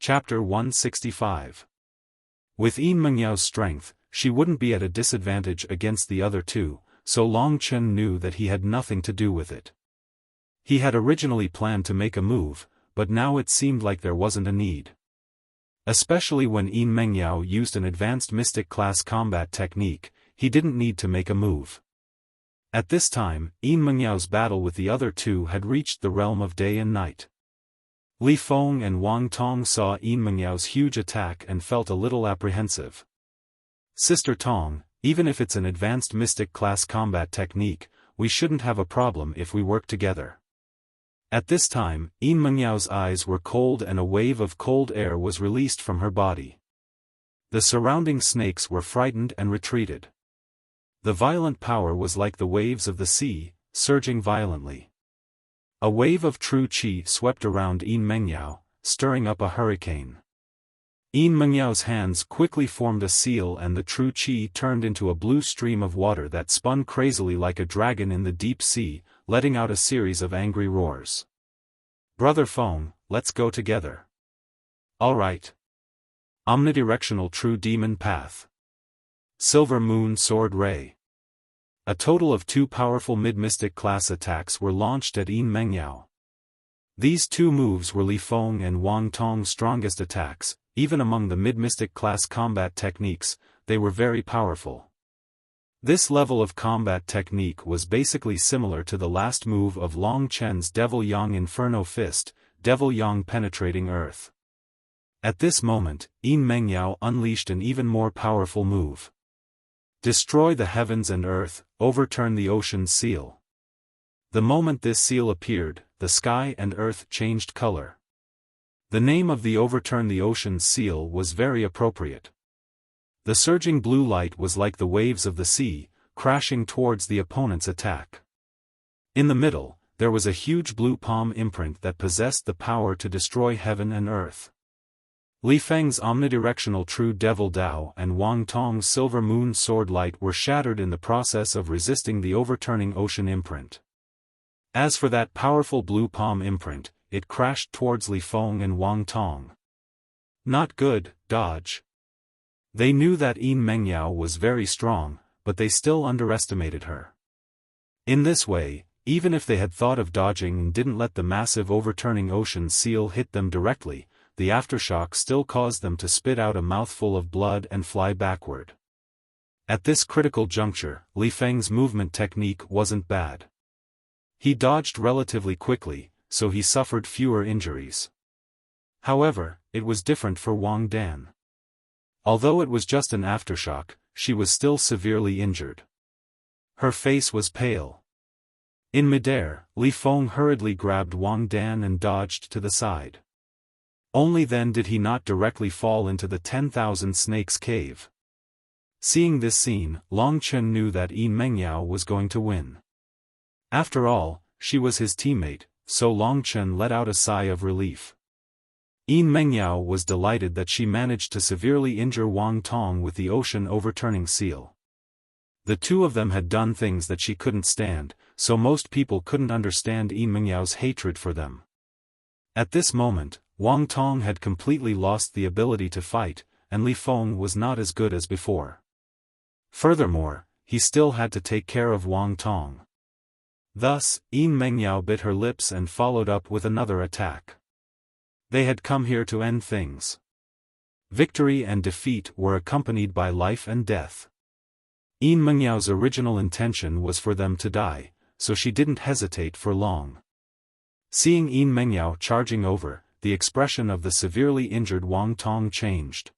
Chapter 165. With Yin Mengyao's strength, she wouldn't be at a disadvantage against the other two, so Long Chen knew that he had nothing to do with it. He had originally planned to make a move, but now it seemed like there wasn't a need. Especially when Yin Mengyao used an advanced mystic class combat technique, he didn't need to make a move. At this time, Yin Mengyao's battle with the other two had reached the realm of day and night. Li Feng and Wang Tong saw Yin Mengyao's huge attack and felt a little apprehensive. Sister Tong, even if it's an advanced mystic class combat technique, we shouldn't have a problem if we work together. At this time, Yin Mengyao's eyes were cold and a wave of cold air was released from her body. The surrounding snakes were frightened and retreated. The violent power was like the waves of the sea, surging violently. A wave of true qi swept around Yin Mengyao, stirring up a hurricane. Yin Mengyao's hands quickly formed a seal and the true qi turned into a blue stream of water that spun crazily like a dragon in the deep sea, letting out a series of angry roars. Brother Feng, let's go together. Alright. Omnidirectional True Demon Path. Silver Moon Sword Ray. A total of 2 powerful mid-mystic class attacks were launched at Yin Mengyao. These 2 moves were Li Feng and Wang Tong's strongest attacks. Even among the mid-mystic class combat techniques, they were very powerful. This level of combat technique was basically similar to the last move of Long Chen's Devil Yang Inferno Fist, Devil Yang Penetrating Earth. At this moment, Yin Mengyao unleashed an even more powerful move. Destroy the heavens and earth, overturn the ocean's seal. The moment this seal appeared, the sky and earth changed color. The name of the overturn the ocean's seal was very appropriate. The surging blue light was like the waves of the sea, crashing towards the opponent's attack. In the middle, there was a huge blue palm imprint that possessed the power to destroy heaven and earth. Li Feng's omnidirectional True Devil Dao and Wang Tong's Silver Moon Sword Light were shattered in the process of resisting the overturning ocean imprint. As for that powerful blue palm imprint, it crashed towards Li Feng and Wang Tong. Not good, dodge. They knew that Yin Mengyao was very strong, but they still underestimated her. In this way, even if they had thought of dodging and didn't let the massive overturning ocean seal hit them directly, the aftershock still caused them to spit out a mouthful of blood and fly backward. At this critical juncture, Li Feng's movement technique wasn't bad. He dodged relatively quickly, so he suffered fewer injuries. However, it was different for Wang Dan. Although it was just an aftershock, she was still severely injured. Her face was pale. In midair, Li Feng hurriedly grabbed Wang Dan and dodged to the side. Only then did he not directly fall into the 10,000 Snakes cave. Seeing this scene, Long Chen knew that Yin Mengyao was going to win. After all, she was his teammate, so Long Chen let out a sigh of relief. Yin Mengyao was delighted that she managed to severely injure Wang Tong with the ocean overturning seal. The two of them had done things that she couldn't stand, so most people couldn't understand Yin Mengyao's hatred for them. At this moment, Wang Tong had completely lost the ability to fight, and Li Feng was not as good as before. Furthermore, he still had to take care of Wang Tong. Thus, Yin Mengyao bit her lips and followed up with another attack. They had come here to end things. Victory and defeat were accompanied by life and death. Yin Mengyao's original intention was for them to die, so she didn't hesitate for long. Seeing Yin Mengyao charging over, the expression of the severely injured Wang Tong changed.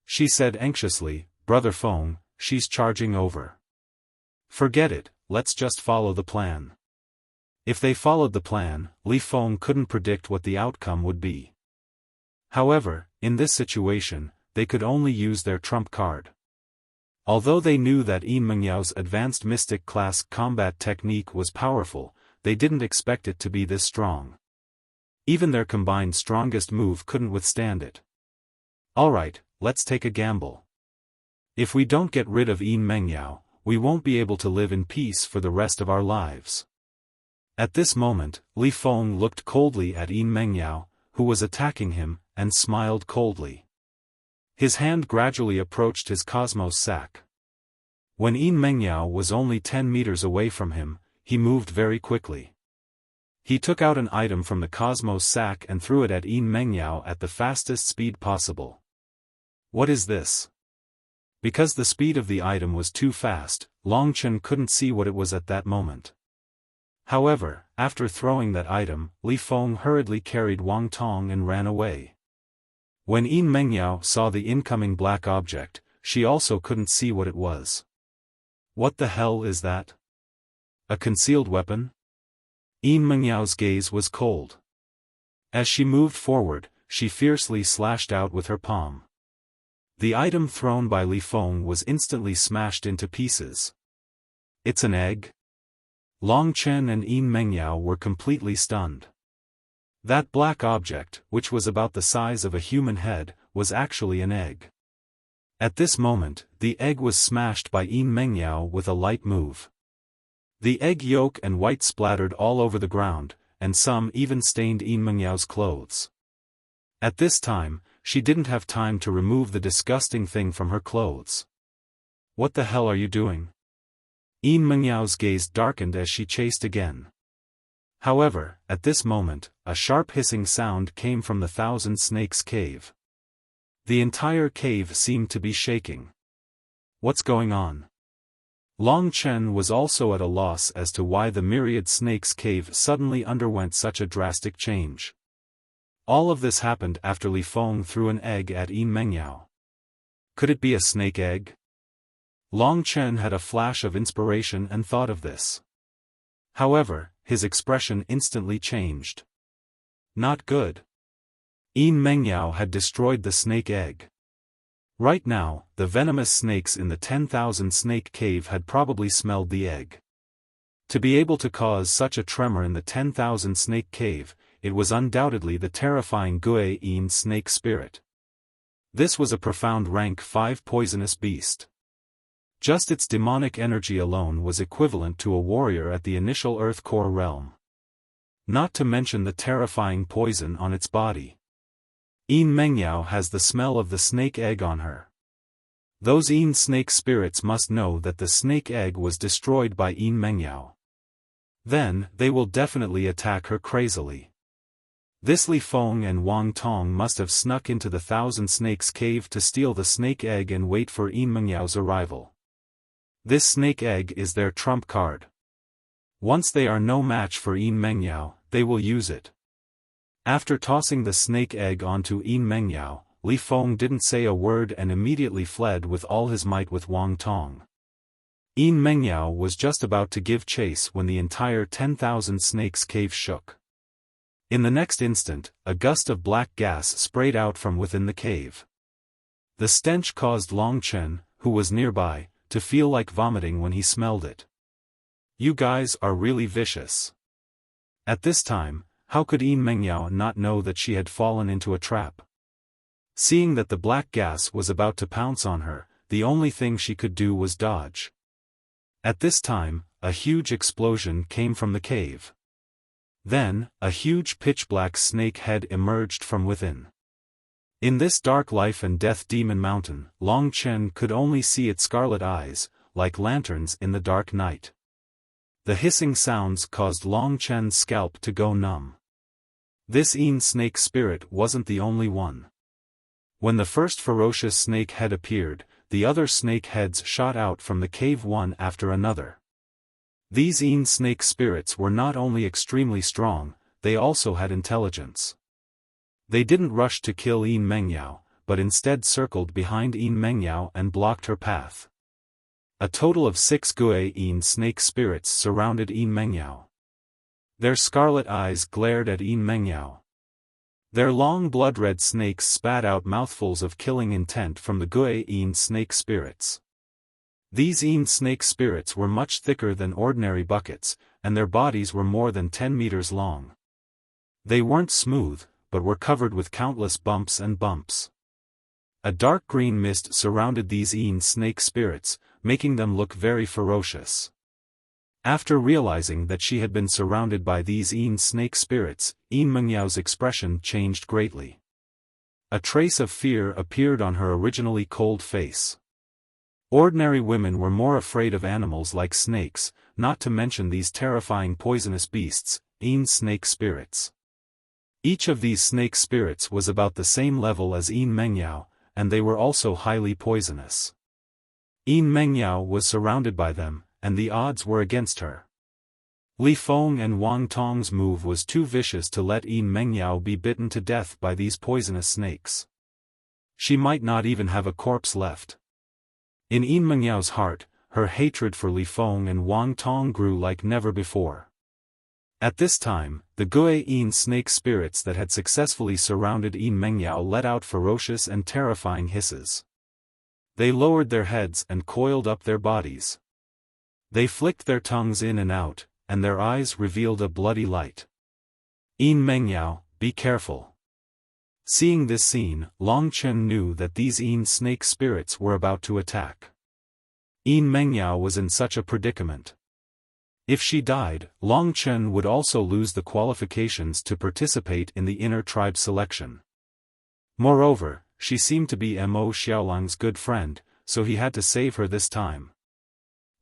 She said anxiously, "Brother Feng, she's charging over." "Forget it, let's just follow the plan." If they followed the plan, Li Feng couldn't predict what the outcome would be. However, in this situation, they could only use their trump card. Although they knew that Yin Mengyao's advanced mystic class combat technique was powerful, they didn't expect it to be this strong. Even their combined strongest move couldn't withstand it. Alright, let's take a gamble. If we don't get rid of Yin Mengyao, we won't be able to live in peace for the rest of our lives. At this moment, Li Feng looked coldly at Yin Mengyao, who was attacking him, and smiled coldly. His hand gradually approached his cosmos sack. When Yin Mengyao was only 10 meters away from him, he moved very quickly. He took out an item from the cosmos sack and threw it at Yin Mengyao at the fastest speed possible. What is this? Because the speed of the item was too fast, Long Chen couldn't see what it was at that moment. However, after throwing that item, Li Feng hurriedly carried Wang Tong and ran away. When Yin Mengyao saw the incoming black object, she also couldn't see what it was. What the hell is that? A concealed weapon? Yin Mengyao's gaze was cold. As she moved forward, she fiercely slashed out with her palm. The item thrown by Li Feng was instantly smashed into pieces. It's an egg? Long Chen and Yin Mengyao were completely stunned. That black object, which was about the size of a human head, was actually an egg. At this moment, the egg was smashed by Yin Mengyao with a light move. The egg yolk and white splattered all over the ground, and some even stained Yin Mengyao's clothes. At this time, she didn't have time to remove the disgusting thing from her clothes. What the hell are you doing? Yin Mengyao's gaze darkened as she chased again. However, at this moment, a sharp hissing sound came from the Thousand Snakes cave. The entire cave seemed to be shaking. What's going on? Long Chen was also at a loss as to why the Myriad Snakes cave suddenly underwent such a drastic change. All of this happened after Li Feng threw an egg at Yin Mengyao. Could it be a snake egg? Long Chen had a flash of inspiration and thought of this. However, his expression instantly changed. Not good. Yin Mengyao had destroyed the snake egg. Right now, the venomous snakes in the 10,000 snake cave had probably smelled the egg. To be able to cause such a tremor in the 10,000 snake cave, it was undoubtedly the terrifying Gui Yin snake spirit. This was a profound rank 5 poisonous beast. Just its demonic energy alone was equivalent to a warrior at the initial Earth Core realm. Not to mention the terrifying poison on its body. Yin Mengyao has the smell of the snake egg on her. Those Yin snake spirits must know that the snake egg was destroyed by Yin Mengyao. Then, they will definitely attack her crazily. This Li Feng and Wang Tong must have snuck into the Thousand Snakes cave to steal the snake egg and wait for Yin Mengyao's arrival. This snake egg is their trump card. Once they are no match for Yin Mengyao, they will use it. After tossing the snake egg onto Yin Mengyao, Li Feng didn't say a word and immediately fled with all his might with Wang Tong. Yin Mengyao was just about to give chase when the entire 10,000 snakes cave shook. In the next instant, a gust of black gas sprayed out from within the cave. The stench caused Long Chen, who was nearby, to feel like vomiting when he smelled it. You guys are really vicious. At this time, how could Yin Mengyao not know that she had fallen into a trap? Seeing that the black gas was about to pounce on her, the only thing she could do was dodge. At this time, a huge explosion came from the cave. Then, a huge pitch-black snake head emerged from within. In this dark life and death demon mountain, Long Chen could only see its scarlet eyes, like lanterns in the dark night. The hissing sounds caused Long Chen's scalp to go numb. This Yin snake spirit wasn't the only one. When the first ferocious snake head appeared, the other snake heads shot out from the cave one after another. These Yin snake spirits were not only extremely strong, they also had intelligence. They didn't rush to kill Yin Mengyao, but instead circled behind Yin Mengyao and blocked her path. A total of 6 Gui Yin snake spirits surrounded Yin Mengyao. Their scarlet eyes glared at Yin Mengyao. Their long blood-red snakes spat out mouthfuls of killing intent from the Gui Yin snake spirits. These Yin snake spirits were much thicker than ordinary buckets, and their bodies were more than 10 meters long. They weren't smooth, but were covered with countless bumps and bumps. A dark green mist surrounded these Yin snake spirits, making them look very ferocious. After realizing that she had been surrounded by these Yin snake spirits, Yin Mengyao's expression changed greatly. A trace of fear appeared on her originally cold face. Ordinary women were more afraid of animals like snakes, not to mention these terrifying poisonous beasts, snake spirits. Each of these snake spirits was about the same level as Mengyao, and they were also highly poisonous. Mengyao was surrounded by them, and the odds were against her. Li Feng and Wang Tong's move was too vicious to let Mengyao be bitten to death by these poisonous snakes. She might not even have a corpse left. In Mengyao's heart, her hatred for Li Feng and Wang Tong grew like never before. At this time, the Gui snake spirits that had successfully surrounded Mengyao let out ferocious and terrifying hisses. They lowered their heads and coiled up their bodies. They flicked their tongues in and out, and their eyes revealed a bloody light. Mengyao, be careful. Seeing this scene, Long Chen knew that these snake spirits were about to attack. Mengyao was in such a predicament. If she died, Long Chen would also lose the qualifications to participate in the inner tribe selection. Moreover, she seemed to be Mo Xiaolang's good friend, so he had to save her this time.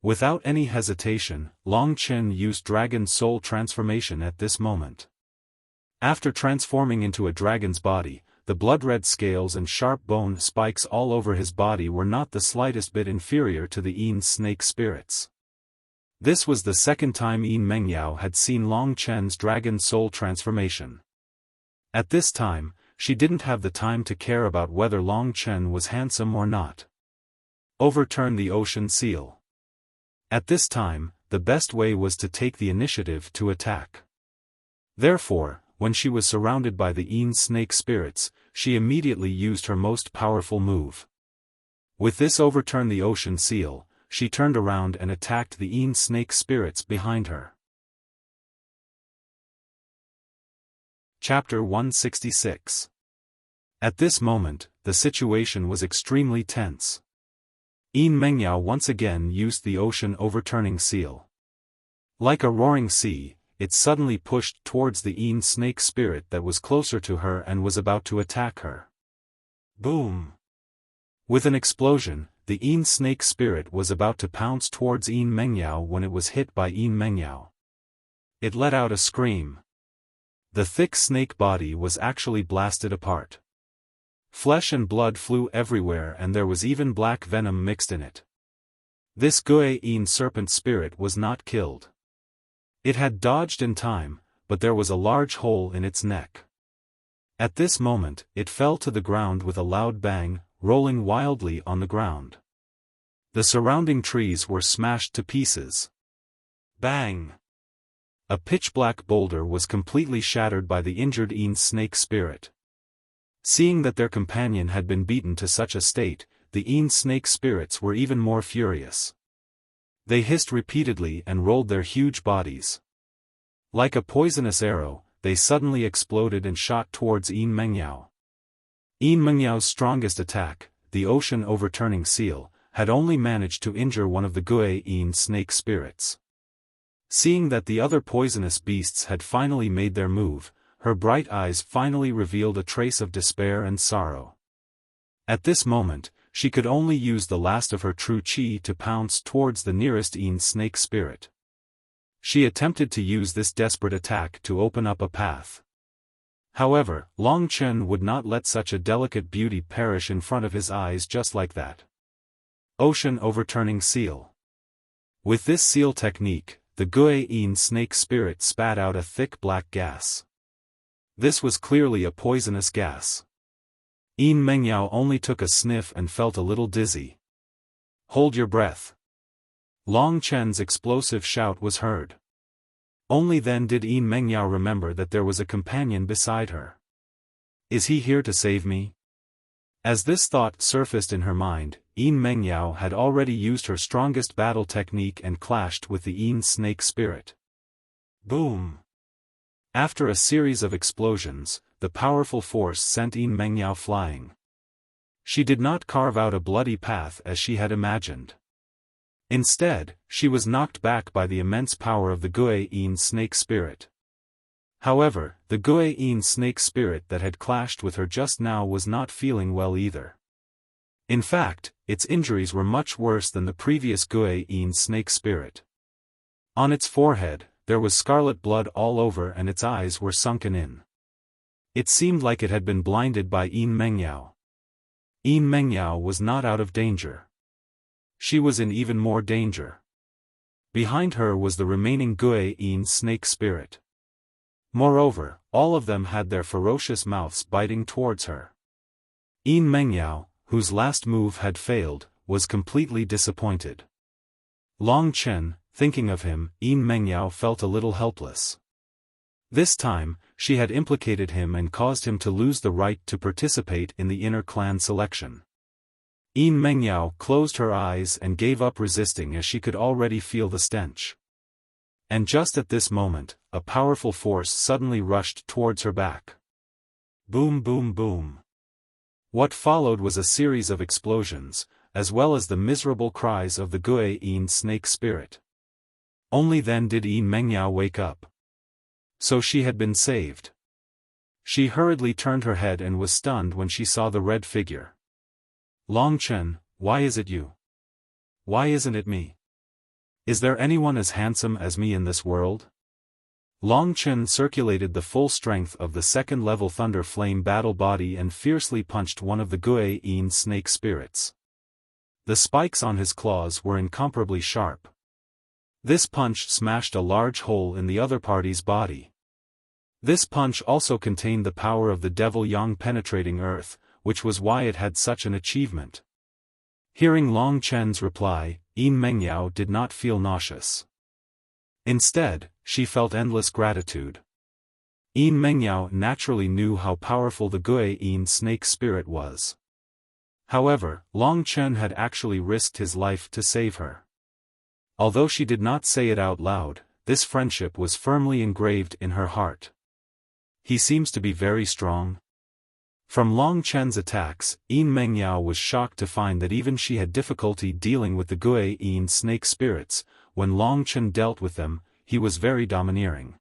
Without any hesitation, Long Chen used Dragon Soul transformation at this moment. After transforming into a dragon's body, the blood-red scales and sharp bone spikes all over his body were not the slightest bit inferior to the snake spirits. This was the second time Mengyao had seen Long Chen's Dragon Soul transformation. At this time, she didn't have the time to care about whether Long Chen was handsome or not. Overturn the ocean seal. At this time, the best way was to take the initiative to attack. Therefore, when she was surrounded by the snake spirits, she immediately used her most powerful move. With this overturn the ocean seal, she turned around and attacked the snake spirits behind her. Chapter 166. At this moment, the situation was extremely tense. Mengyao once again used the ocean overturning seal. Like a roaring sea, it suddenly pushed towards the snake spirit that was closer to her and was about to attack her. Boom! With an explosion, the snake spirit was about to pounce towards Mengyao when it was hit by Mengyao. It let out a scream. The thick snake body was actually blasted apart. Flesh and blood flew everywhere and there was even black venom mixed in it. This Gui serpent spirit was not killed. It had dodged in time, but there was a large hole in its neck. At this moment, it fell to the ground with a loud bang, rolling wildly on the ground. The surrounding trees were smashed to pieces. Bang! A pitch-black boulder was completely shattered by the injured snake spirit. Seeing that their companion had been beaten to such a state, the snake spirits were even more furious. They hissed repeatedly and rolled their huge bodies. Like a poisonous arrow, they suddenly exploded and shot towards Mengyao. Mengyao's strongest attack, the ocean overturning seal, had only managed to injure one of the Gui snake spirits. Seeing that the other poisonous beasts had finally made their move, her bright eyes finally revealed a trace of despair and sorrow. At this moment, she could only use the last of her true qi to pounce towards the nearest snake spirit. She attempted to use this desperate attack to open up a path. However, Long Chen would not let such a delicate beauty perish in front of his eyes just like that. Ocean overturning seal. With this seal technique, the Gui snake spirit spat out a thick black gas. This was clearly a poisonous gas. Mengyao only took a sniff and felt a little dizzy. Hold your breath. Long Chen's explosive shout was heard. Only then did Mengyao remember that there was a companion beside her. Is he here to save me? As this thought surfaced in her mind, Mengyao had already used her strongest battle technique and clashed with the snake spirit. Boom! After a series of explosions, the powerful force sent Mengyao flying. She did not carve out a bloody path as she had imagined. Instead, she was knocked back by the immense power of the Gui snake spirit. However, the Guan snake spirit that had clashed with her just now was not feeling well either. In fact, its injuries were much worse than the previous Guan snake spirit. On its forehead, there was scarlet blood all over and its eyes were sunken in. It seemed like it had been blinded by Yin Mengyao. Yin Mengyao was not out of danger. She was in even more danger. Behind her was the remaining Guan snake spirit. Moreover, all of them had their ferocious mouths biting towards her. Yin Mengyao, whose last move had failed, was completely disappointed. Long Chen, thinking of him, Yin Mengyao felt a little helpless. This time, she had implicated him and caused him to lose the right to participate in the inner clan selection. Yin Mengyao closed her eyes and gave up resisting as she could already feel the stench. And just at this moment, a powerful force suddenly rushed towards her back. Boom boom boom. What followed was a series of explosions, as well as the miserable cries of the Guan snake spirit. Only then did Yin Mengyao wake up. So she had been saved. She hurriedly turned her head and was stunned when she saw the red figure. Long Chen, why is it you? Why isn't it me? Is there anyone as handsome as me in this world? Long Chen circulated the full strength of the second-level Thunder Flame battle body and fiercely punched one of the Guan snake spirits. The spikes on his claws were incomparably sharp. This punch smashed a large hole in the other party's body. This punch also contained the power of the devil yang penetrating earth, which was why it had such an achievement. Hearing Long Chen's reply, Yin Mengyao did not feel nauseous. Instead, she felt endless gratitude. Yin Mengyao naturally knew how powerful the Guan snake spirit was. However, Long Chen had actually risked his life to save her. Although she did not say it out loud, this friendship was firmly engraved in her heart. He seems to be very strong. From Long Chen's attacks, Yin Mengyao was shocked to find that even she had difficulty dealing with the Guan snake spirits. When Long Chen dealt with them, he was very domineering.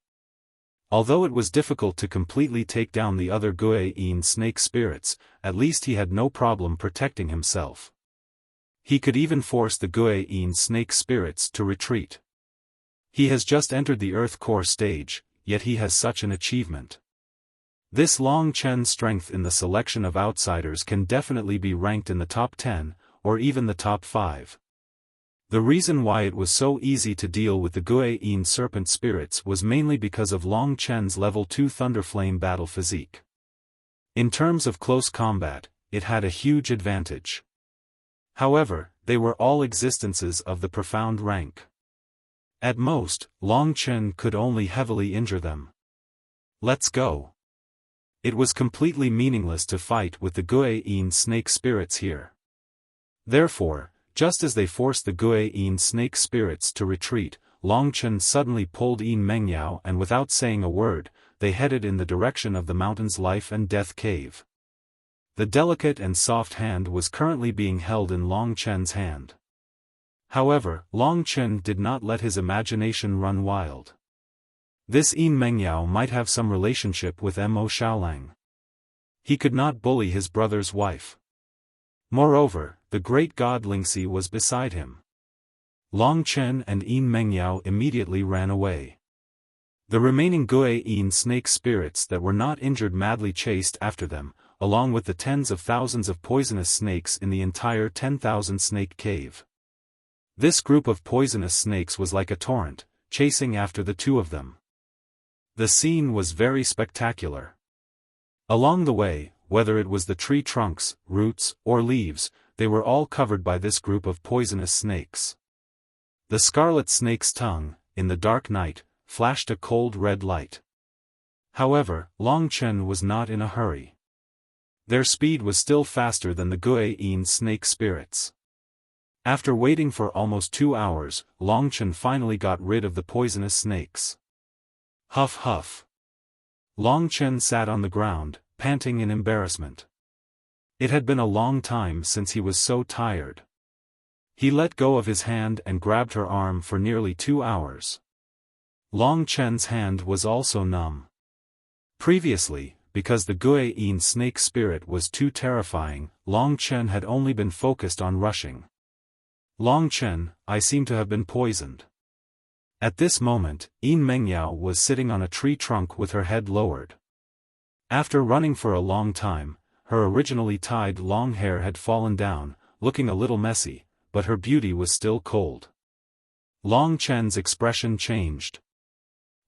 Although it was difficult to completely take down the other Guan snake spirits, at least he had no problem protecting himself. He could even force the Guan snake spirits to retreat. He has just entered the Earth Core stage, yet he has such an achievement. This Long Chen's strength in the selection of outsiders can definitely be ranked in the top 10, or even the top 5. The reason why it was so easy to deal with the Guan serpent spirits was mainly because of Long Chen's level 2 Thunderflame battle physique. In terms of close combat, it had a huge advantage. However, they were all existences of the profound rank. At most, Long Chen could only heavily injure them. Let's go. It was completely meaningless to fight with the Guan snake spirits here. Therefore, just as they forced the Guan snake spirits to retreat, Long Chen suddenly pulled Yin Mengyao and without saying a word, they headed in the direction of the mountain's life and death cave. The delicate and soft hand was currently being held in Long Chen's hand. However, Long Chen did not let his imagination run wild. This Yin Mengyao might have some relationship with Mo Xiaolang. He could not bully his brother's wife. Moreover, the great god Lingxi was beside him. Long Chen and Yin Mengyao immediately ran away. The remaining Guan snake spirits that were not injured madly chased after them, along with the tens of thousands of poisonous snakes in the entire 10,000 snake cave. This group of poisonous snakes was like a torrent, chasing after the two of them. The scene was very spectacular. Along the way, whether it was the tree trunks, roots, or leaves, they were all covered by this group of poisonous snakes. The scarlet snake's tongue, in the dark night, flashed a cold red light. However, Long Chen was not in a hurry. Their speed was still faster than the Guan snake spirits. After waiting for almost 2 hours, Long Chen finally got rid of the poisonous snakes. Huff huff. Long Chen sat on the ground, panting in embarrassment. It had been a long time since he was so tired. He let go of his hand and grabbed her arm for nearly 2 hours. Long Chen's hand was also numb. Previously, because the Guiyin snake spirit was too terrifying, Long Chen had only been focused on rushing. Long Chen, I seem to have been poisoned. At this moment, Yin Mengyao was sitting on a tree trunk with her head lowered. After running for a long time, her originally tied long hair had fallen down, looking a little messy, but her beauty was still cold. Long Chen's expression changed.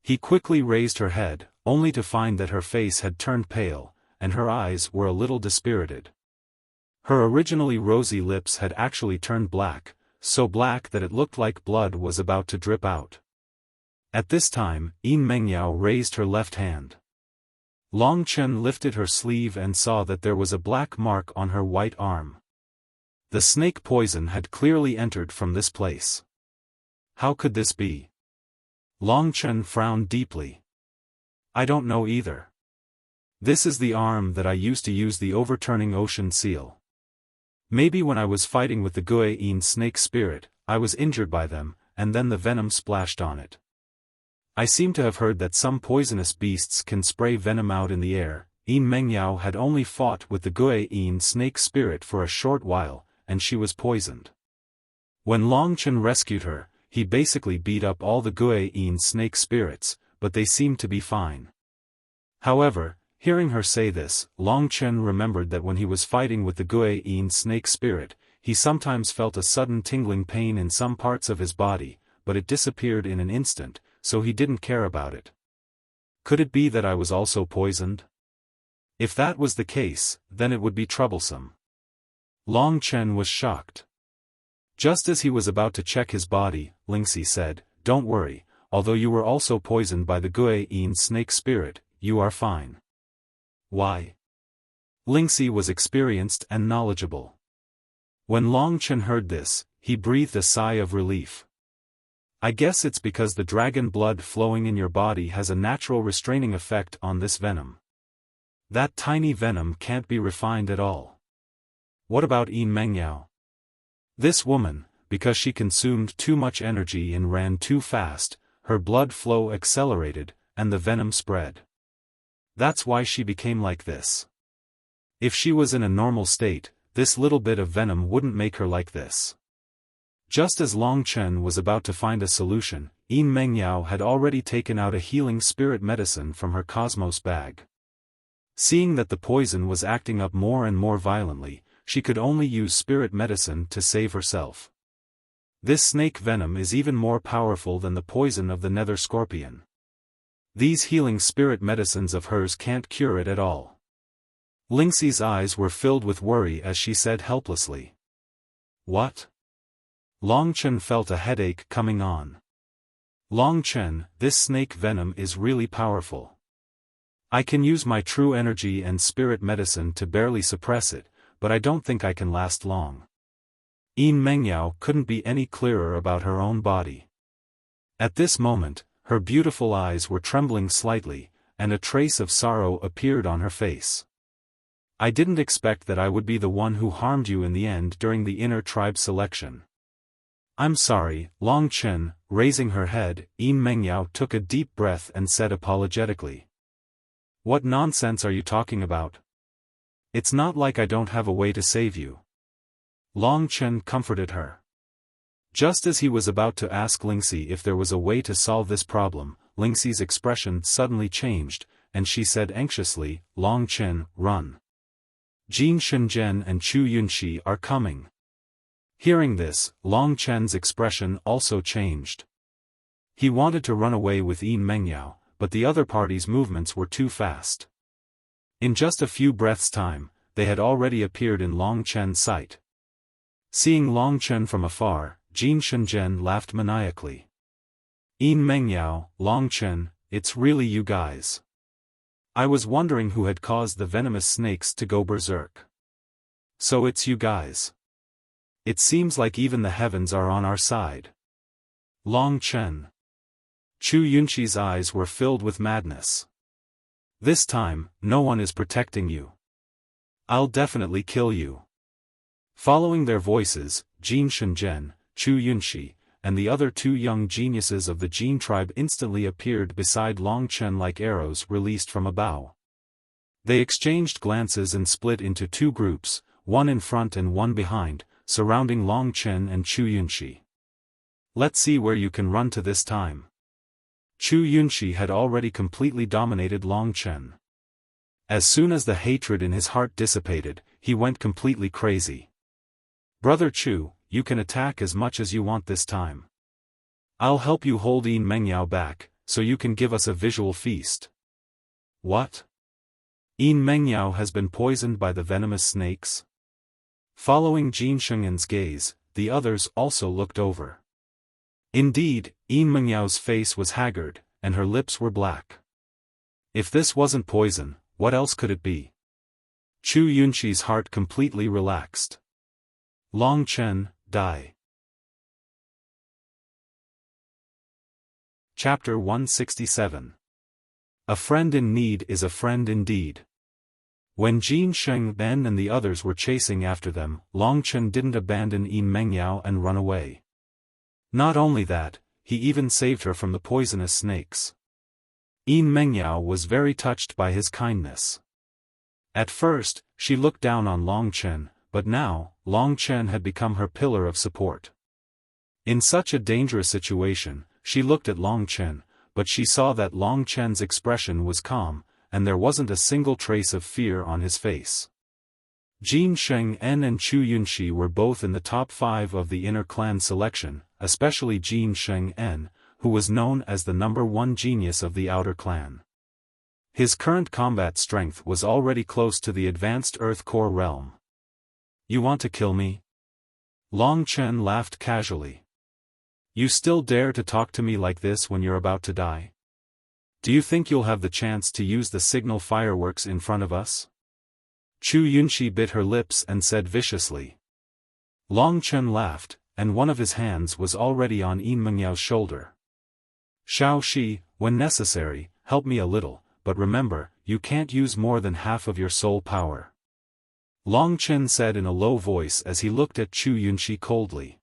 He quickly raised her head, only to find that her face had turned pale, and her eyes were a little dispirited. Her originally rosy lips had actually turned black, so black that it looked like blood was about to drip out. At this time, Yin Mengyao raised her left hand. Long Chen lifted her sleeve and saw that there was a black mark on her white arm. The snake poison had clearly entered from this place. How could this be? Long Chen frowned deeply. I don't know either. This is the arm that I used to use the overturning ocean seal. Maybe when I was fighting with the Guiyin snake spirit, I was injured by them, and then the venom splashed on it. I seem to have heard that some poisonous beasts can spray venom out in the air. Yin Mengyao had only fought with the Guiyin snake spirit for a short while, and she was poisoned. When Long Chen rescued her, he basically beat up all the Guiyin snake spirits, but they seemed to be fine. However, hearing her say this, Long Chen remembered that when he was fighting with the Guiyin snake spirit, he sometimes felt a sudden tingling pain in some parts of his body, but it disappeared in an instant, so he didn't care about it. Could it be that I was also poisoned? If that was the case, then it would be troublesome. Long Chen was shocked. Just as he was about to check his body, Lingxi said, "Don't worry, although you were also poisoned by the Guiyin snake spirit, you are fine." Why? Lingxi was experienced and knowledgeable. When Long Chen heard this, he breathed a sigh of relief. I guess it's because the dragon blood flowing in your body has a natural restraining effect on this venom. That tiny venom can't be refined at all. What about Yin Mengyao? This woman, because she consumed too much energy and ran too fast, her blood flow accelerated, and the venom spread. That's why she became like this. If she was in a normal state, this little bit of venom wouldn't make her like this. Just as Long Chen was about to find a solution, Yin Mengyao had already taken out a healing spirit medicine from her cosmos bag. Seeing that the poison was acting up more and more violently, she could only use spirit medicine to save herself. This snake venom is even more powerful than the poison of the nether scorpion. These healing spirit medicines of hers can't cure it at all. Lingxi's eyes were filled with worry as she said helplessly. What? Long Chen felt a headache coming on. Long Chen, this snake venom is really powerful. I can use my true energy and spirit medicine to barely suppress it, but I don't think I can last long. Yin Mengyao couldn't be any clearer about her own body. At this moment, her beautiful eyes were trembling slightly, and a trace of sorrow appeared on her face. I didn't expect that I would be the one who harmed you in the end during the inner tribe selection. I'm sorry, Long Chen. Raising her head, Yin Mengyao took a deep breath and said apologetically. What nonsense are you talking about? It's not like I don't have a way to save you. Long Chen comforted her. Just as he was about to ask Lingxi if there was a way to solve this problem, Lingxi's expression suddenly changed, and she said anxiously, Long Chen, run. Jin Shenzhen and Chu Yunxi are coming. Hearing this, Long Chen's expression also changed. He wanted to run away with Yin Mengyao, but the other party's movements were too fast. In just a few breaths' time, they had already appeared in Long Chen's sight. Seeing Long Chen from afar, Jin Shenzhen laughed maniacally. Yin Mengyao, Long Chen, it's really you guys. I was wondering who had caused the venomous snakes to go berserk. So it's you guys. It seems like even the heavens are on our side. Long Chen. Chu Yunxi's eyes were filled with madness. This time, no one is protecting you. I'll definitely kill you. Following their voices, Jin Shenzhen, Chu Yunxi, and the other two young geniuses of the Jin tribe instantly appeared beside Long Chen like arrows released from a bow. They exchanged glances and split into two groups, one in front and one behind, surrounding Long Chen and Chu Yunxi. "Let's see where you can run to this time." Chu Yunxi had already completely dominated Long Chen. As soon as the hatred in his heart dissipated, he went completely crazy. "Brother Chu, you can attack as much as you want this time. I'll help you hold Yin Mengyao back, so you can give us a visual feast." "What? Yin Mengyao has been poisoned by the venomous snakes?" Following Jin Sheng'en's gaze, the others also looked over. Indeed, Yin Mengyao's face was haggard, and her lips were black. If this wasn't poison, what else could it be? Chu Yunxi's heart completely relaxed. Long Chen, die. Chapter 167. A friend in need is a friend indeed. When Jin Sheng'en and the others were chasing after them, Long Chen didn't abandon Yin Mengyao and run away. Not only that, he even saved her from the poisonous snakes. Yin Mengyao was very touched by his kindness. At first, she looked down on Long Chen, but now, Long Chen had become her pillar of support. In such a dangerous situation, she looked at Long Chen, but she saw that Long Chen's expression was calm, and there wasn't a single trace of fear on his face. Jin Sheng'en and Chu Yunxi were both in the top 5 of the inner clan selection, especially Jin Sheng'en, who was known as the #1 genius of the outer clan. His current combat strength was already close to the advanced Earth Core realm. "You want to kill me?" Long Chen laughed casually. "You still dare to talk to me like this when you're about to die? Do you think you'll have the chance to use the signal fireworks in front of us?" Chu Yunxi bit her lips and said viciously. Long Chen laughed, and one of his hands was already on Yin Mengyao's shoulder. "Xiao Shi, when necessary, help me a little, but remember, you can't use more than half of your soul power," Long Chen said in a low voice as he looked at Chu Yunxi coldly.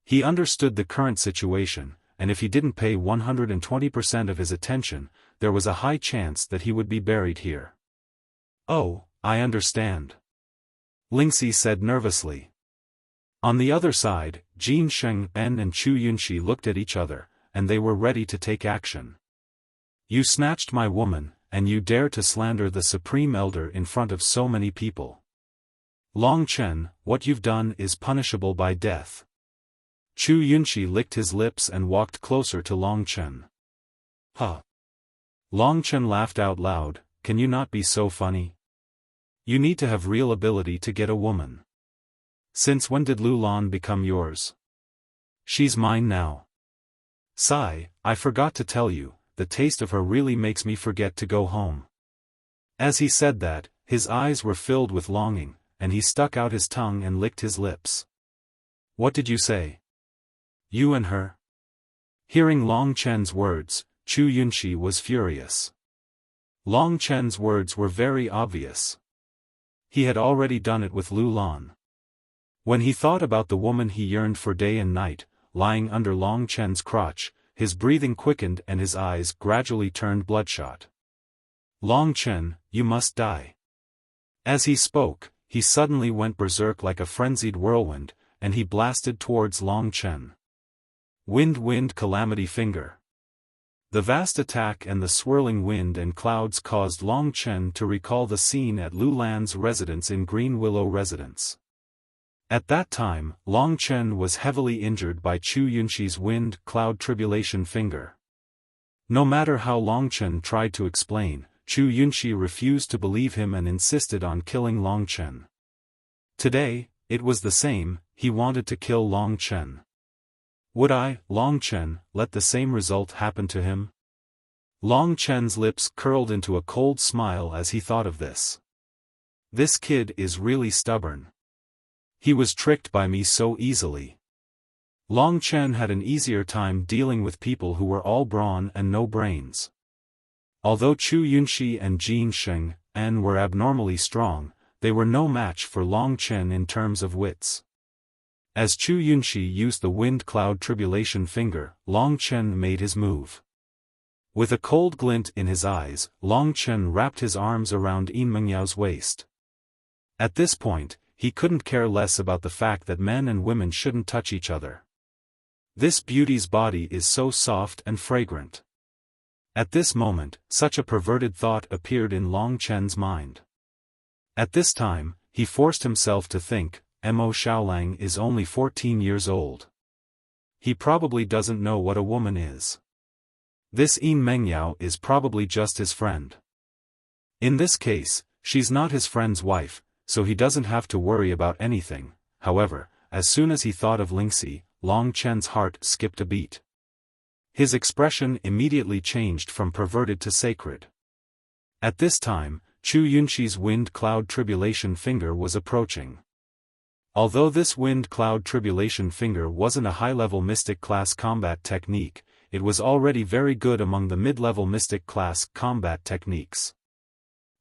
He understood the current situation, and if he didn't pay 120% of his attention, there was a high chance that he would be buried here. "Oh, I understand," Lingxi said nervously. On the other side, Jin Sheng'en and Chu Yunxi looked at each other, and they were ready to take action. "You snatched my woman, and you dare to slander the Supreme Elder in front of so many people. Long Chen, what you've done is punishable by death." Chu Yunxi licked his lips and walked closer to Long Chen. "Huh." Long Chen laughed out loud, "Can you not be so funny? You need to have real ability to get a woman. Since when did Lu Lan become yours?" "She's mine now. Sigh, I forgot to tell you, the taste of her really makes me forget to go home." As he said that, his eyes were filled with longing, and he stuck out his tongue and licked his lips. "What did you say? You and her?" Hearing Long Chen's words, Chu Yunxi was furious. Long Chen's words were very obvious. He had already done it with Lu Lan. When he thought about the woman he yearned for day and night, lying under Long Chen's crotch, his breathing quickened and his eyes gradually turned bloodshot. "Long Chen, you must die." As he spoke, he suddenly went berserk like a frenzied whirlwind, and he blasted towards Long Chen. Wind calamity finger. The vast attack and the swirling wind and clouds caused Long Chen to recall the scene at Lu Lan's residence in Green Willow Residence. At that time, Long Chen was heavily injured by Chu Yunxi's wind cloud tribulation finger. No matter how Long Chen tried to explain, Chu Yunxi refused to believe him and insisted on killing Long Chen. Today, it was the same, he wanted to kill Long Chen. Would I, Long Chen, let the same result happen to him? Long Chen's lips curled into a cold smile as he thought of this. This kid is really stubborn. He was tricked by me so easily. Long Chen had an easier time dealing with people who were all brawn and no brains. Although Chu Yunxi and Jin Sheng'en were abnormally strong, they were no match for Long Chen in terms of wits. As Chu Yunxi used the wind cloud tribulation finger, Long Chen made his move. With a cold glint in his eyes, Long Chen wrapped his arms around Yin Mengyao's waist. At this point, he couldn't care less about the fact that men and women shouldn't touch each other. This beauty's body is so soft and fragrant. At this moment, such a perverted thought appeared in Long Chen's mind. At this time, he forced himself to think, Mo Xiaolang is only 14 years old. He probably doesn't know what a woman is. This Yin Mengyao is probably just his friend. In this case, she's not his friend's wife, so he doesn't have to worry about anything. However, as soon as he thought of Lingxi, Long Chen's heart skipped a beat. His expression immediately changed from perverted to sacred. At this time, Chu Yunxi's wind cloud tribulation finger was approaching. Although this wind cloud tribulation finger wasn't a high-level mystic class combat technique, it was already very good among the mid-level mystic class combat techniques.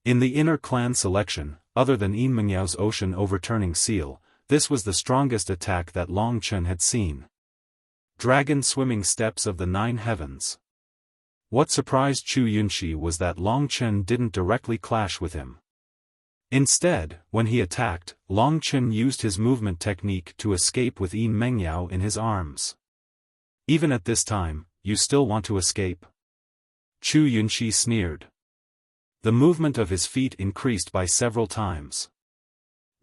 In the inner clan selection, other than Yin Mengyao's ocean overturning seal, this was the strongest attack that Long Chen had seen. Dragon swimming steps of the 9 heavens. What surprised Chu Yunxi was that Long Chen didn't directly clash with him. Instead, when he attacked, Long Chen used his movement technique to escape with Yin Mengyao in his arms. Even at this time, you still want to escape? Chu Yunxi sneered. The movement of his feet increased by several times.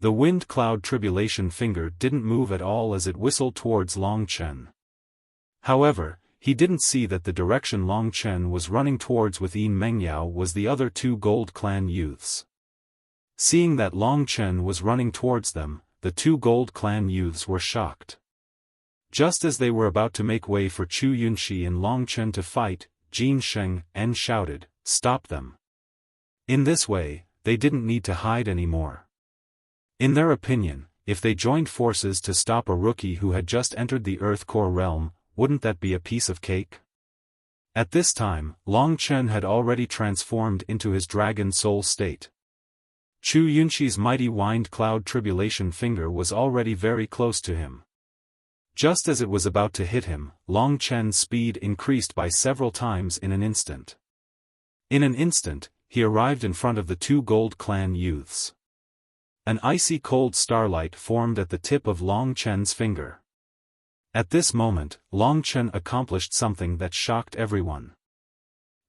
The wind cloud tribulation finger didn't move at all as it whistled towards Long Chen. However, he didn't see that the direction Long Chen was running towards with Yin Mengyao was the other 2 Gold Clan youths. Seeing that Long Chen was running towards them, the 2 Gold Clan youths were shocked. Just as they were about to make way for Chu Yunxi and Long Chen to fight, Jin Sheng En shouted, "Stop them." In this way, they didn't need to hide anymore. In their opinion, if they joined forces to stop a rookie who had just entered the Earth Core realm, wouldn't that be a piece of cake? At this time, Long Chen had already transformed into his dragon soul state. Chu Yunxi's mighty wind cloud tribulation finger was already very close to him. Just as it was about to hit him, Long Chen's speed increased by several times in an instant. In an instant, he arrived in front of the 2 Gold Clan youths. An icy cold starlight formed at the tip of Long Chen's finger. At this moment, Long Chen accomplished something that shocked everyone.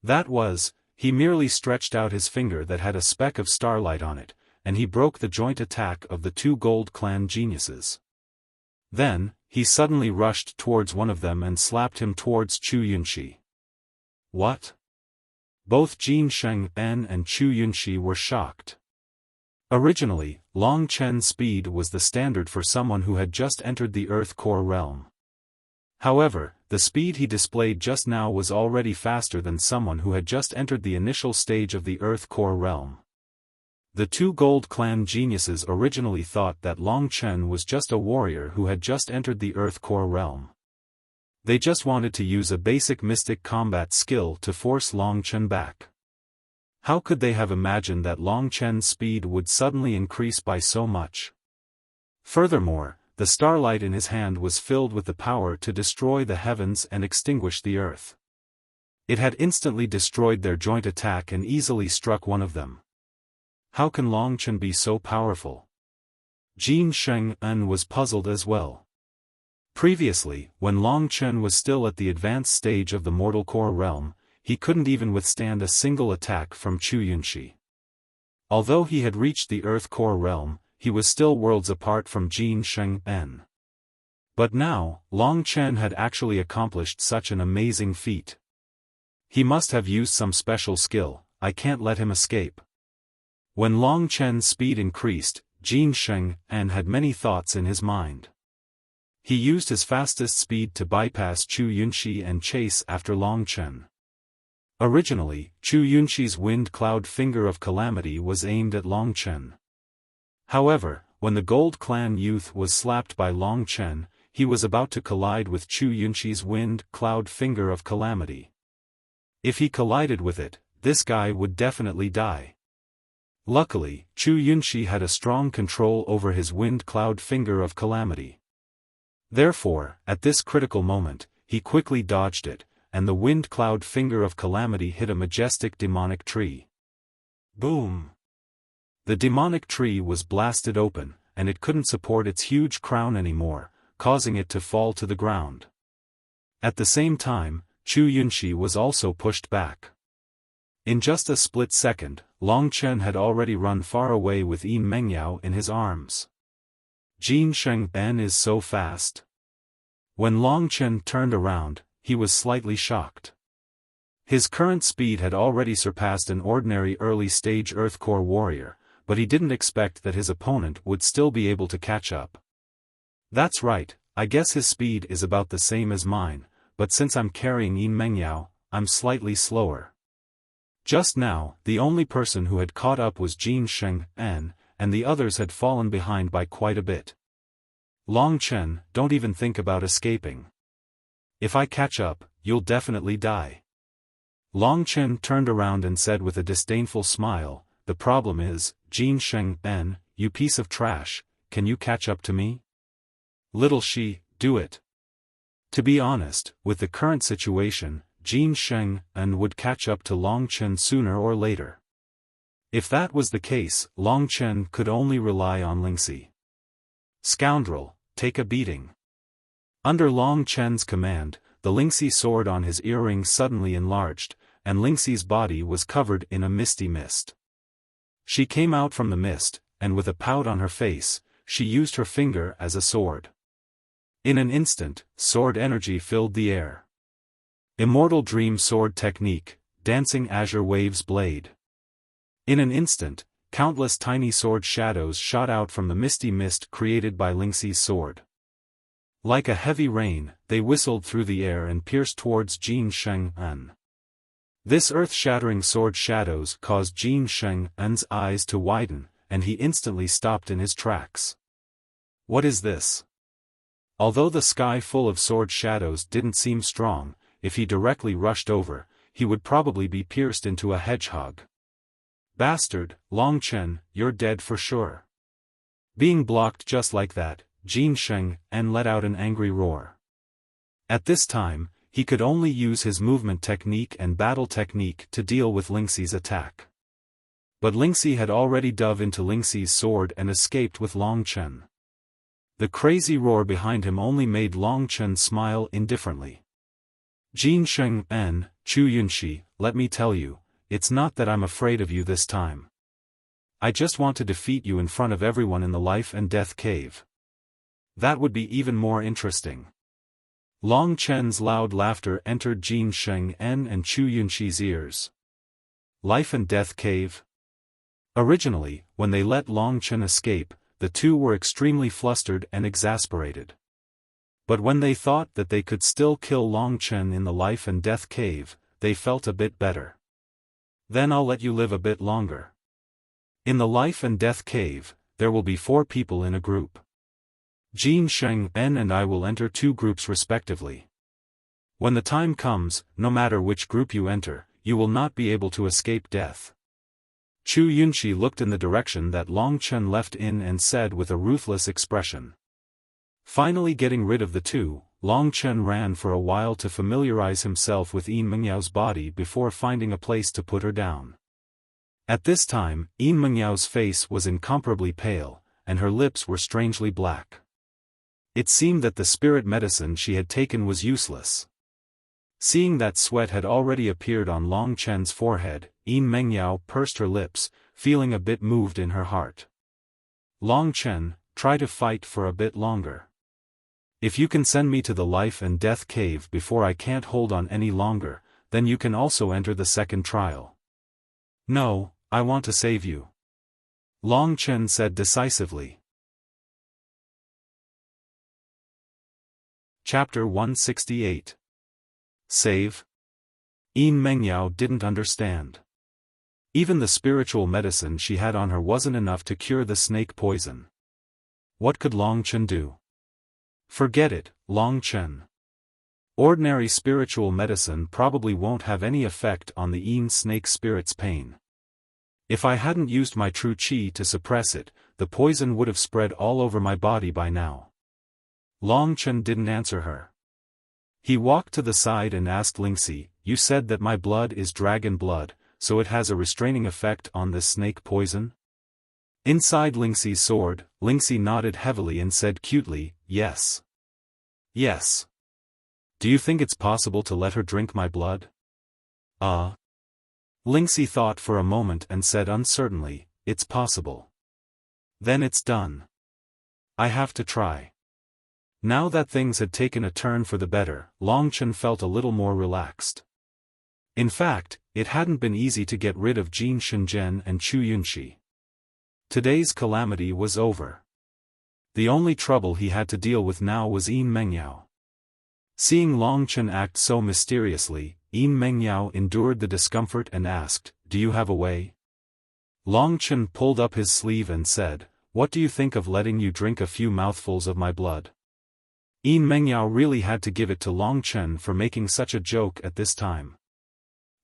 That was, he merely stretched out his finger that had a speck of starlight on it, and he broke the joint attack of the 2 Gold Clan geniuses. Then, he suddenly rushed towards one of them and slapped him towards Chu Yunxi. What? Both Jin Sheng En and Chu Yunxi were shocked. Originally, Long Chen's speed was the standard for someone who had just entered the Earth Core realm. However, the speed he displayed just now was already faster than someone who had just entered the initial stage of the Earth Core realm. The 2 Gold Clan geniuses originally thought that Long Chen was just a warrior who had just entered the Earth Core realm. They just wanted to use a basic mystic combat skill to force Long Chen back. How could they have imagined that Long Chen's speed would suddenly increase by so much? Furthermore, the starlight in his hand was filled with the power to destroy the heavens and extinguish the earth. It had instantly destroyed their joint attack and easily struck one of them. How can Long Chen be so powerful? Jin Sheng En was puzzled as well. Previously, when Long Chen was still at the advanced stage of the mortal core realm, he couldn't even withstand a single attack from Chu Yunxi. Although he had reached the Earth Core realm, he was still worlds apart from Jin Sheng En. But now, Long Chen had actually accomplished such an amazing feat. He must have used some special skill. I can't let him escape. When Long Chen's speed increased, Jin Sheng En had many thoughts in his mind. He used his fastest speed to bypass Chu Yunxi and chase after Long Chen. Originally, Chu Yunxi's wind cloud finger of calamity was aimed at Long Chen. However, when the Gold Clan youth was slapped by Long Chen, he was about to collide with Chu Yunxi's wind cloud finger of calamity. If he collided with it, this guy would definitely die. Luckily, Chu Yunxi had a strong control over his wind cloud finger of calamity. Therefore, at this critical moment, he quickly dodged it, and the wind cloud finger of calamity hit a majestic demonic tree. Boom! The demonic tree was blasted open, and it couldn't support its huge crown anymore, causing it to fall to the ground. At the same time, Chu Yunxi was also pushed back. In just a split second, Long Chen had already run far away with Yin Mengyao in his arms. Jin Sheng Ben is so fast. When Long Chen turned around, he was slightly shocked. His current speed had already surpassed an ordinary early-stage Earthcore warrior, but he didn't expect that his opponent would still be able to catch up. That's right, I guess his speed is about the same as mine, but since I'm carrying Yin Mengyao, I'm slightly slower. Just now, the only person who had caught up was Jin Sheng En, and the others had fallen behind by quite a bit. Long Chen, don't even think about escaping. If I catch up, you'll definitely die. Long Chen turned around and said with a disdainful smile, the problem is, Jin Sheng En, you piece of trash, can you catch up to me? Little Shi, do it. To be honest, with the current situation, Jin Sheng En would catch up to Long Chen sooner or later. If that was the case, Long Chen could only rely on Lingxi. Scoundrel, take a beating. Under Long Chen's command, the Lingxi sword on his earring suddenly enlarged, and Lingxi's body was covered in a misty mist. She came out from the mist, and with a pout on her face, she used her finger as a sword. In an instant, sword energy filled the air. Immortal Dream Sword Technique, Dancing Azure Waves Blade. In an instant, countless tiny sword shadows shot out from the misty mist created by Lingxi's sword. Like a heavy rain, they whistled through the air and pierced towards Jin Sheng En. This earth-shattering sword shadows caused Jin Sheng En's eyes to widen, and he instantly stopped in his tracks. What is this? Although the sky full of sword shadows didn't seem strong, if he directly rushed over, he would probably be pierced into a hedgehog. Bastard, Long Chen, you're dead for sure. Being blocked just like that, Jin Sheng En let out an angry roar. At this time, he could only use his movement technique and battle technique to deal with Lingxi's attack. But Lingxi had already dove into Lingxi's sword and escaped with Long Chen. The crazy roar behind him only made Long Chen smile indifferently. Jin Sheng En, Chu Yunxi, let me tell you, it's not that I'm afraid of you this time. I just want to defeat you in front of everyone in the life and death cave. That would be even more interesting. Long Chen's loud laughter entered Jin Sheng En and Chu Yunxi's ears. Life and death cave? Originally, when they let Long Chen escape, the two were extremely flustered and exasperated. But when they thought that they could still kill Long Chen in the life and death cave, they felt a bit better. Then I'll let you live a bit longer. In the life and death cave, there will be 4 people in a group. Jin Sheng En and I will enter 2 groups respectively. When the time comes, no matter which group you enter, you will not be able to escape death. Chu Yunxi looked in the direction that Long Chen left in and said with a ruthless expression. Finally getting rid of the 2, Long Chen ran for a while to familiarize himself with Yin Mengyao's body before finding a place to put her down. At this time, Yin Mengyao's face was incomparably pale, and her lips were strangely black. It seemed that the spirit medicine she had taken was useless. Seeing that sweat had already appeared on Long Chen's forehead, Yin Mengyao pursed her lips, feeling a bit moved in her heart. Long Chen, try to fight for a bit longer. If you can send me to the life and death cave before I can't hold on any longer, then you can also enter the second trial. No, I want to save you. Long Chen said decisively. Chapter 168. Save? Yin Mengyao didn't understand. Even the spiritual medicine she had on her wasn't enough to cure the snake poison. What could Long Chen do? Forget it, Long Chen. Ordinary spiritual medicine probably won't have any effect on the Yin snake spirit's pain. If I hadn't used my true qi to suppress it, the poison would have spread all over my body by now. Long Chen didn't answer her. He walked to the side and asked Lingxi, "You said that my blood is dragon blood, so it has a restraining effect on this snake poison?" Inside Lingxi's sword, Lingxi nodded heavily and said cutely, "Yes. Yes. Do you think it's possible to let her drink my blood?" Lingxi thought for a moment and said uncertainly, "It's possible." "Then it's done. I have to try." Now that things had taken a turn for the better, Long Chen felt a little more relaxed. In fact, it hadn't been easy to get rid of Jin Shenzhen and Chu Yunxi. Today's calamity was over. The only trouble he had to deal with now was Yin Mengyao. Seeing Long Chen act so mysteriously, Yin Mengyao endured the discomfort and asked, "Do you have a way?" Long Chen pulled up his sleeve and said, "What do you think of letting you drink a few mouthfuls of my blood?" Yin Mengyao really had to give it to Long Chen for making such a joke at this time.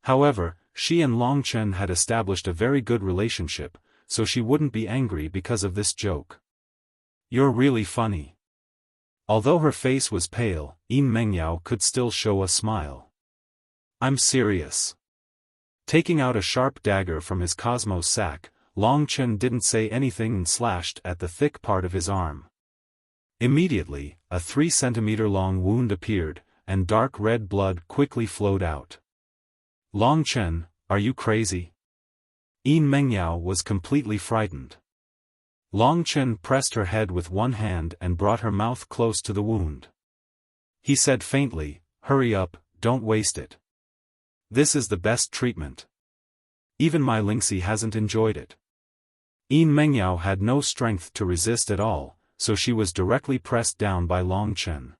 However, she and Long Chen had established a very good relationship, so she wouldn't be angry because of this joke. "You're really funny." Although her face was pale, Yin Mengyao could still show a smile. "I'm serious." Taking out a sharp dagger from his cosmos sack, Long Chen didn't say anything and slashed at the thick part of his arm. Immediately, a 3-centimeter-long wound appeared, and dark red blood quickly flowed out. "Long Chen, are you crazy?" Yin Mengyao was completely frightened. Long Chen pressed her head with one hand and brought her mouth close to the wound. He said faintly, "Hurry up, don't waste it. This is the best treatment. Even my Lingxi hasn't enjoyed it." Yin Mengyao had no strength to resist at all, so she was directly pressed down by Long Chen.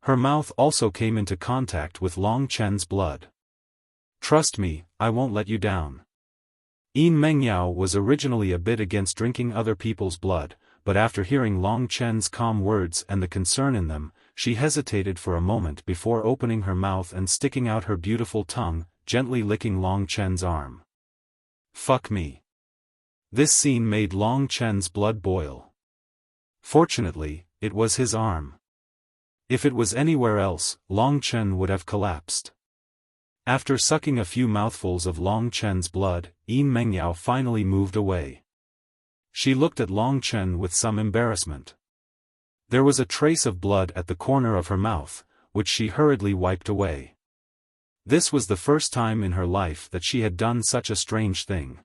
Her mouth also came into contact with Long Chen's blood. "Trust me, I won't let you down." Yin Mengyao was originally a bit against drinking other people's blood, but after hearing Long Chen's calm words and the concern in them, she hesitated for a moment before opening her mouth and sticking out her beautiful tongue, gently licking Long Chen's arm. "Fuck me." This scene made Long Chen's blood boil. Fortunately, it was his arm. If it was anywhere else, Long Chen would have collapsed. After sucking a few mouthfuls of Long Chen's blood, Yin Mengyao finally moved away. She looked at Long Chen with some embarrassment. There was a trace of blood at the corner of her mouth, which she hurriedly wiped away. This was the first time in her life that she had done such a strange thing.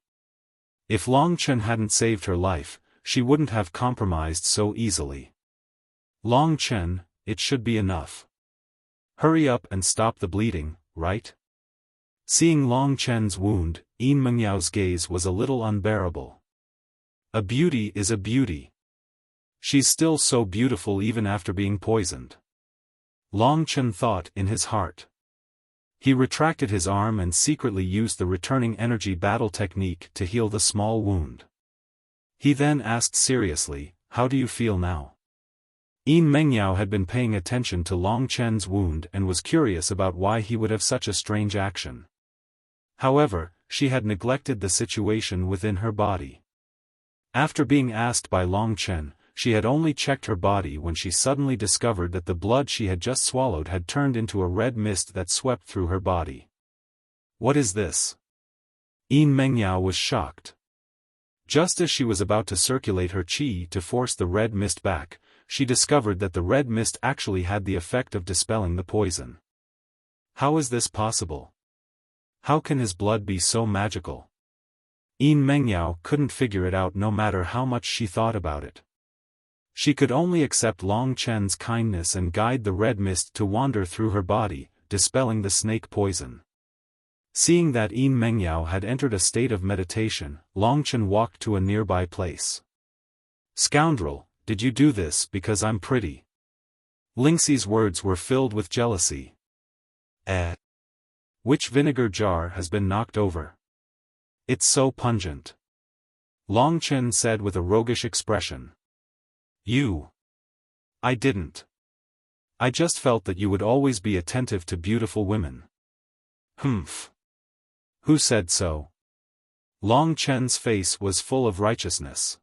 If Long Chen hadn't saved her life, she wouldn't have compromised so easily. "Long Chen, it should be enough. Hurry up and stop the bleeding, right?" Seeing Long Chen's wound, Yin Mengyao's gaze was a little unbearable. A beauty is a beauty. She's still so beautiful even after being poisoned. Long Chen thought in his heart. He retracted his arm and secretly used the returning energy battle technique to heal the small wound. He then asked seriously, "How do you feel now?" Yin Mengyao had been paying attention to Long Chen's wound and was curious about why he would have such a strange action. However, she had neglected the situation within her body. After being asked by Long Chen, she had only checked her body when she suddenly discovered that the blood she had just swallowed had turned into a red mist that swept through her body. "What is this?" Yin Mengyao was shocked. Just as she was about to circulate her qi to force the red mist back, she discovered that the red mist actually had the effect of dispelling the poison. How is this possible? How can his blood be so magical? Yin Mengyao couldn't figure it out no matter how much she thought about it. She could only accept Long Chen's kindness and guide the red mist to wander through her body, dispelling the snake poison. Seeing that Yin Mengyao had entered a state of meditation, Long Chen walked to a nearby place. "Scoundrel, did you do this because I'm pretty?" Lingxi's words were filled with jealousy. Which vinegar jar has been knocked over? It's so pungent." Long Chen said with a roguish expression. "You." "I didn't. I just felt that you would always be attentive to beautiful women." "Humph. Who said so?" Long Chen's face was full of righteousness.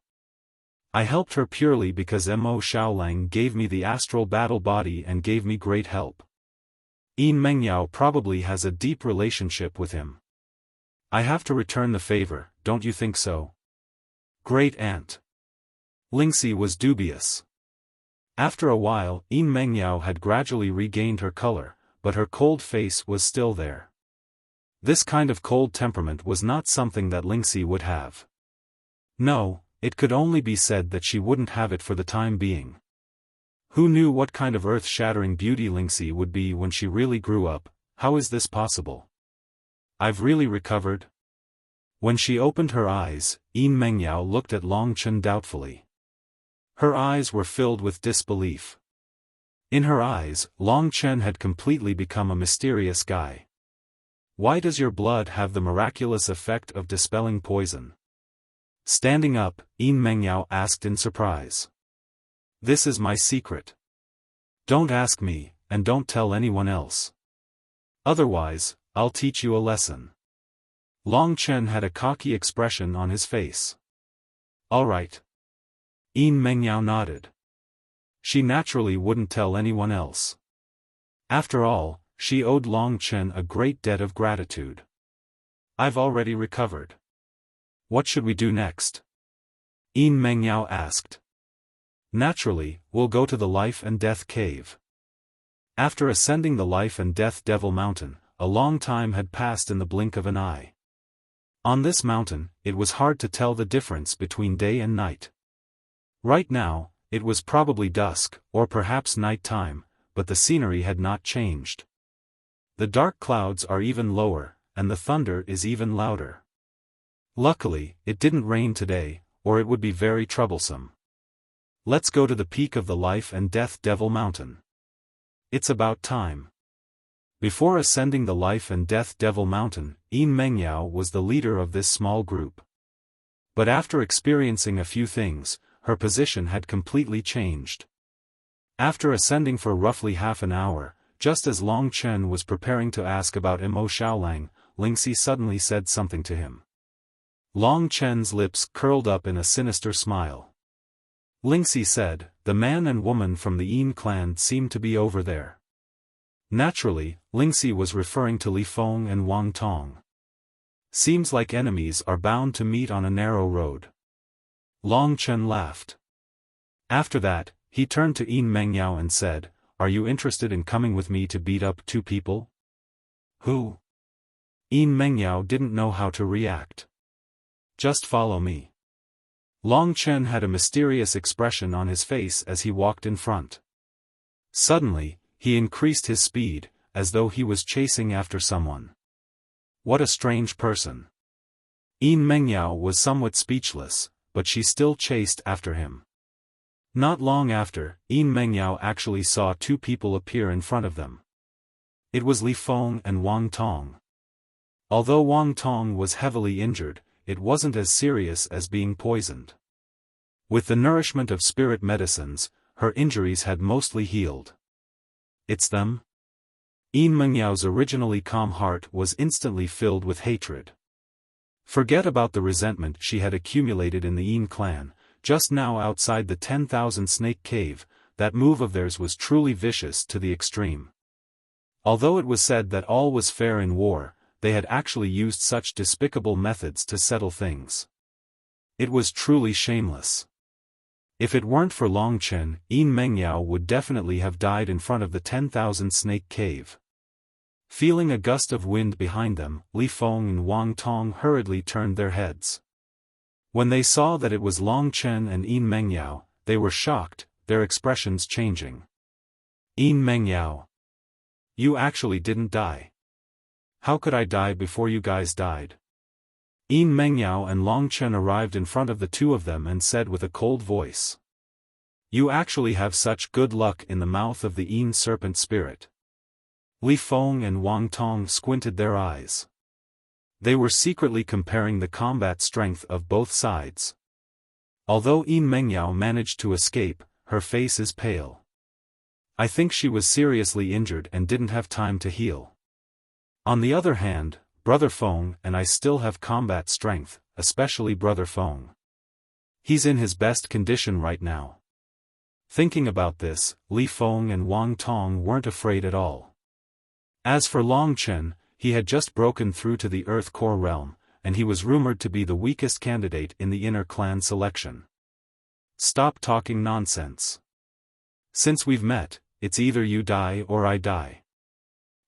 I helped her purely because Mo Xiaolang gave me the astral battle body and gave me great help. Yin Mengyao probably has a deep relationship with him. I have to return the favor, don't you think so? Great aunt. Lingxi was dubious. After a while, Yin Mengyao had gradually regained her color, but her cold face was still there. This kind of cold temperament was not something that Lingxi would have. No, it could only be said that she wouldn't have it for the time being. Who knew what kind of earth-shattering beauty Lingxi would be when she really grew up? How is this possible? I've really recovered? When she opened her eyes, Yin Mengyao looked at Long Chen doubtfully. Her eyes were filled with disbelief. In her eyes, Long Chen had completely become a mysterious guy. Why does your blood have the miraculous effect of dispelling poison? Standing up, Yin Mengyao asked in surprise. This is my secret. Don't ask me, and don't tell anyone else. Otherwise, I'll teach you a lesson. Long Chen had a cocky expression on his face. All right. Yin Mengyao nodded. She naturally wouldn't tell anyone else. After all, she owed Long Chen a great debt of gratitude. I've already recovered. What should we do next? Yin Mengyao asked. Naturally, we'll go to the Life and Death Cave. After ascending the Life and Death Devil Mountain, a long time had passed in the blink of an eye. On this mountain, it was hard to tell the difference between day and night. Right now, it was probably dusk, or perhaps night time, but the scenery had not changed. The dark clouds are even lower, and the thunder is even louder. Luckily, it didn't rain today, or it would be very troublesome. Let's go to the peak of the Life and Death Devil Mountain. It's about time. Before ascending the Life and Death Devil Mountain, Yin Mengyao was the leader of this small group. But after experiencing a few things, her position had completely changed. After ascending for roughly half an hour, just as Long Chen was preparing to ask about Mo Xiaolang, Lingxi suddenly said something to him. Long Chen's lips curled up in a sinister smile. Lingxi said, the man and woman from the Yin clan seem to be over there. Naturally, Lingxi was referring to Li Feng and Wang Tong. Seems like enemies are bound to meet on a narrow road. Long Chen laughed. After that, he turned to Yin Mengyao and said, are you interested in coming with me to beat up two people? Who? Yin Mengyao didn't know how to react. Just follow me. Long Chen had a mysterious expression on his face as he walked in front. Suddenly, he increased his speed, as though he was chasing after someone. What a strange person. Yin Mengyao was somewhat speechless, but she still chased after him. Not long after, Yin Mengyao actually saw two people appear in front of them. It was Li Feng and Wang Tong. Although Wang Tong was heavily injured, it wasn't as serious as being poisoned. With the nourishment of spirit medicines, her injuries had mostly healed. It's them? Yin Mengyao's originally calm heart was instantly filled with hatred. Forget about the resentment she had accumulated in the Yin clan, just now outside the 10,000 Snake Cave, that move of theirs was truly vicious to the extreme. Although it was said that all was fair in war, they had actually used such despicable methods to settle things. It was truly shameless. If it weren't for Long Chen, Yin Mengyao would definitely have died in front of the 10,000 Snake Cave. Feeling a gust of wind behind them, Li Feng and Wang Tong hurriedly turned their heads. When they saw that it was Long Chen and Yin Mengyao, they were shocked, their expressions changing. Yin Mengyao. You actually didn't die. How could I die before you guys died? Yin Mengyao and Long Chen arrived in front of the two of them and said with a cold voice. You actually have such good luck in the mouth of the Yin serpent spirit. Li Feng and Wang Tong squinted their eyes. They were secretly comparing the combat strength of both sides. Although Yin Mengyao managed to escape, her face is pale. I think she was seriously injured and didn't have time to heal. On the other hand, Brother Feng and I still have combat strength, especially Brother Feng. He's in his best condition right now. Thinking about this, Li Feng and Wang Tong weren't afraid at all. As for Long Chen, he had just broken through to the Earth Core realm, and he was rumored to be the weakest candidate in the inner clan selection. Stop talking nonsense. Since we've met, it's either you die or I die.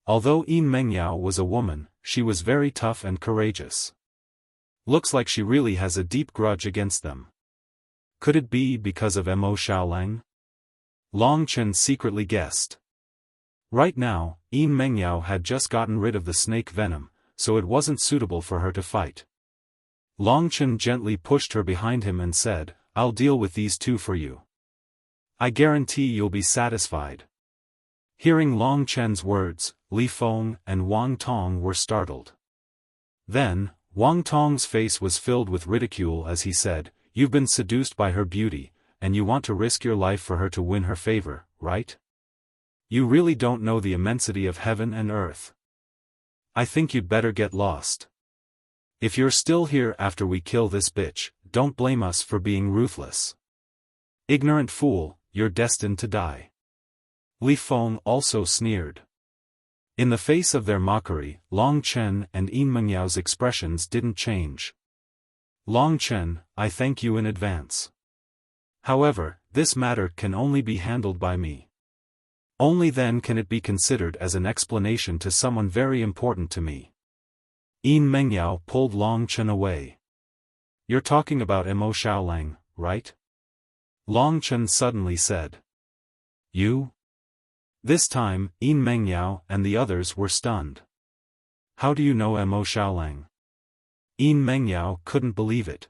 Although Yin Mengyao was a woman, she was very tough and courageous. Looks like she really has a deep grudge against them. Could it be because of Mo Xiaolang? Long Chen secretly guessed. Right now, Yin Mengyao had just gotten rid of the snake venom, so it wasn't suitable for her to fight. Long Chen gently pushed her behind him and said, "I'll deal with these two for you. I guarantee you'll be satisfied." Hearing Long Chen's words, Li Feng and Wang Tong were startled. Then, Wang Tong's face was filled with ridicule as he said, "You've been seduced by her beauty, and you want to risk your life for her to win her favor, right? You really don't know the immensity of heaven and earth. I think you'd better get lost. If you're still here after we kill this bitch, don't blame us for being ruthless. Ignorant fool, you're destined to die." Li Feng also sneered. In the face of their mockery, Long Chen and Yin Mengyao's expressions didn't change. "Long Chen, I thank you in advance. However, this matter can only be handled by me. Only then can it be considered as an explanation to someone very important to me." Yin Mengyao pulled Long Chen away. "You're talking about Mo Xiaolang, right?" Long Chen suddenly said. "You?" This time, Yin Mengyao and the others were stunned. "How do you know Mo Xiaolang?" Yin Mengyao couldn't believe it.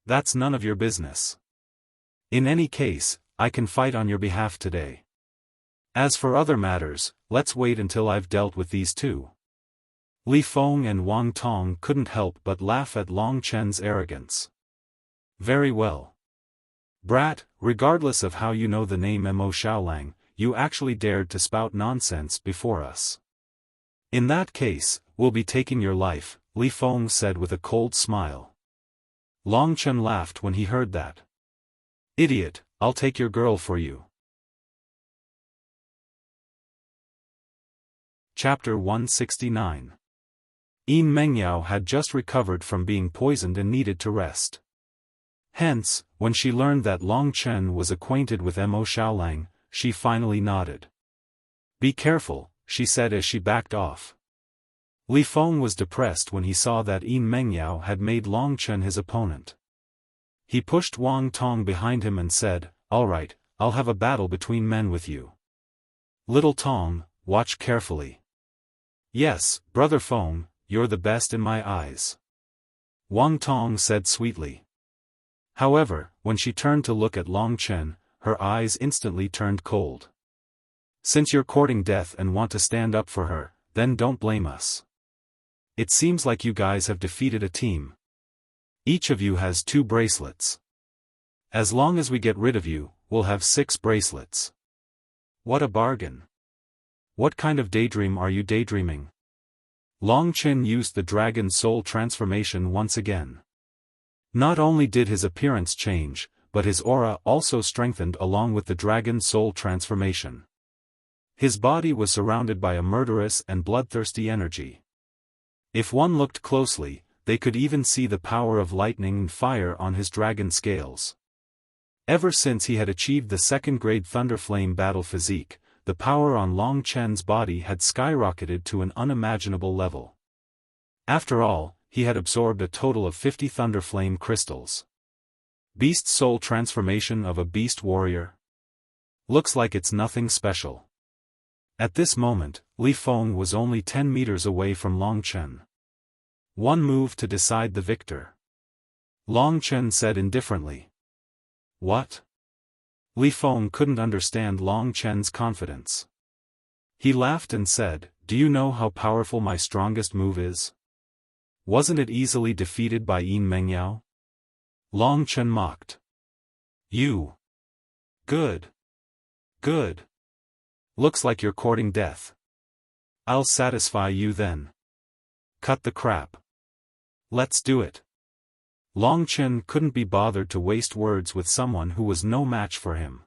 "That's none of your business. In any case, I can fight on your behalf today. As for other matters, let's wait until I've dealt with these two." Li Feng and Wang Tong couldn't help but laugh at Long Chen's arrogance. "Very well. Brat, regardless of how you know the name Mo Xiaolang, you actually dared to spout nonsense before us. In that case, we'll be taking your life," Li Feng said with a cold smile. Long Chen laughed when he heard that. "Idiot, I'll take your girl for you." Chapter 169. Yin Mengyao had just recovered from being poisoned and needed to rest. Hence, when she learned that Long Chen was acquainted with Mo Xiaolang, she finally nodded. "Be careful," she said as she backed off. Li Feng was depressed when he saw that Yin Mengyao had made Long Chen his opponent. He pushed Wang Tong behind him and said, "All right, I'll have a battle between men with you. Little Tong, watch carefully." "Yes, Brother Feng, you're the best in my eyes," Wang Tong said sweetly. However, when she turned to look at Long Chen, her eyes instantly turned cold. "Since you're courting death and want to stand up for her, then don't blame us. It seems like you guys have defeated a team. Each of you has 2 bracelets. As long as we get rid of you, we'll have 6 bracelets. What a bargain. What kind of daydream are you daydreaming?" Long Chen used the dragon soul transformation once again. Not only did his appearance change, but his aura also strengthened along with the dragon soul transformation. His body was surrounded by a murderous and bloodthirsty energy. If one looked closely, they could even see the power of lightning and fire on his dragon scales. Ever since he had achieved the 2nd grade Thunderflame battle physique, the power on Long Chen's body had skyrocketed to an unimaginable level. After all, he had absorbed a total of 50 Thunderflame crystals. Beast soul transformation of a beast warrior? Looks like it's nothing special. At this moment, Li Feng was only 10 meters away from Long Chen. One move to decide the victor. Long Chen said indifferently. "What?" Li Feng couldn't understand Long Chen's confidence. He laughed and said, "Do you know how powerful my strongest move is? Wasn't it easily defeated by Yin Mengyao?" Long Chen mocked. "You? Good. Good. Looks like you're courting death. I'll satisfy you then. Cut the crap. Let's do it." Long Chen couldn't be bothered to waste words with someone who was no match for him.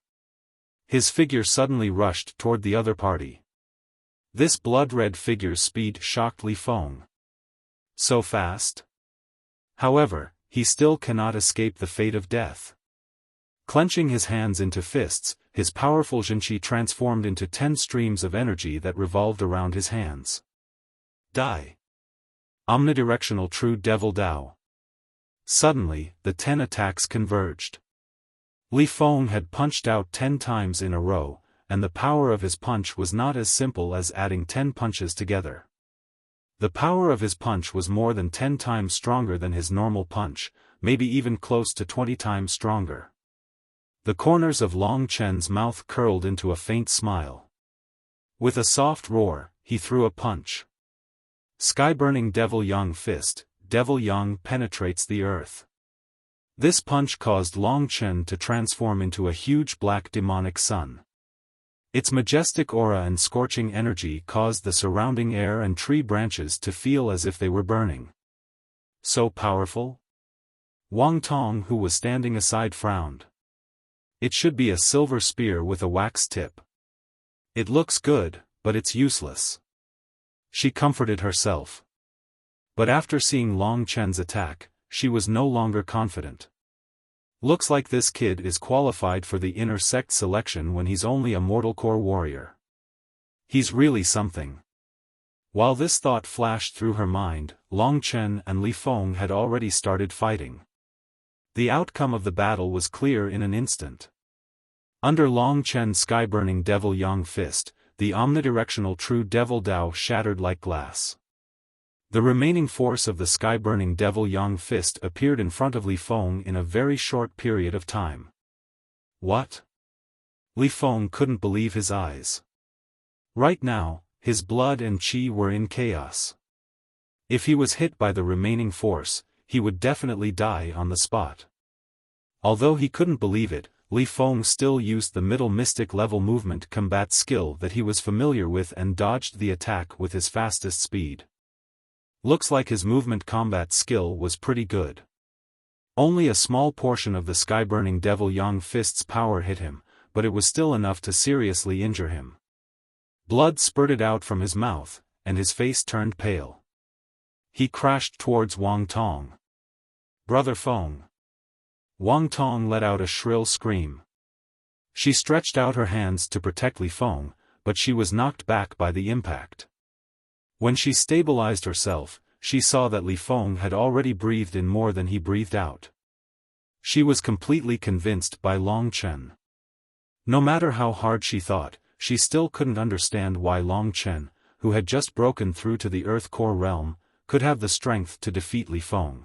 His figure suddenly rushed toward the other party. This blood-red figure's speed shocked Li Feng. So fast? However, he still cannot escape the fate of death. Clenching his hands into fists, his powerful Zhenqi transformed into 10 streams of energy that revolved around his hands. Die! Omnidirectional True Devil Dao. Suddenly, the 10 attacks converged. Li Feng had punched out 10 times in a row, and the power of his punch was not as simple as adding 10 punches together. The power of his punch was more than 10 times stronger than his normal punch, maybe even close to 20 times stronger. The corners of Long Chen's mouth curled into a faint smile. With a soft roar, he threw a punch. Sky-burning Devil Yang Fist, Devil Yang penetrates the earth. This punch caused Long Chen to transform into a huge black demonic sun. Its majestic aura and scorching energy caused the surrounding air and tree branches to feel as if they were burning. So powerful? Wang Tong, who was standing aside, frowned. It should be a silver spear with a wax tip. It looks good, but it's useless. She comforted herself. But after seeing Long Chen's attack, she was no longer confident. Looks like this kid is qualified for the inner sect selection when he's only a mortal core warrior. He's really something. While this thought flashed through her mind, Long Chen and Li Feng had already started fighting. The outcome of the battle was clear in an instant. Under Long Chen's sky-burning Devil Yang Fist, the omnidirectional True Devil Dao shattered like glass. The remaining force of the sky-burning Devil Yang Fist appeared in front of Li Feng in a very short period of time. What? Li Feng couldn't believe his eyes. Right now, his blood and qi were in chaos. If he was hit by the remaining force, he would definitely die on the spot. Although he couldn't believe it, Li Feng still used the middle mystic level movement combat skill that he was familiar with and dodged the attack with his fastest speed. Looks like his movement combat skill was pretty good. Only a small portion of the sky-burning Devil Yang Fist's power hit him, but it was still enough to seriously injure him. Blood spurted out from his mouth, and his face turned pale. He crashed towards Wang Tong. Brother Feng. Wang Tong let out a shrill scream. She stretched out her hands to protect Li Feng, but she was knocked back by the impact. When she stabilized herself, she saw that Li Feng had already breathed in more than he breathed out. She was completely convinced by Long Chen. No matter how hard she thought, she still couldn't understand why Long Chen, who had just broken through to the Earth Core realm, could have the strength to defeat Li Feng.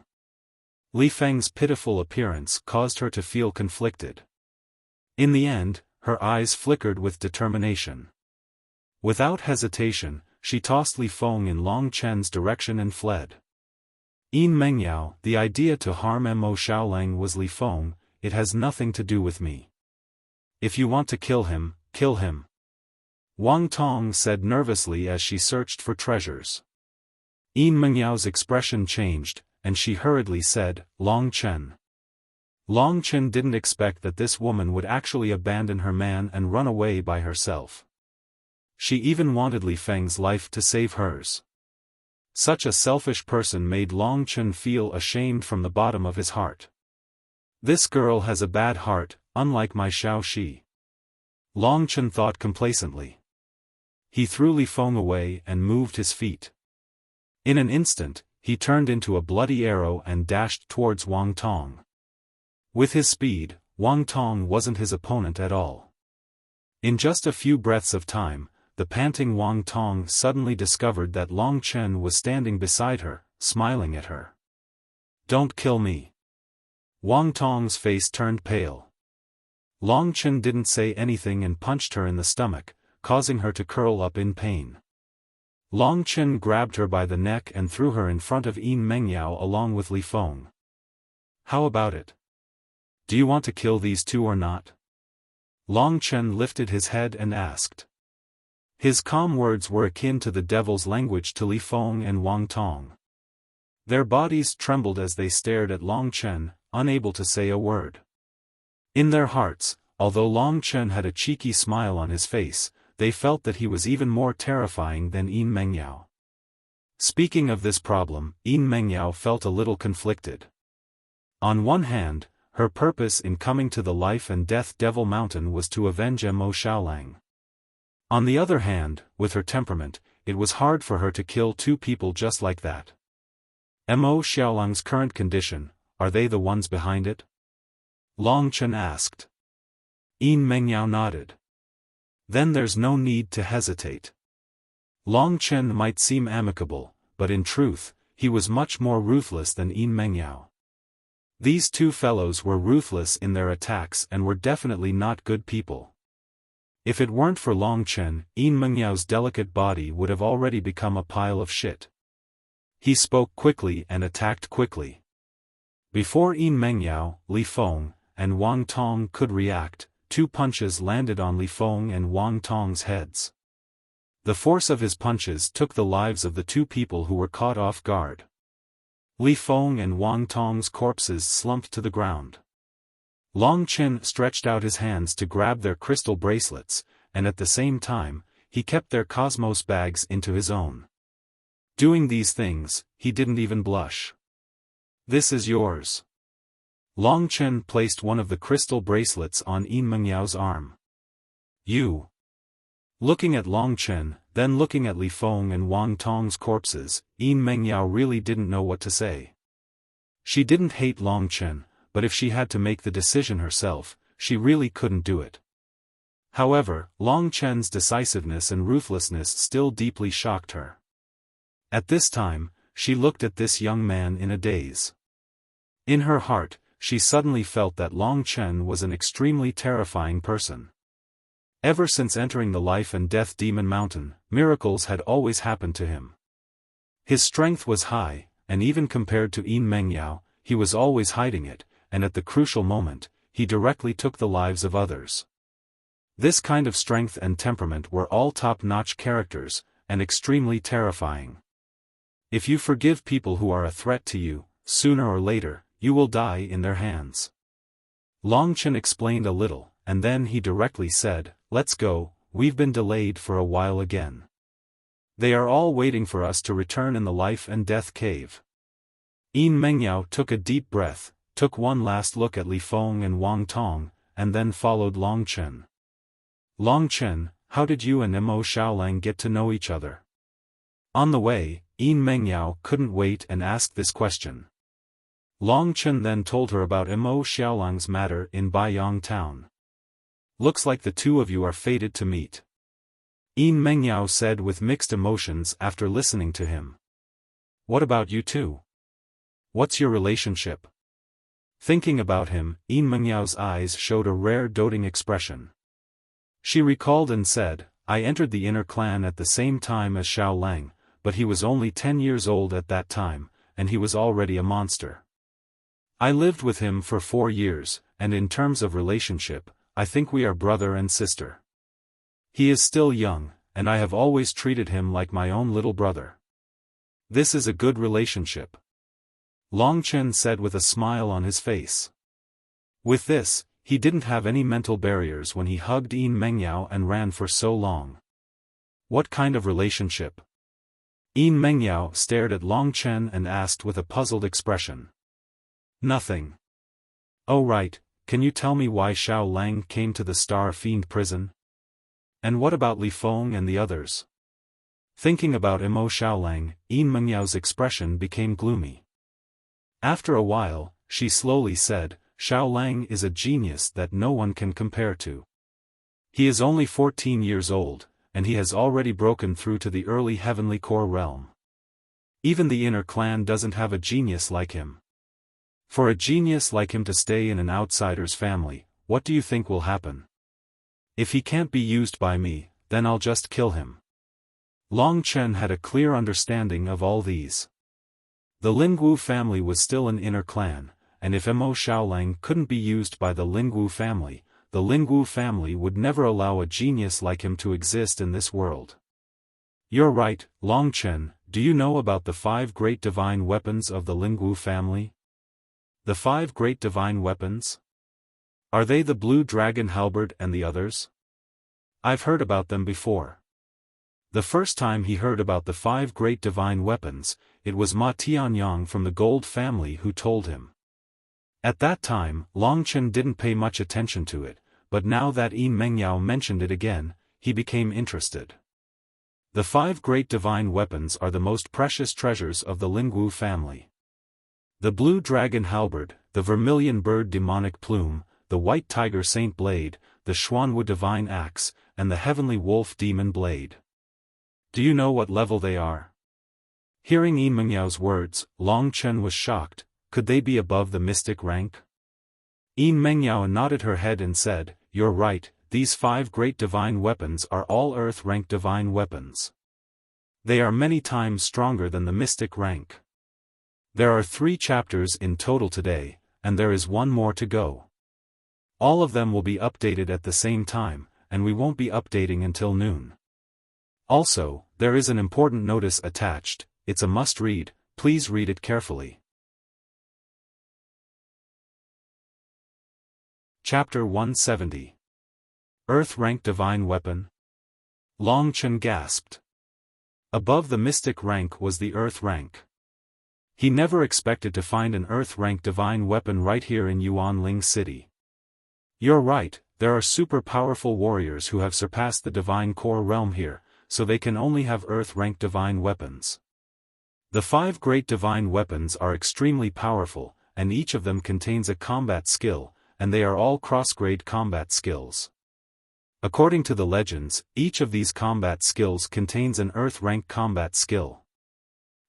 Li Feng's pitiful appearance caused her to feel conflicted. In the end, her eyes flickered with determination. Without hesitation, she tossed Li Feng in Long Chen's direction and fled. Yin Mengyao, the idea to harm Mo Xiaolang was Li Feng, it has nothing to do with me. If you want to kill him, kill him. Wang Tong said nervously as she searched for treasures. Yin Mengyao's expression changed, and she hurriedly said, Long Chen. Long Chen didn't expect that this woman would actually abandon her man and run away by herself. She even wanted Li Feng's life to save hers. Such a selfish person made Long Chen feel ashamed from the bottom of his heart. This girl has a bad heart, unlike my Xiao Shi. Long Chen thought complacently. He threw Li Feng away and moved his feet. In an instant, he turned into a bloody arrow and dashed towards Wang Tong. With his speed, Wang Tong wasn't his opponent at all. In just a few breaths of time, the panting Wang Tong suddenly discovered that Long Chen was standing beside her, smiling at her. Don't kill me. Wang Tong's face turned pale. Long Chen didn't say anything and punched her in the stomach, causing her to curl up in pain. Long Chen grabbed her by the neck and threw her in front of Yin Mengyao along with Li Feng. How about it? Do you want to kill these two or not? Long Chen lifted his head and asked. His calm words were akin to the devil's language to Li Feng and Wang Tong. Their bodies trembled as they stared at Long Chen, unable to say a word. In their hearts, although Long Chen had a cheeky smile on his face, they felt that he was even more terrifying than Yin Mengyao. Speaking of this problem, Yin Mengyao felt a little conflicted. On one hand, her purpose in coming to the Life and Death Devil Mountain was to avenge Mo Xiaolang. On the other hand, with her temperament, it was hard for her to kill two people just like that. Mo Xiaolang's current condition, are they the ones behind it? Long Chen asked. Yin Mengyao nodded. Then there's no need to hesitate. Long Chen might seem amicable, but in truth, he was much more ruthless than Yin Mengyao. These two fellows were ruthless in their attacks and were definitely not good people. If it weren't for Long Chen, Yin Mengyao's delicate body would have already become a pile of shit. He spoke quickly and attacked quickly. Before Yin Mengyao, Li Feng, and Wang Tong could react, two punches landed on Li Feng and Wang Tong's heads. The force of his punches took the lives of the two people who were caught off guard. Li Feng and Wang Tong's corpses slumped to the ground. Long Chen stretched out his hands to grab their crystal bracelets, and at the same time, he kept their cosmos bags into his own. Doing these things, he didn't even blush. This is yours. Long Chen placed one of the crystal bracelets on Yin Mengyao's arm. You. Looking at Long Chen, then looking at Li Feng and Wang Tong's corpses, Yin Mengyao really didn't know what to say. She didn't hate Long Chen, but if she had to make the decision herself, she really couldn't do it. However, Long Chen's decisiveness and ruthlessness still deeply shocked her. At this time, she looked at this young man in a daze. In her heart, she suddenly felt that Long Chen was an extremely terrifying person. Ever since entering the Life and Death Demon Mountain, miracles had always happened to him. His strength was high, and even compared to Yin Mengyao, he was always hiding it, and at the crucial moment, he directly took the lives of others. This kind of strength and temperament were all top-notch characters, and extremely terrifying. If you forgive people who are a threat to you, sooner or later, you will die in their hands. Long Chen explained a little, and then he directly said, "Let's go, we've been delayed for a while again. They are all waiting for us to return in the Life and Death Cave." Yin Mengyao took a deep breath, took one last look at Li Feng and Wang Tong, and then followed Long Chen. "Long Chen, how did you and Mo Xiaolang get to know each other?" On the way, Yin Mengyao couldn't wait and asked this question. Long Chen then told her about Mo Xiaolang's matter in Baiyang town. "Looks like the two of you are fated to meet," Yin Mengyao said with mixed emotions after listening to him. "What about you two? What's your relationship?" Thinking about him, Yin Mengyao's eyes showed a rare doting expression. She recalled and said, "I entered the inner clan at the same time as Xiaolang, but he was only 10 years old at that time, and he was already a monster. I lived with him for 4 years, and in terms of relationship, I think we are brother and sister. He is still young, and I have always treated him like my own little brother. This is a good relationship," Long Chen said with a smile on his face. With this, he didn't have any mental barriers when he hugged Yin Mengyao and ran for so long. "What kind of relationship?" Yin Mengyao stared at Long Chen and asked with a puzzled expression. "Nothing." "Oh right, can you tell me why Xiaolang came to the Star Fiend prison? And what about Li Feng and the others?" Thinking about Mo Xiaolang, Yin Mengyao's expression became gloomy. After a while, she slowly said, "Xiaolang is a genius that no one can compare to. He is only 14 years old, and he has already broken through to the early heavenly core realm. Even the inner clan doesn't have a genius like him. For a genius like him to stay in an outsider's family, what do you think will happen? If he can't be used by me, then I'll just kill him." Long Chen had a clear understanding of all these. The Lingwu family was still an inner clan, and if Mo Xiaolang couldn't be used by the Lingwu family would never allow a genius like him to exist in this world. "You're right, Long Chen, do you know about the 5 great divine weapons of the Lingwu family? The 5 great divine weapons? Are they the blue dragon halberd and the others? I've heard about them before. The first time he heard about the 5 great divine weapons, it was Ma Tianyang from the Gold family who told him. At that time, Long Chen didn't pay much attention to it, but now that Yin Mengyao mentioned it again, he became interested. The 5 great divine weapons are the most precious treasures of the Lingwu family. The blue dragon halberd, the vermilion bird demonic plume, the white tiger saint blade, the Xuanwu divine axe, and the heavenly wolf demon blade. Do you know what level they are? Hearing Yin Mengyao's words, Long Chen was shocked. Could they be above the mystic rank? Yin Mengyao nodded her head and said, "You're right, these 5 great divine weapons are all earth-rank divine weapons. They are many times stronger than the mystic rank. There are 3 chapters in total today, and there is 1 more to go. All of them will be updated at the same time, and we won't be updating until noon. Also, there is an important notice attached. It's a must-read, please read it carefully." Chapter 170. Earth-rank divine weapon? Long Chen gasped. Above the mystic rank was the earth rank. He never expected to find an earth-rank divine weapon right here in Yuanling City. You're right, there are super-powerful warriors who have surpassed the divine core realm here, so they can only have earth-rank divine weapons. The 5 great divine weapons are extremely powerful, and each of them contains a combat skill, and they are all cross-grade combat skills. According to the legends, each of these combat skills contains an earth-rank combat skill.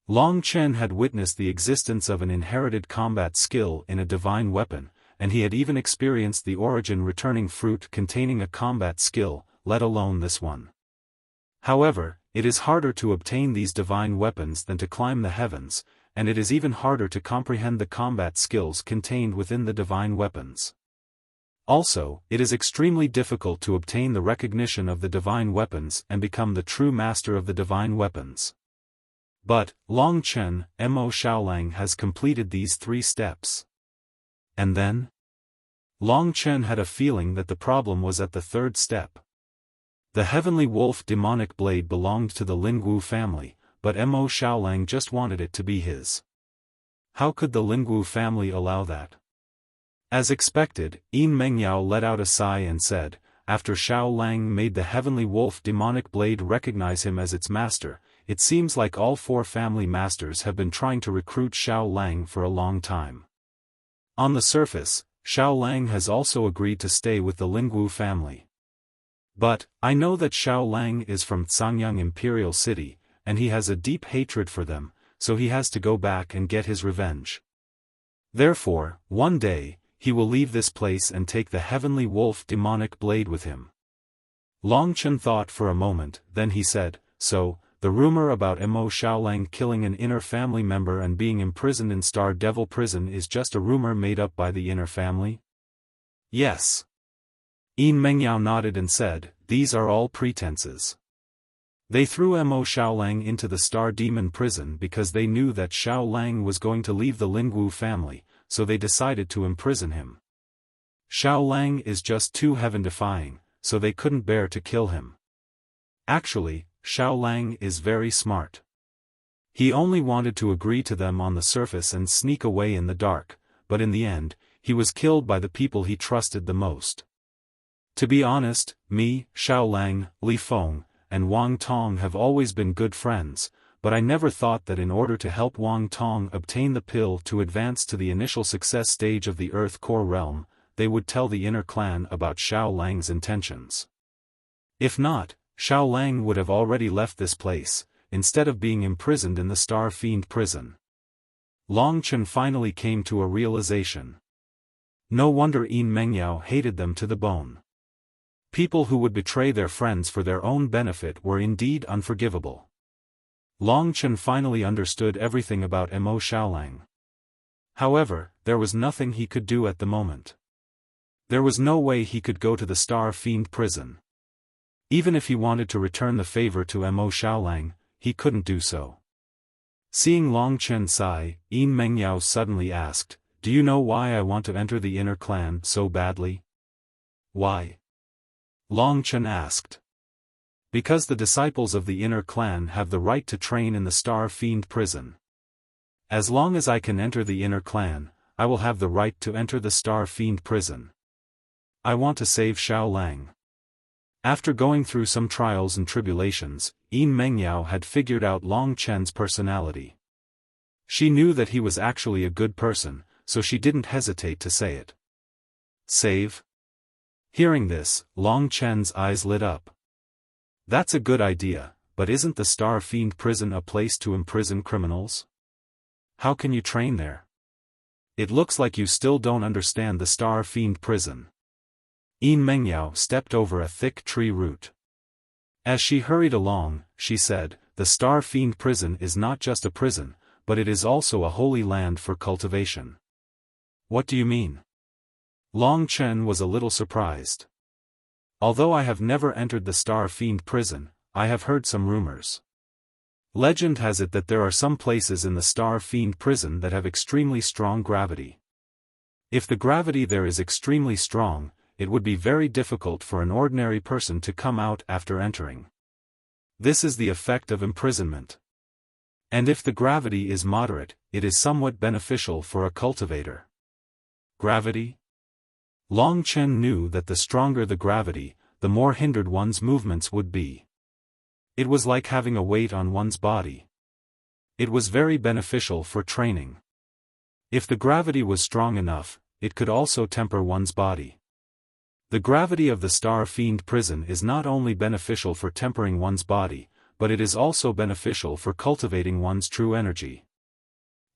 Long Chen had witnessed the existence of an inherited combat skill in a divine weapon, and he had even experienced the origin returning fruit containing a combat skill, let alone this one. However, it is harder to obtain these divine weapons than to climb the heavens, and it is even harder to comprehend the combat skills contained within the divine weapons. Also, it is extremely difficult to obtain the recognition of the divine weapons and become the true master of the divine weapons. But, Long Chen, Mo Xiaolang has completed these 3 steps. And then? Long Chen had a feeling that the problem was at the 3rd step. The heavenly wolf demonic blade belonged to the Lingwu family, but Mo Xiaolang just wanted it to be his. How could the Lingwu family allow that? As expected, Yin Mengyao let out a sigh and said, after Xiaolang made the heavenly wolf demonic blade recognize him as its master, it seems like all 4 family masters have been trying to recruit Xiaolang for a long time. On the surface, Xiaolang has also agreed to stay with the Lingwu family. But, I know that Xiaolang is from Cangyang Imperial City, and he has a deep hatred for them, so he has to go back and get his revenge. Therefore, one day, he will leave this place and take the heavenly wolf demonic blade with him. Long Chen thought for a moment, then he said, "So, the rumor about Mo Xiaolang killing an inner family member and being imprisoned in Star Devil Prison is just a rumor made up by the inner family?" "Yes." Yin Mengyao nodded and said, "These are all pretenses. They threw Mo Xiaolang into the Star Demon Prison because they knew that Xiaolang was going to leave the Lingwu family, so they decided to imprison him. Xiaolang is just too heaven-defying, so they couldn't bear to kill him. Actually, Xiaolang is very smart. He only wanted to agree to them on the surface and sneak away in the dark, but in the end, he was killed by the people he trusted the most. To be honest, me, Xiaolang, Li Feng, and Wang Tong have always been good friends, but I never thought that in order to help Wang Tong obtain the pill to advance to the initial success stage of the Earth Core Realm, they would tell the inner clan about Xiaolang's intentions. If not, Xiaolang would have already left this place, instead of being imprisoned in the Star Fiend Prison. Long Chen finally came to a realization. No wonder Yin Mengyao hated them to the bone. People who would betray their friends for their own benefit were indeed unforgivable. Long Chen finally understood everything about Mo Xiaolang. However, there was nothing he could do at the moment. There was no way he could go to the Star Fiend Prison. Even if he wanted to return the favor to Mo Xiaolang, he couldn't do so. Seeing Long Chen sigh, Yin Mengyao suddenly asked, "Do you know why I want to enter the inner clan so badly?" "Why?" Long Chen asked. "Because the disciples of the inner clan have the right to train in the Star Fiend prison. As long as I can enter the inner clan, I will have the right to enter the Star Fiend prison. I want to save Xiaolang." After going through some trials and tribulations, Yin Mengyao had figured out Long Chen's personality. She knew that he was actually a good person, so she didn't hesitate to say it. "Save?" Hearing this, Long Chen's eyes lit up. "That's a good idea, but isn't the Star Fiend prison a place to imprison criminals? How can you train there? It looks like you still don't understand the Star Fiend prison." Yin Mengyao stepped over a thick tree root. As she hurried along, she said, "The Star Fiend prison is not just a prison, but it is also a holy land for cultivation." "What do you mean?" Long Chen was a little surprised. "Although I have never entered the Star Fiend prison, I have heard some rumors. Legend has it that there are some places in the Star Fiend prison that have extremely strong gravity. If the gravity there is extremely strong, it would be very difficult for an ordinary person to come out after entering. This is the effect of imprisonment. And if the gravity is moderate, it is somewhat beneficial for a cultivator." Gravity? Long Chen knew that the stronger the gravity, the more hindered one's movements would be. It was like having a weight on one's body. It was very beneficial for training. If the gravity was strong enough, it could also temper one's body. The gravity of the Star Fiend prison is not only beneficial for tempering one's body, but it is also beneficial for cultivating one's true energy.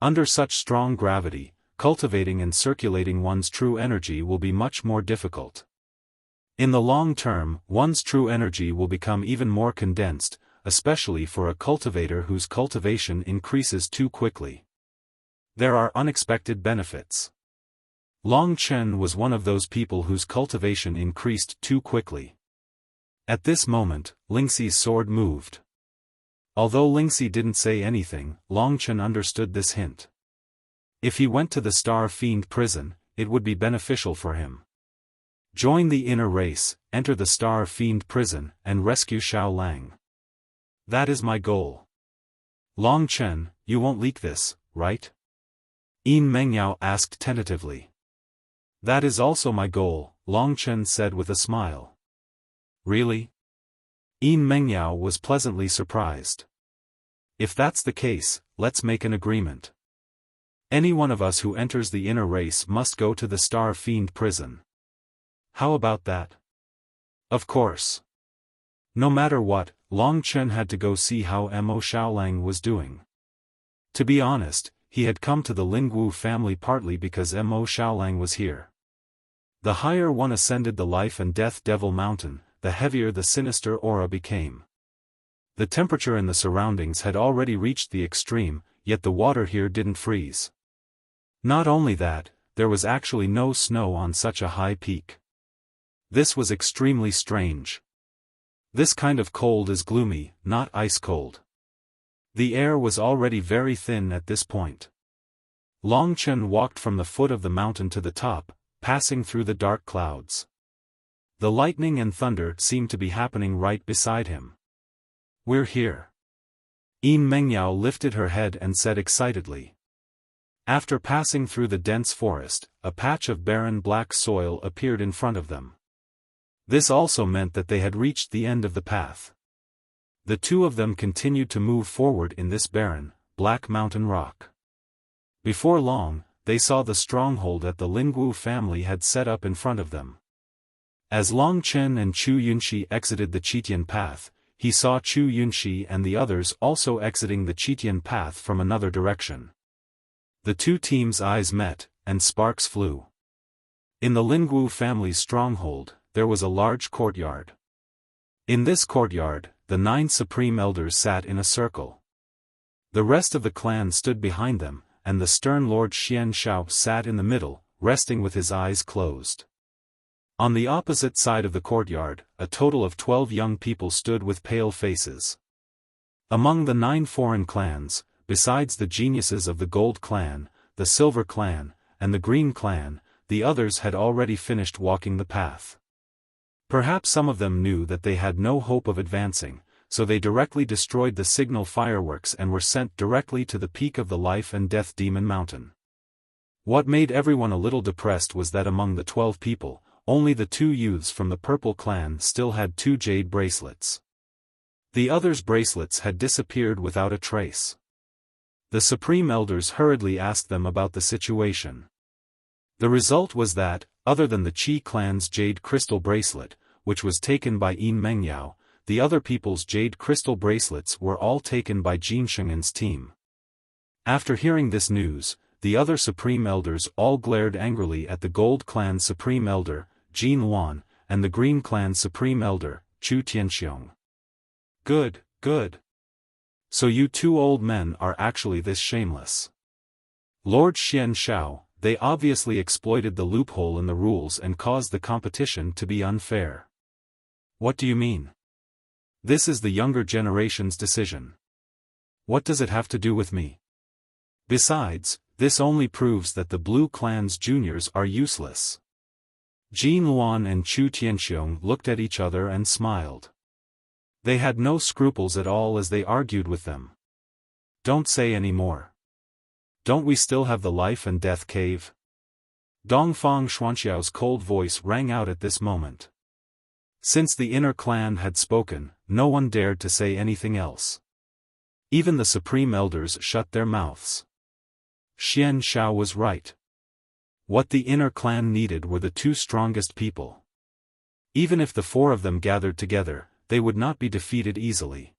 Under such strong gravity, cultivating and circulating one's true energy will be much more difficult. In the long term, one's true energy will become even more condensed, especially for a cultivator whose cultivation increases too quickly. There are unexpected benefits. Long Chen was one of those people whose cultivation increased too quickly. At this moment, Lingxi's sword moved. Although Lingxi didn't say anything, Long Chen understood this hint. If he went to the Star Fiend prison, it would be beneficial for him. Join the inner race, enter the Star Fiend prison, and rescue Xiaolang. That is my goal. Long Chen, you won't leak this, right? Yin Mengyao asked tentatively. That is also my goal, Long Chen said with a smile. Really? Yin Mengyao was pleasantly surprised. If that's the case, let's make an agreement. Any one of us who enters the inner race must go to the Star Fiend prison. How about that? Of course. No matter what, Long Chen had to go see how Mo Xiaolang was doing. To be honest, he had come to the Lingwu family partly because Mo Xiaolang was here. The higher one ascended the Life and Death Devil Mountain, the heavier the sinister aura became. The temperature in the surroundings had already reached the extreme, yet the water here didn't freeze. Not only that, there was actually no snow on such a high peak. This was extremely strange. This kind of cold is gloomy, not ice cold. The air was already very thin at this point. Long Chen walked from the foot of the mountain to the top, passing through the dark clouds. The lightning and thunder seemed to be happening right beside him. We're here. Yin Mengyao lifted her head and said excitedly. After passing through the dense forest, a patch of barren black soil appeared in front of them. This also meant that they had reached the end of the path. The two of them continued to move forward in this barren, black mountain rock. Before long, they saw the stronghold that the Lingwu family had set up in front of them. As Long Chen and Chu Yunxi exited the Qitian path, he saw Chu Yunxi and the others also exiting the Qitian path from another direction. The two teams' eyes met, and sparks flew. In the Lingwu family's stronghold, there was a large courtyard. In this courtyard, the 9 supreme elders sat in a circle. The rest of the clan stood behind them, and the stern Lord Xian Shao sat in the middle, resting with his eyes closed. On the opposite side of the courtyard, a total of 12 young people stood with pale faces. Among the 9 foreign clans, besides the geniuses of the Gold Clan, the Silver Clan, and the Green Clan, the others had already finished walking the path. Perhaps some of them knew that they had no hope of advancing, so they directly destroyed the signal fireworks and were sent directly to the peak of the Life and Death Demon Mountain. What made everyone a little depressed was that among the 12 people, only the 2 youths from the Purple Clan still had 2 jade bracelets. The others' bracelets had disappeared without a trace. The Supreme Elders hurriedly asked them about the situation. The result was that, other than the Qi clan's jade crystal bracelet, which was taken by Yin Mengyao, the other people's jade crystal bracelets were all taken by Jin Shengen's team. After hearing this news, the other Supreme Elders all glared angrily at the Gold Clan Supreme Elder, Jin Luan, and the Green Clan Supreme Elder, Chu Tianxiong. Good, good. So you 2 old men are actually this shameless. Lord Xian Shao, they obviously exploited the loophole in the rules and caused the competition to be unfair. What do you mean? This is the younger generation's decision. What does it have to do with me? Besides, this only proves that the Blue Clan's juniors are useless. Jin Luan and Chu Tianxiong looked at each other and smiled. They had no scruples at all as they argued with them. Don't say any more. Don't we still have the Life and Death Cave? Dongfang Xuanxiao's cold voice rang out at this moment. Since the inner clan had spoken, no one dared to say anything else. Even the Supreme Elders shut their mouths. Xian Shao was right. What the inner clan needed were the 2 strongest people. Even if the 4 of them gathered together, they would not be defeated easily.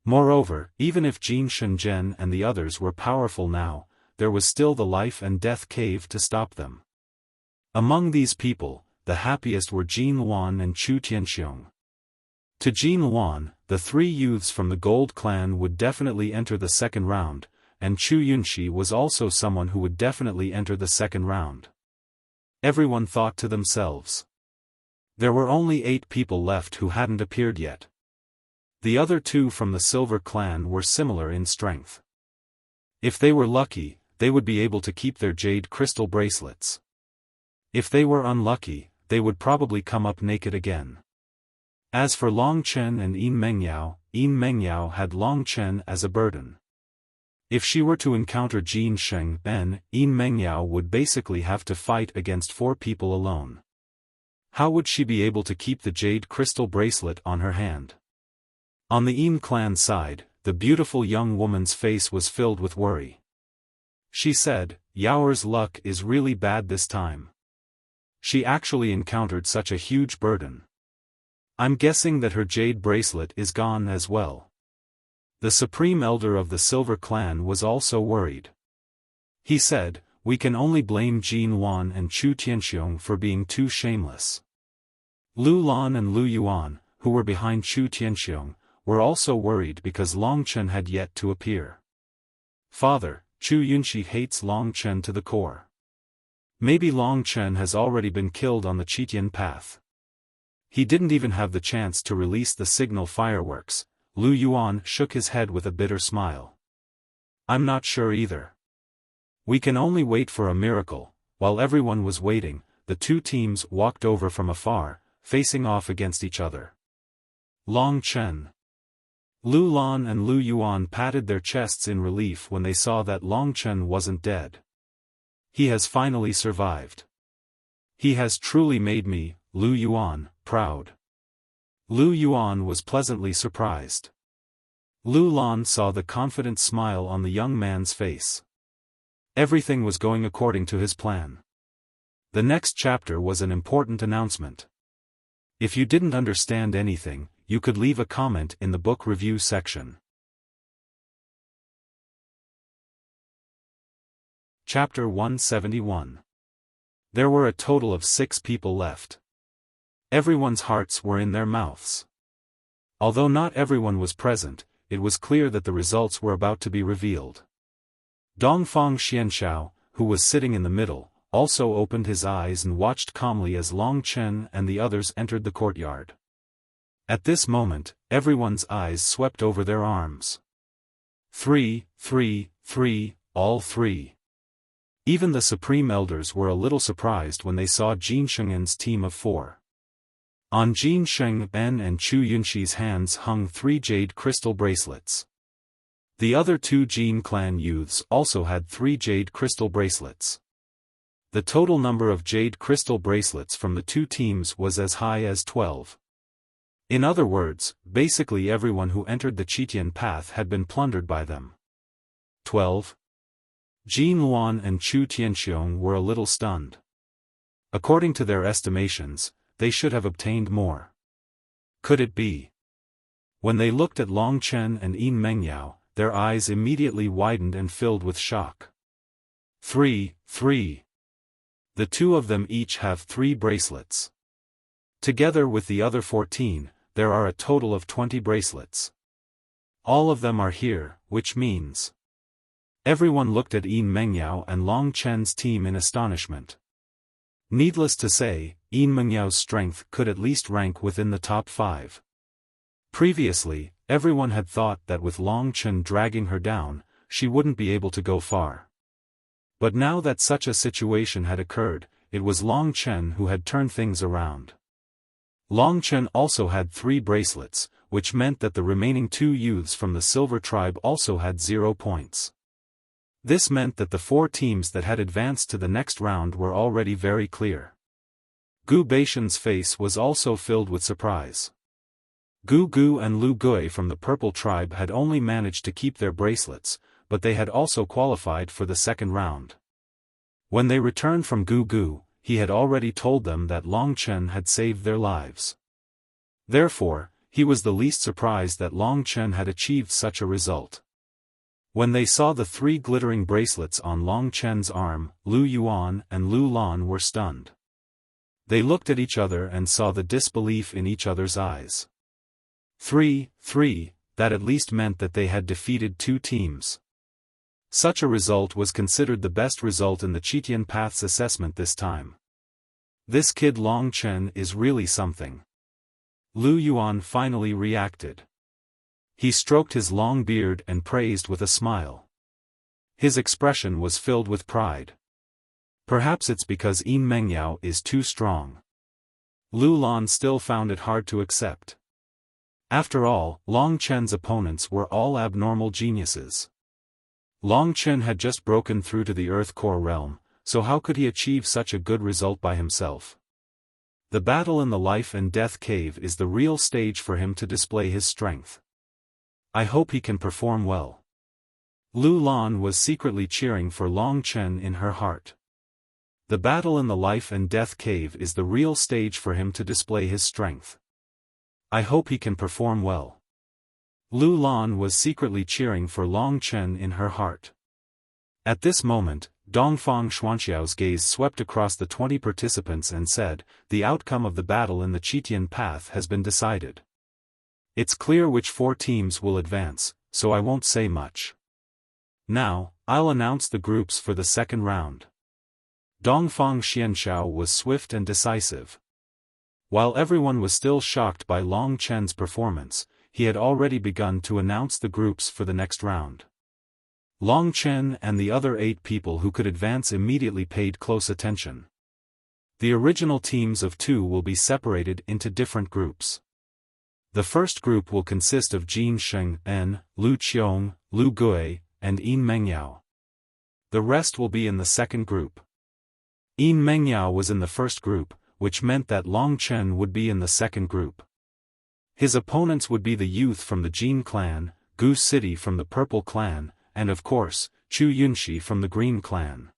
Moreover, even if Jin Shenzhen and the others were powerful now, there was still the Life and Death Cave to stop them. Among these people, the happiest were Jin Luan and Chu Tianxiong. To Jin Luan, the 3 youths from the Gold Clan would definitely enter the second round, and Chu Yunxi was also someone who would definitely enter the second round. Everyone thought to themselves. There were only 8 people left who hadn't appeared yet. The other 2 from the Silver Clan were similar in strength. If they were lucky, they would be able to keep their jade crystal bracelets. If they were unlucky, they would probably come up naked again. As for Long Chen and Yin Mengyao had Long Chen as a burden. If she were to encounter Jin Sheng Ben, Yin Mengyao would basically have to fight against 4 people alone. How would she be able to keep the jade crystal bracelet on her hand? On the Yin clan side, the beautiful young woman's face was filled with worry. She said, Yaoer's luck is really bad this time. She actually encountered such a huge burden. I'm guessing that her jade bracelet is gone as well. The Supreme Elder of the Silver Clan was also worried. He said, we can only blame Jin Luan and Chu Tianxiong for being too shameless. Lu Lan and Lu Yuan, who were behind Chu Tianxiong, were also worried because Long Chen had yet to appear. Father, Chu Yunxi hates Long Chen to the core. Maybe Long Chen has already been killed on the Qitian path. He didn't even have the chance to release the signal fireworks. Lu Yuan shook his head with a bitter smile. I'm not sure either. We can only wait for a miracle. While everyone was waiting, the 2 teams walked over from afar, facing off against each other. Long Chen. Lu Lan and Lu Yuan patted their chests in relief when they saw that Long Chen wasn't dead. He has finally survived. He has truly made me, Lu Yuan, proud. Lu Yuan was pleasantly surprised. Lu Lan saw the confident smile on the young man's face. Everything was going according to his plan. The next chapter was an important announcement. If you didn't understand anything, you could leave a comment in the book review section. Chapter 171. There were a total of 6 people left. Everyone's hearts were in their mouths. Although not everyone was present, it was clear that the results were about to be revealed. Dongfang Xianshao, who was sitting in the middle, also opened his eyes and watched calmly as Long Chen and the others entered the courtyard. At this moment, everyone's eyes swept over their arms. 3, 3, 3, all three. Even the Supreme Elders were a little surprised when they saw Jin Sheng'en's team of 4. On Jin Sheng'en and Chu Yunxi's hands hung 3 jade crystal bracelets. The other 2 Jin clan youths also had 3 jade crystal bracelets. The total number of jade crystal bracelets from the 2 teams was as high as 12. In other words, basically everyone who entered the Qitian path had been plundered by them. 12. Jin Luan and Chu Tianxiong were a little stunned. According to their estimations, they should have obtained more. Could it be? When they looked at Long Chen and Yin Mengyao, their eyes immediately widened and filled with shock. 3. The 2 of them each have 3 bracelets. Together with the other 14, there are a total of 20 bracelets. All of them are here, which means... Everyone looked at Yin Mengyao and Long Chen's team in astonishment. Needless to say, Yin Mengyao's strength could at least rank within the top 5. Previously, everyone had thought that with Long Chen dragging her down, she wouldn't be able to go far. But now that such a situation had occurred, it was Long Chen who had turned things around. Long Chen also had 3 bracelets, which meant that the remaining 2 youths from the Silver Tribe also had 0 points. This meant that the 4 teams that had advanced to the next round were already very clear. Gu Baishan's face was also filled with surprise. Gu Gu and Lu Gui from the Purple Tribe had only managed to keep their bracelets, but they had also qualified for the second round. When they returned from Gu Gu, he had already told them that Long Chen had saved their lives. Therefore, he was the least surprised that Long Chen had achieved such a result. When they saw the 3 glittering bracelets on Long Chen's arm, Lu Yuan and Lu Lan were stunned. They looked at each other and saw the disbelief in each other's eyes. 3, that at least meant that they had defeated 2 teams. Such a result was considered the best result in the Qitian Path's assessment this time. This kid Long Chen is really something. Lu Yuan finally reacted. He stroked his long beard and praised with a smile. His expression was filled with pride. Perhaps it's because Yin Mengyao is too strong. Lu Lan still found it hard to accept. After all, Long Chen's opponents were all abnormal geniuses. Long Chen had just broken through to the Earth Core realm, so how could he achieve such a good result by himself? The battle in the Life and Death Cave is the real stage for him to display his strength. I hope he can perform well. Lu Lan was secretly cheering for Long Chen in her heart. The battle in the Life and Death Cave is the real stage for him to display his strength. I hope he can perform well. Lu Lan was secretly cheering for Long Chen in her heart. At this moment, Dongfang Xuanxiao's gaze swept across the 20 participants and said, "The outcome of the battle in the Qitian Path has been decided. It's clear which 4 teams will advance, so I won't say much. Now, I'll announce the groups for the second round." Dongfang Xianxiao was swift and decisive. While everyone was still shocked by Long Chen's performance, he had already begun to announce the groups for the next round. Long Chen and the other 8 people who could advance immediately paid close attention. The original teams of 2 will be separated into different groups. The first group will consist of Jin Sheng'en, Lu Qiong, Lu Gui, and Yin Mengyao. The rest will be in the second group. Yin Mengyao was in the first group, which meant that Long Chen would be in the second group. His opponents would be the youth from the Jin clan, Gu City from the Purple clan, and of course, Chu Yunxi from the Green clan.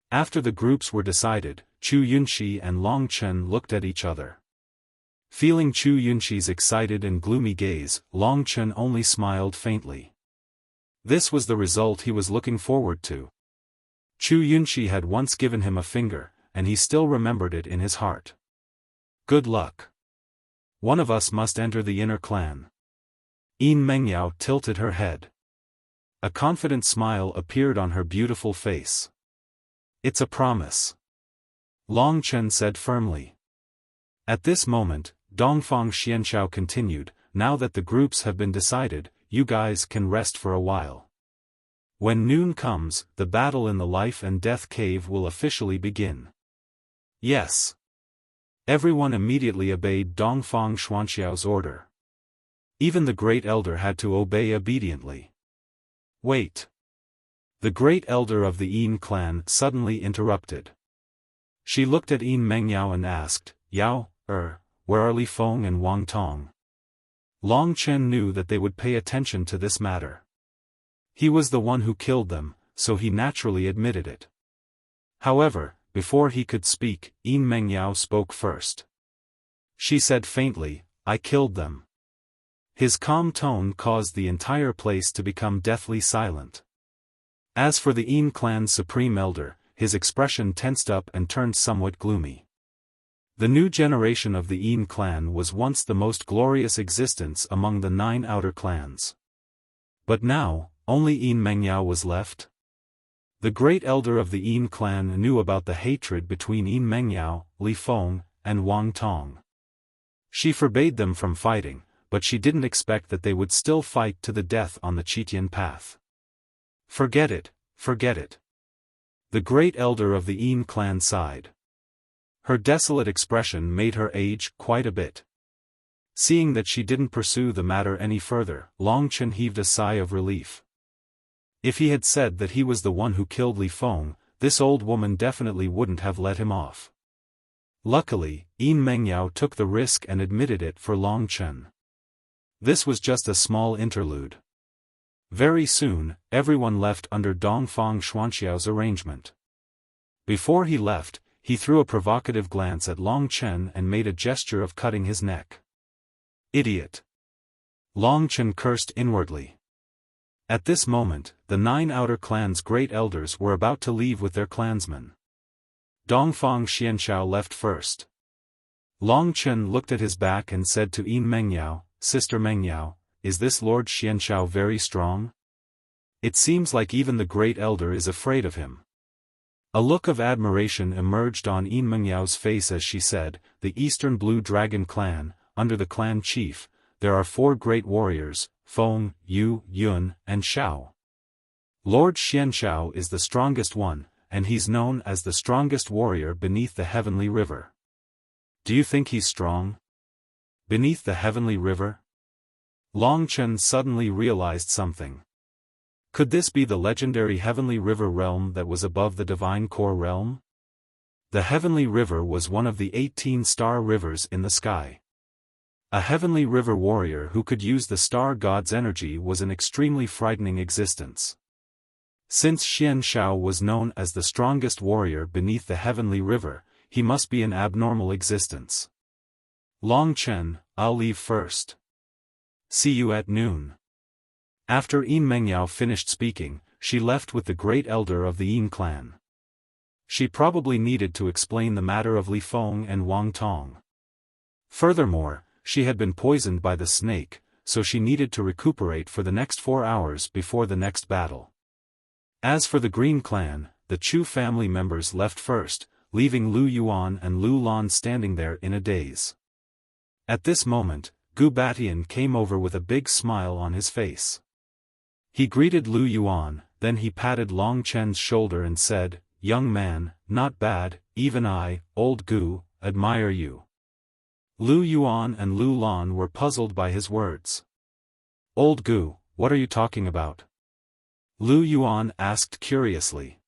After the groups were decided, Chu Yunxi and Long Chen looked at each other. Feeling Chu Yunxi's excited and gloomy gaze, Long Chen only smiled faintly. This was the result he was looking forward to. Chu Yunxi had once given him a finger, and he still remembered it in his heart. Good luck. One of us must enter the inner clan. Yin Mengyao tilted her head. A confident smile appeared on her beautiful face. It's a promise. Long Chen said firmly. At this moment, Dongfang Xianxiao continued, now that the groups have been decided, you guys can rest for a while. When noon comes, the battle in the life and death cave will officially begin. Yes. Everyone immediately obeyed Dongfang Xuanxiao's order. Even the Great Elder had to obey obediently. Wait. The Great Elder of the Yin clan suddenly interrupted. She looked at Yin Mengyao and asked, Yao, where are Li Feng and Wang Tong? Long Chen knew that they would pay attention to this matter. He was the one who killed them, so he naturally admitted it. However, before he could speak, Yin Mengyao spoke first. She said faintly, I killed them. His calm tone caused the entire place to become deathly silent. As for the Yin clan's supreme elder, his expression tensed up and turned somewhat gloomy. The new generation of the Yin clan was once the most glorious existence among the 9 outer clans. But now, only Yin Mengyao was left. The Great Elder of the Yin clan knew about the hatred between Yin Mengyao, Li Feng, and Wang Tong. She forbade them from fighting, but she didn't expect that they would still fight to the death on the Qitian path. Forget it, forget it. The Great Elder of the Yin clan sighed. Her desolate expression made her age quite a bit. Seeing that she didn't pursue the matter any further, Long Chen heaved a sigh of relief. If he had said that he was the one who killed Li Feng, this old woman definitely wouldn't have let him off. Luckily, Yin Mengyao took the risk and admitted it for Long Chen. This was just a small interlude. Very soon, everyone left under Dongfang Xuanxiao's arrangement. Before he left, he threw a provocative glance at Long Chen and made a gesture of cutting his neck. Idiot! Long Chen cursed inwardly. At this moment, the 9 outer clans' great elders were about to leave with their clansmen. Dongfang Xianxiao left first. Long Chen looked at his back and said to Yin Mengyao, Sister Mengyao, is this Lord Xianxiao very strong? It seems like even the Great Elder is afraid of him. A look of admiration emerged on Yin Mengyao's face as she said, the Eastern Blue Dragon clan, under the clan chief, there are 4 great warriors, Feng, Yu, Yun, and Xiao. Lord Xianxiao is the strongest one, and he's known as the strongest warrior beneath the heavenly river. Do you think he's strong? Beneath the heavenly river? Long Chen suddenly realized something. Could this be the legendary heavenly river realm that was above the divine core realm? The heavenly river was one of the 18 star rivers in the sky. A heavenly river warrior who could use the star god's energy was an extremely frightening existence. Since Xianxiao was known as the strongest warrior beneath the heavenly river, he must be an abnormal existence. Long Chen, I'll leave first. See you at noon. After Yin Mengyao finished speaking, she left with the Great Elder of the Yin clan. She probably needed to explain the matter of Li Feng and Wang Tong. Furthermore, she had been poisoned by the snake, so she needed to recuperate for the next 4 hours before the next battle. As for the Green clan, the Chu family members left first, leaving Lu Yuan and Lu Lan standing there in a daze. At this moment, Gu Batian came over with a big smile on his face. He greeted Lu Yuan, then he patted Long Chen's shoulder and said, Young man, not bad, even I, old Gu, admire you. Lu Yuan and Lu Lan were puzzled by his words. Old Gu, what are you talking about? Lu Yuan asked curiously.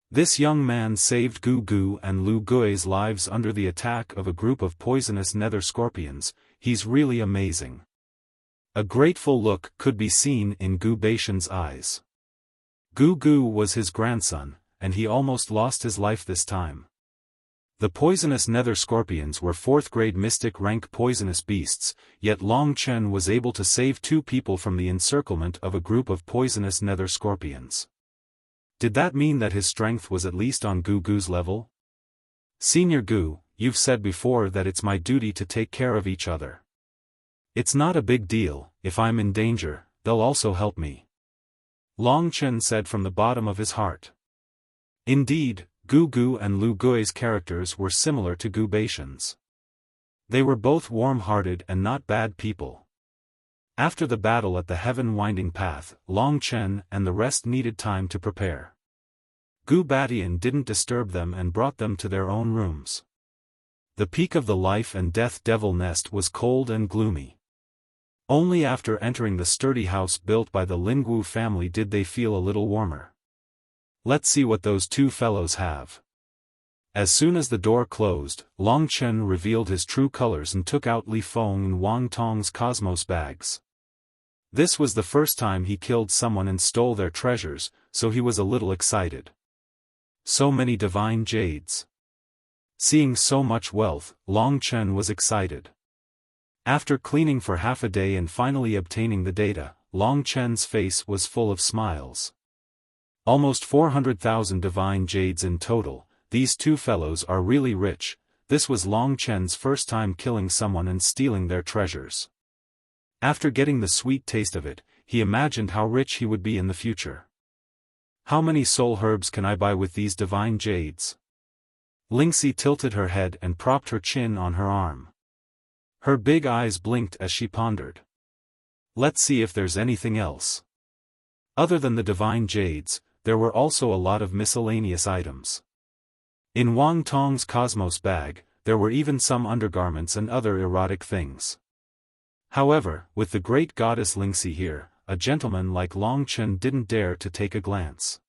This young man saved Gu Gu and Lu Gui's lives under the attack of a group of poisonous nether scorpions, he's really amazing. A grateful look could be seen in Gu Baishan's eyes. Gu Gu was his grandson, and he almost lost his life this time. The poisonous nether scorpions were 4th grade mystic rank poisonous beasts, yet Long Chen was able to save 2 people from the encirclement of a group of poisonous nether scorpions. Did that mean that his strength was at least on Gu Gu's level? Senior Gu, you've said before that it's my duty to take care of each other. It's not a big deal, if I'm in danger, they'll also help me. Long Chen said from the bottom of his heart. Indeed, Gu Gu and Lu Gui's characters were similar to Gu Baishan's. They were both warm-hearted and not bad people. After the battle at the heaven-winding path, Long Chen and the rest needed time to prepare. Gu Batian didn't disturb them and brought them to their own rooms. The peak of the life and death devil nest was cold and gloomy. Only after entering the sturdy house built by the Lingwu family did they feel a little warmer. Let's see what those two fellows have. As soon as the door closed, Long Chen revealed his true colors and took out Li Feng and Wang Tong's cosmos bags. This was the first time he killed someone and stole their treasures, so he was a little excited. So many divine jades. Seeing so much wealth, Long Chen was excited. After cleaning for half a day and finally obtaining the data, Long Chen's face was full of smiles. Almost 400,000 divine jades in total. These two fellows are really rich. This was Long Chen's first time killing someone and stealing their treasures. After getting the sweet taste of it, he imagined how rich he would be in the future. How many soul herbs can I buy with these divine jades? Lingxi tilted her head and propped her chin on her arm. Her big eyes blinked as she pondered. Let's see if there's anything else. Other than the divine jades, there were also a lot of miscellaneous items. In Wang Tong's cosmos bag, there were even some undergarments and other erotic things. However, with the great goddess Lingxi here, a gentleman like Long Chen didn't dare to take a glance.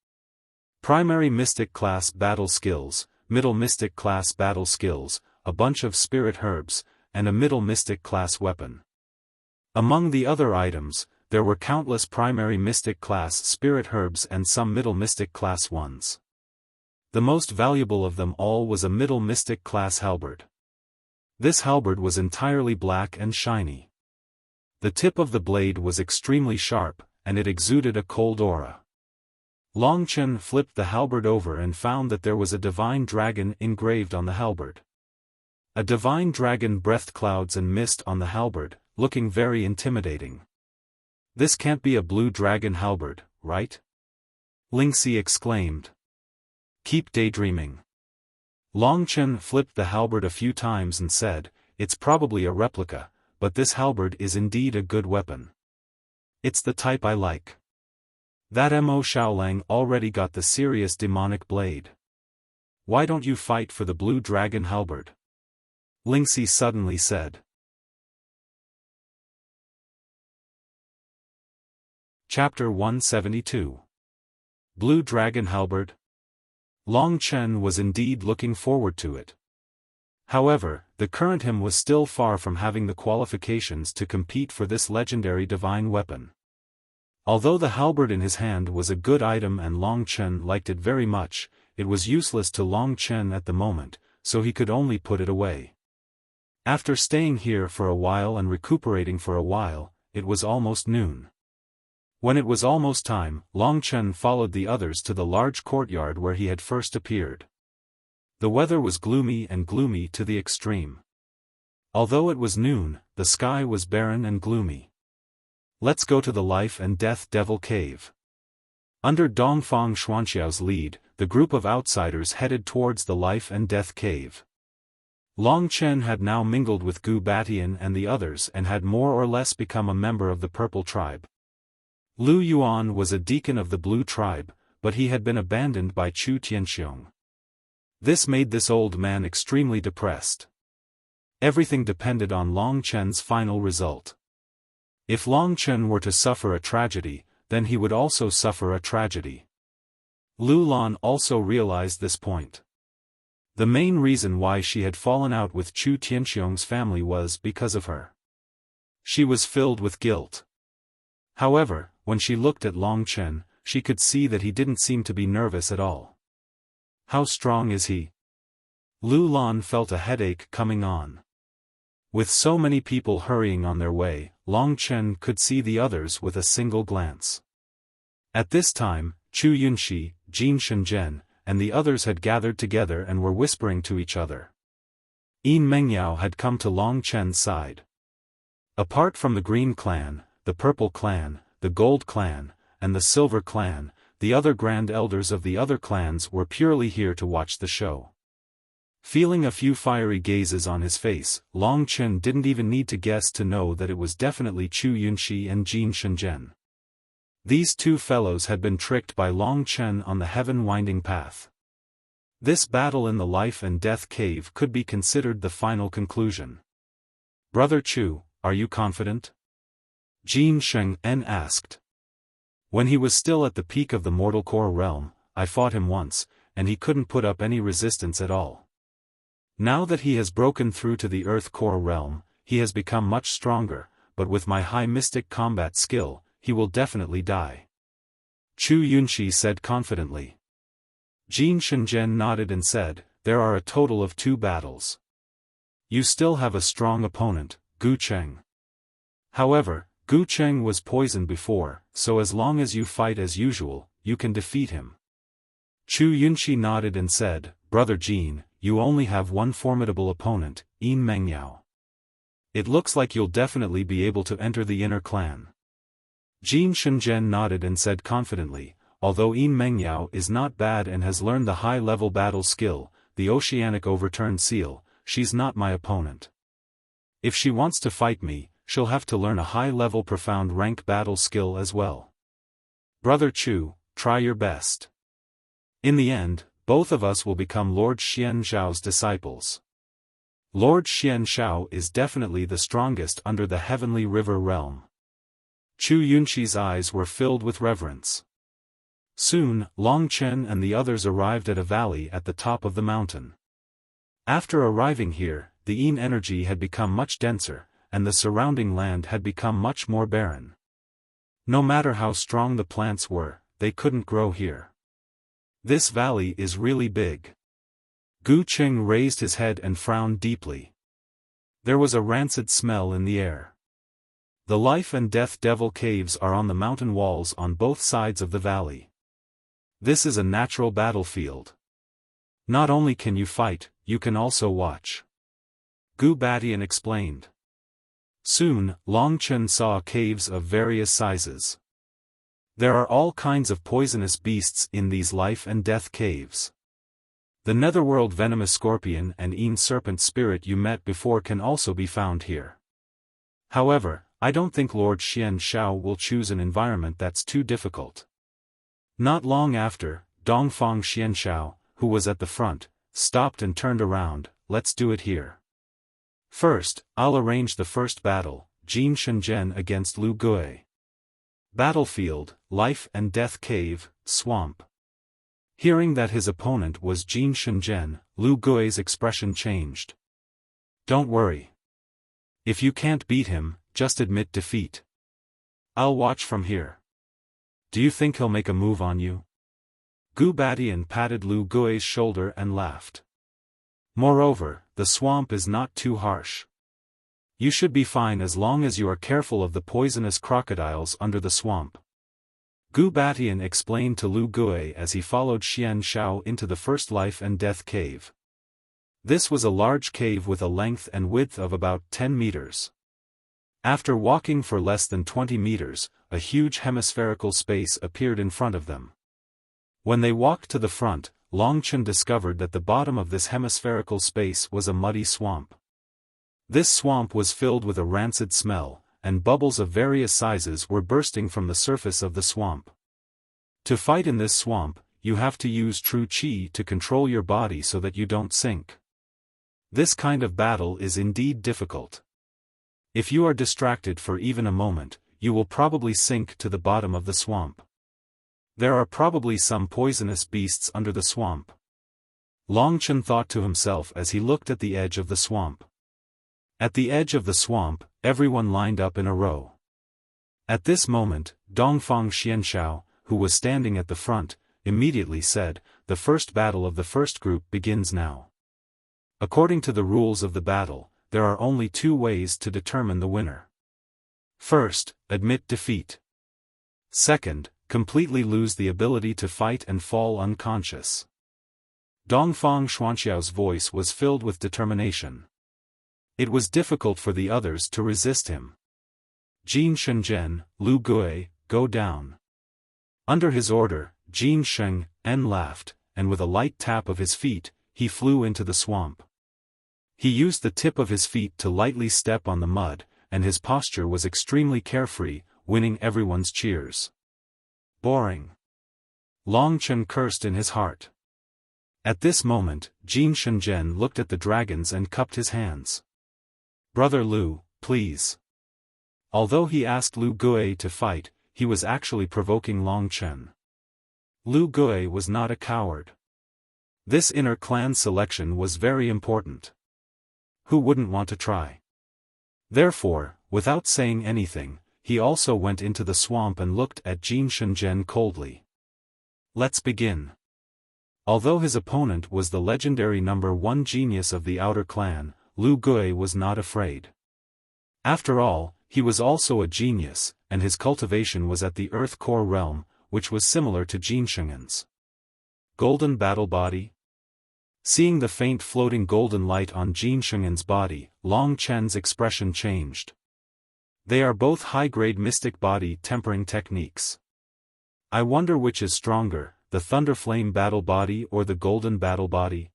Primary Mystic Class Battle Skills, Middle Mystic Class Battle Skills, a bunch of Spirit Herbs, and a Middle Mystic Class Weapon. Among the other items, there were countless Primary Mystic Class Spirit Herbs and some Middle Mystic Class ones. The most valuable of them all was a Middle Mystic Class halberd. This halberd was entirely black and shiny. The tip of the blade was extremely sharp, and it exuded a cold aura. Long Chen flipped the halberd over and found that there was a divine dragon engraved on the halberd. A divine dragon breathed clouds and mist on the halberd, looking very intimidating. This can't be a blue dragon halberd, right? Lingxi exclaimed. Keep daydreaming. Long Chen flipped the halberd a few times and said, it's probably a replica, but this halberd is indeed a good weapon. It's the type I like. That Mo Xiaolang already got the serious demonic blade. Why don't you fight for the blue dragon halberd? Lingxi suddenly said. Chapter 172. Blue Dragon Halberd. Long Chen was indeed looking forward to it. However, the current him was still far from having the qualifications to compete for this legendary divine weapon. Although the halberd in his hand was a good item and Long Chen liked it very much, it was useless to Long Chen at the moment, so he could only put it away. After staying here for a while and recuperating for a while, it was almost noon. When it was almost time, Long Chen followed the others to the large courtyard where he had first appeared. The weather was gloomy to the extreme. Although it was noon, the sky was barren and gloomy. Let's go to the Life and Death Devil Cave. Under Dongfang Xuanxiao's lead, the group of outsiders headed towards the Life and Death Cave. Long Chen had now mingled with Gu Batian and the others and had more or less become a member of the Purple Tribe. Lu Yuan was a deacon of the Blue Tribe, but he had been abandoned by Chu Tianxiong. This made this old man extremely depressed. Everything depended on Long Chen's final result. If Long Chen were to suffer a tragedy, then he would also suffer a tragedy. Lu Lan also realized this point. The main reason why she had fallen out with Chu Tianxiong's family was because of her. She was filled with guilt. However, when she looked at Long Chen, she could see that he didn't seem to be nervous at all. How strong is he? Lu Lan felt a headache coming on. With so many people hurrying on their way, Long Chen could see the others with a single glance. At this time, Chu Yunxi, Jin Shenzhen, and the others had gathered together and were whispering to each other. Yin Mengyao had come to Long Chen's side. Apart from the Green Clan, the Purple Clan, the Gold Clan, and the Silver Clan, the other grand elders of the other clans were purely here to watch the show. Feeling a few fiery gazes on his face, Long Chen didn't even need to guess to know that it was definitely Chu Yunxi and Jin Shenzhen. These two fellows had been tricked by Long Chen on the heaven-winding path. This battle in the life and death cave could be considered the final conclusion. "Brother Chu, are you confident?" Jin Shenzhen asked. "When he was still at the peak of the mortal core realm, I fought him once, and he couldn't put up any resistance at all. Now that he has broken through to the earth core realm, he has become much stronger, but with my high mystic combat skill, he will definitely die," Chu Yunxi said confidently. Jin Shenzhen nodded and said, "There are a total of 2 battles. You still have a strong opponent, Gu Cheng. However, Gu Cheng was poisoned before, so as long as you fight as usual, you can defeat him." Chu Yunxi nodded and said, "Brother Jin, you only have one formidable opponent, Yin Mengyao. It looks like you'll definitely be able to enter the inner clan." Jin Shenzhen nodded and said confidently, "Although Yin Mengyao is not bad and has learned the high-level battle skill, the Oceanic Overturned Seal, she's not my opponent. If she wants to fight me, she'll have to learn a high-level profound rank battle skill as well. Brother Chu, try your best. In the end, both of us will become Lord Xian Zhao's disciples. Lord Xian Zhao is definitely the strongest under the Heavenly River realm." Chu Yunxi's eyes were filled with reverence. Soon, Long Chen and the others arrived at a valley at the top of the mountain. After arriving here, the Yin energy had become much denser, and the surrounding land had become much more barren. No matter how strong the plants were, they couldn't grow here. "This valley is really big." Gu Cheng raised his head and frowned deeply. There was a rancid smell in the air. The life and death devil caves are on the mountain walls on both sides of the valley. This is a natural battlefield. Not only can you fight, you can also watch, Gu Batian explained. Soon, Long Chen saw caves of various sizes. There are all kinds of poisonous beasts in these life and death caves. The netherworld venomous scorpion and Yin serpent spirit you met before can also be found here. However, I don't think Lord Xian Zhao will choose an environment that's too difficult. Not long after, Dongfang Xianshao, who was at the front, stopped and turned around. "Let's do it here. First, I'll arrange the first battle, Jin Shenzhen against Lu Gui. Battlefield, life and death cave, swamp." Hearing that his opponent was Jin Shenzhen, Lu Gui's expression changed. "Don't worry. If you can't beat him, just admit defeat. I'll watch from here. Do you think he'll make a move on you?" Gu Batian patted Lu Gui's shoulder and laughed. "Moreover, the swamp is not too harsh. You should be fine as long as you are careful of the poisonous crocodiles under the swamp." Gu Batian explained to Lu Gui as he followed Xian Zhao into the first life and death cave. This was a large cave with a length and width of about 10 meters. After walking for less than 20 meters, a huge hemispherical space appeared in front of them. When they walked to the front, Long Chen discovered that the bottom of this hemispherical space was a muddy swamp. This swamp was filled with a rancid smell, and bubbles of various sizes were bursting from the surface of the swamp. To fight in this swamp, you have to use true qi to control your body so that you don't sink. This kind of battle is indeed difficult. If you are distracted for even a moment, you will probably sink to the bottom of the swamp. There are probably some poisonous beasts under the swamp. Long Chen thought to himself as he looked at the edge of the swamp. At the edge of the swamp, everyone lined up in a row. At this moment, Dongfang Xianshao, who was standing at the front, immediately said, "The first battle of the first group begins now. According to the rules of the battle, there are only 2 ways to determine the winner. First, admit defeat. Second, completely lose the ability to fight and fall unconscious." Dongfang Xuanxiao's voice was filled with determination. It was difficult for the others to resist him. "Jin Shenzhen, Lu Gui, go down." Under his order, Jin Shenzhen laughed, and with a light tap of his feet, he flew into the swamp. He used the tip of his feet to lightly step on the mud, and his posture was extremely carefree, winning everyone's cheers. Boring. Long Chen cursed in his heart. At this moment, Jin Shenzhen looked at the dragons and cupped his hands. "Brother Lu, please." Although he asked Lu Gui to fight, he was actually provoking Long Chen. Lu Gui was not a coward. This inner clan selection was very important. Who wouldn't want to try? Therefore, without saying anything, he also went into the swamp and looked at Jin Shenzhen coldly. "Let's begin." Although his opponent was the legendary #1 genius of the outer clan, Lu Gui was not afraid. After all, he was also a genius, and his cultivation was at the Earth Core realm, which was similar to Jin Shenzhen's. Golden battle body? Seeing the faint floating golden light on Jin Shenzhen's body, Long Chen's expression changed. They are both high-grade mystic body tempering techniques. I wonder which is stronger, the Thunderflame battle body or the Golden battle body?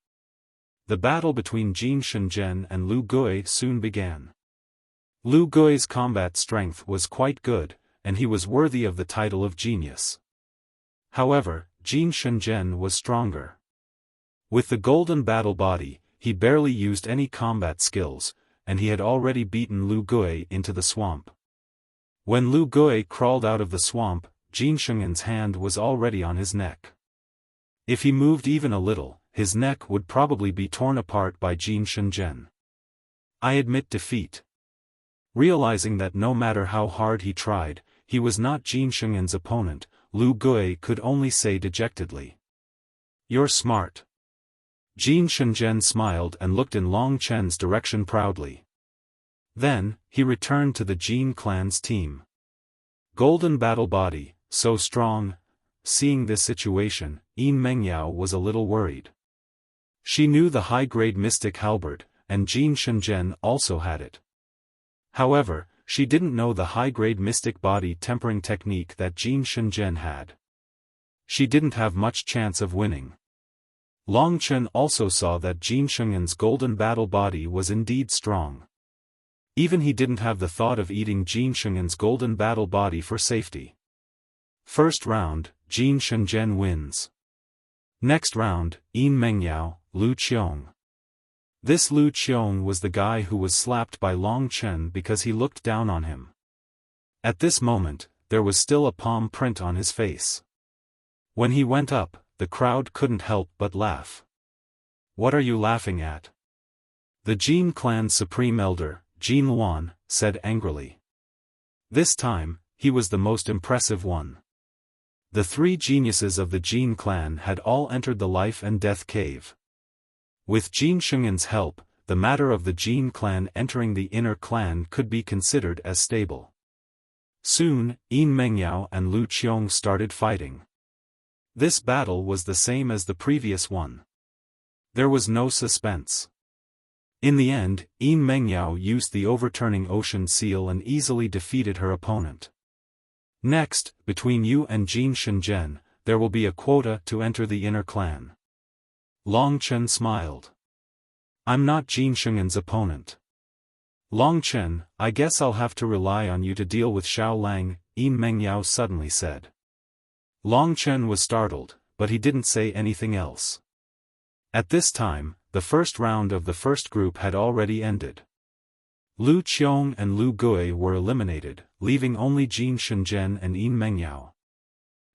The battle between Jin Shenzhen and Lu Gui soon began. Lu Gui's combat strength was quite good, and he was worthy of the title of genius. However, Jin Shenzhen was stronger. With the Golden battle body, he barely used any combat skills, and he had already beaten Lu Gui into the swamp. When Lu Gui crawled out of the swamp, Jin Shenzhen's hand was already on his neck. If he moved even a little, his neck would probably be torn apart by Jin Shenzhen. I admit defeat. Realizing that no matter how hard he tried, he was not Jin Shenzhen's opponent, Lu Gui could only say dejectedly, "You're smart." Jin Shenzhen smiled and looked in Long Chen's direction proudly. Then, he returned to the Jin clan's team. Golden battle body, so strong. Seeing this situation, Yin Mengyao was a little worried. She knew the high-grade mystic halberd, and Jin Shenzhen also had it. However, she didn't know the high-grade mystic body tempering technique that Jin Shenzhen had. She didn't have much chance of winning. Long Chen also saw that Jin Shenzhen's golden battle body was indeed strong. Even he didn't have the thought of eating Jin Shenzhen's golden battle body for safety. First round, Jin Shenzhen wins. Next round, Yin Mengyao, Lu Qiong. This Lu Qiong was the guy who was slapped by Long Chen because he looked down on him. At this moment, there was still a palm print on his face. When he went up, the crowd couldn't help but laugh. "What are you laughing at?" The Jin clan's supreme elder, Jin Luan, said angrily. This time, he was the most impressive one. The three geniuses of the Jin clan had all entered the life and death cave. With Jin Shenzhen's help, the matter of the Jin clan entering the inner clan could be considered as stable. Soon, Yin Mengyao and Lu Qiong started fighting. This battle was the same as the previous one. There was no suspense. In the end, Yin Mengyao used the overturning ocean seal and easily defeated her opponent. Next, between you and Jin Shenzhen, there will be a quota to enter the inner clan. Long Chen smiled. "I'm not Jin Shenzhen's opponent." "Long Chen, I guess I'll have to rely on you to deal with Xiao Lang," Yin Mengyao suddenly said. Long Chen was startled, but he didn't say anything else. At this time, the first round of the first group had already ended. Lu Qiong and Lu Gui were eliminated, leaving only Jin Shenzhen and Yin Mengyao.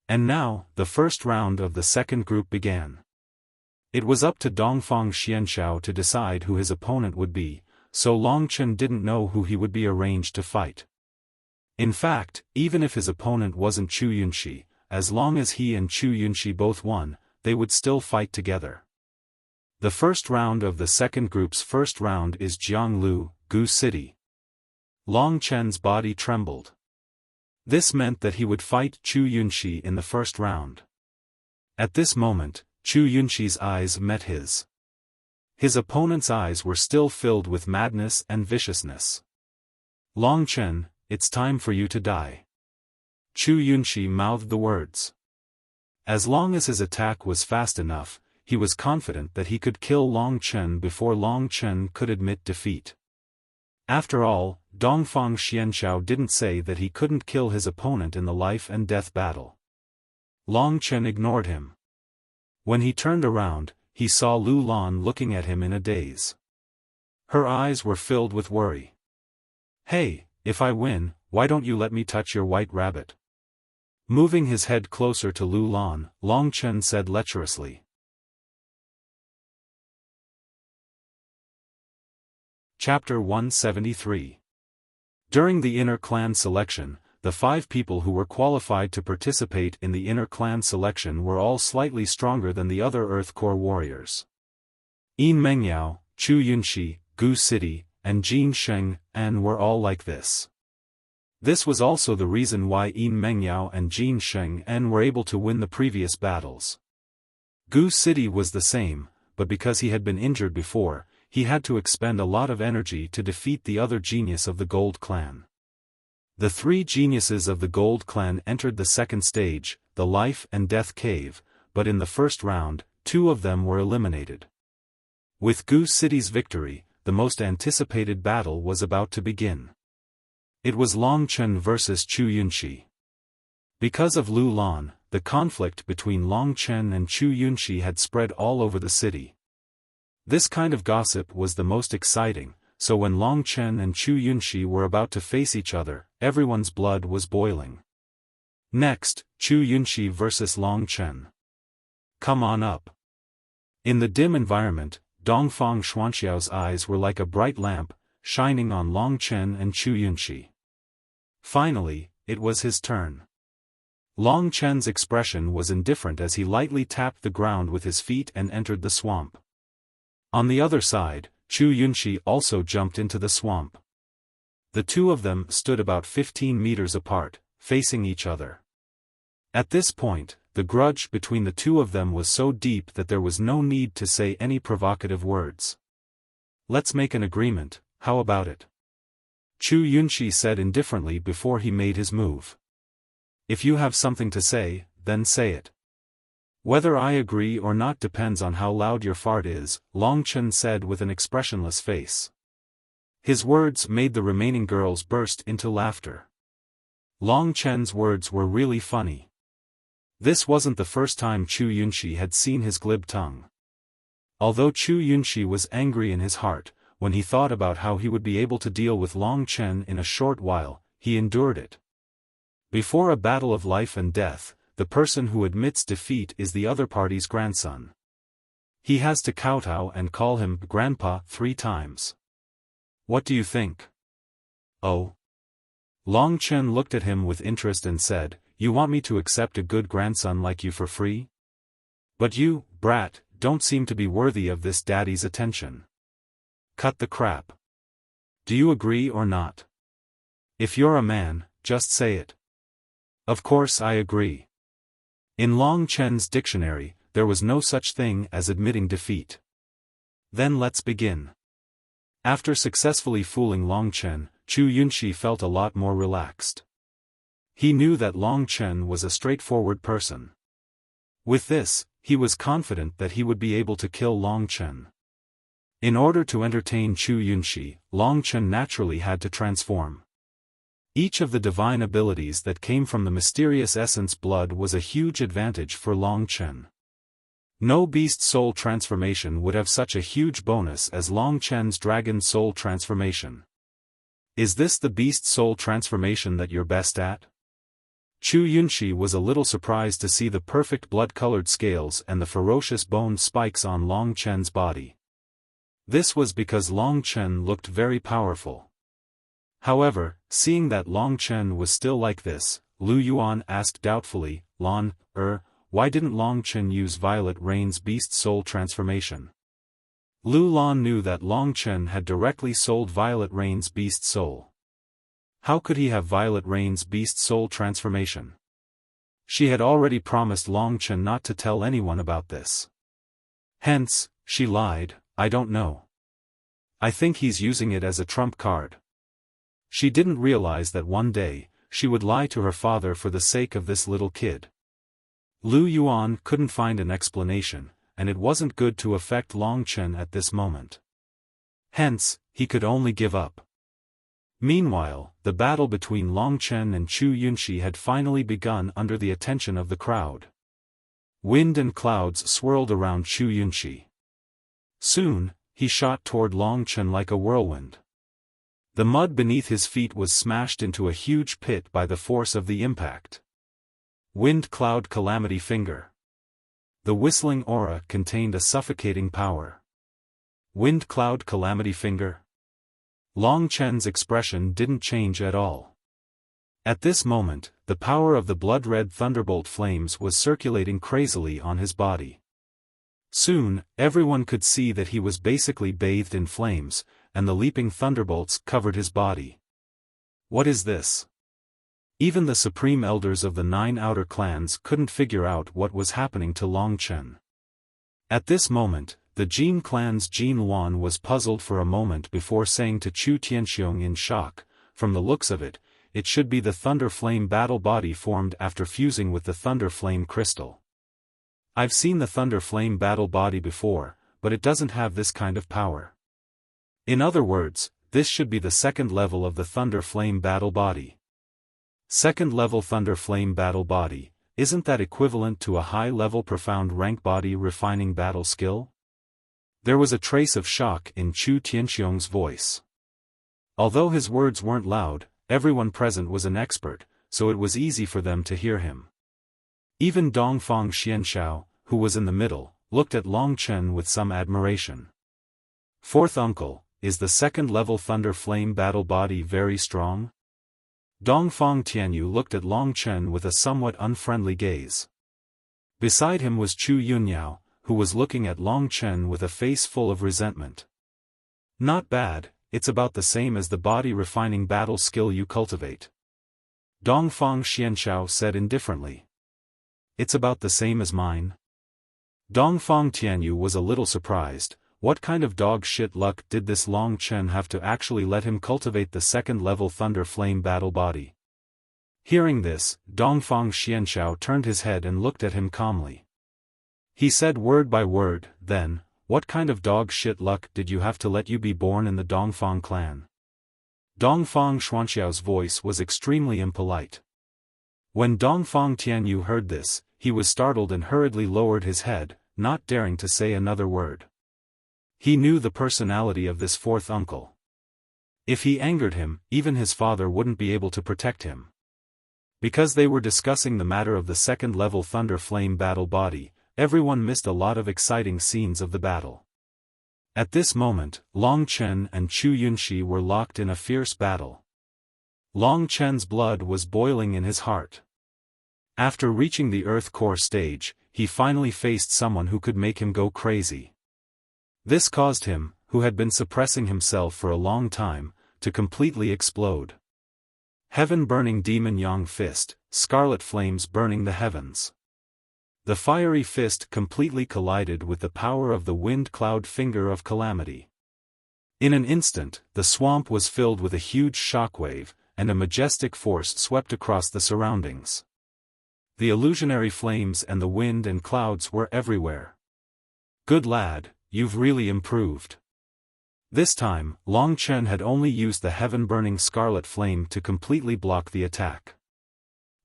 And now, the first round of the second group began. It was up to Dongfang Xianxiao to decide who his opponent would be, so Long Chen didn't know who he would be arranged to fight. In fact, even if his opponent wasn't Chu Yunxi, as long as he and Chu Yunxi both won, they would still fight together. The first round of the second group's first round is Jianglu, Gu City. Long Chen's body trembled. This meant that he would fight Chu Yunxi in the first round. At this moment, Chu Yunxi's eyes met his. His opponent's eyes were still filled with madness and viciousness. "Long Chen, it's time for you to die." Chu Yunxi mouthed the words. As long as his attack was fast enough, he was confident that he could kill Long Chen before Long Chen could admit defeat. After all, Dongfang Xianxiao didn't say that he couldn't kill his opponent in the life and death battle. Long Chen ignored him. When he turned around, he saw Lu Lan looking at him in a daze. Her eyes were filled with worry. "Hey, if I win, why don't you let me touch your white rabbit?" Moving his head closer to Lu Lan, Long Chen said lecherously. Chapter 173. During the inner clan selection, the 5 people who were qualified to participate in the inner clan selection were all slightly stronger than the other Earth Core warriors. Yin Mengyao, Chu Yunxi, Gu City, and Jin Sheng An were all like this. This was also the reason why Yin Mengyao and Jin Sheng An were able to win the previous battles. Gu City was the same, but because he had been injured before, he had to expend a lot of energy to defeat the other genius of the Gold Clan. The 3 geniuses of the Gold Clan entered the second stage, the Life and Death Cave, but in the first round, 2 of them were eliminated. With Gu City's victory, the most anticipated battle was about to begin. It was Long Chen versus Chu Yunxi. Because of Lu Lan, the conflict between Long Chen and Chu Yunxi had spread all over the city. This kind of gossip was the most exciting, so when Long Chen and Chu Yunxi were about to face each other, everyone's blood was boiling. Next, Chu Yunxi versus Long Chen. Come on up. In the dim environment, Dongfang Xuanxiao's eyes were like a bright lamp, shining on Long Chen and Chu Yunxi. Finally, it was his turn. Long Chen's expression was indifferent as he lightly tapped the ground with his feet and entered the swamp. On the other side, Chu Yunxi also jumped into the swamp. The 2 of them stood about 15 meters apart, facing each other. At this point, the grudge between the 2 of them was so deep that there was no need to say any provocative words. "Let's make an agreement, how about it?" Chu Yunxi said indifferently before he made his move. "If you have something to say, then say it." "Whether I agree or not depends on how loud your fart is," Long Chen said with an expressionless face. His words made the remaining girls burst into laughter. Long Chen's words were really funny. This wasn't the first time Chu Yunxi had seen his glib tongue. Although Chu Yunxi was angry in his heart, when he thought about how he would be able to deal with Long Chen in a short while, he endured it. Before a battle of life and death, the person who admits defeat is the other party's grandson. He has to kowtow and call him Grandpa 3 times. What do you think? Oh. Long Chen looked at him with interest and said, "You want me to accept a good grandson like you for free? But you, brat, don't seem to be worthy of this daddy's attention. Cut the crap. Do you agree or not? If you're a man, just say it." "Of course I agree." In Long Chen's dictionary, there was no such thing as admitting defeat. "Then let's begin." After successfully fooling Long Chen, Chu Yunxi felt a lot more relaxed. He knew that Long Chen was a straightforward person. With this, he was confident that he would be able to kill Long Chen. In order to entertain Chu Yunxi, Long Chen naturally had to transform. Each of the divine abilities that came from the mysterious essence blood was a huge advantage for Long Chen. No beast soul transformation would have such a huge bonus as Long Chen's dragon soul transformation. "Is this the beast soul transformation that you're best at?" Chu Yunxi was a little surprised to see the perfect blood-colored scales and the ferocious bone spikes on Long Chen's body. This was because Long Chen looked very powerful. However, seeing that Long Chen was still like this, Lu Yuan asked doubtfully, why didn't Long Chen use Violet Rain's beast soul transformation?" Lu Lan knew that Long Chen had directly sold Violet Rain's beast soul. How could he have Violet Rain's beast soul transformation? She had already promised Long Chen not to tell anyone about this. Hence, she lied, "I don't know. I think he's using it as a trump card." She didn't realize that one day, she would lie to her father for the sake of this little kid. Lu Yuan couldn't find an explanation, and it wasn't good to affect Long Chen at this moment. Hence, he could only give up. Meanwhile, the battle between Long Chen and Chu Yunxi had finally begun under the attention of the crowd. Wind and clouds swirled around Chu Yunxi. Soon, he shot toward Long Chen like a whirlwind. The mud beneath his feet was smashed into a huge pit by the force of the impact. Wind Cloud Calamity Finger. The whistling aura contained a suffocating power. Wind Cloud Calamity Finger. Long Chen's expression didn't change at all. At this moment, the power of the blood-red thunderbolt flames was circulating crazily on his body. Soon, everyone could see that he was basically bathed in flames, and the leaping thunderbolts covered his body. What is this? Even the supreme elders of the 9 outer clans couldn't figure out what was happening to Long Chen. At this moment, the Jin clan's Jin Luan was puzzled for a moment before saying to Chu Tianxiong in shock, "From the looks of it, it should be the Thunder Flame battle body formed after fusing with the Thunder Flame crystal. I've seen the Thunder Flame battle body before, but it doesn't have this kind of power. In other words, this should be the second level of the Thunder Flame battle body. Second level Thunder Flame battle body, isn't that equivalent to a high-level profound rank body refining battle skill?" There was a trace of shock in Chu Tianxiong's voice. Although his words weren't loud, everyone present was an expert, so it was easy for them to hear him. Even Dongfang Xianxiao, who was in the middle, looked at Long Chen with some admiration. "Fourth uncle, is the second-level Thunder Flame battle body very strong?" Dongfang Tianyu looked at Long Chen with a somewhat unfriendly gaze. Beside him was Chu Yunyao, who was looking at Long Chen with a face full of resentment. "Not bad, it's about the same as the body-refining battle skill you cultivate," Dongfang Xianxiao said indifferently. "It's about the same as mine?" Dongfang Tianyu was a little surprised. What kind of dog shit luck did this Long Chen have to actually let him cultivate the second-level Thunder Flame battle body? Hearing this, Dongfang Xianxiao turned his head and looked at him calmly. He said word by word, then, "What kind of dog shit luck did you have to let you be born in the Dongfang clan?" Dongfang Xuanxiao's voice was extremely impolite. When Dongfang Tianyu heard this, he was startled and hurriedly lowered his head, not daring to say another word. He knew the personality of this fourth uncle. If he angered him, even his father wouldn't be able to protect him. Because they were discussing the matter of the second-level Thunder Flame battle body, everyone missed a lot of exciting scenes of the battle. At this moment, Long Chen and Chu Yunxi were locked in a fierce battle. Long Chen's blood was boiling in his heart. After reaching the Earth Core stage, he finally faced someone who could make him go crazy. This caused him, who had been suppressing himself for a long time, to completely explode. Heaven-burning demon Yang fist, scarlet flames burning the heavens. The fiery fist completely collided with the power of the wind cloud finger of calamity. In an instant, the swamp was filled with a huge shockwave, and a majestic force swept across the surroundings. The illusionary flames and the wind and clouds were everywhere. "Good lad, you've really improved." This time, Long Chen had only used the heaven-burning scarlet flame to completely block the attack.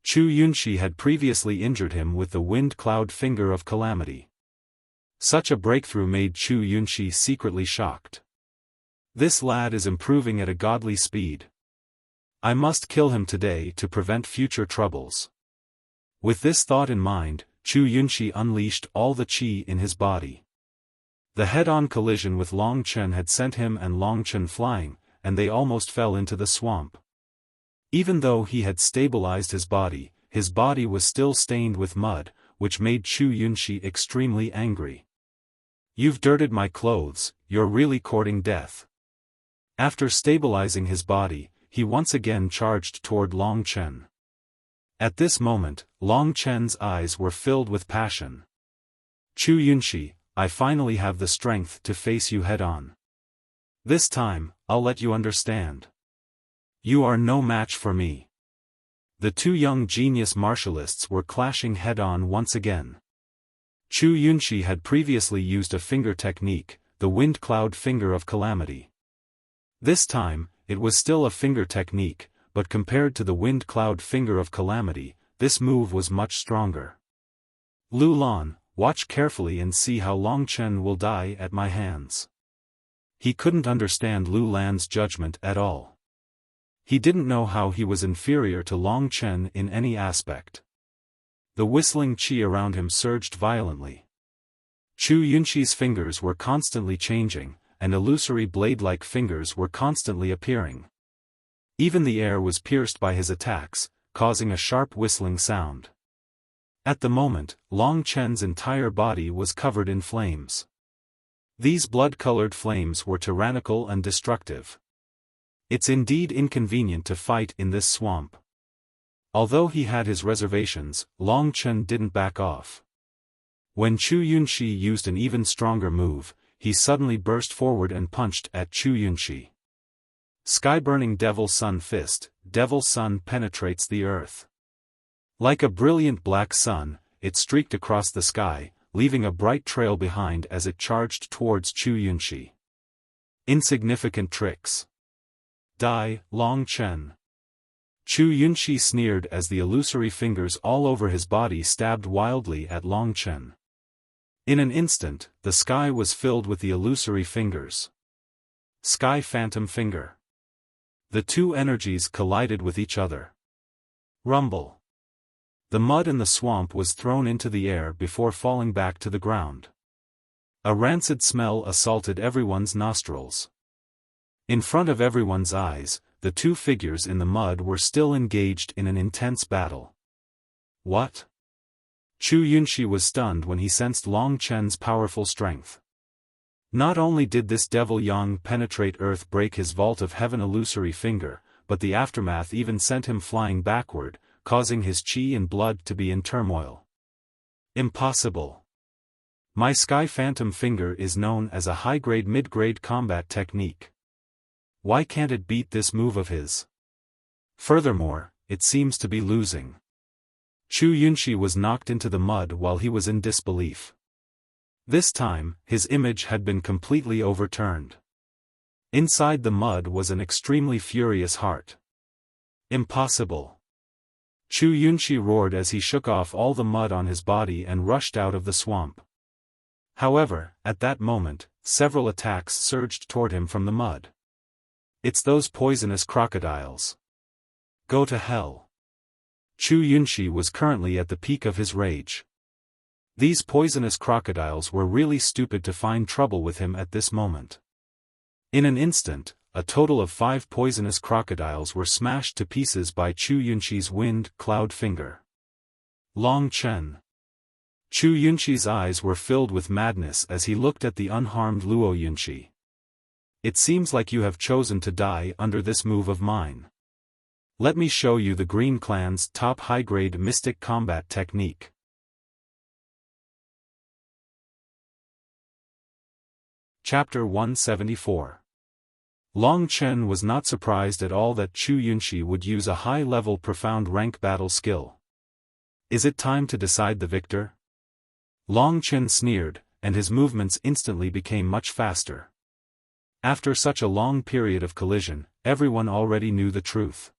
Chu Yunxi had previously injured him with the wind cloud finger of calamity. Such a breakthrough made Chu Yunxi secretly shocked. This lad is improving at a godly speed. I must kill him today to prevent future troubles. With this thought in mind, Chu Yunxi unleashed all the qi in his body. The head-on collision with Long Chen had sent him and Long Chen flying, and they almost fell into the swamp. Even though he had stabilized his body was still stained with mud, which made Chu Yunxi extremely angry. "You've dirted my clothes, you're really courting death." After stabilizing his body, he once again charged toward Long Chen. At this moment, Long Chen's eyes were filled with passion. "Chu Yunxi, I finally have the strength to face you head-on. This time, I'll let you understand. You are no match for me." The two young genius martialists were clashing head-on once again. Chu Yunxi had previously used a finger technique, the Wind Cloud Finger of Calamity. This time, it was still a finger technique, but compared to the Wind Cloud Finger of Calamity, this move was much stronger. Lu Lan, watch carefully and see how Long Chen will die at my hands. He couldn't understand Lu Lan's judgment at all. He didn't know how he was inferior to Long Chen in any aspect. The whistling qi around him surged violently. Chu Yunxi's fingers were constantly changing, and illusory blade-like fingers were constantly appearing. Even the air was pierced by his attacks, causing a sharp whistling sound. At the moment, Long Chen's entire body was covered in flames. These blood-colored flames were tyrannical and destructive. It's indeed inconvenient to fight in this swamp. Although he had his reservations, Long Chen didn't back off. When Chu Yunxi used an even stronger move, he suddenly burst forward and punched at Chu Yunxi. Sky-burning Devil Sun Fist, Devil Sun penetrates the earth. Like a brilliant black sun, it streaked across the sky, leaving a bright trail behind as it charged towards Chu Yunxi. Insignificant tricks. Die, Long Chen. Chu Yunxi sneered as the illusory fingers all over his body stabbed wildly at Long Chen. In an instant, the sky was filled with the illusory fingers. Sky Phantom Finger. The two energies collided with each other. Rumble. The mud in the swamp was thrown into the air before falling back to the ground. A rancid smell assaulted everyone's nostrils. In front of everyone's eyes, the two figures in the mud were still engaged in an intense battle. What? Chu Yunxi was stunned when he sensed Long Chen's powerful strength. Not only did this devil yang penetrate earth break his vault of heaven illusory finger, but the aftermath even sent him flying backward, causing his qi and blood to be in turmoil. Impossible. My Sky Phantom Finger is known as a high-grade mid-grade combat technique. Why can't it beat this move of his? Furthermore, it seems to be losing. Chu Yunxi was knocked into the mud while he was in disbelief. This time, his image had been completely overturned. Inside the mud was an extremely furious heart. Impossible. Chu Yunxi roared as he shook off all the mud on his body and rushed out of the swamp. However, at that moment, several attacks surged toward him from the mud. It's those poisonous crocodiles. Go to hell. Chu Yunxi was currently at the peak of his rage. These poisonous crocodiles were really stupid to find trouble with him at this moment. In an instant, a total of 5 poisonous crocodiles were smashed to pieces by Chu Yunxi's Wind Cloud Finger. Long Chen. Chu Yunxi's eyes were filled with madness as he looked at the unharmed Luo Yunxi. It seems like you have chosen to die under this move of mine. Let me show you the Green Clan's top high-grade mystic combat technique. Chapter 174. Long Chen was not surprised at all that Chu Yunxi would use a high-level profound rank battle skill. Is it time to decide the victor? Long Chen sneered, and his movements instantly became much faster. After such a long period of collision, everyone already knew the truth.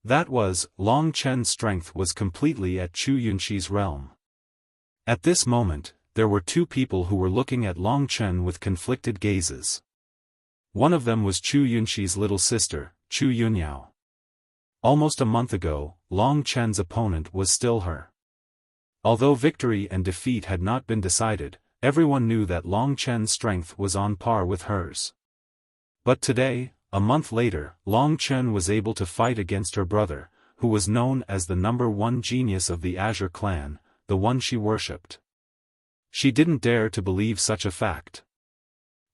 That was, Long Chen's strength was completely at Chu Yunxi's realm. At this moment, there were two people who were looking at Long Chen with conflicted gazes. One of them was Chu Yunxi's little sister, Chu Yunyao. Almost a month ago, Long Chen's opponent was still her. Although victory and defeat had not been decided, everyone knew that Long Chen's strength was on par with hers. But today, a month later, Long Chen was able to fight against her brother, who was known as the #1 genius of the Azure clan, the one she worshipped. She didn't dare to believe such a fact.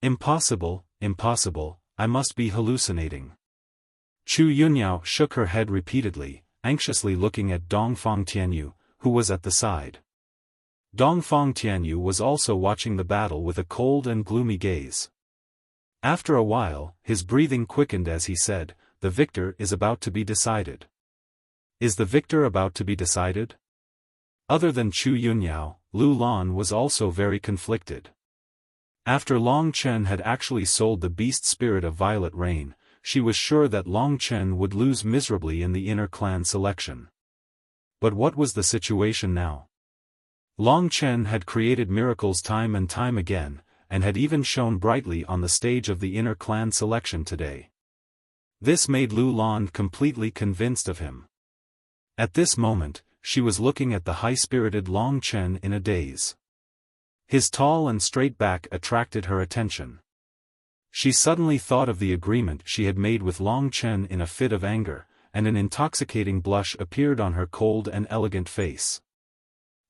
Impossible, impossible, I must be hallucinating. Chu Yunyao shook her head repeatedly, anxiously looking at Dongfang Tianyu, who was at the side. Dongfang Tianyu was also watching the battle with a cold and gloomy gaze. After a while, his breathing quickened as he said, "The victor is about to be decided." Is the victor about to be decided? Other than Chu Yunyao, Lu Lan was also very conflicted. After Long Chen had actually sold the beast spirit of Violet Rain, she was sure that Long Chen would lose miserably in the inner clan selection. But what was the situation now? Long Chen had created miracles time and time again, and had even shone brightly on the stage of the inner clan selection today. This made Lu Lan completely convinced of him. At this moment, she was looking at the high-spirited Long Chen in a daze. His tall and straight back attracted her attention. She suddenly thought of the agreement she had made with Long Chen in a fit of anger, and an intoxicating blush appeared on her cold and elegant face.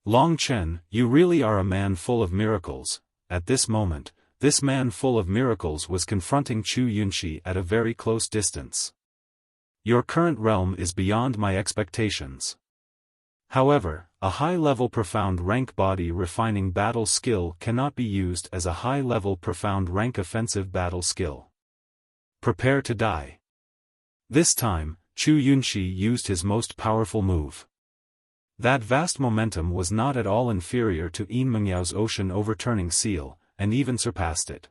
Long Chen, you really are a man full of miracles. At this moment, this man full of miracles was confronting Chu Yunxi at a very close distance. Your current realm is beyond my expectations. However, a high-level profound rank body refining battle skill cannot be used as a high-level profound rank offensive battle skill. Prepare to die. This time, Chu Yunxi used his most powerful move. That vast momentum was not at all inferior to Yinmengyao's ocean overturning seal, and even surpassed it.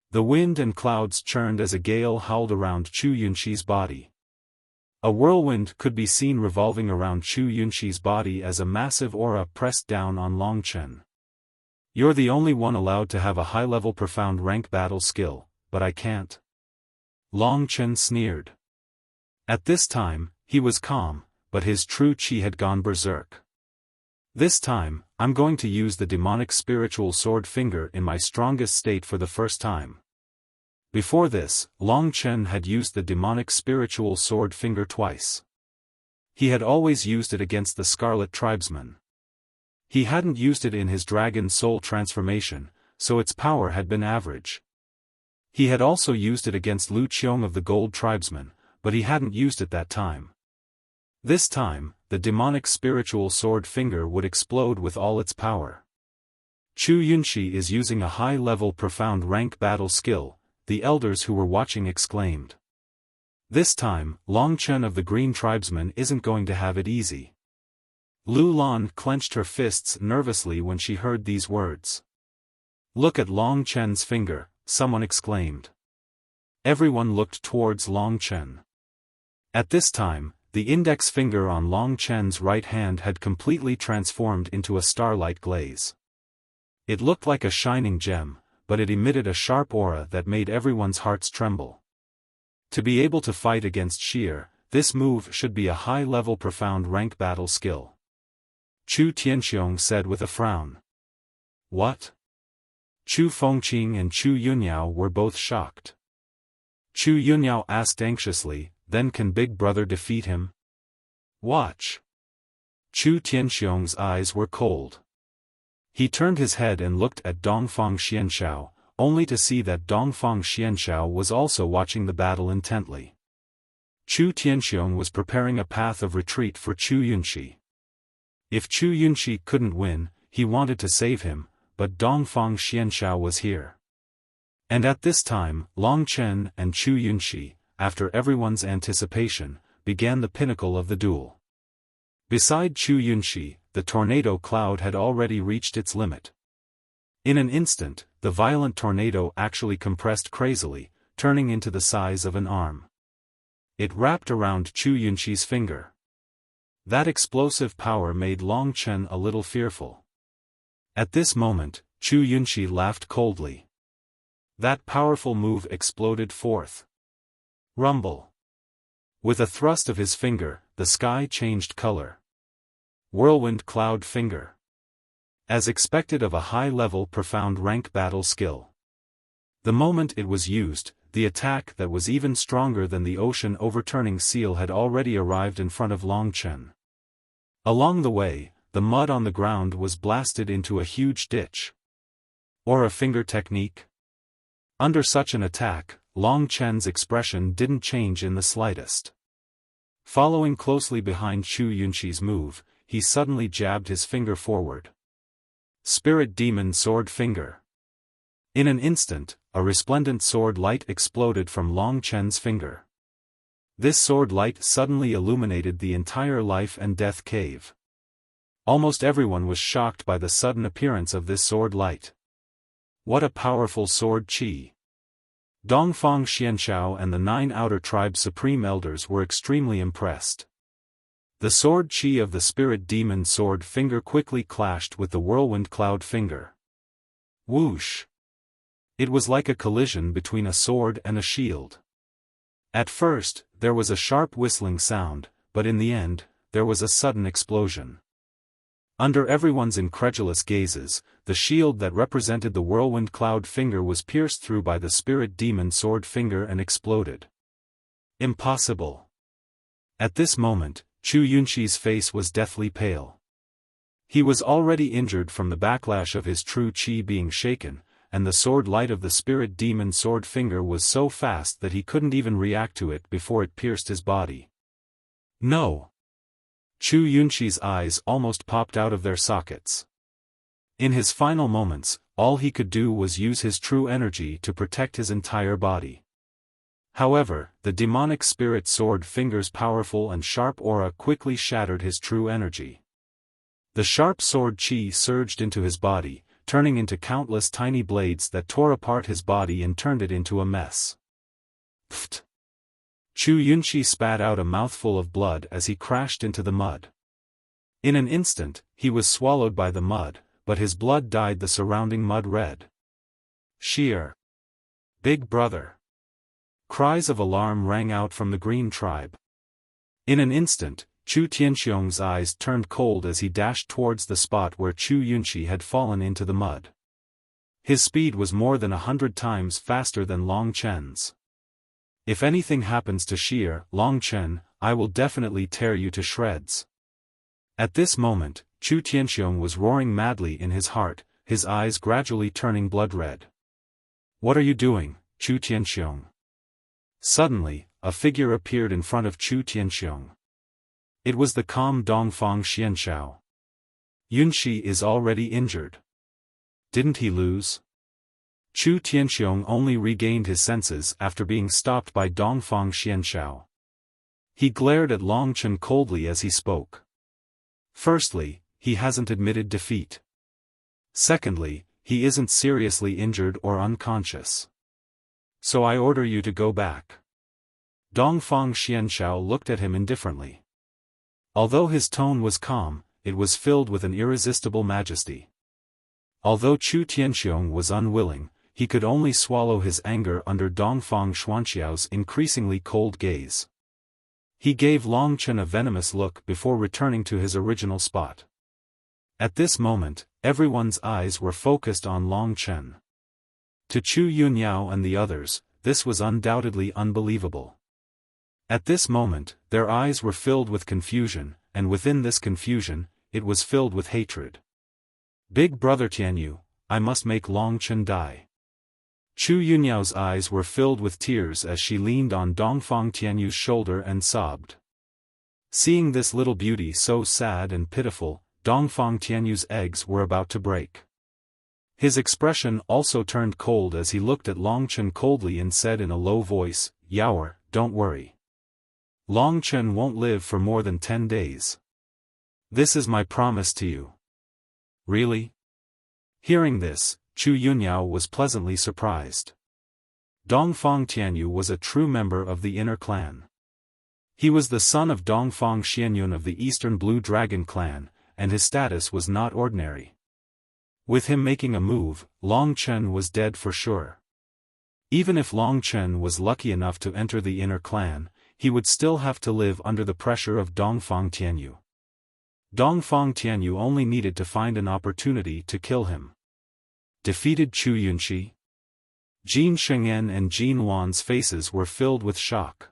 The wind and clouds churned as a gale howled around Chu Yunxi's body. A whirlwind could be seen revolving around Chu Yunxi's body as a massive aura pressed down on Long Chen. You're the only one allowed to have a high-level profound rank battle skill, but I can't. Long Chen sneered. At this time, he was calm, but his true qi had gone berserk. This time, I'm going to use the demonic spiritual sword finger in my strongest state for the first time. Before this, Long Chen had used the demonic spiritual sword finger twice. He had always used it against the Scarlet Tribesman. He hadn't used it in his dragon soul transformation, so its power had been average. He had also used it against Lu Qiong of the Gold Tribesman, but he hadn't used it that time. This time, the demonic spiritual sword finger would explode with all its power. Chu Yunxi is using a high-level profound rank battle skill, the elders who were watching exclaimed. This time, Long Chen of the Green Tribesman isn't going to have it easy. Lu Lan clenched her fists nervously when she heard these words. Look at Long Chen's finger, someone exclaimed. Everyone looked towards Long Chen. At this time, the index finger on Long Chen's right hand had completely transformed into a starlight glaze. It looked like a shining gem, but it emitted a sharp aura that made everyone's hearts tremble. To be able to fight against Sheer, this move should be a high-level profound rank battle skill. Chu Tianxiong said with a frown. What? Chu Fengqing and Chu Yunyao were both shocked. Chu Yunyao asked anxiously, then can Big Brother defeat him? Watch. Chu Tianxiong's eyes were cold. He turned his head and looked at Dongfang Xianxiao, only to see that Dongfang Xianxiao was also watching the battle intently. Chu Tianxiong was preparing a path of retreat for Chu Yunxi. If Chu Yunxi couldn't win, he wanted to save him, but Dongfang Xianxiao was here. And at this time, Long Chen and Chu Yunxi, after everyone's anticipation, began the pinnacle of the duel. Beside Chu Yunxi, the tornado cloud had already reached its limit. In an instant, the violent tornado actually compressed crazily, turning into the size of an arm. It wrapped around Chu Yunxi's finger. That explosive power made Long Chen a little fearful. At this moment, Chu Yunxi laughed coldly. That powerful move exploded forth. Rumble. With a thrust of his finger, the sky changed color. Whirlwind Cloud Finger. As expected of a high-level profound rank battle skill. The moment it was used, the attack that was even stronger than the ocean overturning seal had already arrived in front of Long Chen. Along the way, the mud on the ground was blasted into a huge ditch. Or a finger technique? Under such an attack, Long Chen's expression didn't change in the slightest. Following closely behind Chu Yunxi's move, he suddenly jabbed his finger forward. Spirit Demon Sword Finger. In an instant, a resplendent sword light exploded from Long Chen's finger. This sword light suddenly illuminated the entire life and death cave. Almost everyone was shocked by the sudden appearance of this sword light. What a powerful sword qi! Dongfang Xianshao and the 9 outer tribe supreme elders were extremely impressed. The sword qi of the spirit demon sword finger quickly clashed with the whirlwind cloud finger. Whoosh! It was like a collision between a sword and a shield. At first, there was a sharp whistling sound, but in the end, there was a sudden explosion. Under everyone's incredulous gazes, the shield that represented the whirlwind cloud finger was pierced through by the spirit demon sword finger and exploded. Impossible! At this moment, Chu Yunxi's face was deathly pale. He was already injured from the backlash of his true qi being shaken, and the sword light of the spirit demon sword finger was so fast that he couldn't even react to it before it pierced his body. No! Chu Yunxi's eyes almost popped out of their sockets. In his final moments, all he could do was use his true energy to protect his entire body. However, the demonic spirit sword finger's powerful and sharp aura quickly shattered his true energy. The sharp sword qi surged into his body, turning into countless tiny blades that tore apart his body and turned it into a mess. Pfft! Chu Yunxi spat out a mouthful of blood as he crashed into the mud. In an instant, he was swallowed by the mud, but his blood dyed the surrounding mud red. Sheer! Big brother! Cries of alarm rang out from the green tribe. In an instant, Chu Tianxiong's eyes turned cold as he dashed towards the spot where Chu Yunxi had fallen into the mud. His speed was more than 100 times faster than Long Chen's. If anything happens to Sheer, Long Chen, I will definitely tear you to shreds. At this moment, Chu Tianxiong was roaring madly in his heart, his eyes gradually turning blood red. What are you doing, Chu Tianxiong? Suddenly, a figure appeared in front of Chu Tianxiong. It was the calm Dongfang Xianshao. Yunxi is already injured. Didn't he lose? Chu Tianxiong only regained his senses after being stopped by Dongfang Xianshao. He glared at Long Chen coldly as he spoke. Firstly, he hasn't admitted defeat. Secondly, he isn't seriously injured or unconscious. So I order you to go back. Dongfang Xianshao looked at him indifferently. Although his tone was calm, it was filled with an irresistible majesty. Although Chu Tianxiong was unwilling, he could only swallow his anger under Dongfang Xuanxiao's increasingly cold gaze. He gave Long Chen a venomous look before returning to his original spot. At this moment, everyone's eyes were focused on Long Chen. To Chu Yunyao and the others, this was undoubtedly unbelievable. At this moment, their eyes were filled with confusion, and within this confusion, it was filled with hatred. Big brother Tianyu, I must make Long Chen die. Chu Yunyao's eyes were filled with tears as she leaned on Dongfang Tianyu's shoulder and sobbed. Seeing this little beauty so sad and pitiful, Dongfang Tianyu's eggs were about to break. His expression also turned cold as he looked at Long Chen coldly and said in a low voice, Yaoer, don't worry. Long Chen won't live for more than 10 days. This is my promise to you. Really? Hearing this, Chu Yunyao was pleasantly surprised. Dongfang Tianyu was a true member of the inner clan. He was the son of Dongfang Xianyun of the Eastern Blue Dragon clan, and his status was not ordinary. With him making a move, Long Chen was dead for sure. Even if Long Chen was lucky enough to enter the inner clan, he would still have to live under the pressure of Dongfang Tianyu. Dongfang Tianyu only needed to find an opportunity to kill him. Defeated Chu Yunxi? Jin Sheng'en and Jin Wan's faces were filled with shock.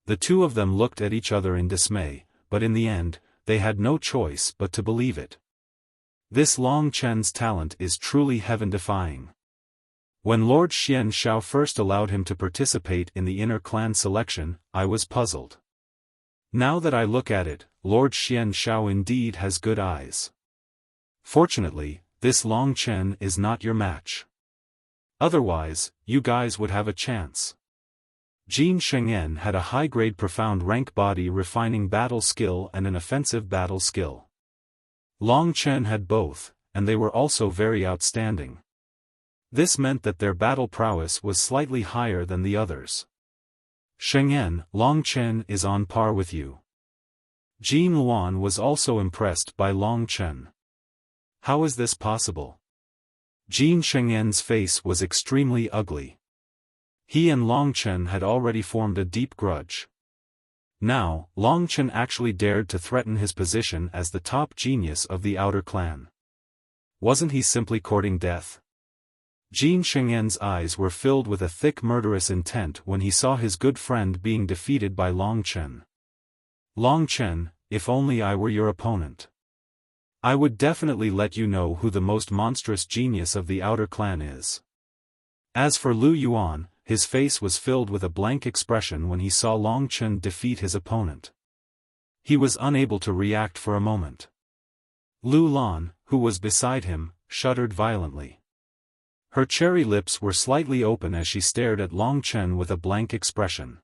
The two of them looked at each other in dismay, but in the end, they had no choice but to believe it. This Long Chen's talent is truly heaven-defying. When Lord Xian Shao first allowed him to participate in the inner clan selection, I was puzzled. Now that I look at it, Lord Xian Shao indeed has good eyes. Fortunately, this Long Chen is not your match. Otherwise, you guys would have a chance. Jin Sheng'en had a high-grade profound rank body refining battle skill and an offensive battle skill. Long Chen had both, and they were also very outstanding. This meant that their battle prowess was slightly higher than the others. Sheng'en, Long Chen is on par with you. Jin Luan was also impressed by Long Chen. How is this possible? Jin Sheng'en's face was extremely ugly. He and Long Chen had already formed a deep grudge. Now, Long Chen actually dared to threaten his position as the top genius of the outer clan. Wasn't he simply courting death? Jin Sheng'en's eyes were filled with a thick murderous intent when he saw his good friend being defeated by Long Chen. Long Chen, if only I were your opponent. I would definitely let you know who the most monstrous genius of the outer clan is. As for Lu Yuan, his face was filled with a blank expression when he saw Long Chen defeat his opponent. He was unable to react for a moment. Lu Lan, who was beside him, shuddered violently. Her cherry lips were slightly open as she stared at Long Chen with a blank expression.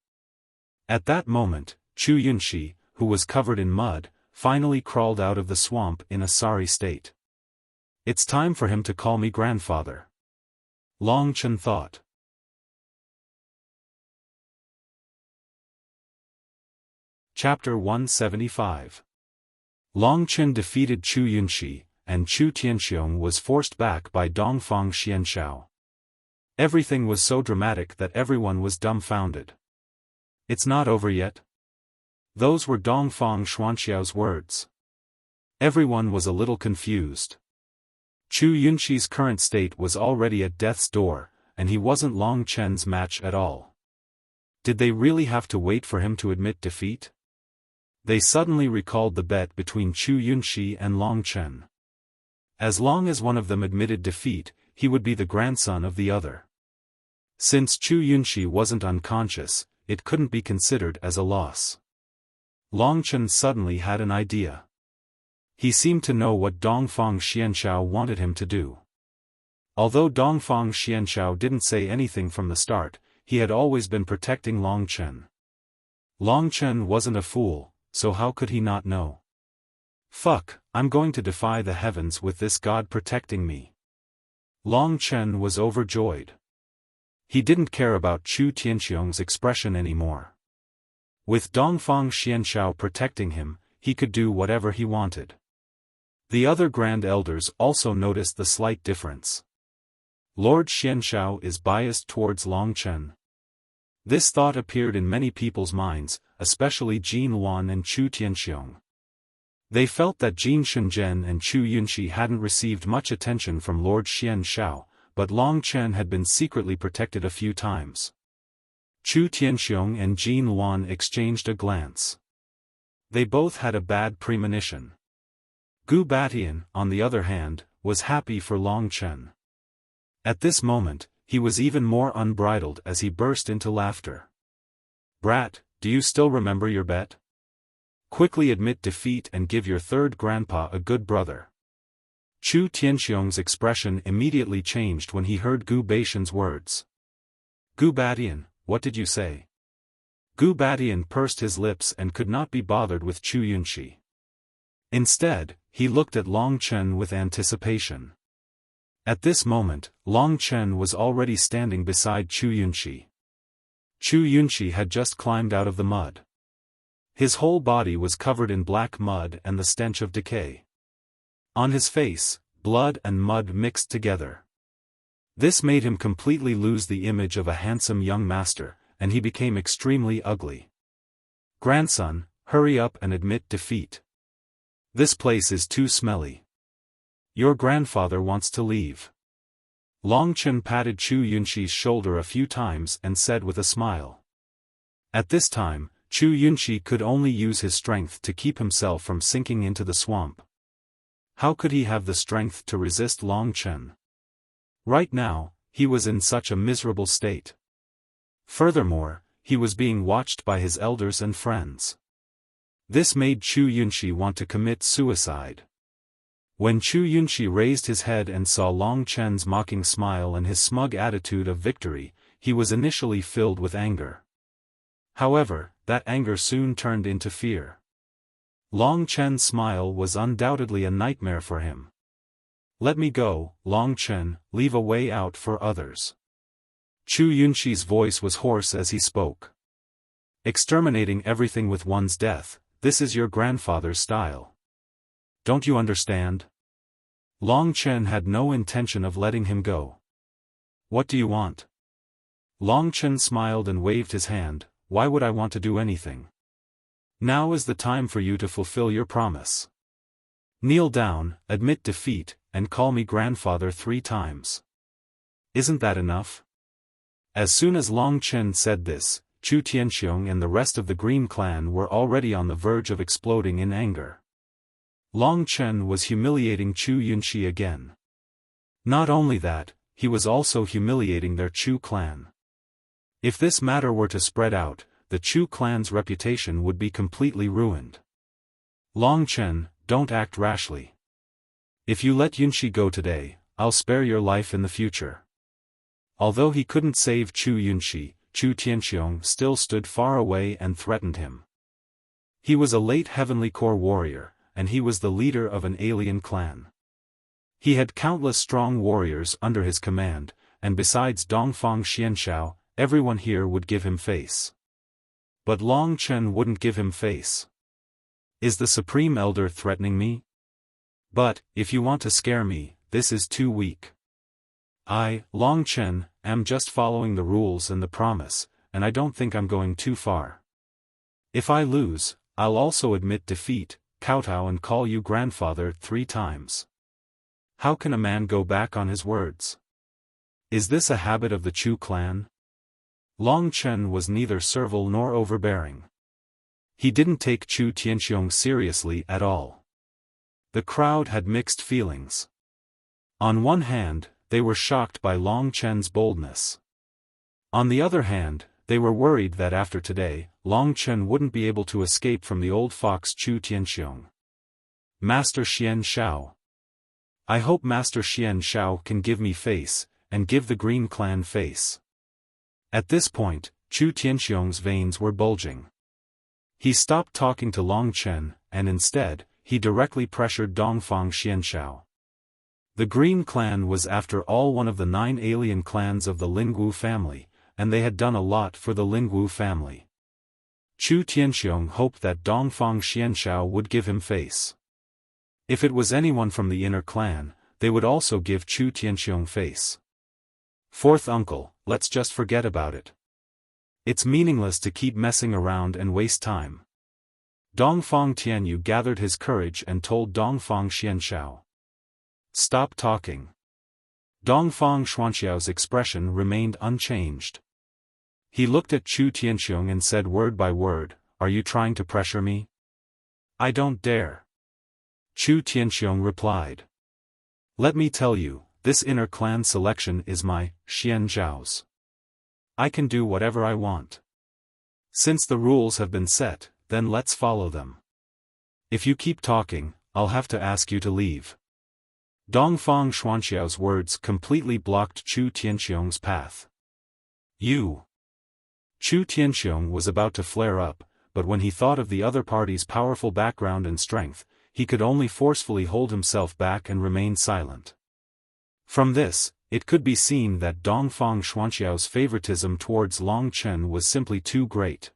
At that moment, Chu Yunxi, who was covered in mud, finally crawled out of the swamp in a sorry state. It's time for him to call me grandfather. Long Chen thought. Chapter 175. Long Chen defeated Chu Yunxi, and Chu Tianxiong was forced back by Dongfang Xianshao. Everything was so dramatic that everyone was dumbfounded. It's not over yet? Those were Dongfang Xuanxiao's words. Everyone was a little confused. Chu Yunxi's current state was already at death's door, and he wasn't Long Chen's match at all. Did they really have to wait for him to admit defeat? They suddenly recalled the bet between Chu Yunxi and Long Chen. As long as one of them admitted defeat, he would be the grandson of the other. Since Chu Yunxi wasn't unconscious, it couldn't be considered as a loss. Long Chen suddenly had an idea. He seemed to know what Dongfang Xianshao wanted him to do. Although Dongfang Xianshao didn't say anything from the start, he had always been protecting Long Chen. Long Chen wasn't a fool, so how could he not know? Fuck, I'm going to defy the heavens with this god protecting me. Long Chen was overjoyed. He didn't care about Chu Tianxiong's expression anymore. With Dongfang Xianshao protecting him, he could do whatever he wanted. The other Grand Elders also noticed the slight difference. Lord Xianshao is biased towards Long Chen. This thought appeared in many people's minds, especially Jin Luan and Chu Tianxiong. They felt that Jin Shenzhen and Chu Yunxi hadn't received much attention from Lord Xianshao, but Long Chen had been secretly protected a few times. Chu Tianxiong and Jin Luan exchanged a glance. They both had a bad premonition. Gu Batian, on the other hand, was happy for Long Chen. At this moment, he was even more unbridled as he burst into laughter. Brat, do you still remember your bet? Quickly admit defeat and give your third grandpa a good brother. Chu Tianxiong's expression immediately changed when he heard Gu Batian's words. Gu Batian, what did you say? Gu Batian pursed his lips and could not be bothered with Chu Yunxi. Instead, he looked at Long Chen with anticipation. At this moment, Long Chen was already standing beside Chu Yunxi. Chu Yunxi had just climbed out of the mud. His whole body was covered in black mud and the stench of decay. On his face, blood and mud mixed together. This made him completely lose the image of a handsome young master, and he became extremely ugly. Grandson, hurry up and admit defeat. This place is too smelly. Your grandfather wants to leave. Long Chen patted Chu Yunxi's shoulder a few times and said with a smile. At this time, Chu Yunxi could only use his strength to keep himself from sinking into the swamp. How could he have the strength to resist Long Chen? Right now, he was in such a miserable state. Furthermore, he was being watched by his elders and friends. This made Chu Yunxi want to commit suicide. When Chu Yunxi raised his head and saw Long Chen's mocking smile and his smug attitude of victory, he was initially filled with anger. However, that anger soon turned into fear. Long Chen's smile was undoubtedly a nightmare for him. Let me go, Long Chen, leave a way out for others. Chu Yunxi's voice was hoarse as he spoke. Exterminating everything with one's death, this is your grandfather's style. Don't you understand? Long Chen had no intention of letting him go. What do you want? Long Chen smiled and waved his hand. Why would I want to do anything? Now is the time for you to fulfill your promise. Kneel down, admit defeat, and call me grandfather 3 times. Isn't that enough? As soon as Long Chen said this, Chu Tianxiong and the rest of the Green Clan were already on the verge of exploding in anger. Long Chen was humiliating Chu Yunxi again. Not only that, he was also humiliating their Chu clan. If this matter were to spread out, the Chu clan's reputation would be completely ruined. Long Chen, don't act rashly. If you let Yunxi go today, I'll spare your life in the future. Although he couldn't save Chu Yunxi, Chu Tianxiong still stood far away and threatened him. He was a late Heavenly Core warrior, and he was the leader of an alien clan. He had countless strong warriors under his command, and besides Dongfang Xianshao, everyone here would give him face. But Long Chen wouldn't give him face. Is the Supreme Elder threatening me? But, if you want to scare me, this is too weak. I, Long Chen, am just following the rules and the promise, and I don't think I'm going too far. If I lose, I'll also admit defeat, kowtow and call you grandfather 3 times. How can a man go back on his words? Is this a habit of the Chu clan? Long Chen was neither servile nor overbearing. He didn't take Chu Tianxiong seriously at all. The crowd had mixed feelings. On one hand, they were shocked by Long Chen's boldness. On the other hand, they were worried that after today, Long Chen wouldn't be able to escape from the old fox Chu Tianxiong. Master Xian Shao. I hope Master Xian Shao can give me face, and give the Green Clan face. At this point, Chu Tianxiong's veins were bulging. He stopped talking to Long Chen, and instead, he directly pressured Dongfang Xianshao. The Green Clan was after all one of the 9 alien clans of the Lingwu family, and they had done a lot for the Lingwu family. Chu Tianxiong hoped that Dongfang Xianshao would give him face. If it was anyone from the inner clan, they would also give Chu Tianxiong face. 4th uncle, let's just forget about it. It's meaningless to keep messing around and waste time. Dongfang Tianyu gathered his courage and told Dongfang Xianshao. Stop talking. Dongfang Xuanxiao's expression remained unchanged. He looked at Chu Tianxiong and said word by word, are you trying to pressure me? I don't dare. Chu Tianxiong replied. Let me tell you, this inner clan selection is my, Xian Zhao's. I can do whatever I want. Since the rules have been set, then let's follow them. If you keep talking, I'll have to ask you to leave. Dongfang Xuanxiao's words completely blocked Chu Tianxiong's path. You. Chu Tianxiong was about to flare up, but when he thought of the other party's powerful background and strength, he could only forcefully hold himself back and remain silent. From this, it could be seen that Dongfang Xuanxiao's favoritism towards Long Chen was simply too great.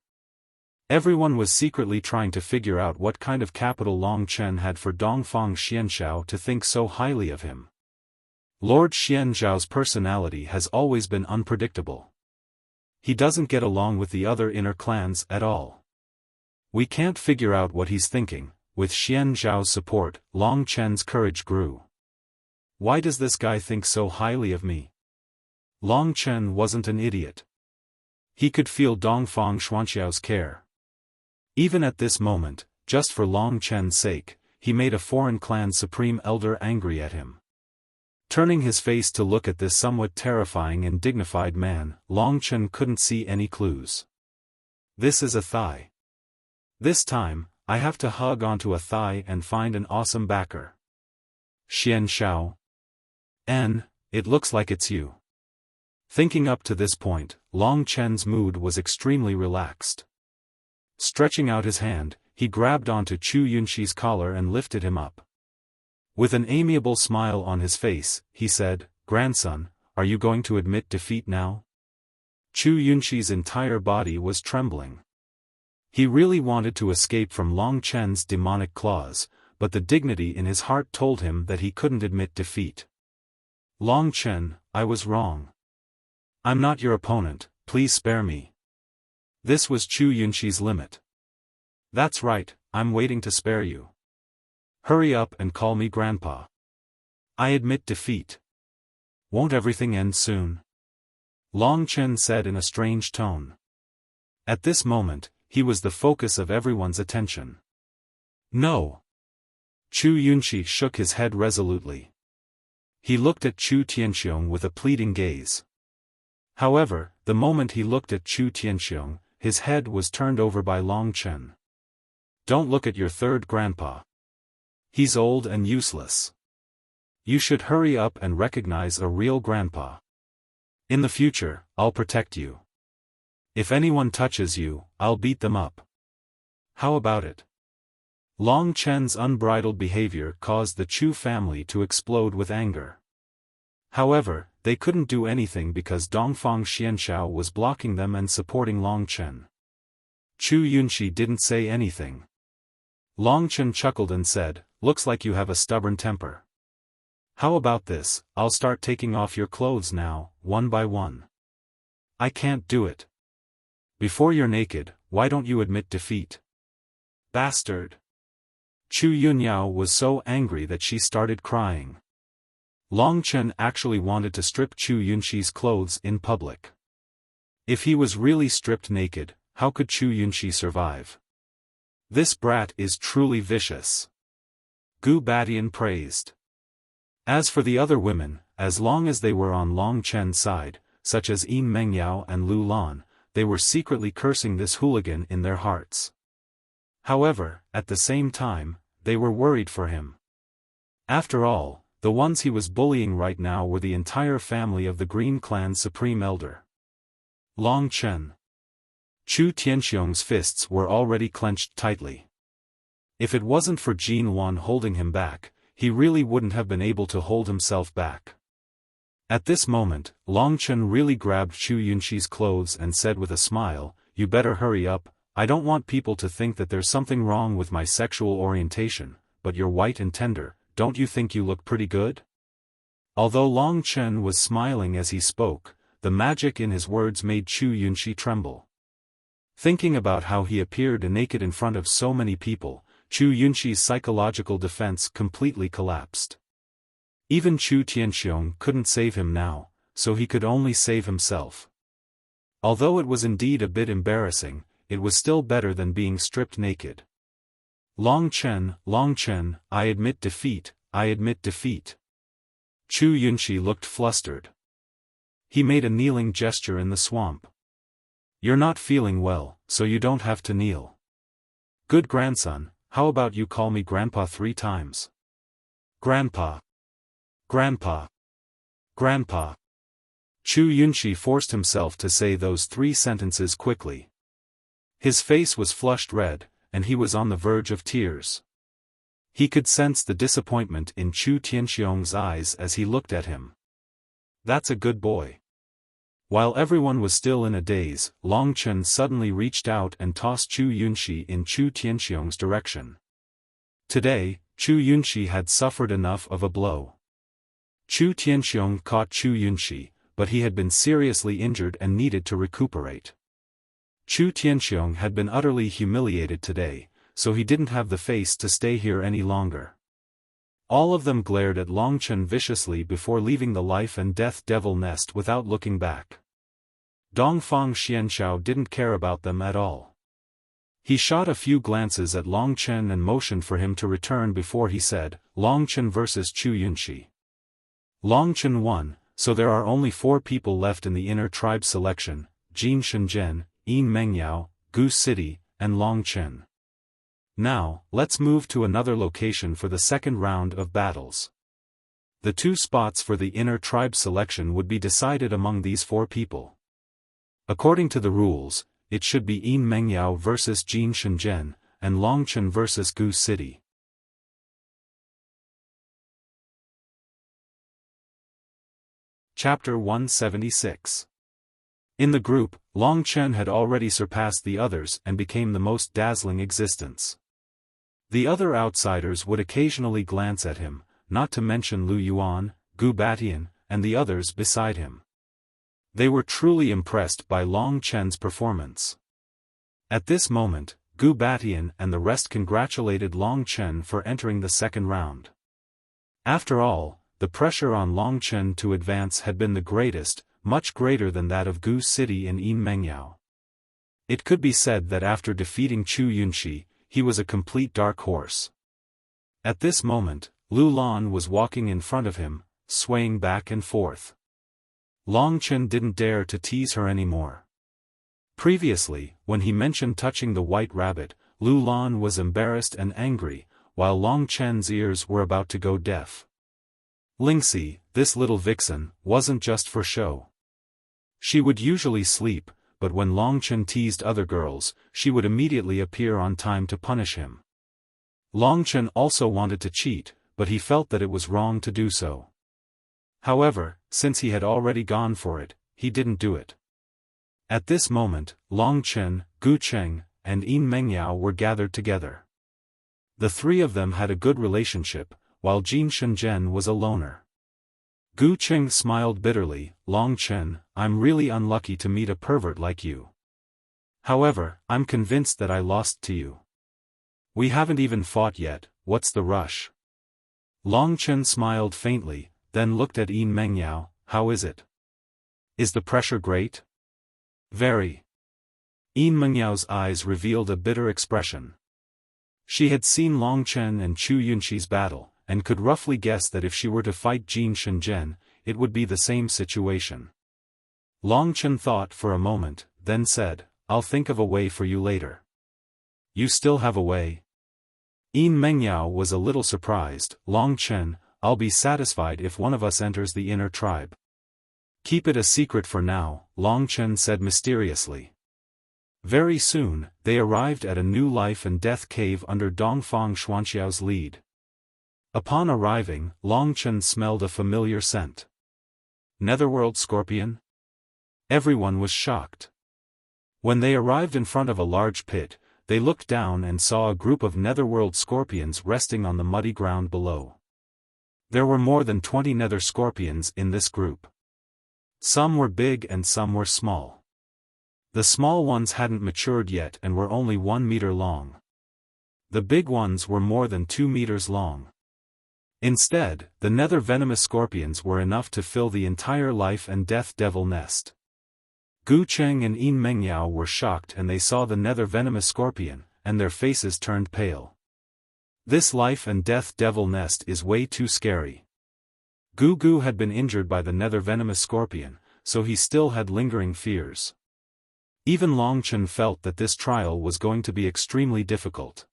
Everyone was secretly trying to figure out what kind of capital Long Chen had for Dongfang Xianshao to think so highly of him. Lord Xianzhao's personality has always been unpredictable. He doesn't get along with the other inner clans at all. We can't figure out what he's thinking. With Xianzhao's support, Long Chen's courage grew. Why does this guy think so highly of me? Long Chen wasn't an idiot. He could feel Dongfang Xuanxiao's care. Even at this moment, just for Long Chen's sake, he made a foreign clan's supreme elder angry at him. Turning his face to look at this somewhat terrifying and dignified man, Long Chen couldn't see any clues. This is a thigh. This time, I have to hug onto a thigh and find an awesome backer. Xian Shao. It looks like it's you. Thinking up to this point, Long Chen's mood was extremely relaxed. Stretching out his hand, he grabbed onto Chu Yunxi's collar and lifted him up. With an amiable smile on his face, he said, "Grandson, are you going to admit defeat now?" Chu Yunxi's entire body was trembling. He really wanted to escape from Long Chen's demonic claws, but the dignity in his heart told him that he couldn't admit defeat. "Long Chen, I was wrong. I'm not your opponent, please spare me." This was Chu Yunxi's limit. "That's right, I'm waiting to spare you. Hurry up and call me Grandpa. I admit defeat. Won't everything end soon?" Long Chen said in a strange tone. At this moment, he was the focus of everyone's attention. "No." Chu Yunxi shook his head resolutely. He looked at Chu Tianxiong with a pleading gaze. However, the moment he looked at Chu Tianxiong, his head was turned over by Long Chen. "Don't look at your third grandpa. He's old and useless. You should hurry up and recognize a real grandpa. In the future, I'll protect you. If anyone touches you, I'll beat them up. How about it?" Long Chen's unbridled behavior caused the Chu family to explode with anger. However, they couldn't do anything because Dongfang Xianxiao was blocking them and supporting Long Chen. Chu Yunxi didn't say anything. Long Chen chuckled and said, "Looks like you have a stubborn temper. How about this, I'll start taking off your clothes now, one by one." "I can't do it. Before you're naked, why don't you admit defeat?" "Bastard." Chu Yunyao was so angry that she started crying. Long Chen actually wanted to strip Chu Yunxi's clothes in public. If he was really stripped naked, how could Chu Yunxi survive? "This brat is truly vicious," Gu Batian praised. As for the other women, as long as they were on Long Chen's side, such as Yin Mengyao and Lu Lan, they were secretly cursing this hooligan in their hearts. However, at the same time, they were worried for him. After all, the ones he was bullying right now were the entire family of the Green Clan's supreme elder. Long Chen. Chu Tianxiong's fists were already clenched tightly. If it wasn't for Jin Wan holding him back, he really wouldn't have been able to hold himself back. At this moment, Long Chen really grabbed Chu Yunxi's clothes and said with a smile, "You better hurry up. I don't want people to think that there's something wrong with my sexual orientation, but you're white and tender, don't you think you look pretty good?" Although Long Chen was smiling as he spoke, the magic in his words made Chu Yunxi tremble. Thinking about how he appeared naked in front of so many people, Chu Yunxi's psychological defense completely collapsed. Even Chu Tianxiong couldn't save him now, so he could only save himself. Although it was indeed a bit embarrassing, it was still better than being stripped naked. Long Chen, I admit defeat, I admit defeat." Chu Yunxi looked flustered. He made a kneeling gesture in the swamp. "You're not feeling well, so you don't have to kneel. Good grandson, how about you call me Grandpa 3 times? Grandpa. Grandpa. Grandpa." Chu Yunxi forced himself to say those 3 sentences quickly. His face was flushed red, and he was on the verge of tears. He could sense the disappointment in Chu Tianxiong's eyes as he looked at him. "That's a good boy." While everyone was still in a daze, Long Chen suddenly reached out and tossed Chu Yunxi in Chu Tianxiong's direction. Today, Chu Yunxi had suffered enough of a blow. Chu Tianxiong caught Chu Yunxi, but he had been seriously injured and needed to recuperate. Chu Tianxiong had been utterly humiliated today, so he didn't have the face to stay here any longer. All of them glared at Long Chen viciously before leaving the life and death devil nest without looking back. Dongfang Xianxiao didn't care about them at all. He shot a few glances at Long Chen and motioned for him to return before he said, "Long Chen versus Chu Yunxi. Long Chen won, so there are only 4 people left in the inner tribe selection, Jin Shenzhen, Yin Mengyao, Gu City, and Long Chen. Now, let's move to another location for the second round of battles. The 2 spots for the inner tribe selection would be decided among these 4 people. According to the rules, it should be Yin Mengyao versus Jin Shenzhen, and Longchen vs. Gu City. Chapter 176. In the group, Longchen had already surpassed the others and became the most dazzling existence. The other outsiders would occasionally glance at him, not to mention Lu Yuan, Gu Batian, and the others beside him. They were truly impressed by Longchen's performance. At this moment, Gu Batian and the rest congratulated Longchen for entering the second round. After all, the pressure on Longchen to advance had been the greatest, much greater than that of Gu City and Yin Mengyao. It could be said that after defeating Chu Yunxi, he was a complete dark horse. At this moment, Lu Lan was walking in front of him, swaying back and forth. Longchen didn't dare to tease her anymore. Previously, when he mentioned touching the white rabbit, Lu Lan was embarrassed and angry, while Longchen's ears were about to go deaf. Lingxi, this little vixen, wasn't just for show. She would usually sleep, but when Longchen teased other girls, she would immediately appear on time to punish him. Longchen also wanted to cheat, but he felt that it was wrong to do so. However, since he had already gone for it, he didn't do it. At this moment, Longchen, Gu Cheng, and Yin Mengyao were gathered together. The three of them had a good relationship, while Jin Shenzhen was a loner. Gu Cheng smiled bitterly, Longchen, I'm really unlucky to meet a pervert like you. However, I'm convinced that I lost to you. We haven't even fought yet, what's the rush? Longchen smiled faintly, then looked at Yin Mengyao, how is it? Is the pressure great? Very. Yin Mengyao's eyes revealed a bitter expression. She had seen Longchen and Chu Yunxi's battle, and could roughly guess that if she were to fight Jin Shenzhen, it would be the same situation. Longchen thought for a moment, then said, I'll think of a way for you later. You still have a way? Yin Mengyao was a little surprised, Longchen, I'll be satisfied if one of us enters the inner tribe. Keep it a secret for now, Longchen said mysteriously. Very soon, they arrived at a new life and death cave under Dongfang Xuanxiao's lead. Upon arriving, Longchen smelled a familiar scent. Netherworld scorpion? Everyone was shocked. When they arrived in front of a large pit, they looked down and saw a group of netherworld scorpions resting on the muddy ground below. There were more than 20 nether scorpions in this group. Some were big and some were small. The small ones hadn't matured yet and were only 1 meter long. The big ones were more than 2 meters long. Instead, the nether venomous scorpions were enough to fill the entire life and death devil nest. Gu Cheng and Yin Mengyao were shocked and they saw the nether venomous scorpion, and their faces turned pale. This life and death devil nest is way too scary. Gu Gu had been injured by the nether venomous scorpion, so he still had lingering fears. Even Longchen felt that this trial was going to be extremely difficult.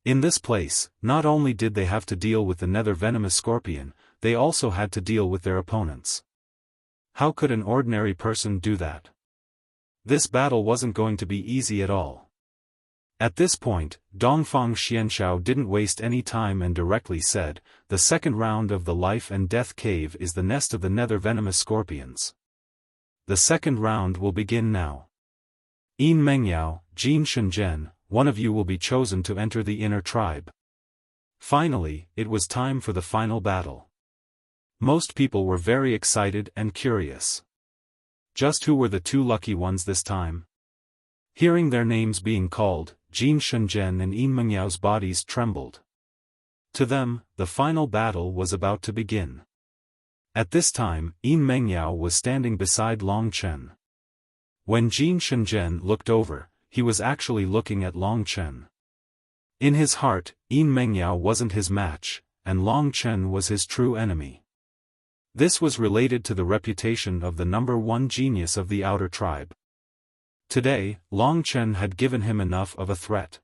In this place, not only did they have to deal with the nether venomous scorpion, they also had to deal with their opponents. How could an ordinary person do that? This battle wasn't going to be easy at all. At this point, Dongfang Xianxiao didn't waste any time and directly said, the second round of the life and death cave is the nest of the nether venomous scorpions. The second round will begin now. Yin Mengyao, Jin Shenzhen, one of you will be chosen to enter the inner tribe. Finally, it was time for the final battle. Most people were very excited and curious. Just who were the two lucky ones this time? Hearing their names being called, Jin Shenzhen and Yin Mengyao's bodies trembled. To them, the final battle was about to begin. At this time, Yin Mengyao was standing beside Longchen. When Jin Shenzhen looked over, he was actually looking at Longchen. In his heart, Yin Mengyao wasn't his match, and Longchen was his true enemy. This was related to the reputation of the #1 genius of the outer tribe. Today, Longchen had given him enough of a threat.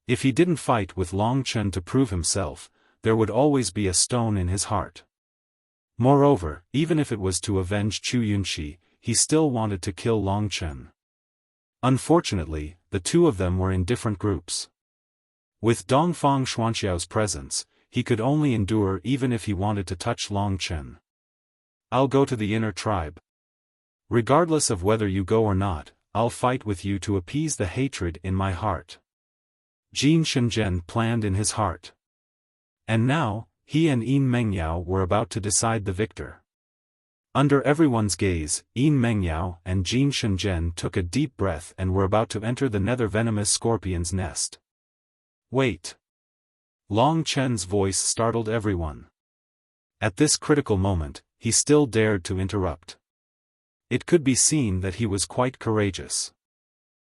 If he didn't fight with Longchen to prove himself, there would always be a stone in his heart. Moreover, even if it was to avenge Chu Yunxi, he still wanted to kill Longchen. Unfortunately, the two of them were in different groups. With Dongfang Xuanxiao's presence, he could only endure even if he wanted to touch Long Chen. I'll go to the inner tribe. Regardless of whether you go or not, I'll fight with you to appease the hatred in my heart. Jin Shenzhen planned in his heart. And now, he and Yin Mengyao were about to decide the victor. Under everyone's gaze, Yin Mengyao and Jin Shenzhen took a deep breath and were about to enter the nether venomous scorpion's nest. Wait! Long Chen's voice startled everyone. At this critical moment, he still dared to interrupt. It could be seen that he was quite courageous.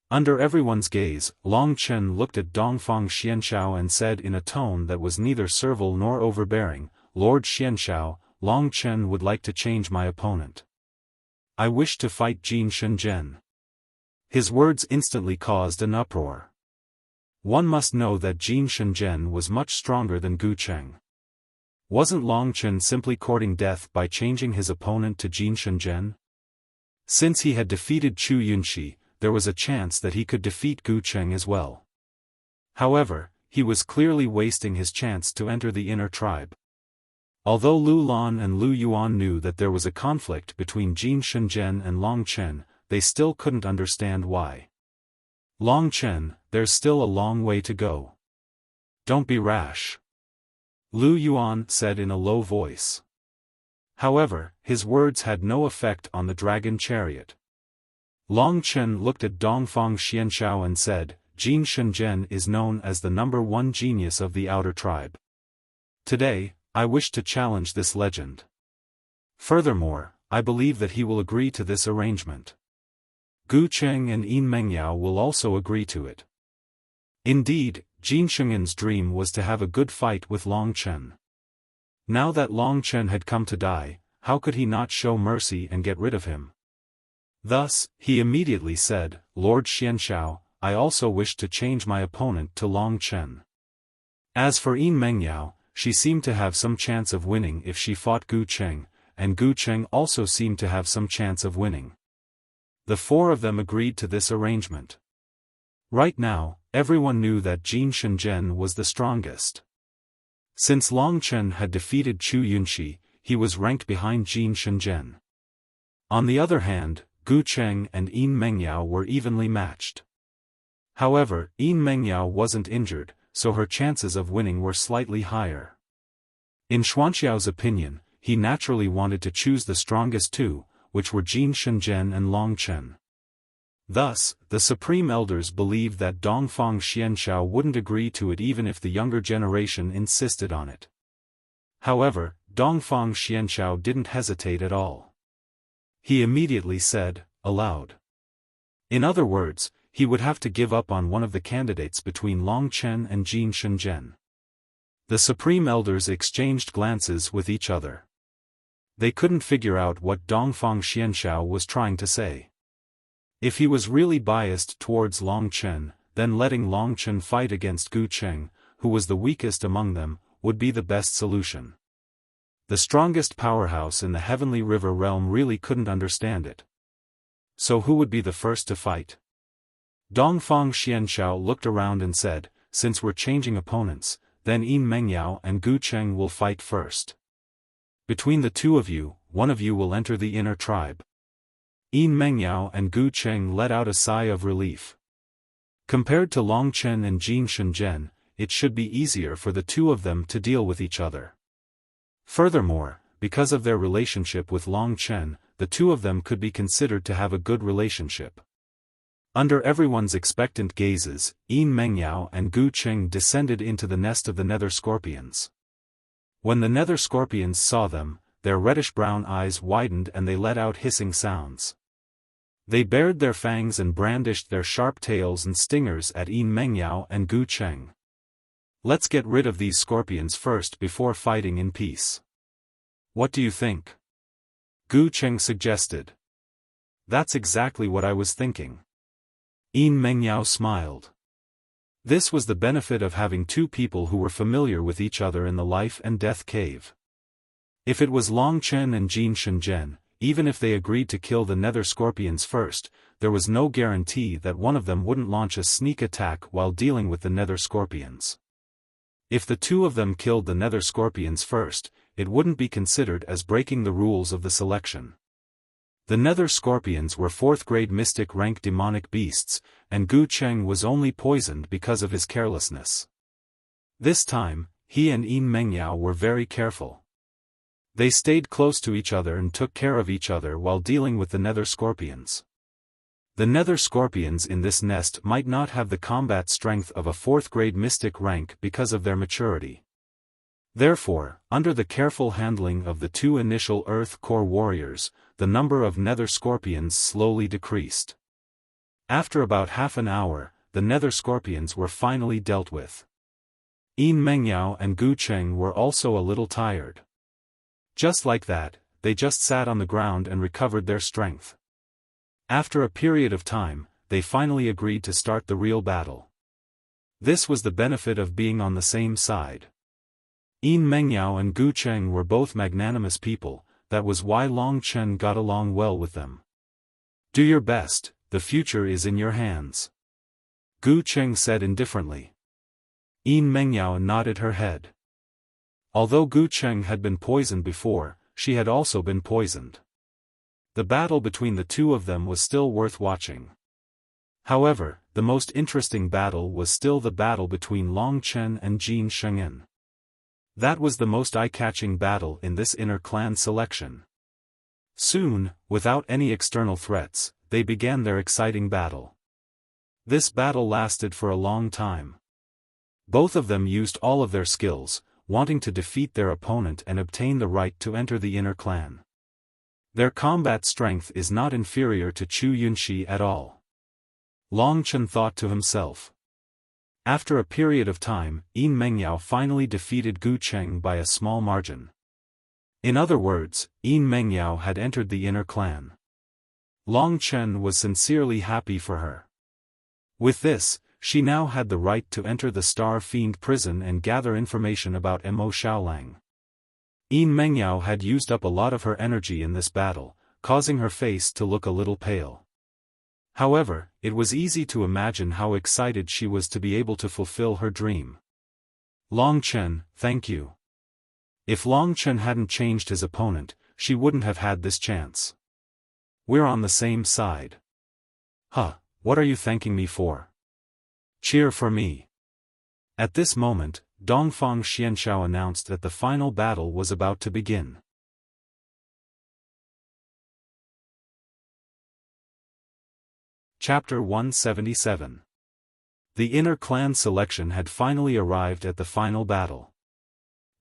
Under everyone's gaze, Long Chen looked at Dongfang Xianxiao and said in a tone that was neither servile nor overbearing, "Lord Xianxiao, Long Chen would like to change my opponent. I wish to fight Jin Shenzhen." His words instantly caused an uproar. One must know that Jin Shenzhen was much stronger than Gu Cheng. Wasn't Long Chen simply courting death by changing his opponent to Jin Shenzhen? Since he had defeated Chu Yunxi, there was a chance that he could defeat Gu Cheng as well. However, he was clearly wasting his chance to enter the inner tribe. Although Lu Lan and Lu Yuan knew that there was a conflict between Jin Shenzhen and Long Chen, they still couldn't understand why. Long Chen, there's still a long way to go. Don't be rash. Lu Yuan said in a low voice. However, his words had no effect on the dragon chariot. Long Chen looked at Dongfang Xianxiao and said, Jin Shenzhen is known as the #1 genius of the outer tribe. Today, I wish to challenge this legend. Furthermore, I believe that he will agree to this arrangement. Gu Cheng and Yin Mengyao will also agree to it. Indeed, Jin Sheng'en's dream was to have a good fight with Long Chen. Now that Long Chen had come to die, how could he not show mercy and get rid of him? Thus, he immediately said, Lord Xianxiao, I also wish to change my opponent to Long Chen. As for Yin Mengyao, she seemed to have some chance of winning if she fought Gu Cheng, and Gu Cheng also seemed to have some chance of winning. The four of them agreed to this arrangement. Right now, everyone knew that Jin Shenzhen was the strongest. Since Long Chen had defeated Chu Yunxi, he was ranked behind Jin Shenzhen. On the other hand, Gu Cheng and Yin Mengyao were evenly matched. However, Yin Mengyao wasn't injured, so her chances of winning were slightly higher. In Xuanxiao's opinion, he naturally wanted to choose the strongest two, which were Jin Shenzhen and Long Chen. Thus, the Supreme Elders believed that Dongfang Xianxiao wouldn't agree to it even if the younger generation insisted on it. However, Dongfang Xianxiao didn't hesitate at all. He immediately said, aloud. In other words, he would have to give up on one of the candidates between Long Chen and Jin Shenzhen. The Supreme Elders exchanged glances with each other. They couldn't figure out what Dongfang Xianxiao was trying to say. If he was really biased towards Long Chen, then letting Long Chen fight against Gu Cheng, who was the weakest among them, would be the best solution. The strongest powerhouse in the Heavenly River realm really couldn't understand it. So who would be the first to fight? Dongfang Xianxiao looked around and said, since we're changing opponents, then Yin Mengyao and Gu Cheng will fight first. Between the two of you, one of you will enter the inner tribe. Yin Mengyao and Gu Cheng let out a sigh of relief. Compared to Long Chen and Jin Shenzhen, it should be easier for the two of them to deal with each other. Furthermore, because of their relationship with Long Chen, the two of them could be considered to have a good relationship. Under everyone's expectant gazes, Yin Mengyao and Gu Cheng descended into the nest of the nether scorpions. When the nether scorpions saw them, their reddish-brown eyes widened and they let out hissing sounds. They bared their fangs and brandished their sharp tails and stingers at Yin Mengyao and Gu Cheng. Let's get rid of these scorpions first before fighting in peace. What do you think? Gu Cheng suggested. That's exactly what I was thinking. Yin Mengyao smiled. This was the benefit of having two people who were familiar with each other in the life and death cave. If it was Long Chen and Jin Shenzhen, even if they agreed to kill the nether scorpions first, there was no guarantee that one of them wouldn't launch a sneak attack while dealing with the nether scorpions. If the two of them killed the nether scorpions first, it wouldn't be considered as breaking the rules of the selection. The nether scorpions were 4th grade mystic rank demonic beasts, and Gu Cheng was only poisoned because of his carelessness. This time, he and Yin Mengyao were very careful. They stayed close to each other and took care of each other while dealing with the nether scorpions. The nether scorpions in this nest might not have the combat strength of a 4th grade mystic rank because of their maturity. Therefore, under the careful handling of the two initial Earth Core warriors, the number of nether scorpions slowly decreased. After about half an hour, the nether scorpions were finally dealt with. Yin Mengyao and Gu Cheng were also a little tired. Just like that, they just sat on the ground and recovered their strength. After a period of time, they finally agreed to start the real battle. This was the benefit of being on the same side. Yin Mengyao and Gu Cheng were both magnanimous people, that was why Long Chen got along well with them. Do your best, the future is in your hands. Gu Cheng said indifferently. Yin Mengyao nodded her head. Although Gu Cheng had been poisoned before, she had also been poisoned. The battle between the two of them was still worth watching. However, the most interesting battle was still the battle between Long Chen and Jin Sheng'en. That was the most eye-catching battle in this inner clan selection. Soon, without any external threats, they began their exciting battle. This battle lasted for a long time. Both of them used all of their skills, wanting to defeat their opponent and obtain the right to enter the inner clan. Their combat strength is not inferior to Chu Yunxi at all. Long Chen thought to himself. After a period of time, Yin Mengyao finally defeated Gu Cheng by a small margin. In other words, Yin Mengyao had entered the inner clan. Long Chen was sincerely happy for her. With this, she now had the right to enter the Star Fiend prison and gather information about Mo Xiaolang. Yin Mengyao had used up a lot of her energy in this battle, causing her face to look a little pale. However, it was easy to imagine how excited she was to be able to fulfill her dream. Long Chen, thank you. If Long Chen hadn't changed his opponent, she wouldn't have had this chance. We're on the same side. Huh, what are you thanking me for? Cheer for me. At this moment, Dongfang Xianshao announced that the final battle was about to begin. Chapter 177. The inner clan selection had finally arrived at the final battle.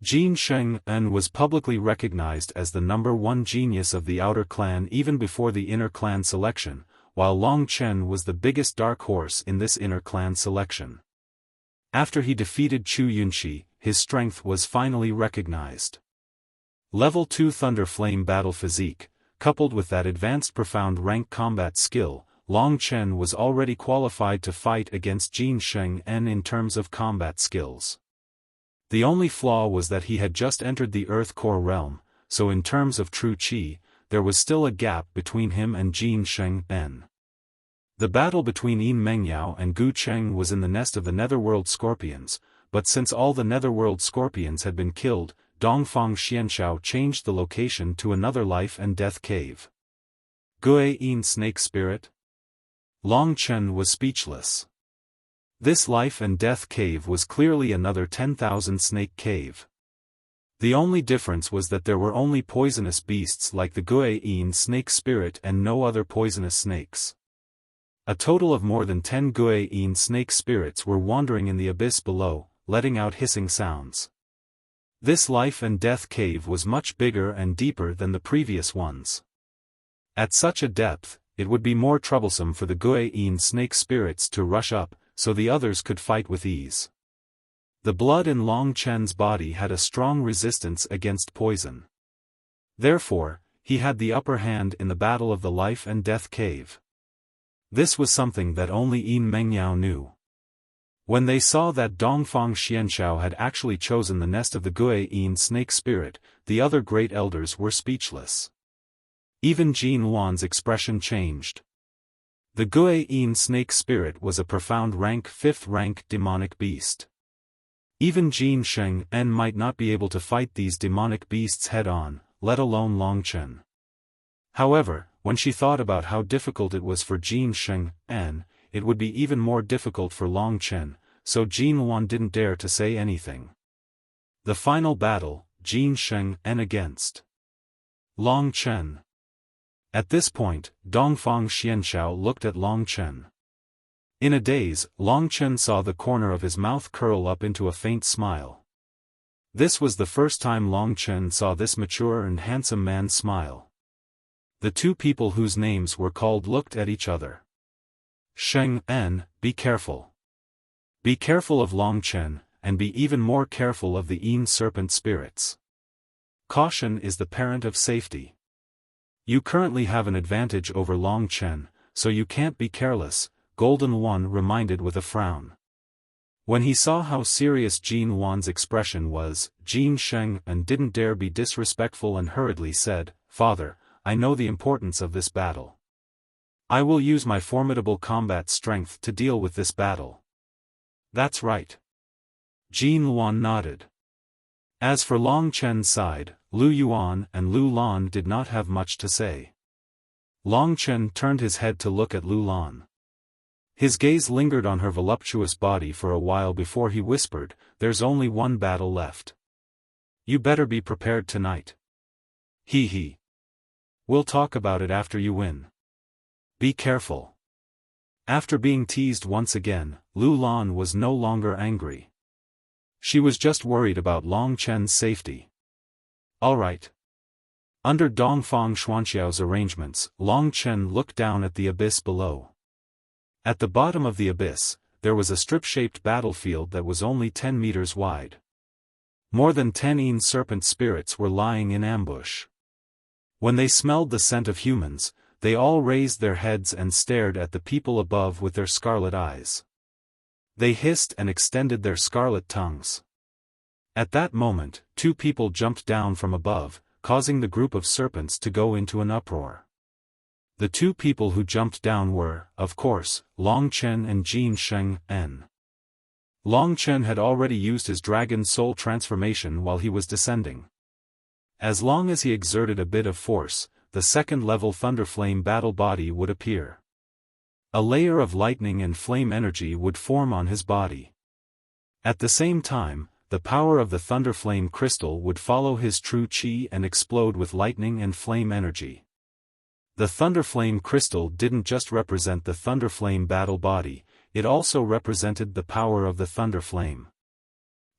Jin Sheng'en was publicly recognized as the #1 genius of the outer clan even before the inner clan selection, while Long Chen was the biggest dark horse in this inner clan selection. After he defeated Chu Yunxi, his strength was finally recognized. Level 2 Thunder Flame battle physique, coupled with that advanced profound rank combat skill, Long Chen was already qualified to fight against Jin Sheng'en in terms of combat skills. The only flaw was that he had just entered the Earth Core realm, so in terms of true Qi, there was still a gap between him and Jin Sheng'en. The battle between Yin Mengyao and Gu Cheng was in the nest of the Netherworld Scorpions, but since all the Netherworld Scorpions had been killed, Dongfang Xianshao changed the location to another life and death cave. Gue Yin Snake Spirit? Long Chen was speechless. This life and death cave was clearly another 10,000 snake cave. The only difference was that there were only poisonous beasts like the Gue Yin Snake Spirit and no other poisonous snakes. A total of more than 10 Gue Yin Snake Spirits were wandering in the abyss below, letting out hissing sounds. This life and death cave was much bigger and deeper than the previous ones. At such a depth, it would be more troublesome for the Gue Yin Snake Spirits to rush up, so the others could fight with ease. The blood in Long Chen's body had a strong resistance against poison. Therefore, he had the upper hand in the battle of the life and death cave. This was something that only Yin Mengyao knew. When they saw that Dongfang Xianshao had actually chosen the nest of the Gue Yin Snake Spirit, the other great elders were speechless. Even Jin Luan's expression changed. The Gui-yin snake spirit was a profound rank 5th rank demonic beast. Even Jin Sheng-en might not be able to fight these demonic beasts head-on, let alone Long Chen. However, when she thought about how difficult it was for Jin Sheng-en, it would be even more difficult for Long Chen, so Jin Luan didn't dare to say anything. The final battle, Jin Sheng-en against Long Chen. At this point, Dongfang Xianxiao looked at Long Chen. In a daze, Long Chen saw the corner of his mouth curl up into a faint smile. This was the first time Long Chen saw this mature and handsome man smile. The two people whose names were called looked at each other. Sheng-en, be careful. Be careful of Long Chen, and be even more careful of the Yin serpent spirits. Caution is the parent of safety. You currently have an advantage over Long Chen, so you can't be careless, Golden One reminded with a frown. When he saw how serious Jin Luan's expression was, Jin Sheng-en didn't dare be disrespectful and hurriedly said, "Father, I know the importance of this battle. I will use my formidable combat strength to deal with this battle." "That's right." Jin Luan nodded. As for Long Chen's side, Lu Yuan and Lu Lan did not have much to say. Long Chen turned his head to look at Lu Lan. His gaze lingered on her voluptuous body for a while before he whispered, "There's only one battle left. You better be prepared tonight." He. "We'll talk about it after you win. Be careful." After being teased once again, Lu Lan was no longer angry. She was just worried about Long Chen's safety. All right. Under Dongfang Xuanxiao's arrangements, Long Chen looked down at the abyss below. At the bottom of the abyss, there was a strip-shaped battlefield that was only 10 meters wide. More than 10 Yin serpent spirits were lying in ambush. When they smelled the scent of humans, they all raised their heads and stared at the people above with their scarlet eyes. They hissed and extended their scarlet tongues. At that moment, two people jumped down from above, causing the group of serpents to go into an uproar. The two people who jumped down were, of course, Long Chen and Jin Sheng-en. Long Chen had already used his dragon soul transformation while he was descending. As long as he exerted a bit of force, the second-level Thunderflame battle body would appear. A layer of lightning and flame energy would form on his body. At the same time, the power of the Thunderflame crystal would follow his true chi and explode with lightning and flame energy. The Thunderflame crystal didn't just represent the Thunderflame battle body, it also represented the power of the Thunderflame.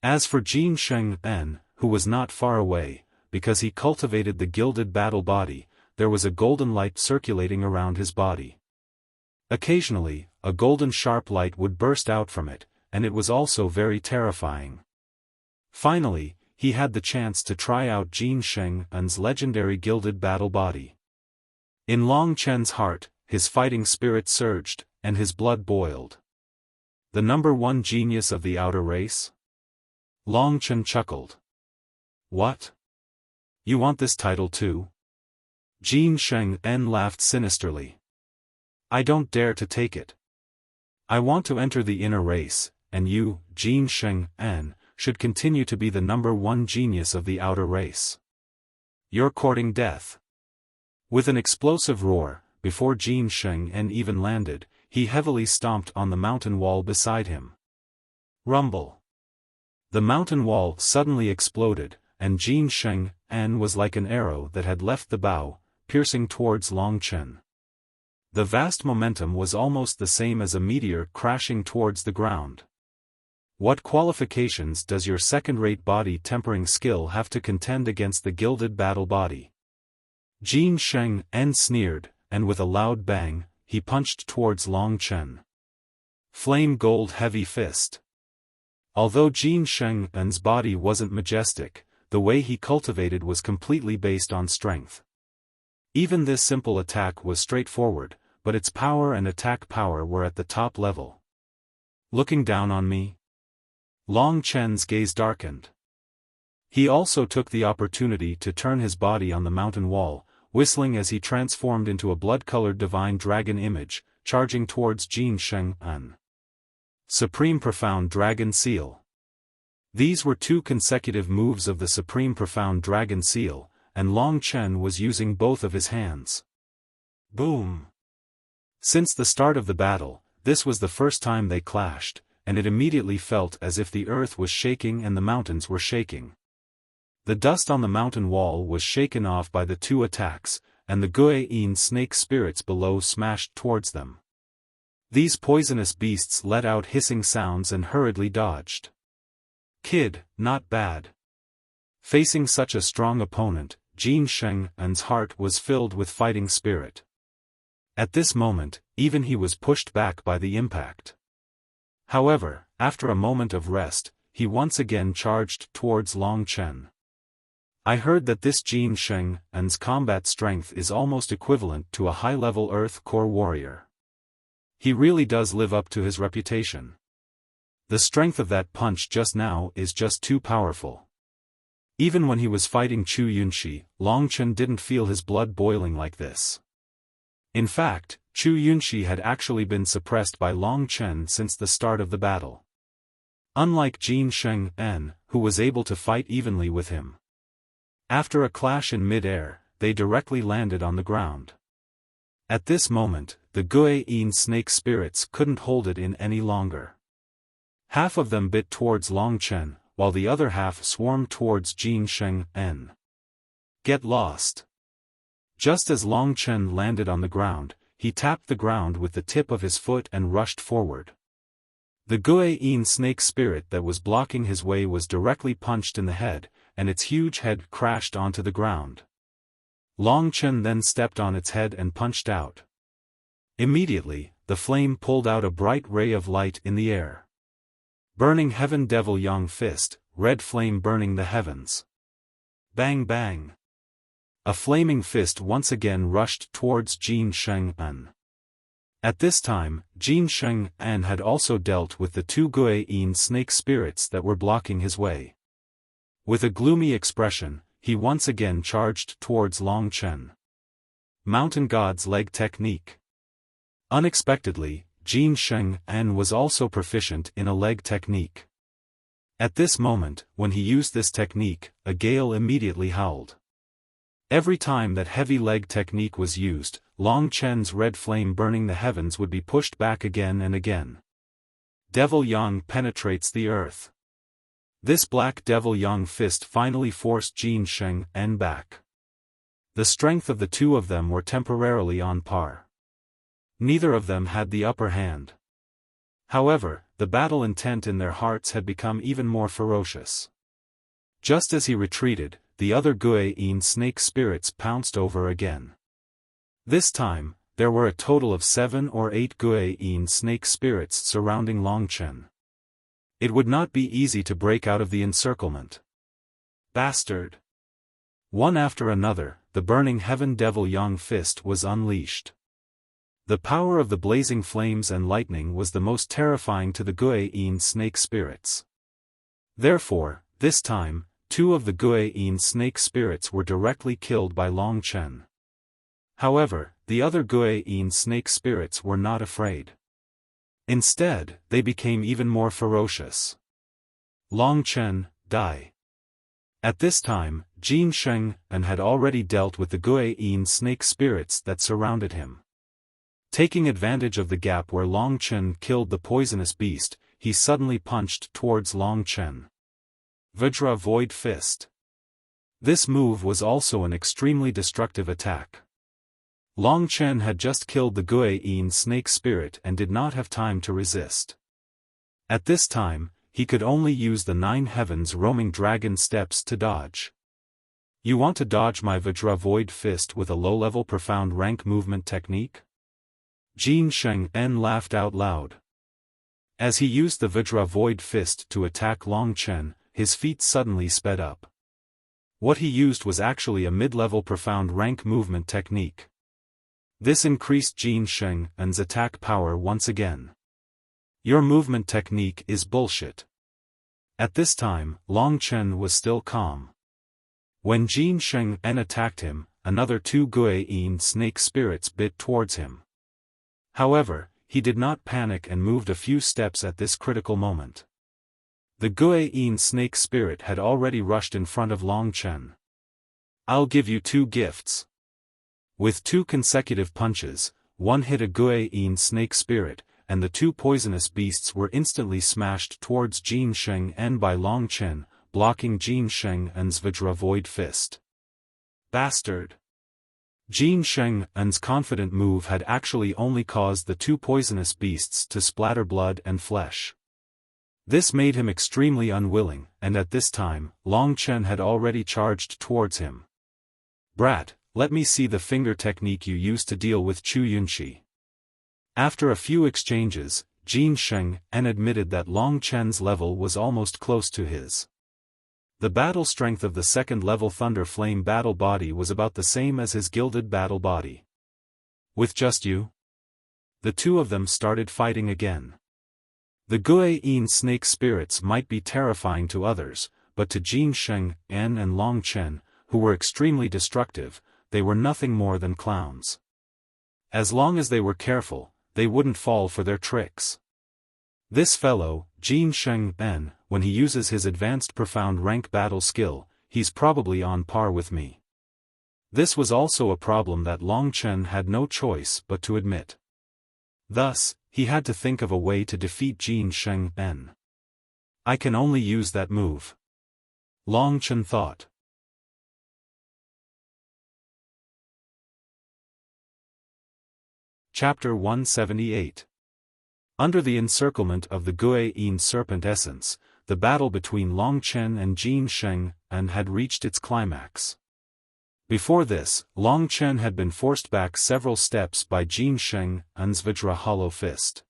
As for Jin Sheng-en, who was not far away, because he cultivated the gilded battle body, there was a golden light circulating around his body. Occasionally, a golden sharp light would burst out from it, and it was also very terrifying. Finally, he had the chance to try out Jin Sheng-en's legendary gilded battle body. In Long Chen's heart, his fighting spirit surged, and his blood boiled. The number one genius of the outer race? Long Chen chuckled. What? You want this title too? Jin Sheng-en laughed sinisterly. I don't dare to take it. I want to enter the inner race, and you, Jin Sheng-en, should continue to be the number one genius of the outer race. You're courting death. With an explosive roar, before Jin Sheng-en even landed, he heavily stomped on the mountain wall beside him. Rumble. The mountain wall suddenly exploded, and Jin Sheng-en was like an arrow that had left the bow, piercing towards Long Chen. The vast momentum was almost the same as a meteor crashing towards the ground. What qualifications does your second-rate body tempering skill have to contend against the gilded battle body? Jin Sheng-en sneered, and with a loud bang, he punched towards Long Chen. Flame gold heavy fist. Although Jin Sheng-en's body wasn't majestic, the way he cultivated was completely based on strength. Even this simple attack was straightforward, but its power and attack power were at the top level. Looking down on me? Long Chen's gaze darkened. He also took the opportunity to turn his body on the mountain wall, whistling as he transformed into a blood-colored divine dragon image, charging towards Jin Sheng-an. Supreme Profound Dragon Seal. These were 2 consecutive moves of the Supreme Profound Dragon Seal, and Long Chen was using both of his hands. Boom! Since the start of the battle, this was the first time they clashed, and it immediately felt as if the earth was shaking and the mountains were shaking. The dust on the mountain wall was shaken off by the 2 attacks, and the Guiyin snake spirits below smashed towards them. These poisonous beasts let out hissing sounds and hurriedly dodged. Kid, not bad. Facing such a strong opponent, Jin Sheng-an's heart was filled with fighting spirit. At this moment, even he was pushed back by the impact. However, after a moment of rest, he once again charged towards Long Chen. I heard that this Jin Sheng-an's combat strength is almost equivalent to a high-level Earth Core warrior. He really does live up to his reputation. The strength of that punch just now is just too powerful. Even when he was fighting Chu Yunxi, Long Chen didn't feel his blood boiling like this. In fact, Chu Yunxi had actually been suppressed by Long Chen since the start of the battle. Unlike Jin Sheng-an, who was able to fight evenly with him. After a clash in mid-air, they directly landed on the ground. At this moment, the Guiyin snake spirits couldn't hold it in any longer. Half of them bit towards Long Chen, while the other half swarmed towards Jin Sheng-an. Get lost. Just as Long Chen landed on the ground, he tapped the ground with the tip of his foot and rushed forward. The Guiyin snake spirit that was blocking his way was directly punched in the head, and its huge head crashed onto the ground. Long Chen then stepped on its head and punched out. Immediately, the flame pulled out a bright ray of light in the air. Burning Heaven Devil Yang Fist, red flame burning the heavens. Bang bang. A flaming fist once again rushed towards Jin Sheng-an. At this time, Jin Sheng-an had also dealt with the 2 Guiyin snake spirits that were blocking his way. With a gloomy expression, he once again charged towards Long Chen. Mountain God's Leg Technique. Unexpectedly, Jin Sheng-an was also proficient in a leg technique. At this moment, when he used this technique, a gale immediately howled. Every time that heavy leg technique was used, Long Chen's red flame burning the heavens would be pushed back again and again. Devil Yang penetrates the earth. This black Devil Yang fist finally forced Jin Sheng-an back. The strength of the 2 of them were temporarily on par. Neither of them had the upper hand. However, the battle intent in their hearts had become even more ferocious. Just as he retreated, the other Guiyin snake spirits pounced over again. This time, there were a total of 7 or 8 Guiyin snake spirits surrounding Long Chen. It would not be easy to break out of the encirclement. Bastard! One after another, the burning Heaven Devil Yang fist was unleashed. The power of the blazing flames and lightning was the most terrifying to the Guiyin snake spirits. Therefore, this time, 2 of the Guiyin snake spirits were directly killed by Long Chen. However, the other Guiyin snake spirits were not afraid. Instead, they became even more ferocious. Long Chen, die. At this time, Jin Sheng-an had already dealt with the Guiyin snake spirits that surrounded him. Taking advantage of the gap where Long Chen killed the poisonous beast, he suddenly punched towards Long Chen. Vajra Void Fist. This move was also an extremely destructive attack. Long Chen had just killed the Guiyin snake spirit and did not have time to resist. At this time, he could only use the 9 heavens roaming dragon steps to dodge. You want to dodge my Vajra Void Fist with a low-level profound rank movement technique? Jin Sheng-an laughed out loud. As he used the Vajra Void Fist to attack Long Chen, his feet suddenly sped up. What he used was actually a mid-level profound rank movement technique. This increased Jin Sheng-an's attack power once again. Your movement technique is bullshit. At this time, Long Chen was still calm. When Jin Sheng-an attacked him, another 2 Guiyin snake spirits bit towards him. However, he did not panic and moved a few steps at this critical moment. The Guiyin snake spirit had already rushed in front of Long Chen. "I'll give you 2 gifts." With 2 consecutive punches, one hit a Guiyin snake spirit, and the 2 poisonous beasts were instantly smashed towards Jin Sheng-en by Long Chen, blocking Jin Sheng-en's Vajra Void Fist. Bastard! Jin Sheng-en's confident move had actually only caused the 2 poisonous beasts to splatter blood and flesh. This made him extremely unwilling, and at this time, Long Chen had already charged towards him. "Brat, let me see the finger technique you used to deal with Chu Yunxi." After a few exchanges, Jin Sheng-en admitted that Long Chen's level was almost close to his. The battle strength of the second-level Thunder Flame battle body was about the same as his gilded battle body. "With just you?" The 2 of them started fighting again. The Guiyin snake spirits might be terrifying to others, but to Jin Sheng-en and Long Chen, who were extremely destructive, they were nothing more than clowns. As long as they were careful, they wouldn't fall for their tricks. This fellow, Jin Sheng-en, when he uses his advanced profound rank battle skill, he's probably on par with me. This was also a problem that Long Chen had no choice but to admit. Thus, he had to think of a way to defeat Jin Sheng-en. "I can only use that move," Long Chen thought. Chapter 178. Under the encirclement of the Guiyin serpent essence, the battle between Long Chen and Jin Sheng-en had reached its climax. Before this, Long Chen had been forced back several steps by Jin Sheng-en's Vajra Hollow Fist.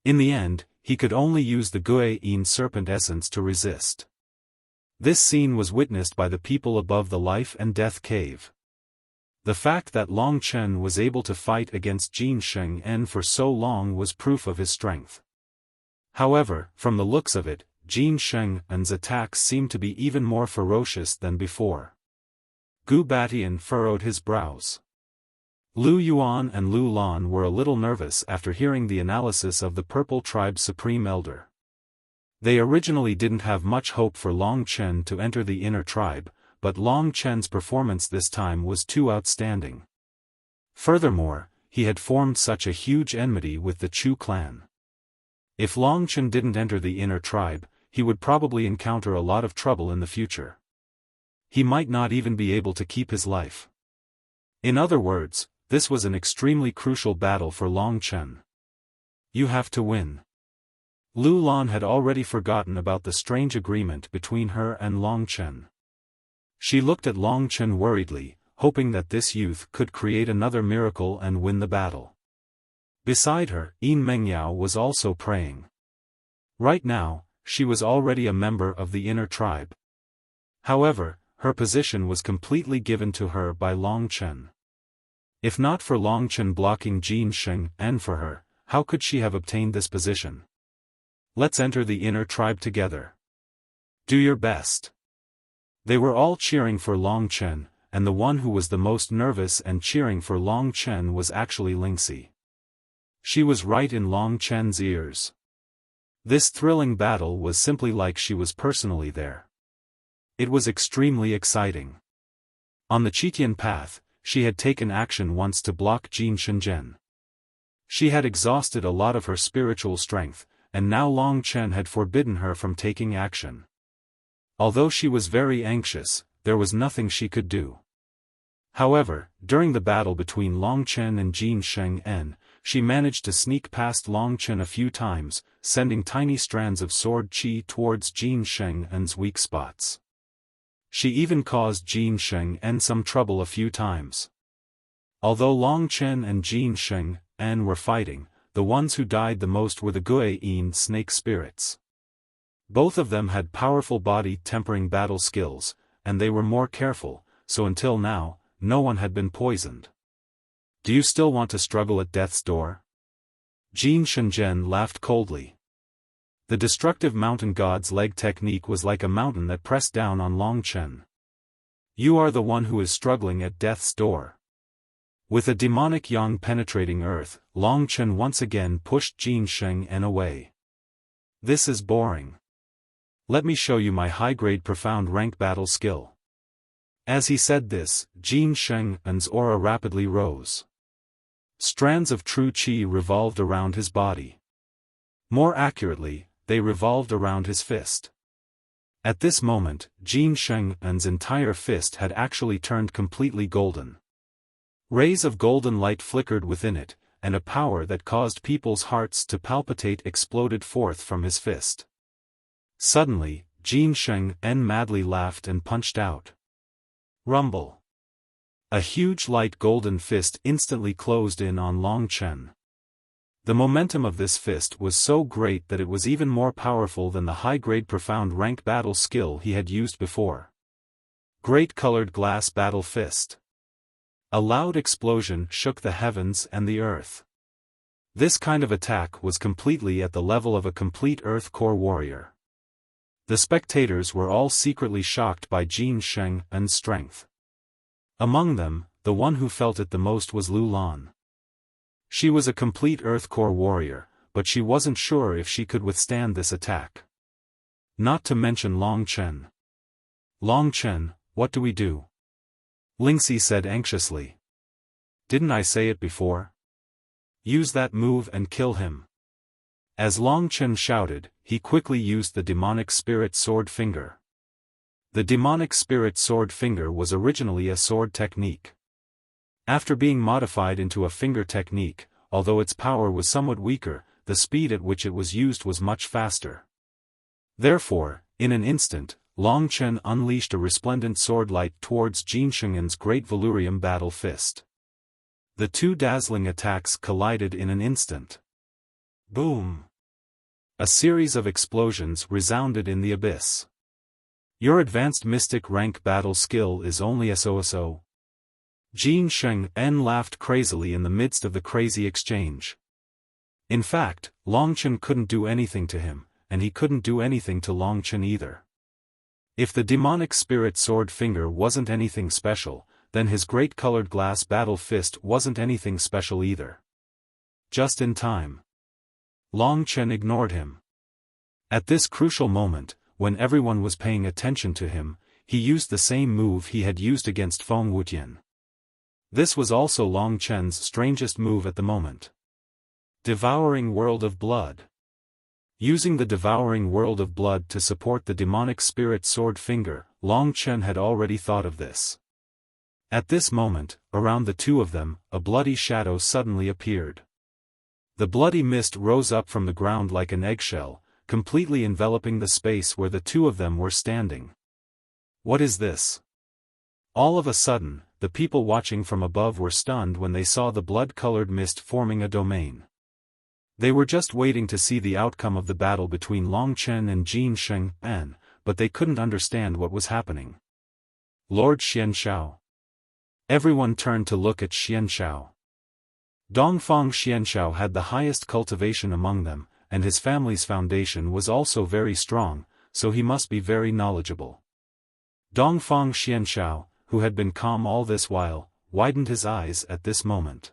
In the end, he could only use the Guiyin serpent essence to resist. This scene was witnessed by the people above the life and death cave. The fact that Long Chen was able to fight against Jin Sheng-en for so long was proof of his strength. However, from the looks of it, Jin Sheng-en's attacks seemed to be even more ferocious than before. Gu Batian furrowed his brows. Lu Yuan and Lu Lan were a little nervous after hearing the analysis of the Purple Tribe's Supreme Elder. They originally didn't have much hope for Long Chen to enter the inner tribe, but Long Chen's performance this time was too outstanding. Furthermore, he had formed such a huge enmity with the Chu clan. If Long Chen didn't enter the inner tribe, he would probably encounter a lot of trouble in the future. He might not even be able to keep his life. In other words, this was an extremely crucial battle for Long Chen. "You have to win." Lu Lan had already forgotten about the strange agreement between her and Long Chen. She looked at Long Chen worriedly, hoping that this youth could create another miracle and win the battle. Beside her, Yin Mengyao was also praying. Right now, she was already a member of the inner tribe. However, her position was completely given to her by Long Chen. If not for Long Chen blocking Jin Sheng-en for her, how could she have obtained this position? "Let's enter the inner tribe together. Do your best." They were all cheering for Long Chen, and the one who was the most nervous and cheering for Long Chen was actually Lingxi. She was right in Long Chen's ears. This thrilling battle was simply like she was personally there. It was extremely exciting. On the Qitian path, she had taken action once to block Jin Shenzhen. She had exhausted a lot of her spiritual strength, and now Long Chen had forbidden her from taking action. Although she was very anxious, there was nothing she could do. However, during the battle between Long Chen and Jin Sheng-en, she managed to sneak past Long Chen a few times, sending tiny strands of sword qi towards Jin Sheng-en's weak spots. She even caused Jin Sheng-en some trouble a few times. Although Long Chen and Jin Sheng-en were fighting, the ones who died the most were the Guiyin snake spirits. Both of them had powerful body-tempering battle skills, and they were more careful, so until now, no one had been poisoned. "Do you still want to struggle at death's door?" Jin Shenzhen laughed coldly. The destructive mountain god's leg technique was like a mountain that pressed down on Long Chen. You are the one who is struggling at death's door. With a demonic yang penetrating earth, Long Chen once again pushed Jin Sheng-en away. This is boring. Let me show you my high-grade profound rank battle skill. As he said this, Jin Sheng-en's aura rapidly rose. Strands of true qi revolved around his body. More accurately, they revolved around his fist. At this moment, Jin Sheng-en's entire fist had actually turned completely golden. Rays of golden light flickered within it, and a power that caused people's hearts to palpitate exploded forth from his fist. Suddenly, Jin Sheng-en madly laughed and punched out. Rumble. A huge light golden fist instantly closed in on Long Chen. The momentum of this fist was so great that it was even more powerful than the high-grade profound rank battle skill he had used before. Great colored glass battle fist. A loud explosion shook the heavens and the earth. This kind of attack was completely at the level of a complete Earth Core warrior. The spectators were all secretly shocked by Jin Sheng-en's strength. Among them, the one who felt it the most was Lu Lan. She was a complete Earth Core warrior, but she wasn't sure if she could withstand this attack. Not to mention Long Chen. Long Chen, what do we do? Lingxi said anxiously. Didn't I say it before? Use that move and kill him. As Long Chen shouted, he quickly used the demonic spirit sword finger. The demonic spirit sword finger was originally a sword technique. After being modified into a finger technique, although its power was somewhat weaker, the speed at which it was used was much faster. Therefore, in an instant, Long Chen unleashed a resplendent sword light towards Jin Sheng-en's great Valurium battle fist. The two dazzling attacks collided in an instant. Boom! A series of explosions resounded in the abyss. Your advanced mystic rank battle skill is only so. Jin Sheng-en laughed crazily in the midst of the crazy exchange. In fact, Long Chen couldn't do anything to him, and he couldn't do anything to Long Chen either. If the demonic spirit sword finger wasn't anything special, then his great colored glass battle fist wasn't anything special either. Just in time. Long Chen ignored him. At this crucial moment, when everyone was paying attention to him, he used the same move he had used against Feng Wutian. This was also Long Chen's strangest move at the moment. Devouring World of Blood. Using the Devouring World of Blood to support the demonic spirit sword finger, Long Chen had already thought of this. At this moment, around the two of them, a bloody shadow suddenly appeared. The bloody mist rose up from the ground like an eggshell, completely enveloping the space where the two of them were standing. What is this? All of a sudden, the people watching from above were stunned when they saw the blood-colored mist forming a domain. They were just waiting to see the outcome of the battle between Long Chen and Jin Sheng-en, but they couldn't understand what was happening. Lord Xianshao. Everyone turned to look at Xianshao. Dongfang Xianshao had the highest cultivation among them, and his family's foundation was also very strong, so he must be very knowledgeable. Dongfang Xianshao, who had been calm all this while, widened his eyes at this moment.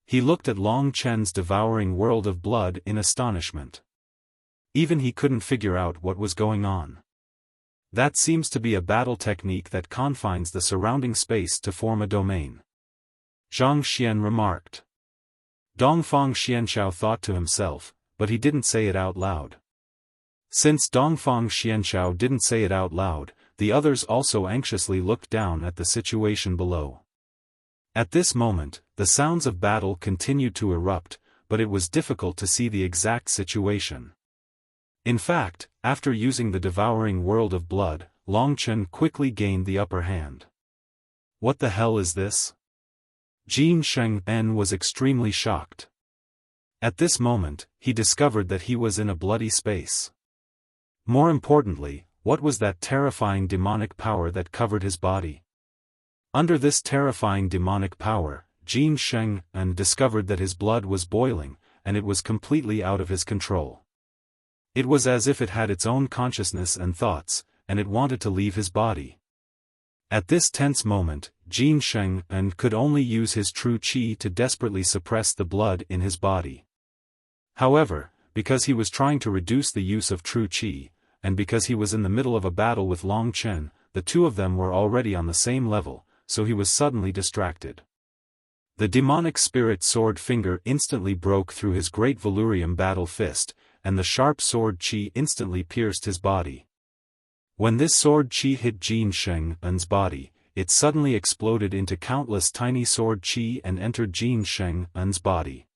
He looked at Long Chen's devouring world of blood in astonishment. Even he couldn't figure out what was going on. That seems to be a battle technique that confines the surrounding space to form a domain. Zhang Xian remarked. Dongfang Xianshao thought to himself, but he didn't say it out loud. Since Dongfang Xianshao didn't say it out loud, the others also anxiously looked down at the situation below. At this moment, the sounds of battle continued to erupt, but it was difficult to see the exact situation. In fact, after using the devouring world of blood, Long Chen quickly gained the upper hand. What the hell is this? Jin Sheng-en was extremely shocked. At this moment, he discovered that he was in a bloody space. More importantly, what was that terrifying demonic power that covered his body? Under this terrifying demonic power, Jin Sheng-en discovered that his blood was boiling, and it was completely out of his control. It was as if it had its own consciousness and thoughts, and it wanted to leave his body. At this tense moment, Jin Sheng and could only use his true qi to desperately suppress the blood in his body. However, because he was trying to reduce the use of true qi, and because he was in the middle of a battle with Long Chen, the two of them were already on the same level, so he was suddenly distracted. The demonic spirit sword finger instantly broke through his great Valurium battle fist, and the sharp sword qi instantly pierced his body. When this sword qi hit Jin Sheng's body, it suddenly exploded into countless tiny sword qi and entered Jin Sheng's body.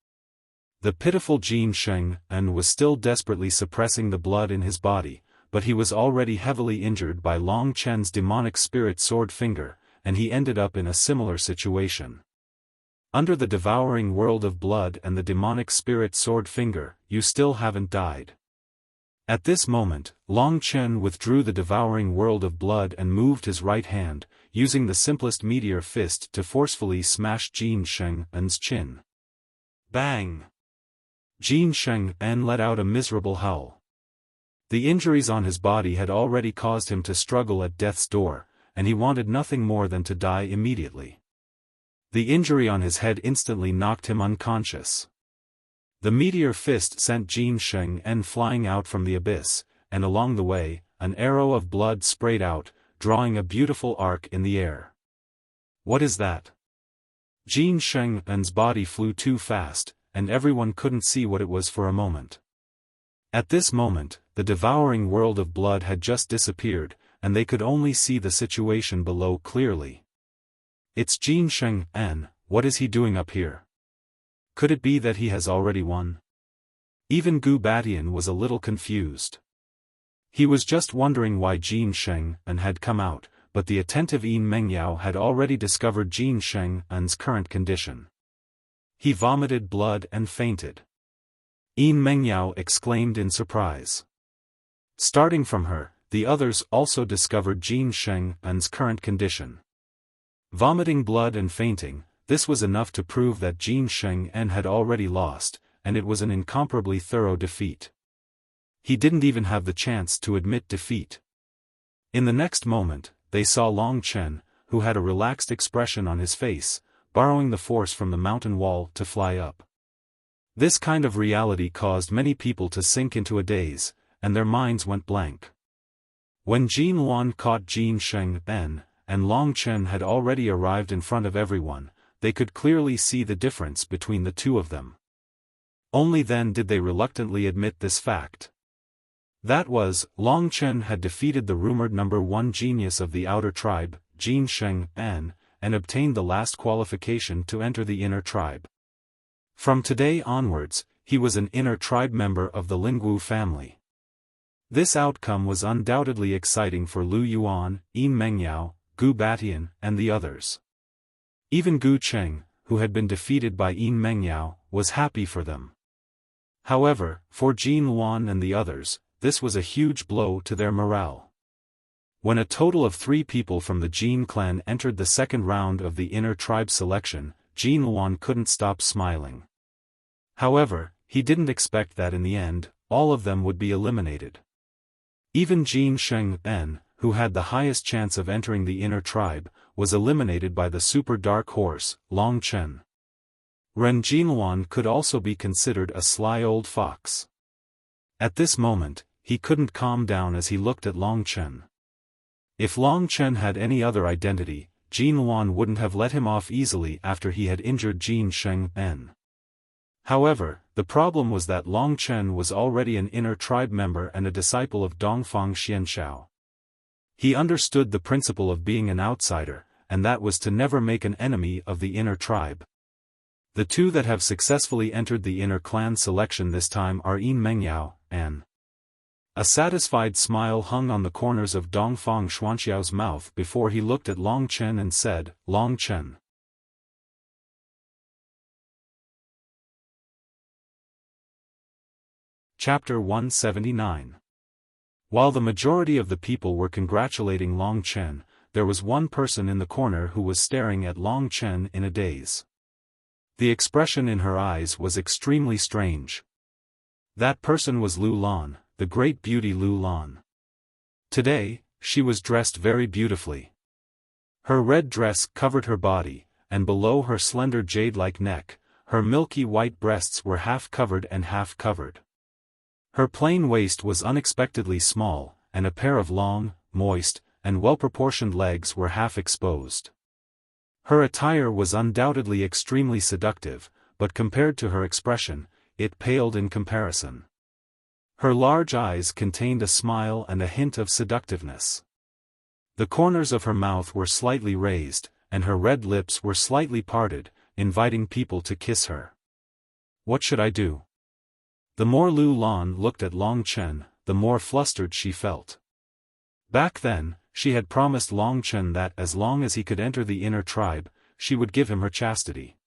The pitiful Jin Sheng was still desperately suppressing the blood in his body, but he was already heavily injured by Long Chen's demonic spirit sword finger, and he ended up in a similar situation. Under the devouring world of blood and the demonic spirit sword finger, you still haven't died. At this moment, Long Chen withdrew the devouring world of blood and moved his right hand, using the simplest meteor fist to forcefully smash Jin Sheng's chin. Bang! Jin Sheng let out a miserable howl. The injuries on his body had already caused him to struggle at death's door, and he wanted nothing more than to die immediately. The injury on his head instantly knocked him unconscious. The meteor fist sent Jin Sheng flying out from the abyss, and along the way, an arrow of blood sprayed out, drawing a beautiful arc in the air. What is that? Jin Sheng's body flew too fast, and everyone couldn't see what it was for a moment. At this moment, the devouring world of blood had just disappeared, and they could only see the situation below clearly. It's Jin Sheng, what is he doing up here? Could it be that he has already won? Even Gu Batian was a little confused. He was just wondering why Jin Sheng had come out, but the attentive Yin Mengyao had already discovered Jin Sheng's current condition. He vomited blood and fainted. Yin Mengyao exclaimed in surprise. Starting from her, the others also discovered Jin Sheng's current condition. Vomiting blood and fainting, this was enough to prove that Jin Sheng had already lost, and it was an incomparably thorough defeat. He didn't even have the chance to admit defeat. In the next moment, they saw Long Chen, who had a relaxed expression on his face, borrowing the force from the mountain wall to fly up. This kind of reality caused many people to sink into a daze, and their minds went blank. When Jin Luan caught Jin Sheng and Long Chen had already arrived in front of everyone, they could clearly see the difference between the two of them. Only then did they reluctantly admit this fact. That was, Long Chen had defeated the rumored number 1 genius of the outer tribe, Jin Sheng and obtained the last qualification to enter the inner tribe. From today onwards, he was an inner tribe member of the Lingwu family. This outcome was undoubtedly exciting for Lu Yuan, Yin Mengyao, Gu Batian, and the others. Even Gu Cheng, who had been defeated by Yin Mengyao, was happy for them. However, for Jin Luan and the others, this was a huge blow to their morale. When a total of 3 people from the Jin clan entered the second round of the inner tribe selection, Jin Luan couldn't stop smiling. However, he didn't expect that in the end, all of them would be eliminated. Even Jin Sheng, who had the highest chance of entering the inner tribe, was eliminated by the super dark horse, Long Chen. Ren Jinluan could also be considered a sly old fox. At this moment, he couldn't calm down as he looked at Long Chen. If Long Chen had any other identity, Jinluan wouldn't have let him off easily after he had injured Jin Sheng. However, the problem was that Long Chen was already an inner tribe member and a disciple of Dongfang Xianshao. He understood the principle of being an outsider, and that was to never make an enemy of the inner tribe. The two that have successfully entered the inner clan selection this time are Yin Mengyao and. A satisfied smile hung on the corners of Dongfang Xuanxiao's mouth before he looked at Long Chen and said, "Long Chen." Chapter 179. While the majority of the people were congratulating Long Chen, there was one person in the corner who was staring at Long Chen in a daze. The expression in her eyes was extremely strange. That person was Lu Lan, the great beauty Lu Lan. Today, she was dressed very beautifully. Her red dress covered her body, and below her slender jade-like neck, her milky white breasts were half covered and half covered. Her plain waist was unexpectedly small, and a pair of long, moist, and well-proportioned legs were half exposed. Her attire was undoubtedly extremely seductive, but compared to her expression, it paled in comparison. Her large eyes contained a smile and a hint of seductiveness. The corners of her mouth were slightly raised, and her red lips were slightly parted, inviting people to kiss her. What should I do? The more Lu Lan looked at Long Chen, the more flustered she felt. Back then, she had promised Long Chen that as long as he could enter the inner tribe, she would give him her chastity.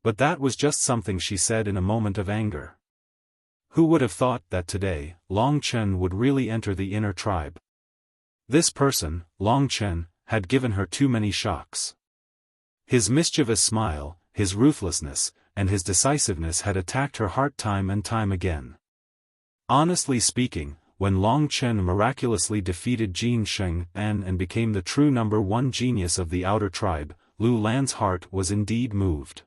But that was just something she said in a moment of anger. Who would have thought that today, Long Chen would really enter the inner tribe? This person, Long Chen, had given her too many shocks. His mischievous smile, his ruthlessness, and his decisiveness had attacked her heart time and time again. Honestly speaking, when Long Chen miraculously defeated Jin Sheng and became the true #1 genius of the outer tribe, Lu Lan's heart was indeed moved.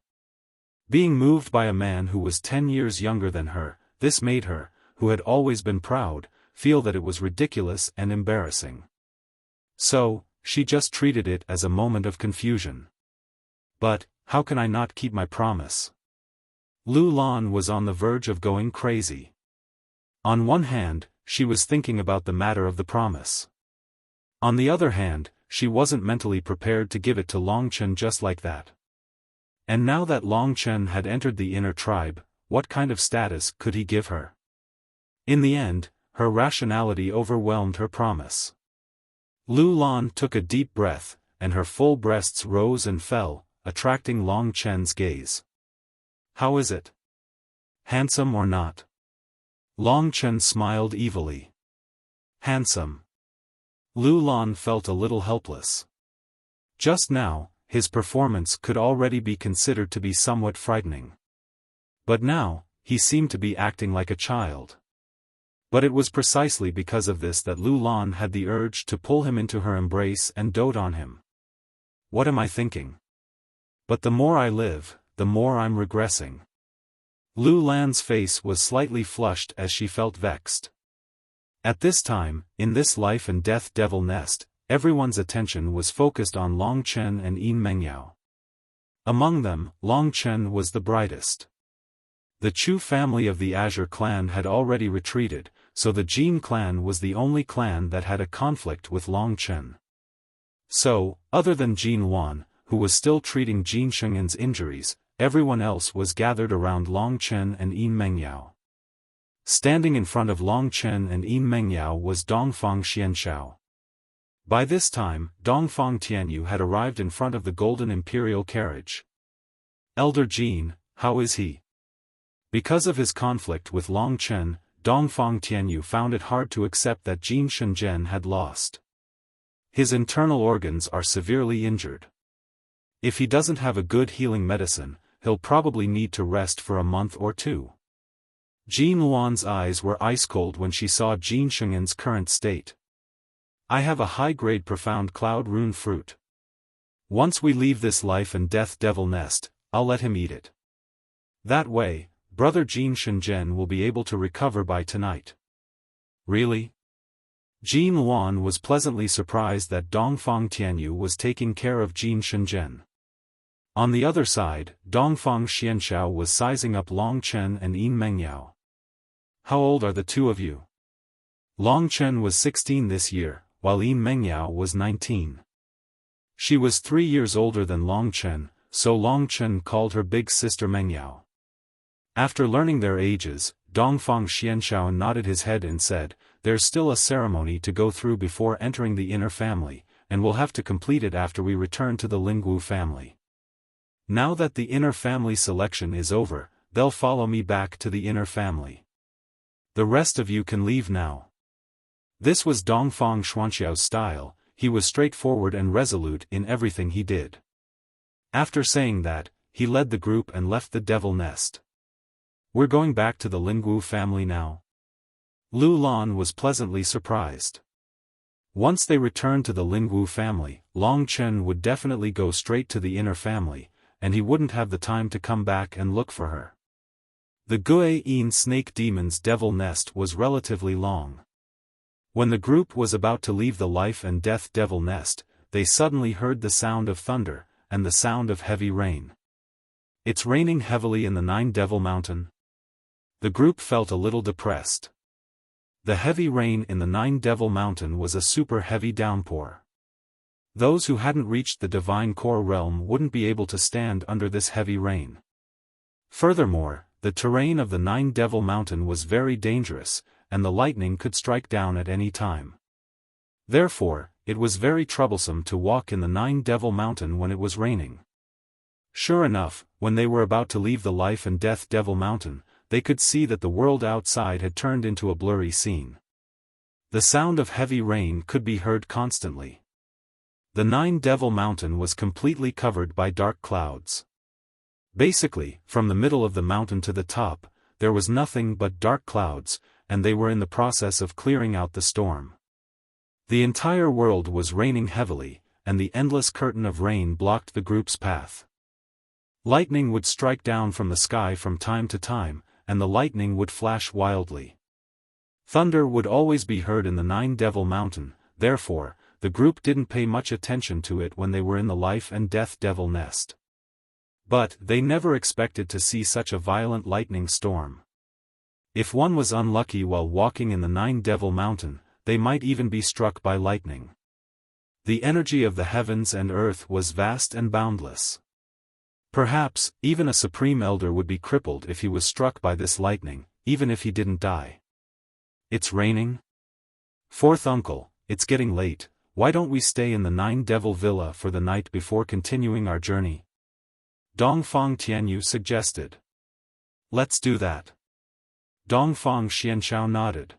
Being moved by a man who was 10 years younger than her, this made her, who had always been proud, feel that it was ridiculous and embarrassing. So, she just treated it as a moment of confusion. But, how can I not keep my promise? Lu Lan was on the verge of going crazy. On one hand, she was thinking about the matter of the promise. On the other hand, she wasn't mentally prepared to give it to Long Chen just like that. And now that Long Chen had entered the inner tribe, what kind of status could he give her? In the end, her rationality overwhelmed her promise. Lu Lan took a deep breath, and her full breasts rose and fell, attracting Long Chen's gaze. How is it? Handsome or not? Long Chen smiled evilly. Handsome. Lu Lan felt a little helpless. Just now, his performance could already be considered to be somewhat frightening. But now, he seemed to be acting like a child. But it was precisely because of this that Lu Lan had the urge to pull him into her embrace and dote on him. What am I thinking? But the more I live, the more I'm regressing. Lu Lan's face was slightly flushed as she felt vexed. At this time, in this life and death devil nest, everyone's attention was focused on Long Chen and Yin Mengyao. Among them, Long Chen was the brightest. The Chu family of the Azure clan had already retreated, so the Jin clan was the only clan that had a conflict with Long Chen. So, other than Jin Wan, who was still treating Jin Sheng'en's injuries, everyone else was gathered around Long Chen and Yin Mengyao. Standing in front of Long Chen and Yin Mengyao was Dongfang Xianxiao. By this time, Dongfang Tianyu had arrived in front of the golden imperial carriage. Elder Jin, how is he? Because of his conflict with Long Chen, Dongfang Tianyu found it hard to accept that Jin Shenzhen had lost. His internal organs are severely injured. If he doesn't have a good healing medicine, he'll probably need to rest for a month or two. Jin Luan's eyes were ice-cold when she saw Jin Sheng'en's current state. I have a high-grade profound cloud rune fruit. Once we leave this life and death devil nest, I'll let him eat it. That way, brother Jin Shenzhen will be able to recover by tonight. Really? Jin Luan was pleasantly surprised that Dongfang Tianyu was taking care of Jin Shenzhen. On the other side, Dongfang Xianxiao was sizing up Long Chen and Yin Mengyao. How old are the two of you? Long Chen was 16 this year, while Yin Mengyao was 19. She was 3 years older than Long Chen, so Long Chen called her big sister Mengyao. After learning their ages, Dongfang Xianxiao nodded his head and said, "There's still a ceremony to go through before entering the inner family, and we'll have to complete it after we return to the Lingwu family. Now that the inner family selection is over, they'll follow me back to the inner family. The rest of you can leave now." This was Dongfang Xuanxiao's style. He was straightforward and resolute in everything he did. After saying that, he led the group and left the devil nest. We're going back to the Lingwu family now? Lu Lan was pleasantly surprised. Once they returned to the Lingwu family, Long Chen would definitely go straight to the inner family, and he wouldn't have the time to come back and look for her. The Gui-in snake demon's devil nest was relatively long. When the group was about to leave the life and death devil nest, they suddenly heard the sound of thunder, and the sound of heavy rain. It's raining heavily in the Nine Devil Mountain. The group felt a little depressed. The heavy rain in the Nine Devil Mountain was a super heavy downpour. Those who hadn't reached the divine core realm wouldn't be able to stand under this heavy rain. Furthermore, the terrain of the Nine Devil Mountain was very dangerous, and the lightning could strike down at any time. Therefore, it was very troublesome to walk in the Nine Devil Mountain when it was raining. Sure enough, when they were about to leave the Life and Death Devil Mountain, they could see that the world outside had turned into a blurry scene. The sound of heavy rain could be heard constantly. The Nine Devil Mountain was completely covered by dark clouds. Basically, from the middle of the mountain to the top, there was nothing but dark clouds, and they were in the process of clearing out the storm. The entire world was raining heavily, and the endless curtain of rain blocked the group's path. Lightning would strike down from the sky from time to time, and the lightning would flash wildly. Thunder would always be heard in the Nine Devil Mountain, therefore, the group didn't pay much attention to it when they were in the Life and Death Devil Nest. But they never expected to see such a violent lightning storm. If one was unlucky while walking in the Nine Devil Mountain, they might even be struck by lightning. The energy of the heavens and earth was vast and boundless. Perhaps, even a supreme elder would be crippled if he was struck by this lightning, even if he didn't die. It's raining? Fourth uncle, it's getting late, why don't we stay in the Nine Devil Villa for the night before continuing our journey? Dongfang Tianyu suggested. Let's do that. Dongfang Xianxiao nodded.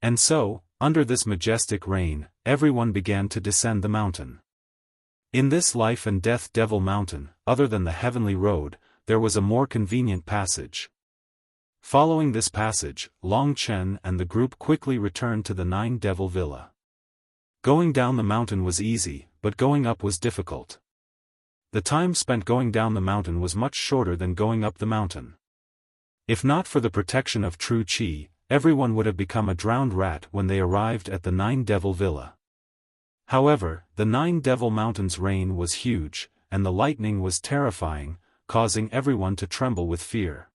And so, under this majestic rain, everyone began to descend the mountain. In this Life and Death Devil Mountain, other than the heavenly road, there was a more convenient passage. Following this passage, Long Chen and the group quickly returned to the Nine Devil Villa. Going down the mountain was easy, but going up was difficult. The time spent going down the mountain was much shorter than going up the mountain. If not for the protection of true Qi, everyone would have become a drowned rat when they arrived at the Nine Devil Villa. However, the Nine Devil Mountain's rain was huge, and the lightning was terrifying, causing everyone to tremble with fear.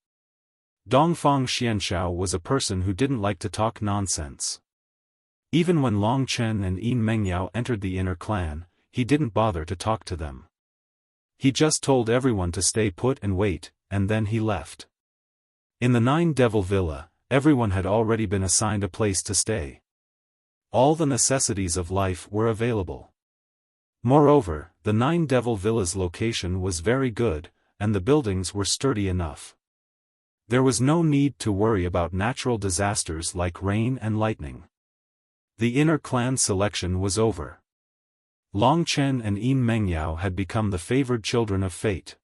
Dongfang Xianxiao was a person who didn't like to talk nonsense. Even when Long Chen and Yin Mengyao entered the inner clan, he didn't bother to talk to them. He just told everyone to stay put and wait, and then he left. In the Nine Devil Villa, everyone had already been assigned a place to stay. All the necessities of life were available. Moreover, the Nine Devil Villa's location was very good, and the buildings were sturdy enough. There was no need to worry about natural disasters like rain and lightning. The inner clan selection was over. Long Chen and Yin Mengyao had become the favored children of fate.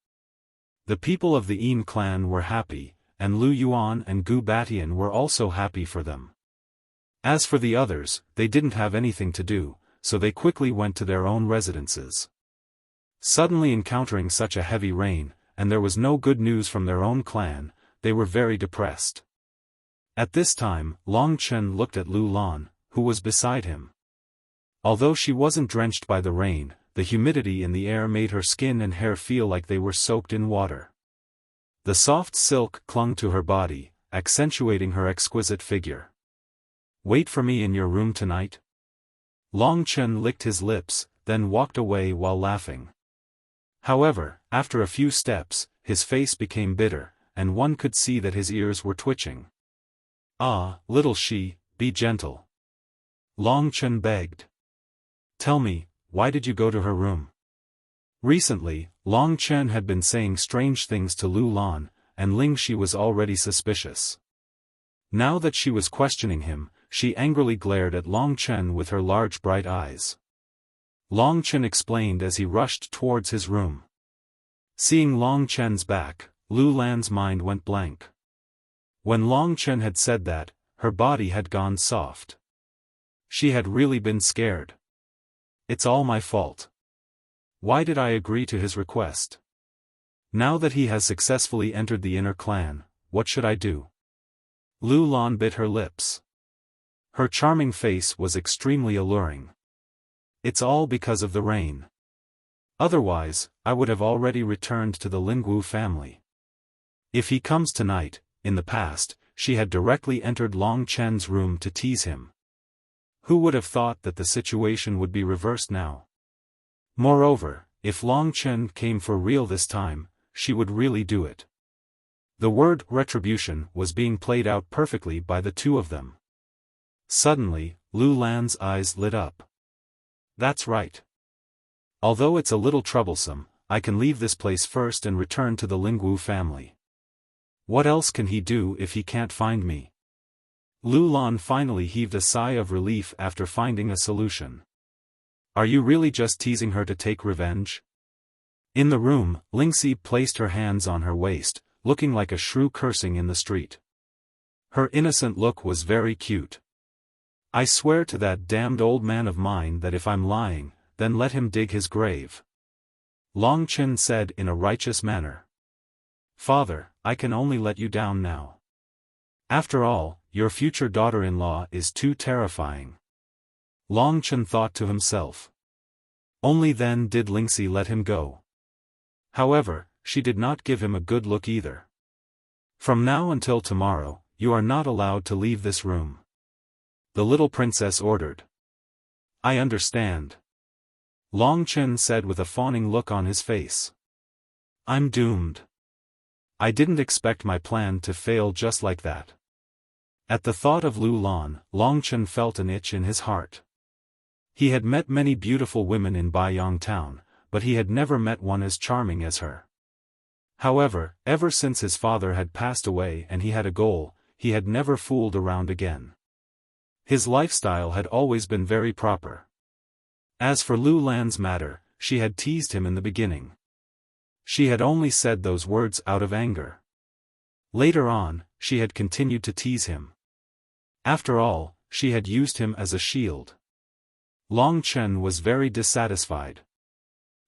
The people of the Yin clan were happy, and Lu Yuan and Gu Batian were also happy for them. As for the others, they didn't have anything to do, so they quickly went to their own residences. Suddenly encountering such a heavy rain, and there was no good news from their own clan, they were very depressed. At this time, Long Chen looked at Lu Lan, who was beside him. Although she wasn't drenched by the rain, the humidity in the air made her skin and hair feel like they were soaked in water. The soft silk clung to her body, accentuating her exquisite figure. Wait for me in your room tonight? Long Chen licked his lips, then walked away while laughing. However, after a few steps, his face became bitter, and one could see that his ears were twitching. Ah, little she, be gentle. Long Chen begged. Tell me, why did you go to her room? Recently, Long Chen had been saying strange things to Lu Lan, and Ling Shi was already suspicious. Now that she was questioning him, she angrily glared at Long Chen with her large bright eyes. Long Chen explained as he rushed towards his room. Seeing Long Chen's back, Lu Lan's mind went blank. When Long Chen had said that, her body had gone soft. She had really been scared. It's all my fault. Why did I agree to his request? Now that he has successfully entered the inner clan, what should I do? Lu Lan bit her lips. Her charming face was extremely alluring. It's all because of the rain. Otherwise, I would have already returned to the Lingwu family. If he comes tonight, in the past, she had directly entered Long Chen's room to tease him. Who would have thought that the situation would be reversed now? Moreover, if Long Chen came for real this time, she would really do it. The word retribution was being played out perfectly by the two of them. Suddenly, Lu Lan's eyes lit up. That's right. Although it's a little troublesome, I can leave this place first and return to the Lingwu family. What else can he do if he can't find me? Lu Lan finally heaved a sigh of relief after finding a solution. Are you really just teasing her to take revenge? In the room, Lingxi placed her hands on her waist, looking like a shrew cursing in the street. Her innocent look was very cute. I swear to that damned old man of mine that if I'm lying, then let him dig his grave. Long Chen said in a righteous manner. Father, I can only let you down now. After all, your future daughter-in-law is too terrifying. Long Chen thought to himself. Only then did Lingxi let him go. However, she did not give him a good look either. From now until tomorrow, you are not allowed to leave this room. The little princess ordered. I understand. Long Chen said with a fawning look on his face. I'm doomed. I didn't expect my plan to fail just like that. At the thought of Lu Lan, Long Chen felt an itch in his heart. He had met many beautiful women in Baiyang town, but he had never met one as charming as her. However, ever since his father had passed away and he had a goal, he had never fooled around again. His lifestyle had always been very proper. As for Lu Lan's matter, she had teased him in the beginning. She had only said those words out of anger. Later on, she had continued to tease him. After all, she had used him as a shield. Long Chen was very dissatisfied.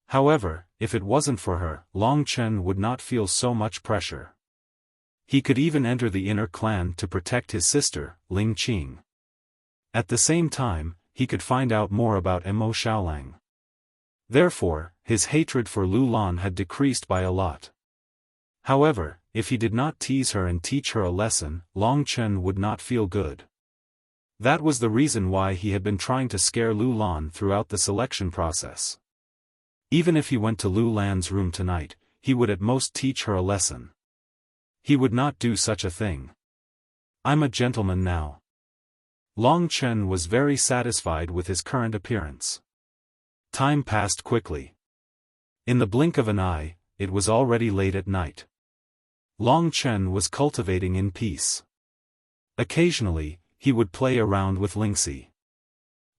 However, if it wasn't for her, Long Chen would not feel so much pressure. He could even enter the inner clan to protect his sister, Ling Qing. At the same time, he could find out more about Mo Xiaolang. Therefore, his hatred for Lu Lan had decreased by a lot. However, if he did not tease her and teach her a lesson, Long Chen would not feel good. That was the reason why he had been trying to scare Lu Lan throughout the selection process. Even if he went to Lu Lan's room tonight, he would at most teach her a lesson. He would not do such a thing. I'm a gentleman now. Long Chen was very satisfied with his current appearance. Time passed quickly. In the blink of an eye, it was already late at night. Long Chen was cultivating in peace. Occasionally, he would play around with Lingxi.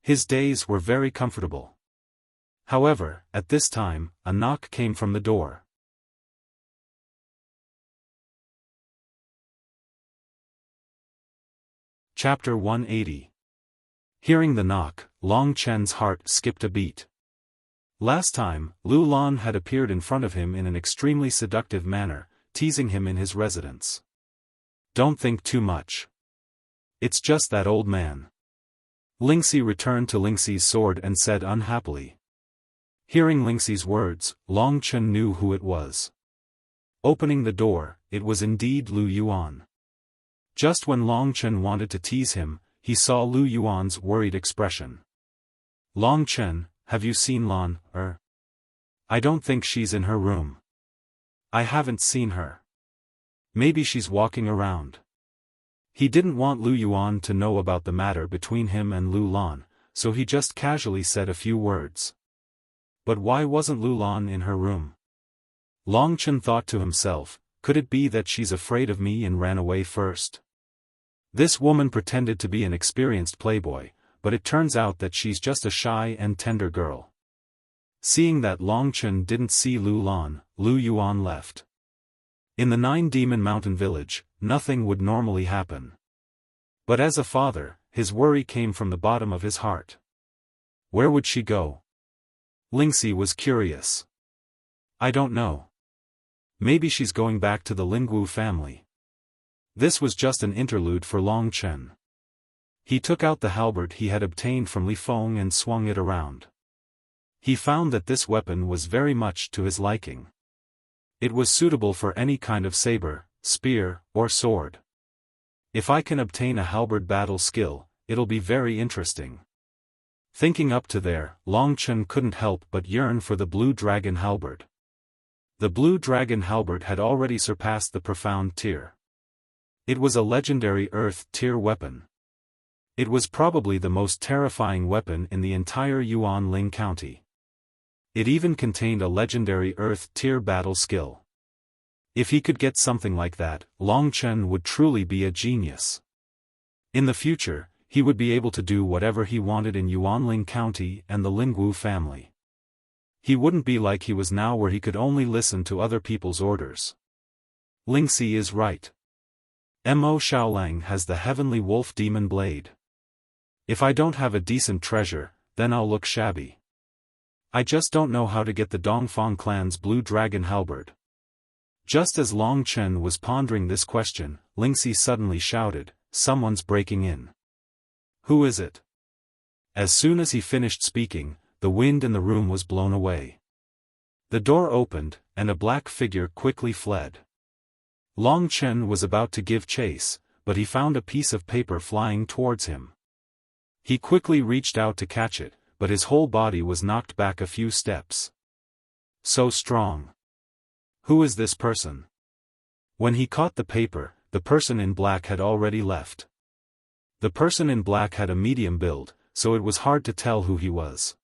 His days were very comfortable. However, at this time, a knock came from the door. Chapter 180. Hearing the knock, Long Chen's heart skipped a beat. Last time, Lu Lan had appeared in front of him in an extremely seductive manner, teasing him in his residence. Don't think too much. It's just that old man. Lingxi returned to Lingxi's sword and said unhappily. Hearing Lingxi's words, Long Chen knew who it was. Opening the door, it was indeed Lu Yuan. Just when Long Chen wanted to tease him, he saw Lu Yuan's worried expression. Long Chen, have you seen Lan, I don't think she's in her room. I haven't seen her. Maybe she's walking around. He didn't want Lu Yuan to know about the matter between him and Lu Lan, so he just casually said a few words. But why wasn't Lu Lan in her room? Long Chen thought to himself, could it be that she's afraid of me and ran away first? This woman pretended to be an experienced playboy, but it turns out that she's just a shy and tender girl. Seeing that Long Chen didn't see Lu Lan, Lu Yuan left. In the Nine Demon Mountain village, nothing would normally happen. But as a father, his worry came from the bottom of his heart. Where would she go? Lingxi was curious. I don't know. Maybe she's going back to the Lingwu family. This was just an interlude for Long Chen. He took out the halberd he had obtained from Li Feng and swung it around. He found that this weapon was very much to his liking. It was suitable for any kind of saber, spear, or sword. If I can obtain a halberd battle skill, it'll be very interesting. Thinking up to there, Long Chen couldn't help but yearn for the blue dragon halberd. The blue dragon halberd had already surpassed the profound tier. It was a legendary earth tier weapon. It was probably the most terrifying weapon in the entire Yuanling County. It even contained a legendary earth tier battle skill. If he could get something like that, Long Chen would truly be a genius. In the future, he would be able to do whatever he wanted in Yuanling County and the Lingwu family. He wouldn't be like he was now where he could only listen to other people's orders. Lingxi is right. Mo Xiaolang has the heavenly wolf demon blade. If I don't have a decent treasure, then I'll look shabby. I just don't know how to get the Dongfang clan's blue dragon halberd. Just as Long Chen was pondering this question, Lingxi suddenly shouted, "Someone's breaking in." "Who is it?" As soon as he finished speaking, the wind in the room was blown away. The door opened, and a black figure quickly fled. Long Chen was about to give chase, but he found a piece of paper flying towards him. He quickly reached out to catch it, but his whole body was knocked back a few steps. So strong. Who is this person? When he caught the paper, the person in black had already left. The person in black had a medium build, so it was hard to tell who he was.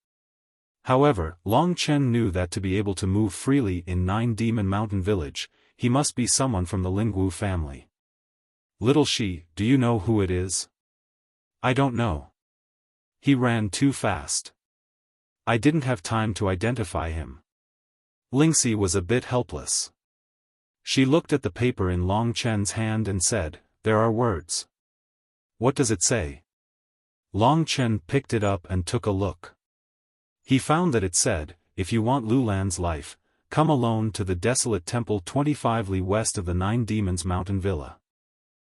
However, Long Chen knew that to be able to move freely in Nine Demon Mountain Village, he must be someone from the Lingwu family. "Little Shi, do you know who it is?" "I don't know. He ran too fast. I didn't have time to identify him." Lingxi was a bit helpless. She looked at the paper in Long Chen's hand and said, "There are words." "What does it say?" Long Chen picked it up and took a look. He found that it said, "If you want Lulan's life, come alone to the desolate temple 25 li west of the Nine Demons Mountain Villa.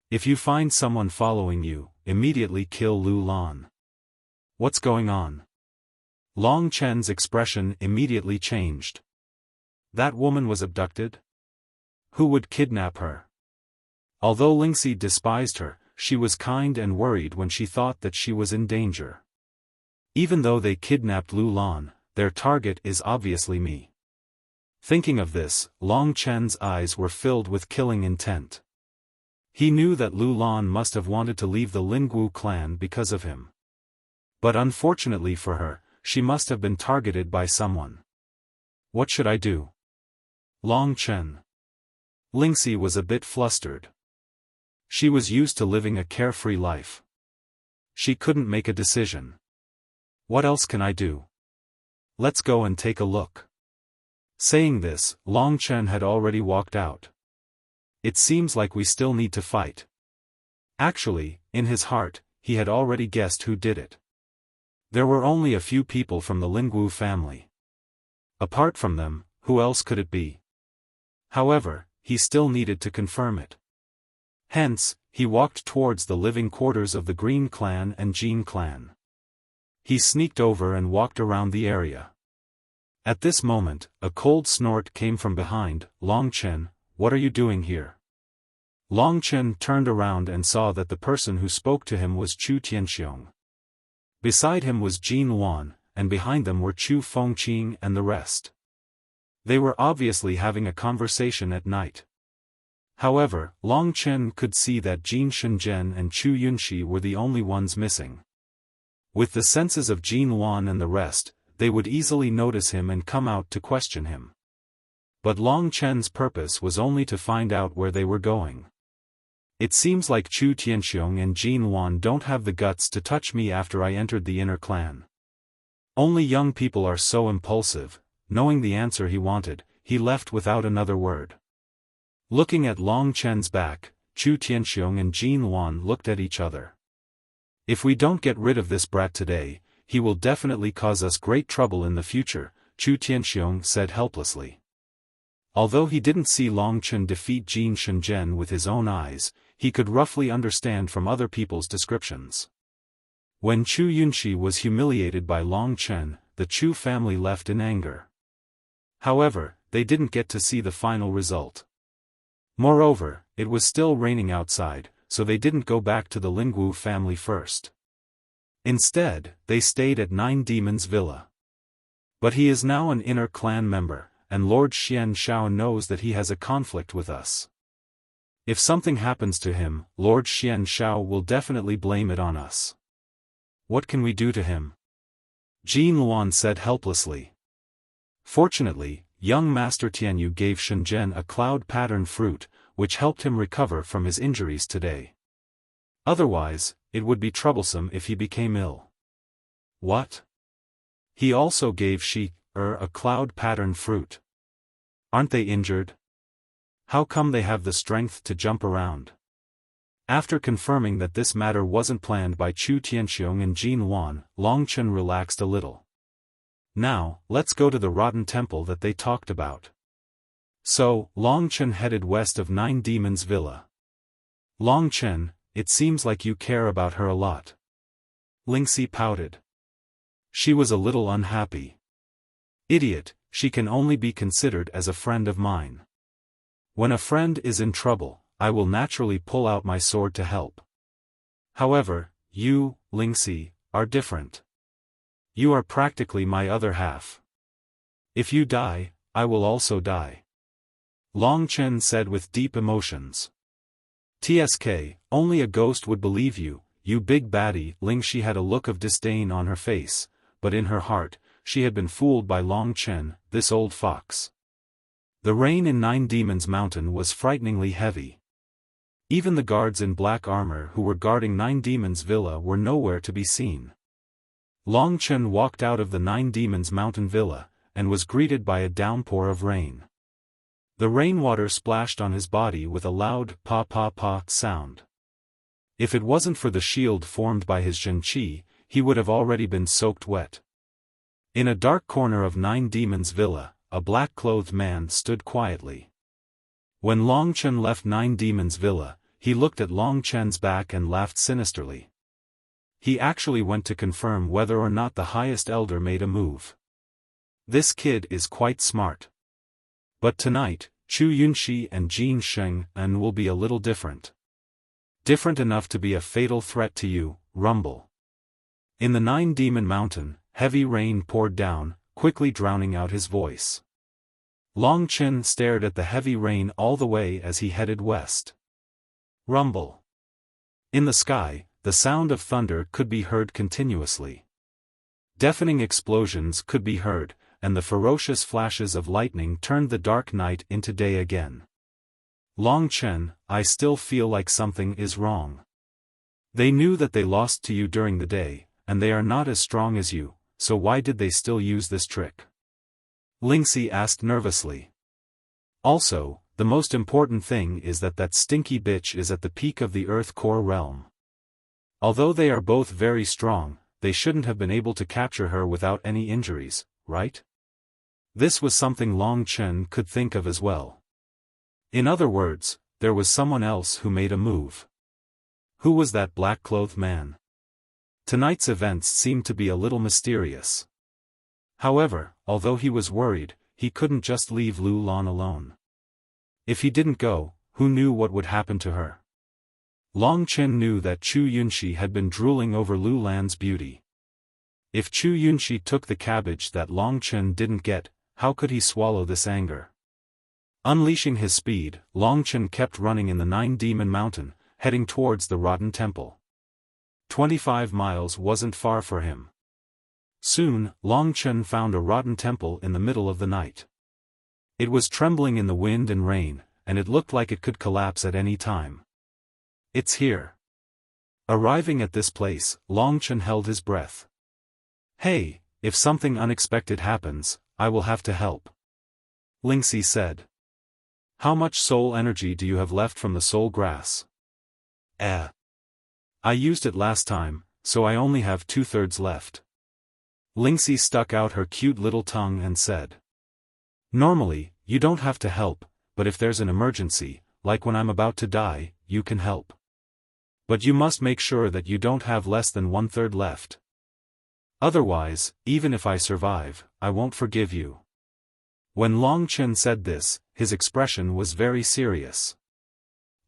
If you find someone following you, immediately kill Lulan." What's going on? Long Chen's expression immediately changed. That woman was abducted? Who would kidnap her? Although Lingxi despised her, she was kind and worried when she thought that she was in danger. Even though they kidnapped Lulan, their target is obviously me. Thinking of this, Long Chen's eyes were filled with killing intent. He knew that Lulan must have wanted to leave the Lingwu clan because of him. But unfortunately for her, she must have been targeted by someone. What should I do? Long Chen. Lingxi was a bit flustered. She was used to living a carefree life. She couldn't make a decision. What else can I do? Let's go and take a look. Saying this, Long Chen had already walked out. It seems like we still need to fight. Actually, in his heart, he had already guessed who did it. There were only a few people from the Lingwu family. Apart from them, who else could it be? However, he still needed to confirm it. Hence, he walked towards the living quarters of the Green clan and Jin clan. He sneaked over and walked around the area. At this moment, a cold snort came from behind. "Long Chen, what are you doing here?" Long Chen turned around and saw that the person who spoke to him was Chu Tianxiong. Beside him was Jin Wan, and behind them were Chu Fengqing and the rest. They were obviously having a conversation at night. However, Long Chen could see that Jin Shenzhen and Chu Yunxi were the only ones missing. With the senses of Jin Wan and the rest, they would easily notice him and come out to question him. But Long Chen's purpose was only to find out where they were going. It seems like Chu Tianxiong and Jin Wan don't have the guts to touch me after I entered the inner clan. Only young people are so impulsive. Knowing the answer he wanted, he left without another word. Looking at Long Chen's back, Chu Tianxiong and Jin Wan looked at each other. If we don't get rid of this brat today, he will definitely cause us great trouble in the future, Chu Tianxiong said helplessly. Although he didn't see Long Chen defeat Jin Shenzhen with his own eyes, he could roughly understand from other people's descriptions. When Chu Yunxi was humiliated by Long Chen, the Chu family left in anger. However, they didn't get to see the final result. Moreover, it was still raining outside, so they didn't go back to the Lingwu family first. Instead, they stayed at Nine Demons Villa. But he is now an inner clan member, and Lord Xian Shao knows that he has a conflict with us. If something happens to him, Lord Xian Shao will definitely blame it on us. What can we do to him? Jin Luan said helplessly. Fortunately, young Master Tianyu gave Shenzhen a cloud pattern fruit, which helped him recover from his injuries today. Otherwise, it would be troublesome if he became ill. What? He also gave a cloud pattern fruit. Aren't they injured? How come they have the strength to jump around? After confirming that this matter wasn't planned by Chu Tianxiong and Jin Luan, Long Chen relaxed a little. Now, let's go to the rotten temple that they talked about. So, Long Chen headed west of Nine Demons Villa. Long Chen, it seems like you care about her a lot. Lingxi pouted. She was a little unhappy. Idiot, she can only be considered as a friend of mine. When a friend is in trouble, I will naturally pull out my sword to help. However, you, Lingxi, are different. You are practically my other half. If you die, I will also die. Long Chen said with deep emotions. TSK, only a ghost would believe you, you big baddie. Lingxi had a look of disdain on her face, but in her heart, she had been fooled by Long Chen, this old fox. The rain in Nine Demons Mountain was frighteningly heavy. Even the guards in black armor who were guarding Nine Demons Villa were nowhere to be seen. Long Chen walked out of the Nine Demons Mountain Villa, and was greeted by a downpour of rain. The rainwater splashed on his body with a loud pa-pa-pa sound. If it wasn't for the shield formed by his Zhenqi, he would have already been soaked wet. In a dark corner of Nine Demons Villa, a black-clothed man stood quietly. When Long Chen left Nine Demons Villa, he looked at Long Chen's back and laughed sinisterly. He actually went to confirm whether or not the highest elder made a move. This kid is quite smart. But tonight, Chu Yunxi and Jin Sheng'an will be a little different. Different enough to be a fatal threat to you, Rumble. In the Nine Demon Mountain, heavy rain poured down, quickly drowning out his voice. Long Chen stared at the heavy rain all the way as he headed west. Rumble. In the sky, the sound of thunder could be heard continuously. Deafening explosions could be heard, and the ferocious flashes of lightning turned the dark night into day again. Long Chen, I still feel like something is wrong. They knew that they lost to you during the day, and they are not as strong as you, so why did they still use this trick? Lingxi asked nervously. Also, the most important thing is that stinky bitch is at the peak of the Earth Core realm. Although they are both very strong, they shouldn't have been able to capture her without any injuries, right? This was something Long Chen could think of as well. In other words, there was someone else who made a move. Who was that black-clothed man? Tonight's events seemed to be a little mysterious. However, although he was worried, he couldn't just leave Lu Lan alone. If he didn't go, who knew what would happen to her? Long Chen knew that Chu Yunxi had been drooling over Lu Lan's beauty. If Chu Yunxi took the cabbage that Long Chen didn't get, how could he swallow this anger? Unleashing his speed, Long Chen kept running in the Nine Demon Mountain, heading towards the rotten temple. 25 miles wasn't far for him. Soon, Long Chen found a rotten temple in the middle of the night. It was trembling in the wind and rain, and it looked like it could collapse at any time. It's here. Arriving at this place, Long Chen held his breath. Hey, if something unexpected happens, I will have to help. Lingxi said. How much soul energy do you have left from the soul grass? I used it last time, so I only have 2/3 left. Lingxi stuck out her cute little tongue and said. Normally, you don't have to help, but if there's an emergency, like when I'm about to die, you can help. But you must make sure that you don't have less than 1/3 left. Otherwise, even if I survive, I won't forgive you. When Long Chen said this, his expression was very serious.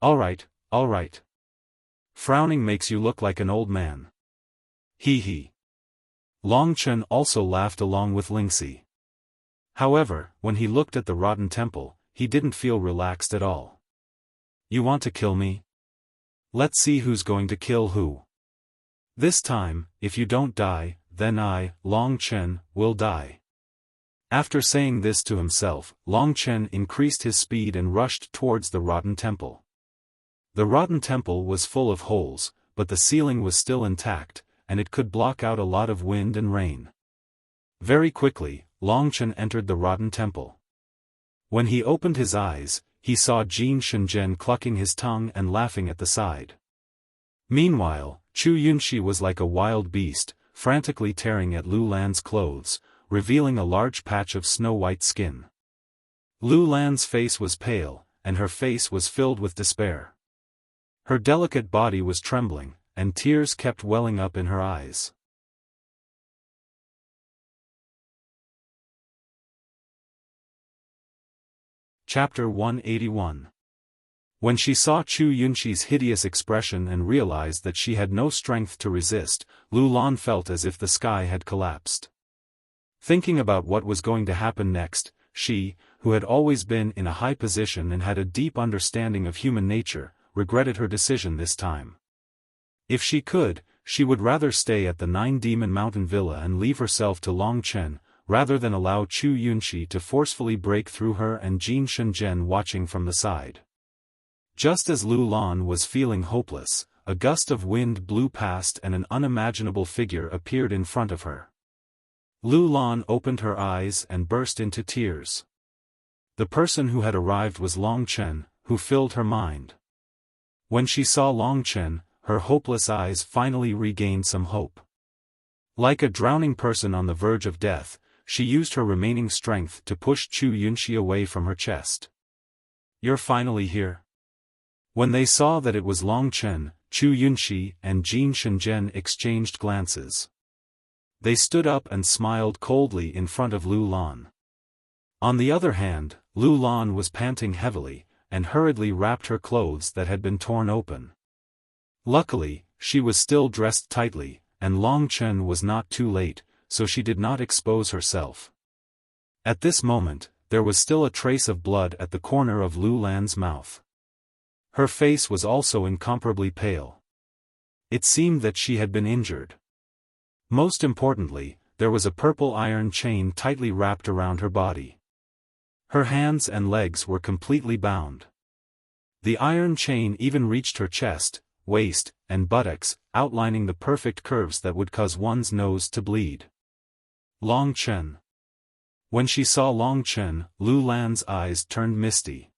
All right. Frowning makes you look like an old man. Hee hee. Long Chen also laughed along with Lingxi. However, when he looked at the rotten temple, he didn't feel relaxed at all. You want to kill me? Let's see who's going to kill who. This time, if you don't die, then I, Long Chen, will die. After saying this to himself, Long Chen increased his speed and rushed towards the rotten temple. The rotten temple was full of holes, but the ceiling was still intact, and it could block out a lot of wind and rain. Very quickly, Long Chen entered the rotten temple. When he opened his eyes, he saw Jin Shenzhen clucking his tongue and laughing at the side. Meanwhile, Chu Yunxi was like a wild beast, frantically tearing at Lu Lan's clothes, revealing a large patch of snow-white skin. Lu Lan's face was pale, and her face was filled with despair. Her delicate body was trembling, and tears kept welling up in her eyes. Chapter 181. When she saw Chu Yunxi's hideous expression and realized that she had no strength to resist, Lu Lan felt as if the sky had collapsed. Thinking about what was going to happen next, she, who had always been in a high position and had a deep understanding of human nature, regretted her decision this time. If she could, she would rather stay at the Nine Demon Mountain Villa and leave herself to Long Chen, rather than allow Chu Yunxi to forcefully break through her and Jin Shenzhen watching from the side. Just as Lu Lan was feeling hopeless, a gust of wind blew past and an unimaginable figure appeared in front of her. Lu Lan opened her eyes and burst into tears. The person who had arrived was Long Chen, who filled her mind. When she saw Long Chen, her hopeless eyes finally regained some hope. Like a drowning person on the verge of death, she used her remaining strength to push Chu Yunxi away from her chest. You're finally here. When they saw that it was Long Chen, Chu Yunxi and Jin Shenzhen exchanged glances. They stood up and smiled coldly in front of Lu Lan. On the other hand, Lu Lan was panting heavily, and hurriedly wrapped her clothes that had been torn open. Luckily, she was still dressed tightly, and Long Chen was not too late, so she did not expose herself. At this moment, there was still a trace of blood at the corner of Lu Lan's mouth. Her face was also incomparably pale. It seemed that she had been injured. Most importantly, there was a purple iron chain tightly wrapped around her body. Her hands and legs were completely bound. The iron chain even reached her chest, waist, and buttocks, outlining the perfect curves that would cause one's nose to bleed. Long Chen. When she saw Long Chen, Lu Lan's eyes turned misty.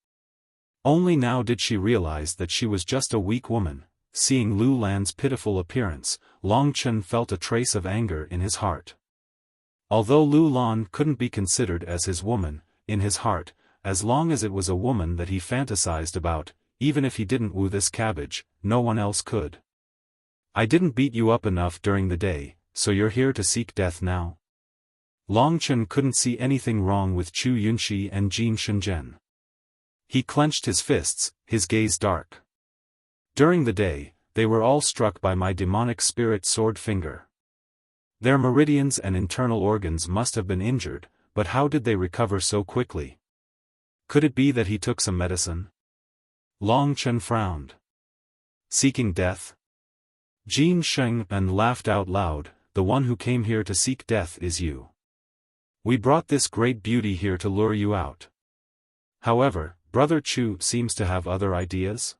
Only now did she realize that she was just a weak woman. Seeing Lu Lan's pitiful appearance, Long Chen felt a trace of anger in his heart. Although Lu Lan couldn't be considered as his woman, in his heart, as long as it was a woman that he fantasized about, even if he didn't woo this cabbage, no one else could. I didn't beat you up enough during the day, so you're here to seek death now? Long Chen couldn't see anything wrong with Chu Yunxi and Jin Shenzhen. He clenched his fists, his gaze dark. During the day, they were all struck by my demonic spirit sword finger. Their meridians and internal organs must have been injured, but how did they recover so quickly? Could it be that he took some medicine? Long Chen frowned. Seeking death? Jin Shenzhen laughed out loud. The one who came here to seek death is you. We brought this great beauty here to lure you out. However, Brother Chu seems to have other ideas?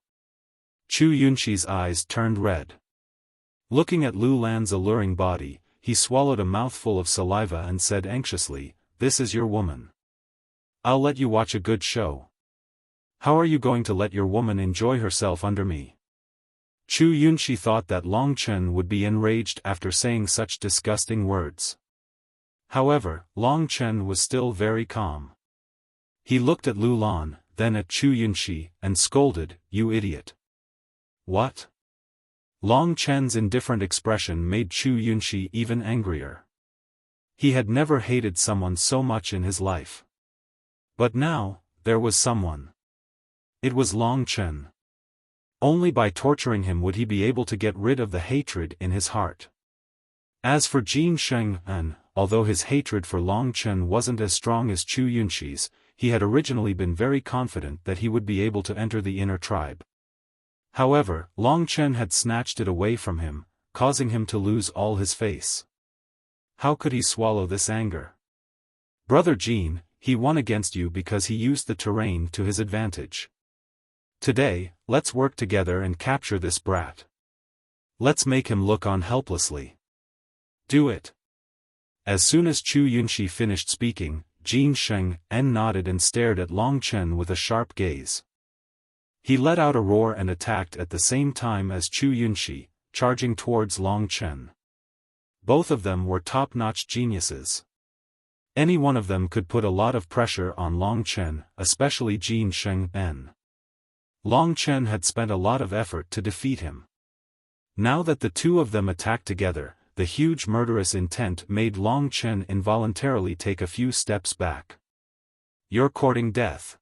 Chu Yunxi's eyes turned red. Looking at Lu Lan's alluring body, he swallowed a mouthful of saliva and said anxiously, "This is your woman. I'll let you watch a good show. How are you going to let your woman enjoy herself under me?" Chu Yunxi thought that Long Chen would be enraged after saying such disgusting words. However, Long Chen was still very calm. He looked at Lu Lan, then at Chu Yunxi, and scolded, "You idiot." "What?" Long Chen's indifferent expression made Chu Yunxi even angrier. He had never hated someone so much in his life. But now, there was someone. It was Long Chen. Only by torturing him would he be able to get rid of the hatred in his heart. As for Jin Sheng-an, although his hatred for Long Chen wasn't as strong as Chu Yunxi's, he had originally been very confident that he would be able to enter the inner tribe. However, Long Chen had snatched it away from him, causing him to lose all his face. How could he swallow this anger? "Brother Jin, he won against you because he used the terrain to his advantage. Today, let's work together and capture this brat. Let's make him look on helplessly. Do it." As soon as Chu Yunxi finished speaking, Jin Sheng-en nodded and stared at Long Chen with a sharp gaze. He let out a roar and attacked at the same time as Chu Yunxi, charging towards Long Chen. Both of them were top-notch geniuses. Any one of them could put a lot of pressure on Long Chen, especially Jin Sheng-en. Long Chen had spent a lot of effort to defeat him. Now that the two of them attacked together, the huge murderous intent made Long Chen involuntarily take a few steps back. "You're courting death."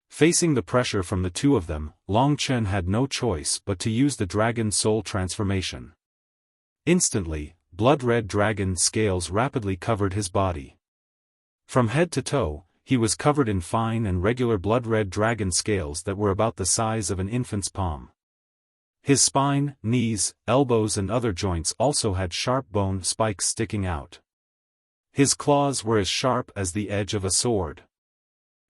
Facing the pressure from the two of them, Long Chen had no choice but to use the dragon soul transformation. Instantly, blood-red dragon scales rapidly covered his body. From head to toe, he was covered in fine and regular blood-red dragon scales that were about the size of an infant's palm. His spine, knees, elbows and other joints also had sharp bone spikes sticking out. His claws were as sharp as the edge of a sword.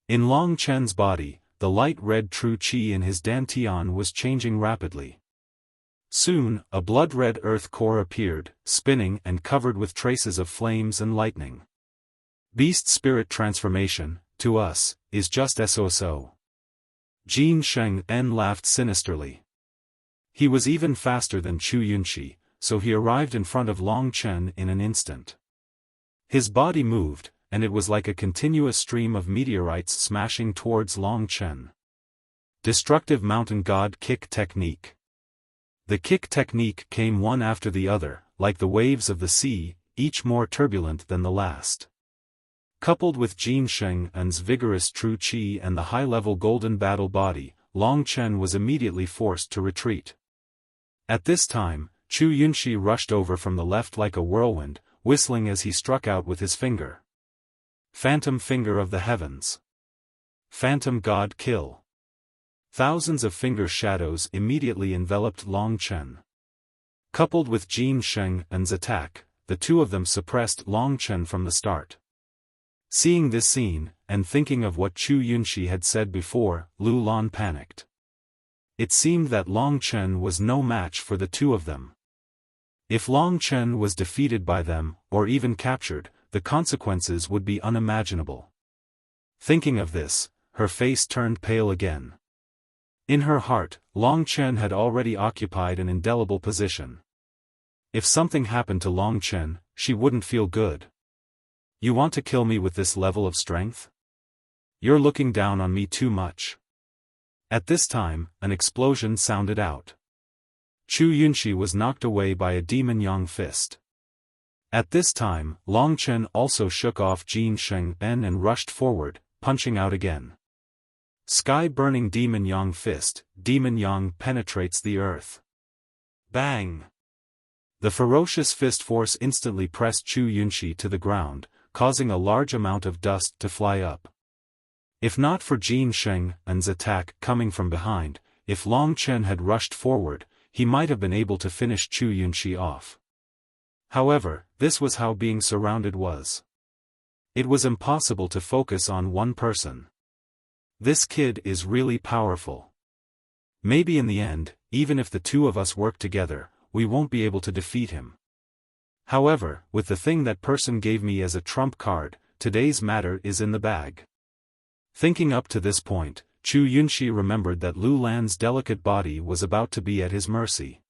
In Long Chen's body, the light red true qi in his dantian was changing rapidly. Soon, a blood-red earth core appeared, spinning and covered with traces of flames and lightning. Beast spirit transformation, to us, is just so. Jin Sheng-en laughed sinisterly. He was even faster than Chu Yunxi, so he arrived in front of Long Chen in an instant. His body moved, and it was like a continuous stream of meteorites smashing towards Long Chen. Destructive Mountain God Kick Technique. The kick technique came one after the other, like the waves of the sea, each more turbulent than the last. Coupled with Jin Sheng-en's vigorous true qi and the high-level golden battle body, Long Chen was immediately forced to retreat. At this time, Chu Yunxi rushed over from the left like a whirlwind, whistling as he struck out with his finger. Phantom Finger of the Heavens. Phantom God Kill. Thousands of finger shadows immediately enveloped Long Chen. Coupled with Jin Sheng-en's attack, the two of them suppressed Long Chen from the start. Seeing this scene, and thinking of what Chu Yunxi had said before, Lu Lan panicked. It seemed that Long Chen was no match for the two of them. If Long Chen was defeated by them, or even captured, the consequences would be unimaginable. Thinking of this, her face turned pale again. In her heart, Long Chen had already occupied an indelible position. If something happened to Long Chen, she wouldn't feel good. "You want to kill me with this level of strength? You're looking down on me too much." At this time, an explosion sounded out. Chu Yunxi was knocked away by a demon yang fist. At this time, Long Chen also shook off Jin Sheng-en and rushed forward, punching out again. Sky-burning demon yang fist, demon yang penetrates the earth. Bang! The ferocious fist force instantly pressed Chu Yunxi to the ground, causing a large amount of dust to fly up. If not for Jin Sheng-en's attack coming from behind, if Long Chen had rushed forward, he might have been able to finish Chu Yunxi off. However, this was how being surrounded was. It was impossible to focus on one person. This kid is really powerful. Maybe in the end, even if the two of us work together, we won't be able to defeat him. However, with the thing that person gave me as a trump card, today's matter is in the bag. Thinking up to this point, Chu Yunxi remembered that Lu Lan's delicate body was about to be at his mercy.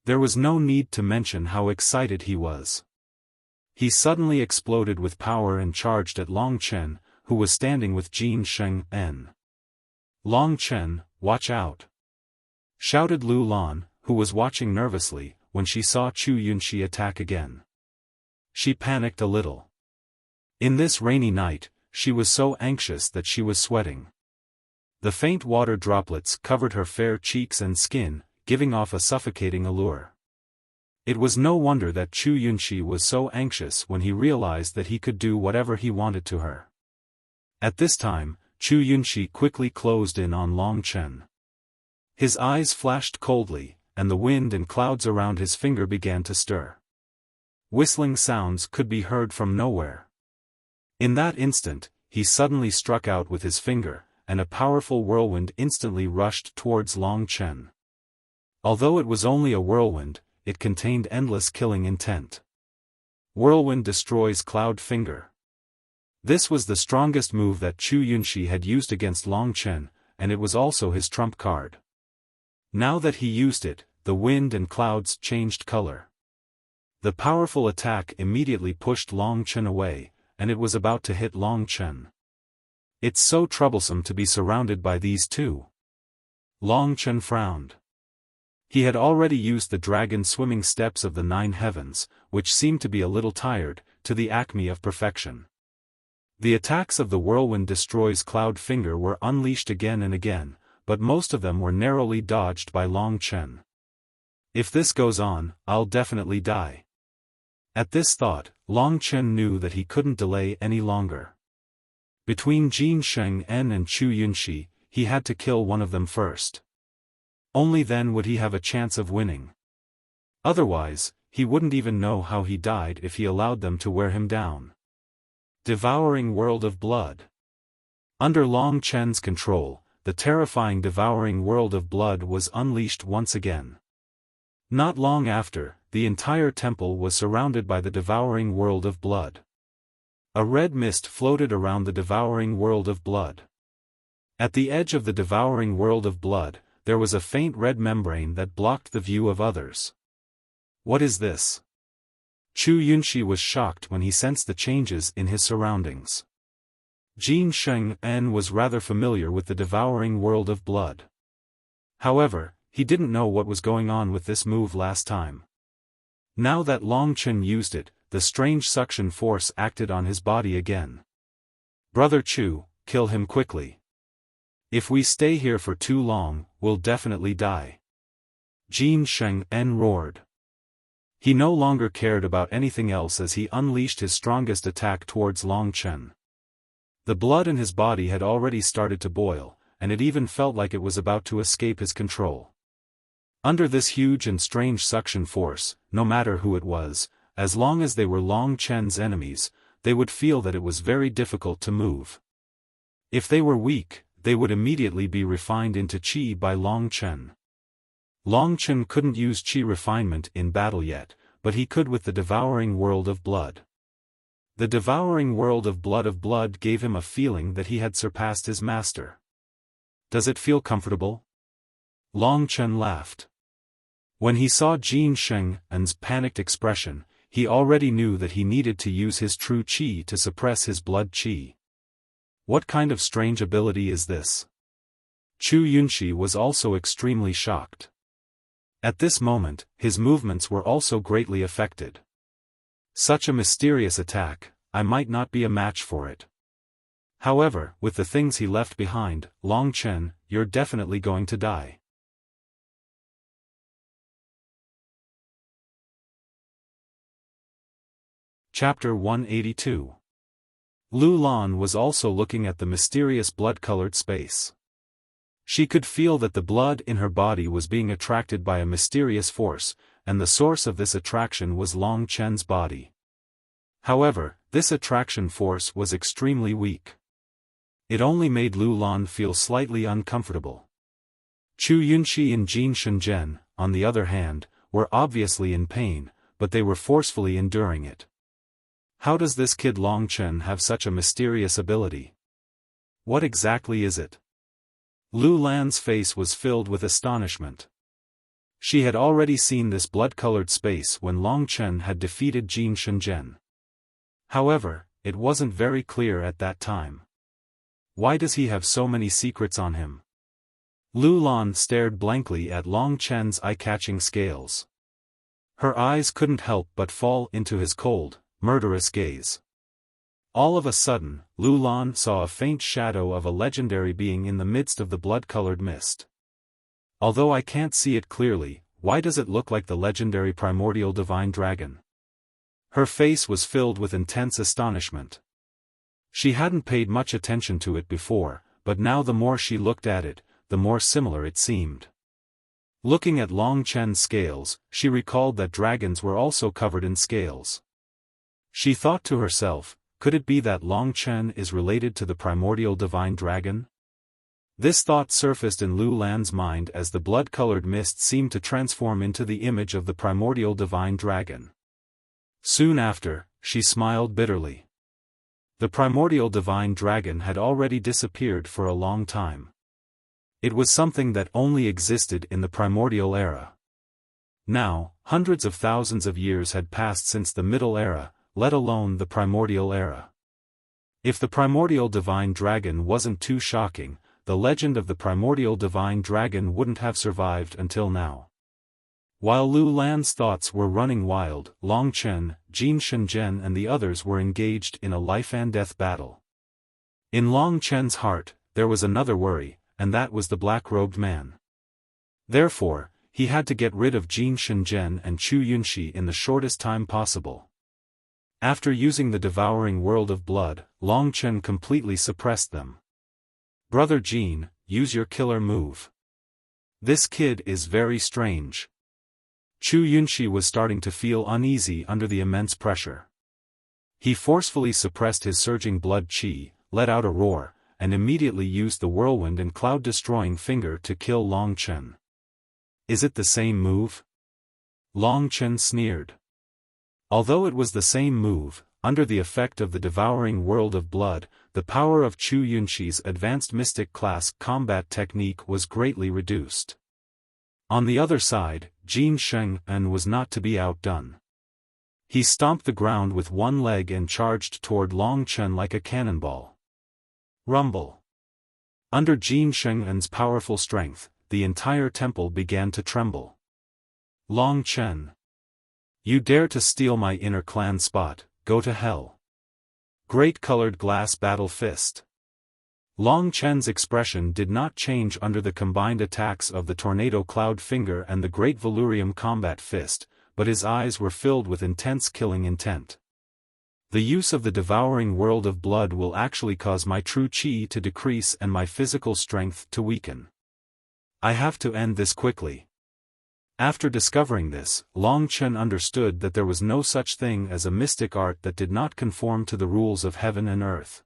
There was no need to mention how excited he was. He suddenly exploded with power and charged at Long Chen, who was standing with Jin Sheng-en. "Long Chen, watch out!" shouted Lu Lan, who was watching nervously, when she saw Chu Yunxi attack again. She panicked a little. In this rainy night, she was so anxious that she was sweating. The faint water droplets covered her fair cheeks and skin, giving off a suffocating allure. It was no wonder that Chu Yunxi was so anxious when he realized that he could do whatever he wanted to her. At this time, Chu Yunxi quickly closed in on Long Chen. His eyes flashed coldly, and the wind and clouds around his finger began to stir. Whistling sounds could be heard from nowhere. In that instant, he suddenly struck out with his finger, and a powerful whirlwind instantly rushed towards Long Chen. Although it was only a whirlwind, it contained endless killing intent. Whirlwind destroys Cloud Finger. This was the strongest move that Chu Yunxi had used against Long Chen, and it was also his trump card. Now that he used it, the wind and clouds changed color. The powerful attack immediately pushed Long Chen away, and it was about to hit Long Chen. "It's so troublesome to be surrounded by these two." Long Chen frowned. He had already used the dragon swimming steps of the 9 heavens, which seemed to be a little tired, to the acme of perfection. The attacks of the whirlwind destroys Cloud Finger were unleashed again and again, but most of them were narrowly dodged by Long Chen. "If this goes on, I'll definitely die." At this thought, Long Chen knew that he couldn't delay any longer. Between Jin Sheng-en and Chu Yunxi, he had to kill one of them first. Only then would he have a chance of winning. Otherwise, he wouldn't even know how he died if he allowed them to wear him down. Devouring World of Blood. Under Long Chen's control, the terrifying devouring world of blood was unleashed once again. Not long after, the entire temple was surrounded by the devouring world of blood. A red mist floated around the devouring world of blood. At the edge of the devouring world of blood, there was a faint red membrane that blocked the view of others. "What is this?" Chu Yunxi was shocked when he sensed the changes in his surroundings. Jin Sheng-en was rather familiar with the devouring world of blood. However, he didn't know what was going on with this move last time. Now that Long Chen used it, the strange suction force acted on his body again. "Brother Chu, kill him quickly. If we stay here for too long, we'll definitely die." Jin Sheng-en roared. He no longer cared about anything else as he unleashed his strongest attack towards Long Chen. The blood in his body had already started to boil, and it even felt like it was about to escape his control. Under this huge and strange suction force, no matter who it was, as long as they were Long Chen's enemies, they would feel that it was very difficult to move. If they were weak, they would immediately be refined into qi by Long Chen. Long Chen couldn't use qi refinement in battle yet, but he could with the devouring world of blood. The devouring world of blood gave him a feeling that he had surpassed his master. "Does it feel comfortable?" Long Chen laughed. When he saw Jin Sheng-en's panicked expression, he already knew that he needed to use his true qi to suppress his blood qi. What kind of strange ability is this? Chu Yunxi was also extremely shocked. At this moment, his movements were also greatly affected. Such a mysterious attack, I might not be a match for it. However, with the things he left behind, Long Chen, you're definitely going to die. Chapter 182. Lu Lan was also looking at the mysterious blood-colored space. She could feel that the blood in her body was being attracted by a mysterious force, and the source of this attraction was Long Chen's body. However, this attraction force was extremely weak. It only made Lu Lan feel slightly uncomfortable. Chu Yunxi and Jin Shenzhen, on the other hand, were obviously in pain, but they were forcefully enduring it. How does this kid Long Chen have such a mysterious ability? What exactly is it? Lu Lan's face was filled with astonishment. She had already seen this blood-colored space when Long Chen had defeated Jin Shenzhen. However, it wasn't very clear at that time. Why does he have so many secrets on him? Lu Lan stared blankly at Long Chen's eye-catching scales. Her eyes couldn't help but fall into his cold, murderous gaze. All of a sudden, Lu Lan saw a faint shadow of a legendary being in the midst of the blood-colored mist. Although I can't see it clearly, why does it look like the legendary primordial divine dragon? Her face was filled with intense astonishment. She hadn't paid much attention to it before, but now the more she looked at it, the more similar it seemed. Looking at Long Chen's scales, she recalled that dragons were also covered in scales. She thought to herself, could it be that Long Chen is related to the primordial divine dragon? This thought surfaced in Lu Lan's mind as the blood-colored mist seemed to transform into the image of the primordial divine dragon. Soon after, she smiled bitterly. The primordial divine dragon had already disappeared for a long time. It was something that only existed in the primordial era. Now, hundreds of thousands of years had passed since the Middle Era, let alone the primordial era. If the primordial divine dragon wasn't too shocking, the legend of the primordial divine dragon wouldn't have survived until now. While Lu Lan's thoughts were running wild, Long Chen, Jin Shenzhen and the others were engaged in a life-and-death battle. In Long Chen's heart, there was another worry, and that was the black-robed man. Therefore, he had to get rid of Jin Shenzhen and Chu Yunxi in the shortest time possible. After using the devouring world of blood, Long Chen completely suppressed them. Brother Jin, use your killer move. This kid is very strange. Chu Yunxi was starting to feel uneasy under the immense pressure. He forcefully suppressed his surging blood qi, let out a roar, and immediately used the whirlwind and cloud-destroying finger to kill Long Chen. Is it the same move? Long Chen sneered. Although it was the same move, under the effect of the devouring world of blood, the power of Chu Yunxi's advanced mystic class combat technique was greatly reduced. On the other side, Jin Shenzhen was not to be outdone. He stomped the ground with one leg and charged toward Long Chen like a cannonball. Rumble. Under Jin Shenzhen's powerful strength, the entire temple began to tremble. Long Chen. You dare to steal my inner clan spot, go to hell. Great colored glass battle fist. Long Chen's expression did not change under the combined attacks of the tornado cloud finger and the great Valurium combat fist, but his eyes were filled with intense killing intent. The use of the devouring world of blood will actually cause my true qi to decrease and my physical strength to weaken. I have to end this quickly. After discovering this, Long Chen understood that there was no such thing as a mystic art that did not conform to the rules of heaven and earth.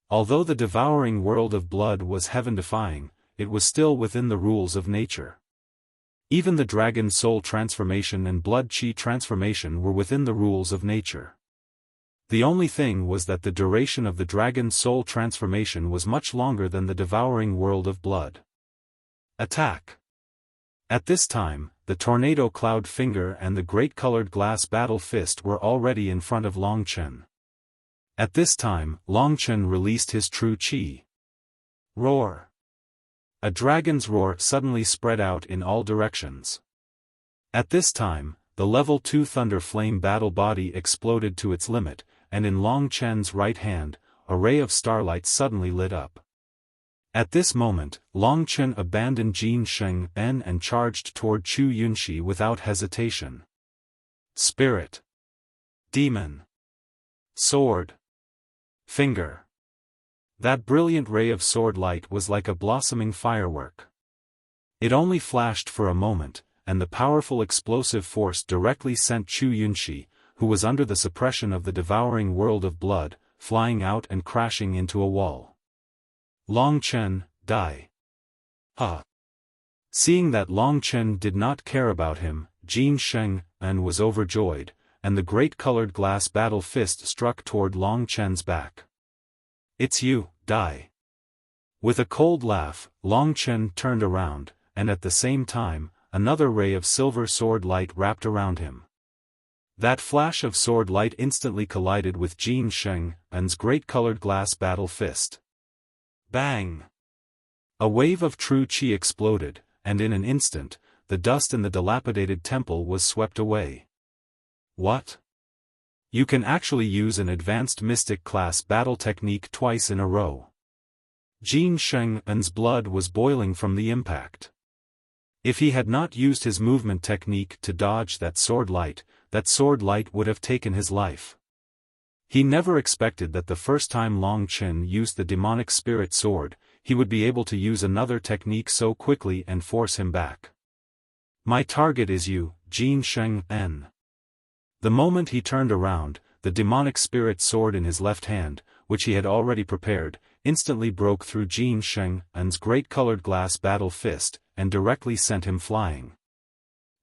Although the devouring world of blood was heaven-defying, it was still within the rules of nature. Even the dragon soul transformation and blood qi transformation were within the rules of nature. The only thing was that the duration of the dragon soul transformation was much longer than the devouring world of blood. Attack! At this time, the tornado cloud finger and the great colored glass battle fist were already in front of Long Chen. At this time, Long Chen released his true qi. Roar! A dragon's roar suddenly spread out in all directions. At this time, the level 2 thunder flame battle body exploded to its limit, and in Long Chen's right hand, a ray of starlight suddenly lit up. At this moment, Long Chen abandoned Jin Shenzhen and charged toward Chu Yunxi without hesitation. Spirit. Demon. Sword. Finger. That brilliant ray of sword light was like a blossoming firework. It only flashed for a moment, and the powerful explosive force directly sent Chu Yunxi, who was under the suppression of the devouring world of blood, flying out and crashing into a wall. Long Chen, die. Seeing that Long Chen did not care about him, Jin Shenzhen was overjoyed, and the great colored glass battle fist struck toward Long Chen's back. It's you, die. With a cold laugh, Long Chen turned around, and at the same time, another ray of silver sword light wrapped around him. That flash of sword light instantly collided with Jin Sheng'en's great colored glass battle fist. Bang! A wave of true qi exploded, and in an instant, the dust in the dilapidated temple was swept away. What? You can actually use an advanced mystic class battle technique twice in a row. Jin Sheng'en's blood was boiling from the impact. If he had not used his movement technique to dodge that sword light would have taken his life. He never expected that the first time Long Chen used the demonic spirit sword, he would be able to use another technique so quickly and force him back. My target is you, Jin Sheng'en. The moment he turned around, the demonic spirit sword in his left hand, which he had already prepared, instantly broke through Jin Sheng'en's great colored glass battle fist, and directly sent him flying.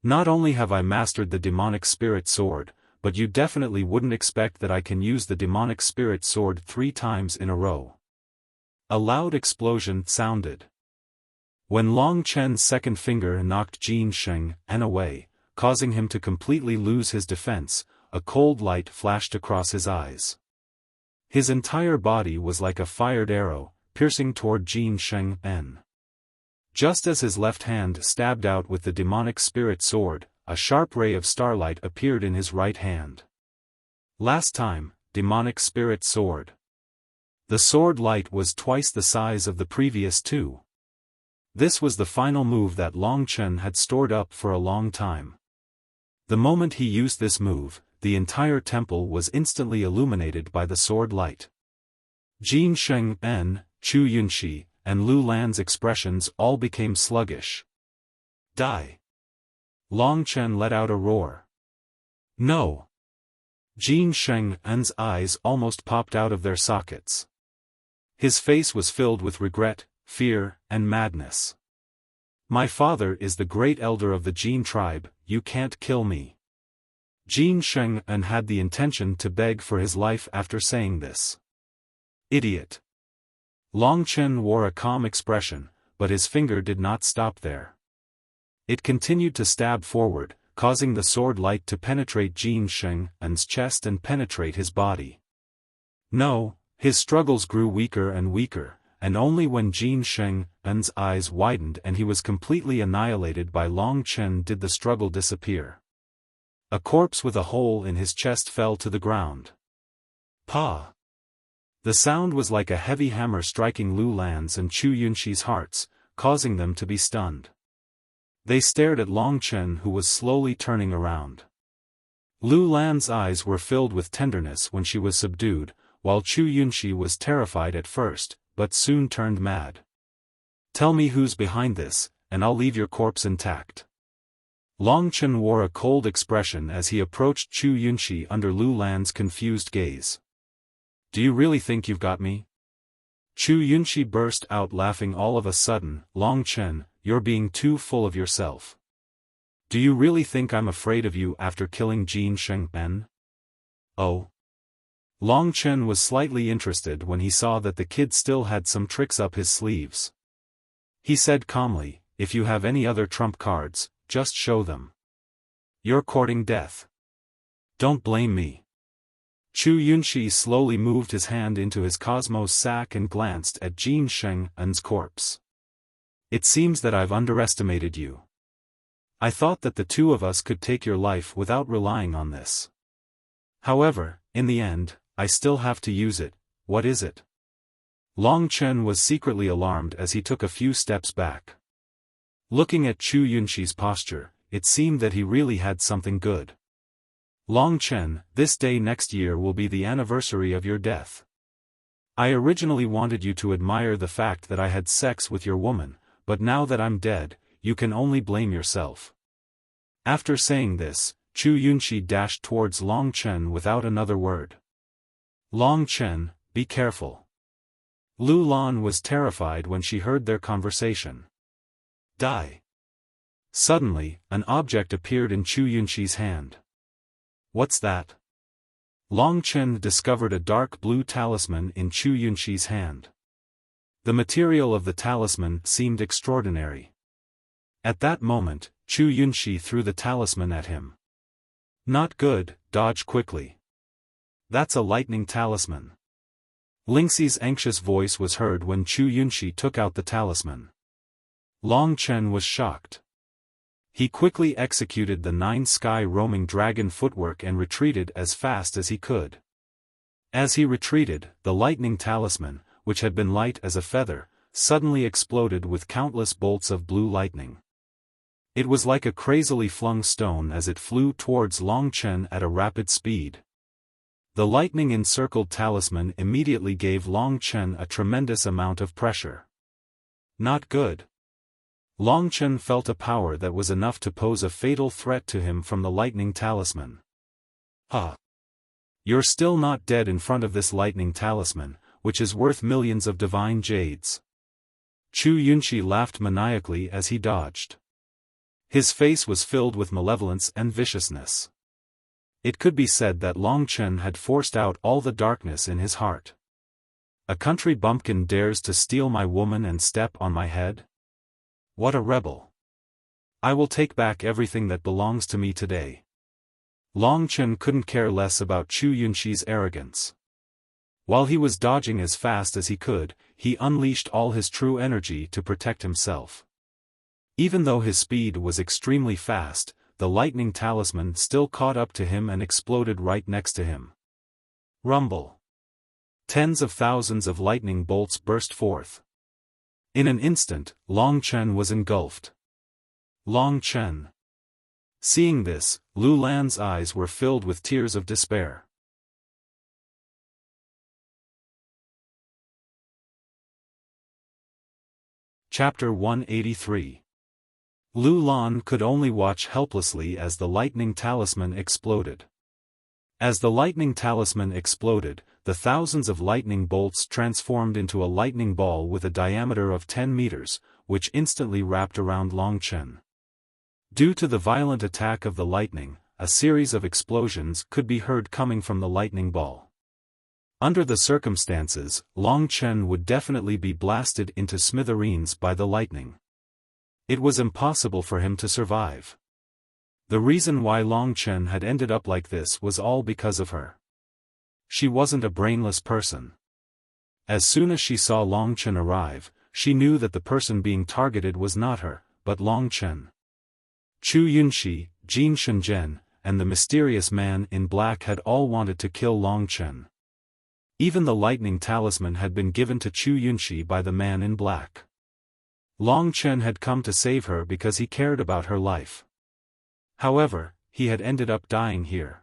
Not only have I mastered the demonic spirit sword, but you definitely wouldn't expect that I can use the demonic spirit sword 3 times in a row. A loud explosion sounded. When Long Chen's second finger knocked Jin Sheng'en away, causing him to completely lose his defense, a cold light flashed across his eyes. His entire body was like a fired arrow, piercing toward Jin Sheng'en. Just as his left hand stabbed out with the demonic spirit sword, a sharp ray of starlight appeared in his right hand. Last time, demonic spirit sword. The sword light was twice the size of the previous 2. This was the final move that Long Chen had stored up for a long time. The moment he used this move, the entire temple was instantly illuminated by the sword light. Jin Sheng'en, Chu Yunxi, and Lu Lan's expressions all became sluggish. Die! Long Chen let out a roar. No! Jin Sheng'en's eyes almost popped out of their sockets. His face was filled with regret, fear, and madness. My father is the great elder of the Jin tribe, you can't kill me. Jin Sheng'en had the intention to beg for his life after saying this. Idiot! Long Chen wore a calm expression, but his finger did not stop there. It continued to stab forward, causing the sword light to penetrate Jin Sheng'en's chest and penetrate his body. No, his struggles grew weaker and weaker, and only when Jin Sheng'en's eyes widened and he was completely annihilated by Long Chen did the struggle disappear. A corpse with a hole in his chest fell to the ground. Pa! The sound was like a heavy hammer striking Lu Lan's and Chu Yunxi's hearts, causing them to be stunned. They stared at Long Chen, who was slowly turning around. Lu Lan's eyes were filled with tenderness when she was subdued, while Chu Yunxi was terrified at first, but soon turned mad. Tell me who's behind this, and I'll leave your corpse intact. Long Chen wore a cold expression as he approached Chu Yunxi under Lu Lan's confused gaze. Do you really think you've got me? Chu Yunxi burst out laughing all of a sudden. Long Chen, you're being too full of yourself. Do you really think I'm afraid of you after killing Jin Sheng'en? Oh. Long Chen was slightly interested when he saw that the kid still had some tricks up his sleeves. He said calmly, if you have any other trump cards, just show them. You're courting death. Don't blame me. Chu Yunxi slowly moved his hand into his cosmos sack and glanced at Jin Sheng'en's corpse. It seems that I've underestimated you. I thought that the 2 of us could take your life without relying on this. However, in the end, I still have to use it. What is it? Long Chen was secretly alarmed as he took a few steps back. Looking at Chu Yunxi's posture, it seemed that he really had something good. Long Chen, this day next year will be the anniversary of your death. I originally wanted you to admire the fact that I had sex with your woman, but now that I'm dead, you can only blame yourself. After saying this, Chu Yunxi dashed towards Long Chen without another word. Long Chen, be careful. Lu Lan was terrified when she heard their conversation. Die. Suddenly, an object appeared in Chu Yunxi's hand. What's that? Long Chen discovered a dark blue talisman in Chu Yunxi's hand. The material of the talisman seemed extraordinary. At that moment, Chu Yunxi threw the talisman at him. Not good, dodge quickly. That's a lightning talisman. Lingxi's anxious voice was heard when Chu Yunxi took out the talisman. Long Chen was shocked. He quickly executed the 9 sky roaming dragon footwork and retreated as fast as he could. As he retreated, the lightning talisman, which had been light as a feather, suddenly exploded with countless bolts of blue lightning. It was like a crazily flung stone as it flew towards Long Chen at a rapid speed. The lightning-encircled talisman immediately gave Long Chen a tremendous amount of pressure. Not good. Long Chen felt a power that was enough to pose a fatal threat to him from the lightning talisman. Huh. You're still not dead in front of this lightning talisman, which is worth millions of divine jades. Chu Yunxi laughed maniacally as he dodged. His face was filled with malevolence and viciousness. It could be said that Long Chen had forced out all the darkness in his heart. A country bumpkin dares to steal my woman and step on my head? What a rebel! I will take back everything that belongs to me today. Long Chen couldn't care less about Chu Yunxi's arrogance. While he was dodging as fast as he could, he unleashed all his true energy to protect himself. Even though his speed was extremely fast, the lightning talisman still caught up to him and exploded right next to him. Rumble! Tens of thousands of lightning bolts burst forth. In an instant, Long Chen was engulfed. Long Chen. Seeing this, Lu Lan's eyes were filled with tears of despair. Chapter 183. Lu Lan could only watch helplessly as the lightning talisman exploded. As the lightning talisman exploded, the thousands of lightning bolts transformed into a lightning ball with a diameter of 10 meters, which instantly wrapped around Long Chen. Due to the violent attack of the lightning, a series of explosions could be heard coming from the lightning ball. Under the circumstances, Long Chen would definitely be blasted into smithereens by the lightning. It was impossible for him to survive. The reason why Long Chen had ended up like this was all because of her. She wasn't a brainless person. As soon as she saw Long Chen arrive, she knew that the person being targeted was not her, but Long Chen. Chu Yunxi, Jin Shenzhen, and the mysterious man in black had all wanted to kill Long Chen. Even the lightning talisman had been given to Chu Yunxi by the man in black. Long Chen had come to save her because he cared about her life. However, he had ended up dying here.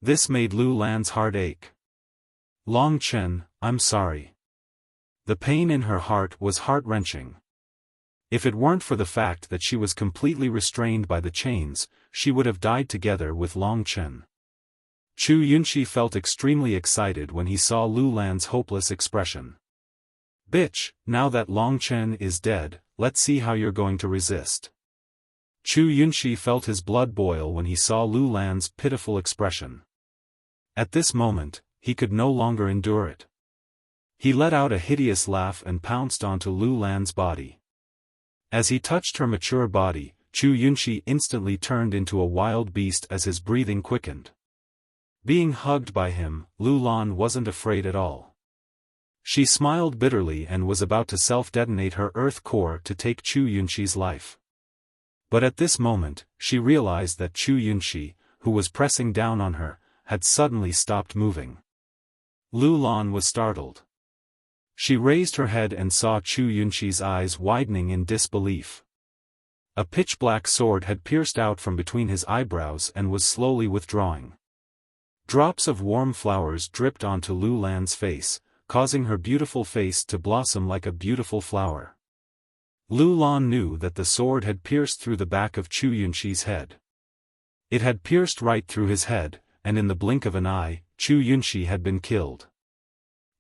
This made Lu Lan's heart ache. Long Chen, I'm sorry. The pain in her heart was heart-wrenching. If it weren't for the fact that she was completely restrained by the chains, she would have died together with Long Chen. Chu Yunxi felt extremely excited when he saw Lu Lan's hopeless expression. Bitch, now that Long Chen is dead, let's see how you're going to resist. Chu Yunxi felt his blood boil when he saw Lu Lan's pitiful expression. At this moment, he could no longer endure it. He let out a hideous laugh and pounced onto Lu Lan's body. As he touched her mature body, Chu Yunxi instantly turned into a wild beast as his breathing quickened. Being hugged by him, Lu Lan wasn't afraid at all. She smiled bitterly and was about to self-detonate her earth core to take Chu Yunxi's life. But at this moment, she realized that Chu Yunxi, who was pressing down on her, had suddenly stopped moving. Lu Lan was startled. She raised her head and saw Chu Yunxi's eyes widening in disbelief. A pitch-black sword had pierced out from between his eyebrows and was slowly withdrawing. Drops of warm flowers dripped onto Lu Lan's face, causing her beautiful face to blossom like a beautiful flower. Lu Lan knew that the sword had pierced through the back of Chu Yunxi's head. It had pierced right through his head, and in the blink of an eye, Chu Yunxi had been killed.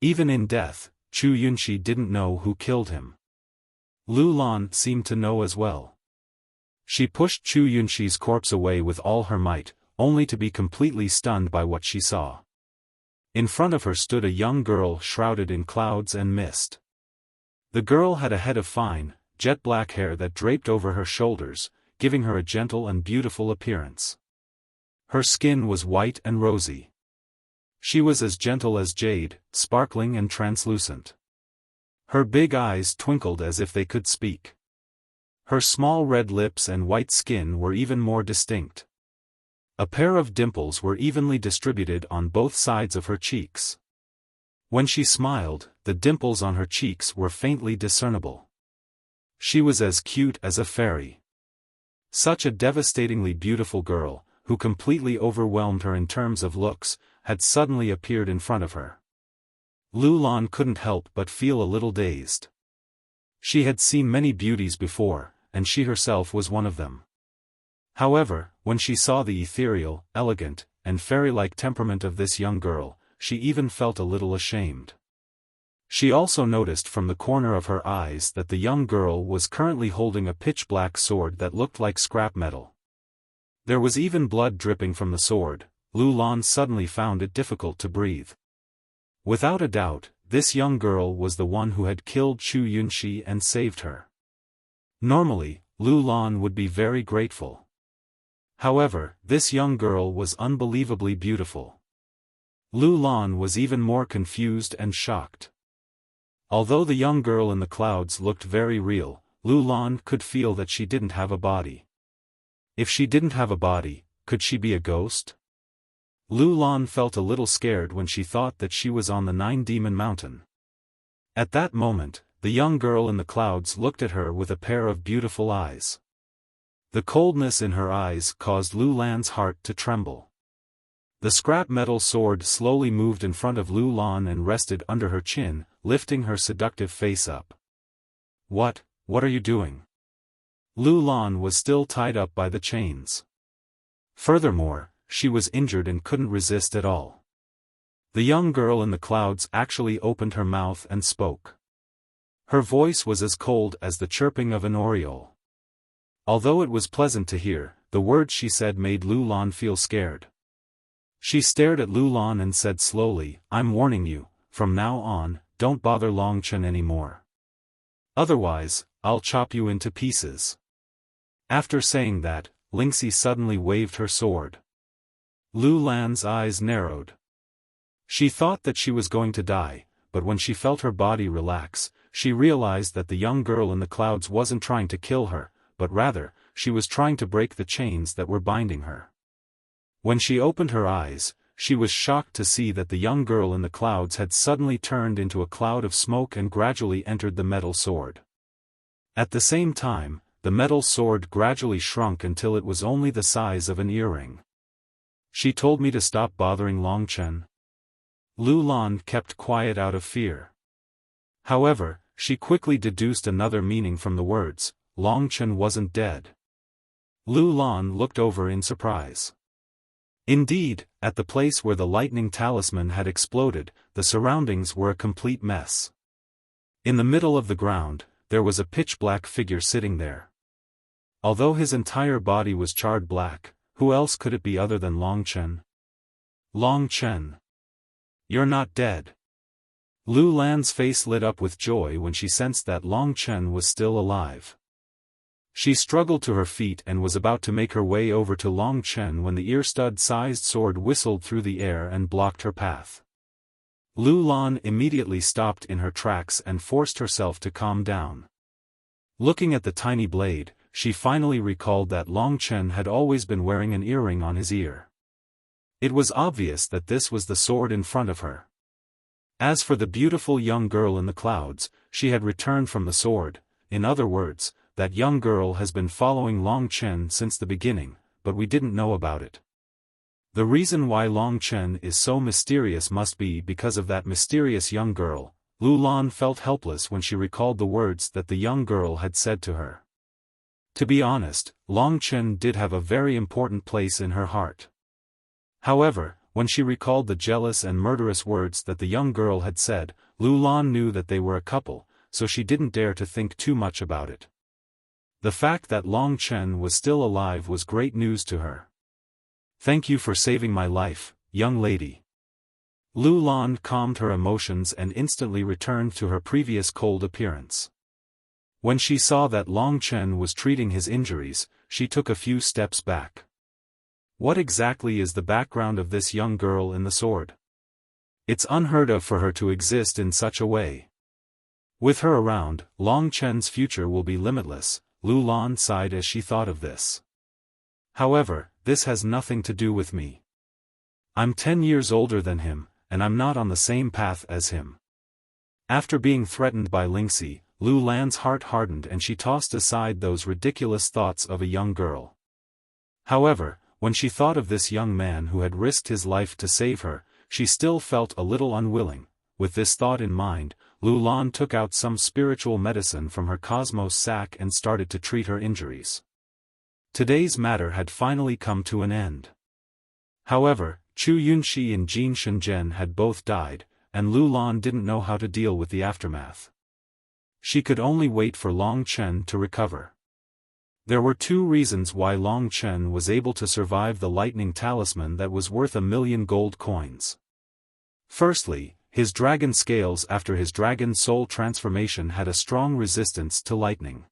Even in death, Chu Yunxi didn't know who killed him. Lu Lan seemed to know as well. She pushed Chu Yunxi's corpse away with all her might, only to be completely stunned by what she saw. In front of her stood a young girl shrouded in clouds and mist. The girl had a head of fine, jet-black hair that draped over her shoulders, giving her a gentle and beautiful appearance. Her skin was white and rosy. She was as gentle as jade, sparkling and translucent. Her big eyes twinkled as if they could speak. Her small red lips and white skin were even more distinct. A pair of dimples were evenly distributed on both sides of her cheeks. When she smiled, the dimples on her cheeks were faintly discernible. She was as cute as a fairy. Such a devastatingly beautiful girl, who completely overwhelmed her in terms of looks, had suddenly appeared in front of her. Lu Lan couldn't help but feel a little dazed. She had seen many beauties before, and she herself was one of them. However, when she saw the ethereal, elegant, and fairy-like temperament of this young girl, she even felt a little ashamed. She also noticed from the corner of her eyes that the young girl was currently holding a pitch-black sword that looked like scrap metal. There was even blood dripping from the sword. Lu Lan suddenly found it difficult to breathe. Without a doubt, this young girl was the one who had killed Chu Yunxi and saved her. Normally, Lu Lan would be very grateful. However, this young girl was unbelievably beautiful. Lu Lan was even more confused and shocked. Although the young girl in the clouds looked very real, Lu Lan could feel that she didn't have a body. If she didn't have a body, could she be a ghost? Lu Lan felt a little scared when she thought that she was on the Nine-Demon Mountain. At that moment, the young girl in the clouds looked at her with a pair of beautiful eyes. The coldness in her eyes caused Lu Lan's heart to tremble. The scrap metal sword slowly moved in front of Lu Lan and rested under her chin, lifting her seductive face up. What are you doing? Lu Lan was still tied up by the chains. Furthermore, she was injured and couldn't resist at all. The young girl in the clouds actually opened her mouth and spoke. Her voice was as cold as the chirping of an oriole. Although it was pleasant to hear, the words she said made Lu Lan feel scared. She stared at Lu Lan and said slowly, "I'm warning you, from now on, don't bother Long Chen anymore. Otherwise, I'll chop you into pieces." After saying that, Lingxi suddenly waved her sword. Lu Lan's eyes narrowed. She thought that she was going to die, but when she felt her body relax, she realized that the young girl in the clouds wasn't trying to kill her, but rather, she was trying to break the chains that were binding her. When she opened her eyes, she was shocked to see that the young girl in the clouds had suddenly turned into a cloud of smoke and gradually entered the metal sword. At the same time, the metal sword gradually shrunk until it was only the size of an earring. She told me to stop bothering Long Chen. Lu Lan kept quiet out of fear. However, she quickly deduced another meaning from the words, Long Chen wasn't dead. Lu Lan looked over in surprise. Indeed, at the place where the lightning talisman had exploded, the surroundings were a complete mess. In the middle of the ground, there was a pitch-black figure sitting there. Although his entire body was charred black, who else could it be other than Long Chen? Long Chen. You're not dead. Lu Lan's face lit up with joy when she sensed that Long Chen was still alive. She struggled to her feet and was about to make her way over to Long Chen when the ear-stud-sized sword whistled through the air and blocked her path. Lu Lan immediately stopped in her tracks and forced herself to calm down. Looking at the tiny blade, she finally recalled that Long Chen had always been wearing an earring on his ear. It was obvious that this was the sword in front of her. As for the beautiful young girl in the clouds, she had returned from the sword. In other words, that young girl has been following Long Chen since the beginning, but we didn't know about it. The reason why Long Chen is so mysterious must be because of that mysterious young girl. Lu Lan felt helpless when she recalled the words that the young girl had said to her. To be honest, Long Chen did have a very important place in her heart. However, when she recalled the jealous and murderous words that the young girl had said, Lu Lan knew that they were a couple, so she didn't dare to think too much about it. The fact that Long Chen was still alive was great news to her. "Thank you for saving my life, young lady." Lu Lan calmed her emotions and instantly returned to her previous cold appearance. When she saw that Long Chen was treating his injuries, she took a few steps back. What exactly is the background of this young girl in the sword? It's unheard of for her to exist in such a way. With her around, Long Chen's future will be limitless, Lu Lan sighed as she thought of this. However, this has nothing to do with me. I'm 10 years older than him, and I'm not on the same path as him. After being threatened by Lingxi, Lu Lan's heart hardened and she tossed aside those ridiculous thoughts of a young girl. However, when she thought of this young man who had risked his life to save her, she still felt a little unwilling. With this thought in mind, Lu Lan took out some spiritual medicine from her cosmos sack and started to treat her injuries. Today's matter had finally come to an end. However, Chu Yunxi and Jin Shenzhen had both died, and Lu Lan didn't know how to deal with the aftermath. She could only wait for Long Chen to recover. There were 2 reasons why Long Chen was able to survive the lightning talisman that was worth 1,000,000 gold coins. Firstly, his dragon scales after his dragon soul transformation had a strong resistance to lightning.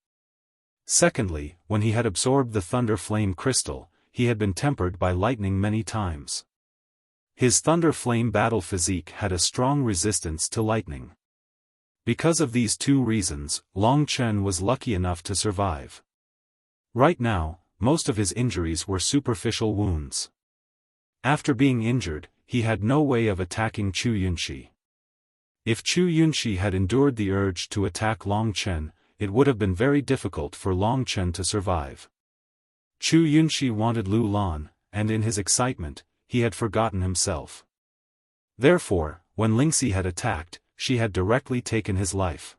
Secondly, when he had absorbed the thunder flame crystal, he had been tempered by lightning many times. His thunder flame battle physique had a strong resistance to lightning. Because of these 2 reasons, Long Chen was lucky enough to survive. Right now, most of his injuries were superficial wounds. After being injured, he had no way of attacking Chu Yunxi. If Chu Yunxi had endured the urge to attack Long Chen, it would have been very difficult for Long Chen to survive. Chu Yunxi wanted Lu Lan, and in his excitement, he had forgotten himself. Therefore, when Lingxi had attacked, she had directly taken his life.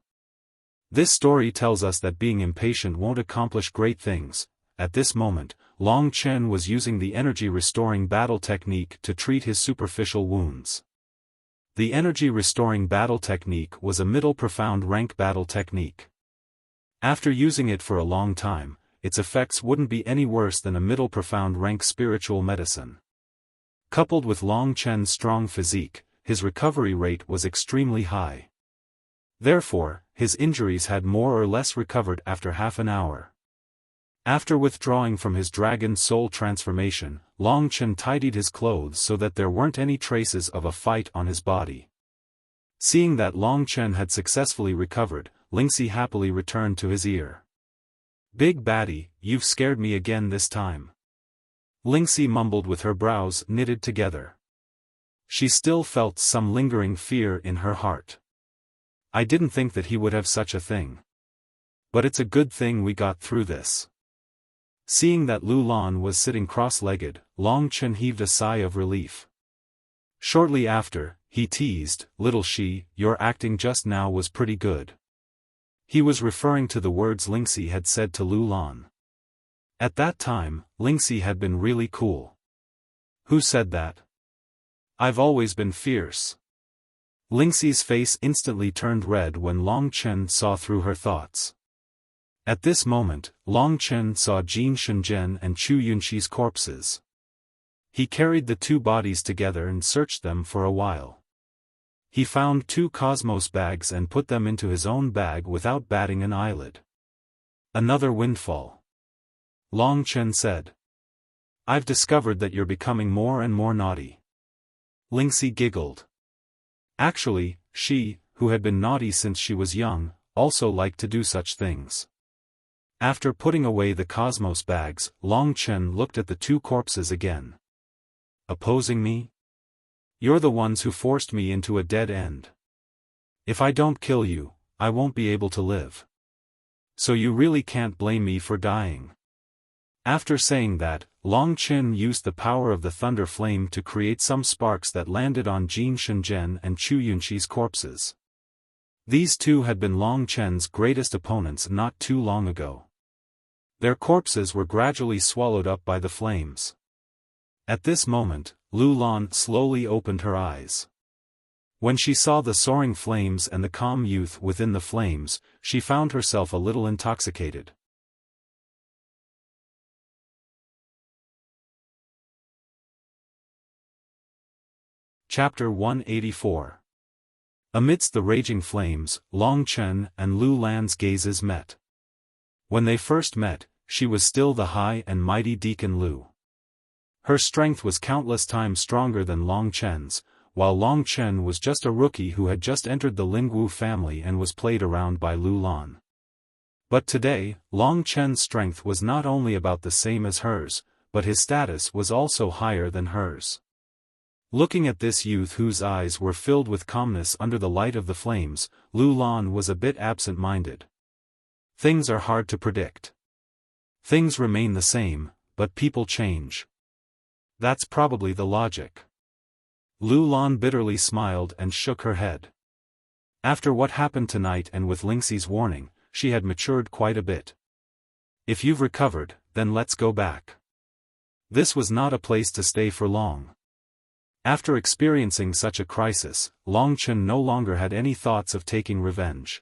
This story tells us that being impatient won't accomplish great things. At this moment, Long Chen was using the energy-restoring battle technique to treat his superficial wounds. The energy-restoring battle technique was a middle profound rank battle technique. After using it for a long time, its effects wouldn't be any worse than a middle profound rank spiritual medicine. Coupled with Long Chen's strong physique, his recovery rate was extremely high. Therefore, his injuries had more or less recovered after half an hour. After withdrawing from his dragon soul transformation, Long Chen tidied his clothes so that there weren't any traces of a fight on his body. Seeing that Long Chen had successfully recovered, Lingxi happily returned to his ear. "Big baddie, you've scared me again this time." Lingxi mumbled with her brows knitted together. She still felt some lingering fear in her heart. "I didn't think that he would have such a thing. But it's a good thing we got through this." Seeing that Lu Lan was sitting cross-legged, Long Chen heaved a sigh of relief. Shortly after, he teased, "Little she, your acting just now was pretty good." He was referring to the words Lingxi had said to Lu Lan. At that time, Lingxi had been really cool. "Who said that? I've always been fierce." Lingxi's face instantly turned red when Long Chen saw through her thoughts. At this moment, Long Chen saw Jin Shenzhen and Chu Yunxi's corpses. He carried the 2 bodies together and searched them for a while. He found 2 cosmos bags and put them into his own bag without batting an eyelid. "Another windfall," Long Chen said. "I've discovered that you're becoming more and more naughty." Lingxi giggled. Actually, she, who had been naughty since she was young, also liked to do such things. After putting away the cosmos bags, Long Chen looked at the 2 corpses again. "Opposing me? You're the ones who forced me into a dead end. If I don't kill you, I won't be able to live. So you really can't blame me for dying." After saying that, Long Chen used the power of the thunder flame to create some sparks that landed on Jin Shenzhen and Chu Yunxi's corpses. These 2 had been Long Chen's greatest opponents not too long ago. Their corpses were gradually swallowed up by the flames. At this moment, Lu Lan slowly opened her eyes. When she saw the soaring flames and the calm youth within the flames, she found herself a little intoxicated. Chapter 184. Amidst the raging flames, Long Chen and Lu Lan's gazes met. When they first met, she was still the high and mighty Deacon Lu. Her strength was countless times stronger than Long Chen's, while Long Chen was just a rookie who had just entered the Lingwu family and was played around by Lu Lan. But today, Long Chen's strength was not only about the same as hers, but his status was also higher than hers. Looking at this youth whose eyes were filled with calmness under the light of the flames, Lu Lan was a bit absent-minded. Things are hard to predict. Things remain the same, but people change. That's probably the logic. Lu Lan bitterly smiled and shook her head. After what happened tonight and with Lingxi's warning, she had matured quite a bit. If you've recovered, then let's go back. This was not a place to stay for long. After experiencing such a crisis, Long Chen no longer had any thoughts of taking revenge.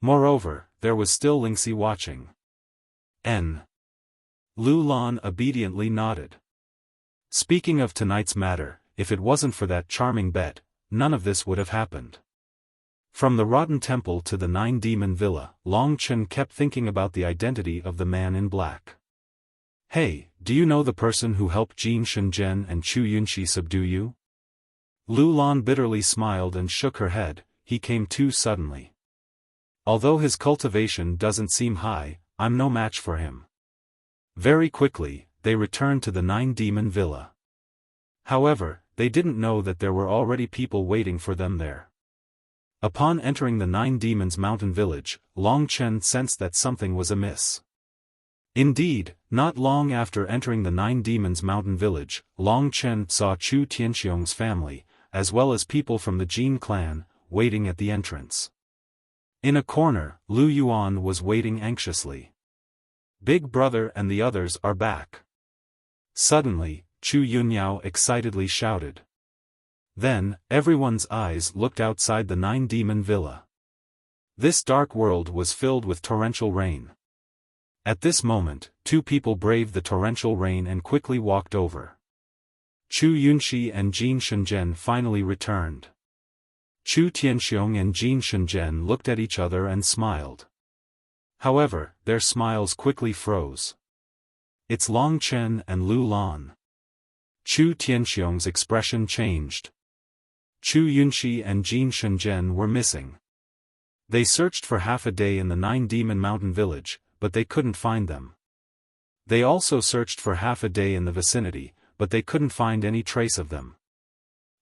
Moreover, there was still Lingxi watching. Lu Lan obediently nodded. Speaking of tonight's matter, if it wasn't for that charming bet, none of this would have happened. From the Rotten Temple to the Nine-Demon Villa, Long Chen kept thinking about the identity of the man in black. Hey, do you know the person who helped Jin Shenzhen and Chu Yunxi subdue you? Lu Lan bitterly smiled and shook her head. He came too suddenly. Although his cultivation doesn't seem high, I'm no match for him. Very quickly, they returned to the Nine-Demon Villa. However, they didn't know that there were already people waiting for them there. Upon entering the Nine Demons Mountain Village, Long Chen sensed that something was amiss. Indeed, not long after entering the Nine Demons Mountain Village, Long Chen saw Chu Tianxiong's family, as well as people from the Jin clan, waiting at the entrance. In a corner, Lu Yuan was waiting anxiously. Big brother and the others are back. Suddenly, Chu Yunyao excitedly shouted. Then, everyone's eyes looked outside the Nine-Demon Villa. This dark world was filled with torrential rain. At this moment, two people braved the torrential rain and quickly walked over. Chu Yunxi and Jin Shenzhen finally returned. Chu Tianxiong and Jin Shenzhen looked at each other and smiled. However, their smiles quickly froze. It's Long Chen and Lu Lan. Chu Tianxiong's expression changed. Chu Yunxi and Jin Shenzhen were missing. They searched for half a day in the Nine-Demon Mountain Village, but they couldn't find them. They also searched for half a day in the vicinity, but they couldn't find any trace of them.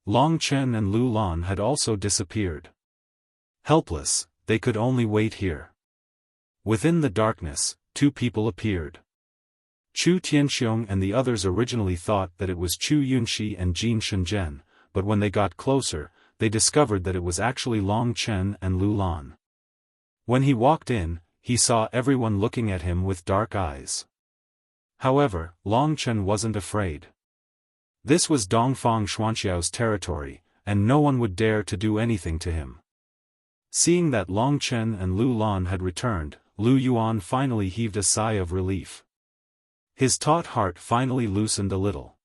Long Chen and Lu Lan had also disappeared. Helpless, they could only wait here. Within the darkness, two people appeared. Chu Tianxiong and the others originally thought that it was Chu Yunxi and Jin Shenzhen, but when they got closer, they discovered that it was actually Long Chen and Lu Lan. When he walked in, he saw everyone looking at him with dark eyes. However, Long Chen wasn't afraid. This was Dongfang Xuanxiao's territory, and no one would dare to do anything to him. Seeing that Long Chen and Lu Lan had returned, Lu Yuan finally heaved a sigh of relief. His taut heart finally loosened a little.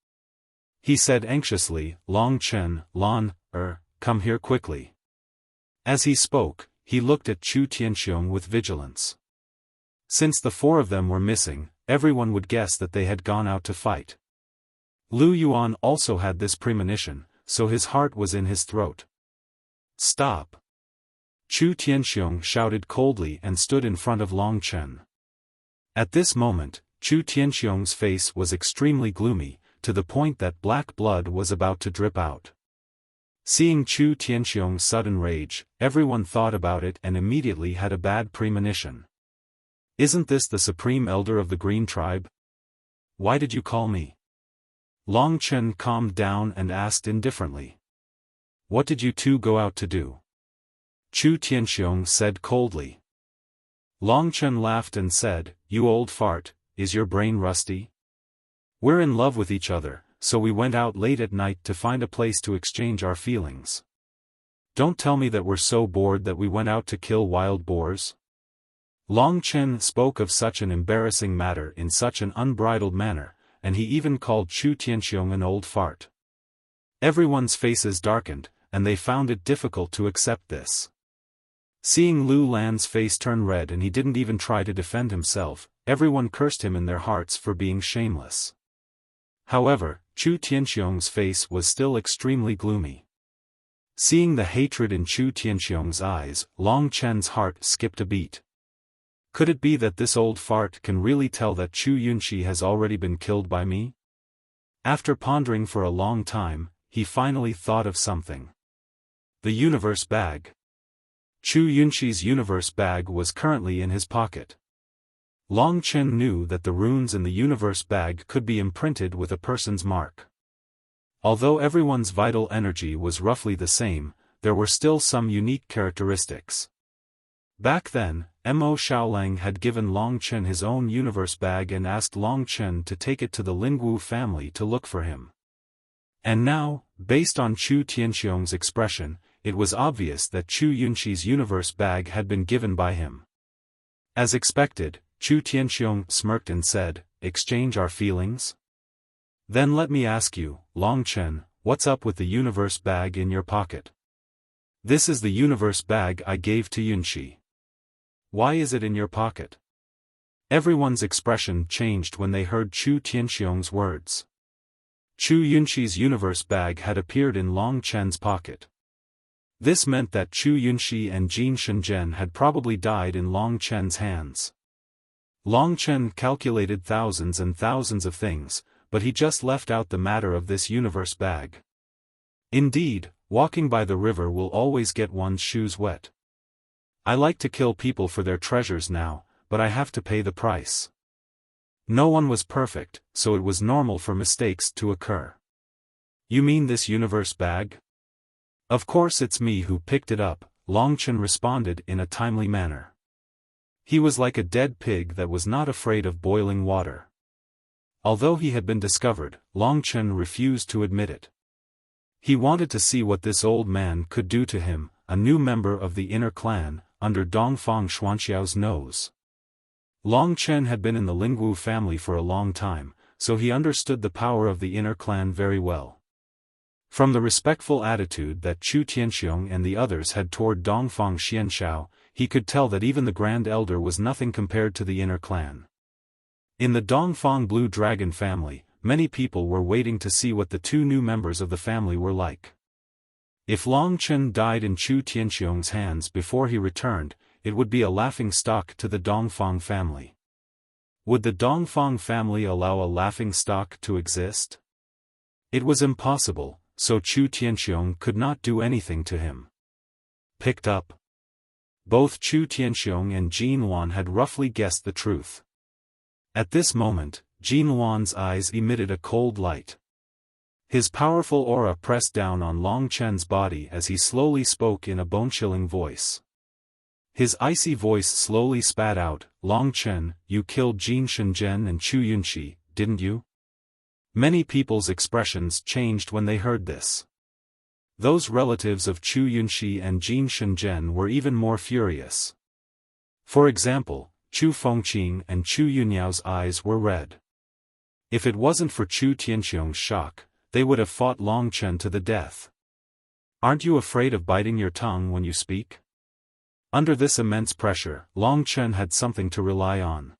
He said anxiously, Long Chen, Lan, come here quickly. As he spoke, he looked at Chu Tianxiong with vigilance. Since the four of them were missing, everyone would guess that they had gone out to fight. Lu Yuan also had this premonition, so his heart was in his throat. Stop! Chu Tianxiong shouted coldly and stood in front of Long Chen. At this moment, Chu Tianxiong's face was extremely gloomy, to the point that black blood was about to drip out. Seeing Chu Tianxiong's sudden rage, everyone thought about it and immediately had a bad premonition. Isn't this the supreme elder of the Green Tribe? Why did you call me? Long Chen calmed down and asked indifferently. What did you two go out to do? Chu Tianxiong said coldly. Long Chen laughed and said, You old fart, is your brain rusty? We're in love with each other, so we went out late at night to find a place to exchange our feelings. Don't tell me that we're so bored that we went out to kill wild boars. Long Chen spoke of such an embarrassing matter in such an unbridled manner, and he even called Chu Tianxiong an old fart. Everyone's faces darkened, and they found it difficult to accept this. Seeing Lu Lan's face turn red and he didn't even try to defend himself, everyone cursed him in their hearts for being shameless. However, Chu Tianxiong's face was still extremely gloomy. Seeing the hatred in Chu Tianxiong's eyes, Long Chen's heart skipped a beat. Could it be that this old fart can really tell that Chu Yunxi has already been killed by me? After pondering for a long time, he finally thought of something. The universe bag. Chu Yunxi's universe bag was currently in his pocket. Long Chen knew that the runes in the universe bag could be imprinted with a person's mark. Although everyone's vital energy was roughly the same, there were still some unique characteristics. Back then, Mo Xiaolang had given Long Chen his own universe bag and asked Long Chen to take it to the Lingwu family to look for him. And now, based on Chu Tianxiong's expression, it was obvious that Chu Yunxi's universe bag had been given by him. As expected, Chu Tianxiong smirked and said, "Exchange our feelings? Then let me ask you, Long Chen, what's up with the universe bag in your pocket? This is the universe bag I gave to Yunxi. Why is it in your pocket?" Everyone's expression changed when they heard Chu Tianxiong's words. Chu Yunxi's universe bag had appeared in Long Chen's pocket. This meant that Chu Yunxi and Jin Shenzhen had probably died in Long Chen's hands. Long Chen calculated thousands and thousands of things, but he just left out the matter of this universe bag. Indeed, walking by the river will always get one's shoes wet. I like to kill people for their treasures now, but I have to pay the price. No one was perfect, so it was normal for mistakes to occur. You mean this universe bag? Of course it's me who picked it up, Long Chen responded in a timely manner. He was like a dead pig that was not afraid of boiling water. Although he had been discovered, Long Chen refused to admit it. He wanted to see what this old man could do to him, a new member of the inner clan, under Dongfang Xuanxiao's nose. Long Chen had been in the Lingwu family for a long time, so he understood the power of the inner clan very well. From the respectful attitude that Chu Tianxiong and the others had toward Dongfang Xianxiao, he could tell that even the Grand Elder was nothing compared to the inner clan. In the Dongfang Blue Dragon family, many people were waiting to see what the two new members of the family were like. If Long Chen died in Chu Tianxiong's hands before he returned, it would be a laughing stock to the Dongfang family. Would the Dongfang family allow a laughing stock to exist? It was impossible, so Chu Tianxiong could not do anything to him. Picked up. Both Chu Tianxiong and Jin Luan had roughly guessed the truth. At this moment, Jin Luan's eyes emitted a cold light. His powerful aura pressed down on Long Chen's body as he slowly spoke in a bone-chilling voice. His icy voice slowly spat out, "Long Chen, you killed Jin Shenzhen and Chu Yunxi, didn't you?" Many people's expressions changed when they heard this. Those relatives of Chu Yunxi and Jin Shenzhen were even more furious. For example, Chu Fengqing and Chu Yunyao's eyes were red. If it wasn't for Chu Tianxiong's shock, they would have fought Long Chen to the death. Aren't you afraid of biting your tongue when you speak? Under this immense pressure, Long Chen had something to rely on.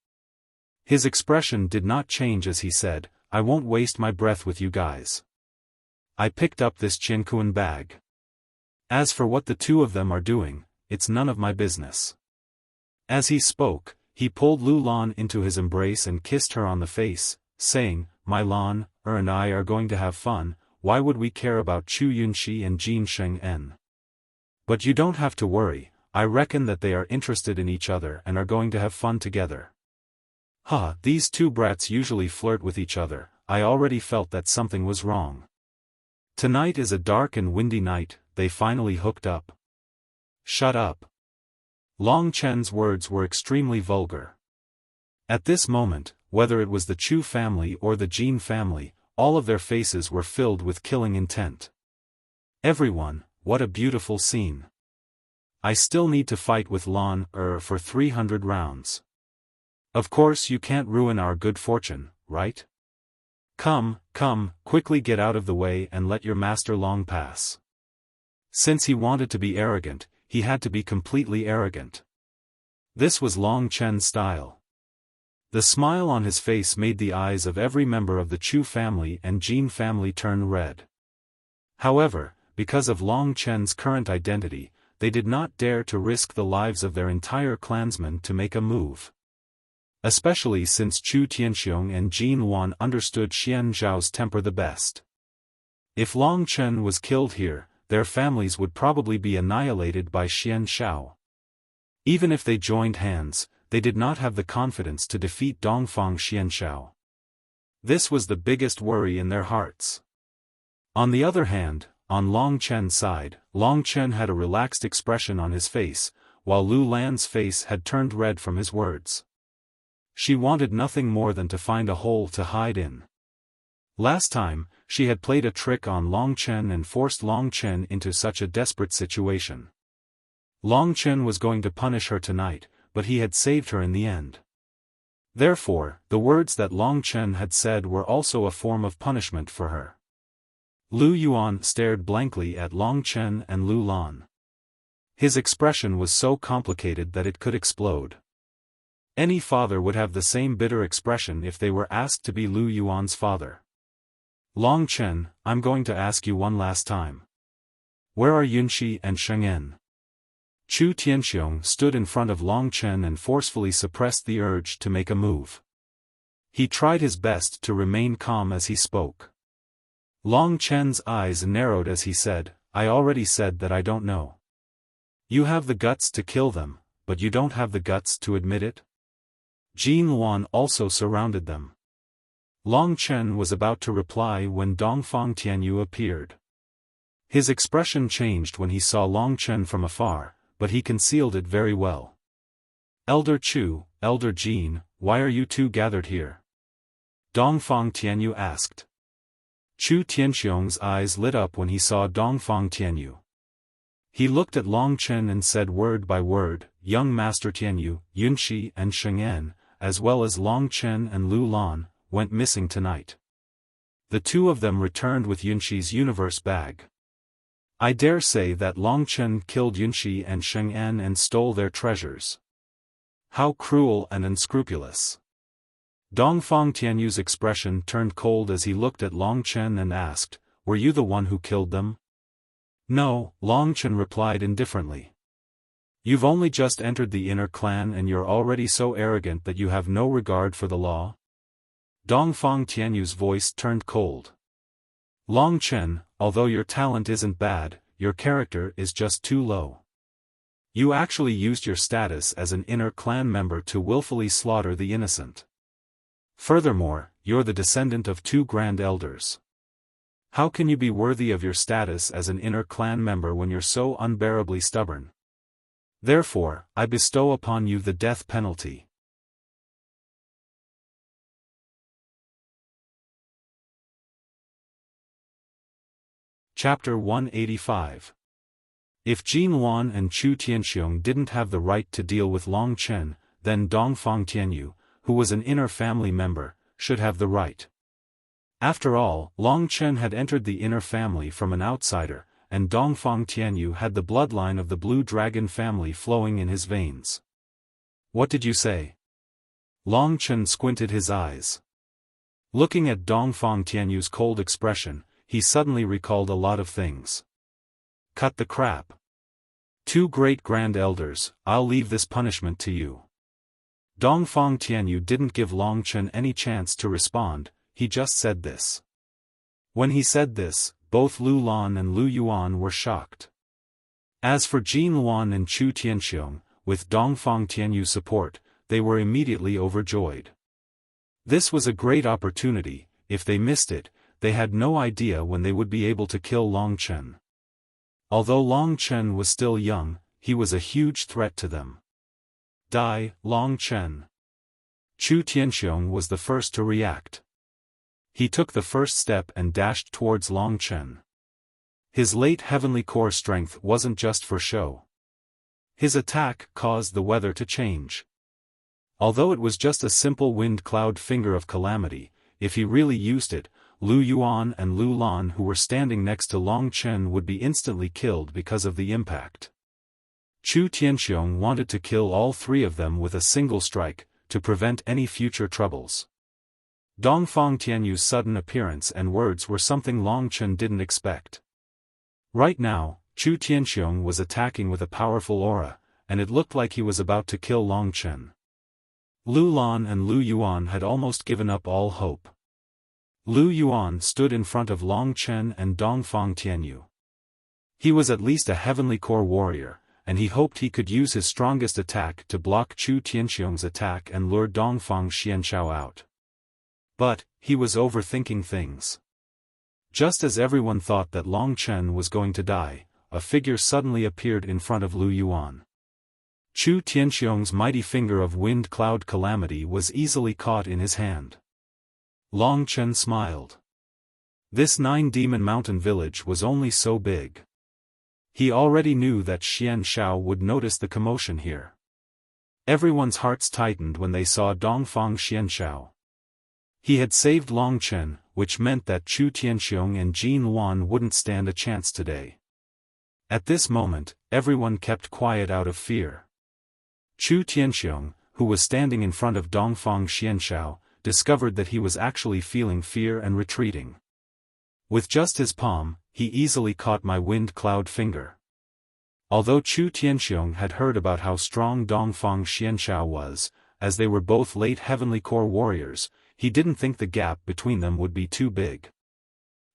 His expression did not change as he said, "I won't waste my breath with you guys. I picked up this Qiankuan bag. As for what the two of them are doing, it's none of my business." As he spoke, he pulled Lu Lan into his embrace and kissed her on the face, saying, "My Lan, and I are going to have fun, why would we care about Chu Yunxi and Jin Sheng-en? But you don't have to worry, I reckon that they are interested in each other and are going to have fun together." These two brats usually flirt with each other, I already felt that something was wrong. Tonight is a dark and windy night, they finally hooked up. Shut up. Long Chen's words were extremely vulgar. At this moment, whether it was the Chu family or the Jin family, all of their faces were filled with killing intent. Everyone, what a beautiful scene. I still need to fight with Lan for 300 rounds. Of course you can't ruin our good fortune, right? Come, come, quickly get out of the way and let your master Long pass. Since he wanted to be arrogant, he had to be completely arrogant. This was Long Chen's style. The smile on his face made the eyes of every member of the Chu family and Jin family turn red. However, because of Long Chen's current identity, they did not dare to risk the lives of their entire clansmen to make a move. Especially since Chu Tianxiong and Jin Wan understood Xian Zhao's temper the best. If Long Chen was killed here, their families would probably be annihilated by Xian Zhao. Even if they joined hands, they did not have the confidence to defeat Dongfang Xianshao. This was the biggest worry in their hearts. On the other hand, on Long Chen's side, Long Chen had a relaxed expression on his face, while Lu Lan's face had turned red from his words. She wanted nothing more than to find a hole to hide in. Last time, she had played a trick on Long Chen and forced Long Chen into such a desperate situation. Long Chen was going to punish her tonight, but he had saved her in the end. Therefore, the words that Long Chen had said were also a form of punishment for her. Lu Yuan stared blankly at Long Chen and Lu Lan. His expression was so complicated that it could explode. Any father would have the same bitter expression if they were asked to be Lu Yuan's father. Long Chen, I'm going to ask you one last time. Where are Yunxi and Sheng'en? Chu Tianxiong stood in front of Long Chen and forcefully suppressed the urge to make a move. He tried his best to remain calm as he spoke. Long Chen's eyes narrowed as he said, I already said that I don't know. You have the guts to kill them, but you don't have the guts to admit it? Jin Luan also surrounded them. Long Chen was about to reply when Dongfang Tianyu appeared. His expression changed when he saw Long Chen from afar, but he concealed it very well. Elder Chu, Elder Jin, why are you two gathered here? Dongfang Tianyu asked. Chu Tianxiong's eyes lit up when he saw Dongfang Tianyu. He looked at Long Chen and said word by word, Young Master Tianyu, Yunxi and Sheng'en, as well as Long Chen and Lu Lan, went missing tonight. The two of them returned with Yunxi's universe bag. I dare say that Long Chen killed Yunxi and Sheng'en and stole their treasures. How cruel and unscrupulous. Dongfang Tianyu's expression turned cold as he looked at Long Chen and asked, Were you the one who killed them? No, Long Chen replied indifferently. You've only just entered the inner clan and you're already so arrogant that you have no regard for the law? Dongfang Tianyu's voice turned cold. Long Chen, although your talent isn't bad, your character is just too low. You actually used your status as an inner clan member to willfully slaughter the innocent. Furthermore, you're the descendant of two grand elders. How can you be worthy of your status as an inner clan member when you're so unbearably stubborn? Therefore, I bestow upon you the death penalty. Chapter 185. If Jin Luan and Chu Tianxiong didn't have the right to deal with Long Chen, then Dongfang Tianyu, who was an inner family member, should have the right. After all, Long Chen had entered the inner family from an outsider, and Dongfang Tianyu had the bloodline of the Blue Dragon family flowing in his veins. What did you say? Long Chen squinted his eyes. Looking at Dongfang Tianyu's cold expression, he suddenly recalled a lot of things. Cut the crap. Two great grand elders, I'll leave this punishment to you. Dongfang Tianyu didn't give Long Chen any chance to respond, he just said this. When he said this, both Lu Lan and Lu Yuan were shocked. As for Jin Luan and Chu Tianxiong, with Dongfang Tianyu's support, they were immediately overjoyed. This was a great opportunity. If they missed it, they had no idea when they would be able to kill Long Chen. Although Long Chen was still young, he was a huge threat to them. Die, Long Chen. Chu Tianxiong was the first to react. He took the first step and dashed towards Long Chen. His late heavenly core strength wasn't just for show. His attack caused the weather to change. Although it was just a simple wind cloud finger of calamity, if he really used it, Lu Yuan and Lu Lan who were standing next to Long Chen would be instantly killed because of the impact. Chu Tianxiong wanted to kill all three of them with a single strike, to prevent any future troubles. Dongfang Tianyu's sudden appearance and words were something Long Chen didn't expect. Right now, Chu Tianxiong was attacking with a powerful aura, and it looked like he was about to kill Long Chen. Lu Lan and Lu Yuan had almost given up all hope. Lu Yuan stood in front of Long Chen and Dongfang Tianyu. He was at least a heavenly core warrior, and he hoped he could use his strongest attack to block Chu Tianxiong's attack and lure Dongfang Xianshao out. But, he was overthinking things. Just as everyone thought that Long Chen was going to die, a figure suddenly appeared in front of Lu Yuan. Chu Tianxiong's mighty finger of wind cloud calamity was easily caught in his hand. Long Chen smiled. This 9-demon mountain village was only so big. He already knew that Xianshao would notice the commotion here. Everyone's hearts tightened when they saw Dongfang Xianshao. He had saved Long Chen, which meant that Chu Tianxiong and Jin Wan wouldn't stand a chance today. At this moment, everyone kept quiet out of fear. Chu Tianxiong, who was standing in front of Dongfang Xianshao, discovered that he was actually feeling fear and retreating. With just his palm, he easily caught my wind cloud finger. Although Chu Tianxiong had heard about how strong Dongfang Xianshao was, as they were both late heavenly core warriors, he didn't think the gap between them would be too big.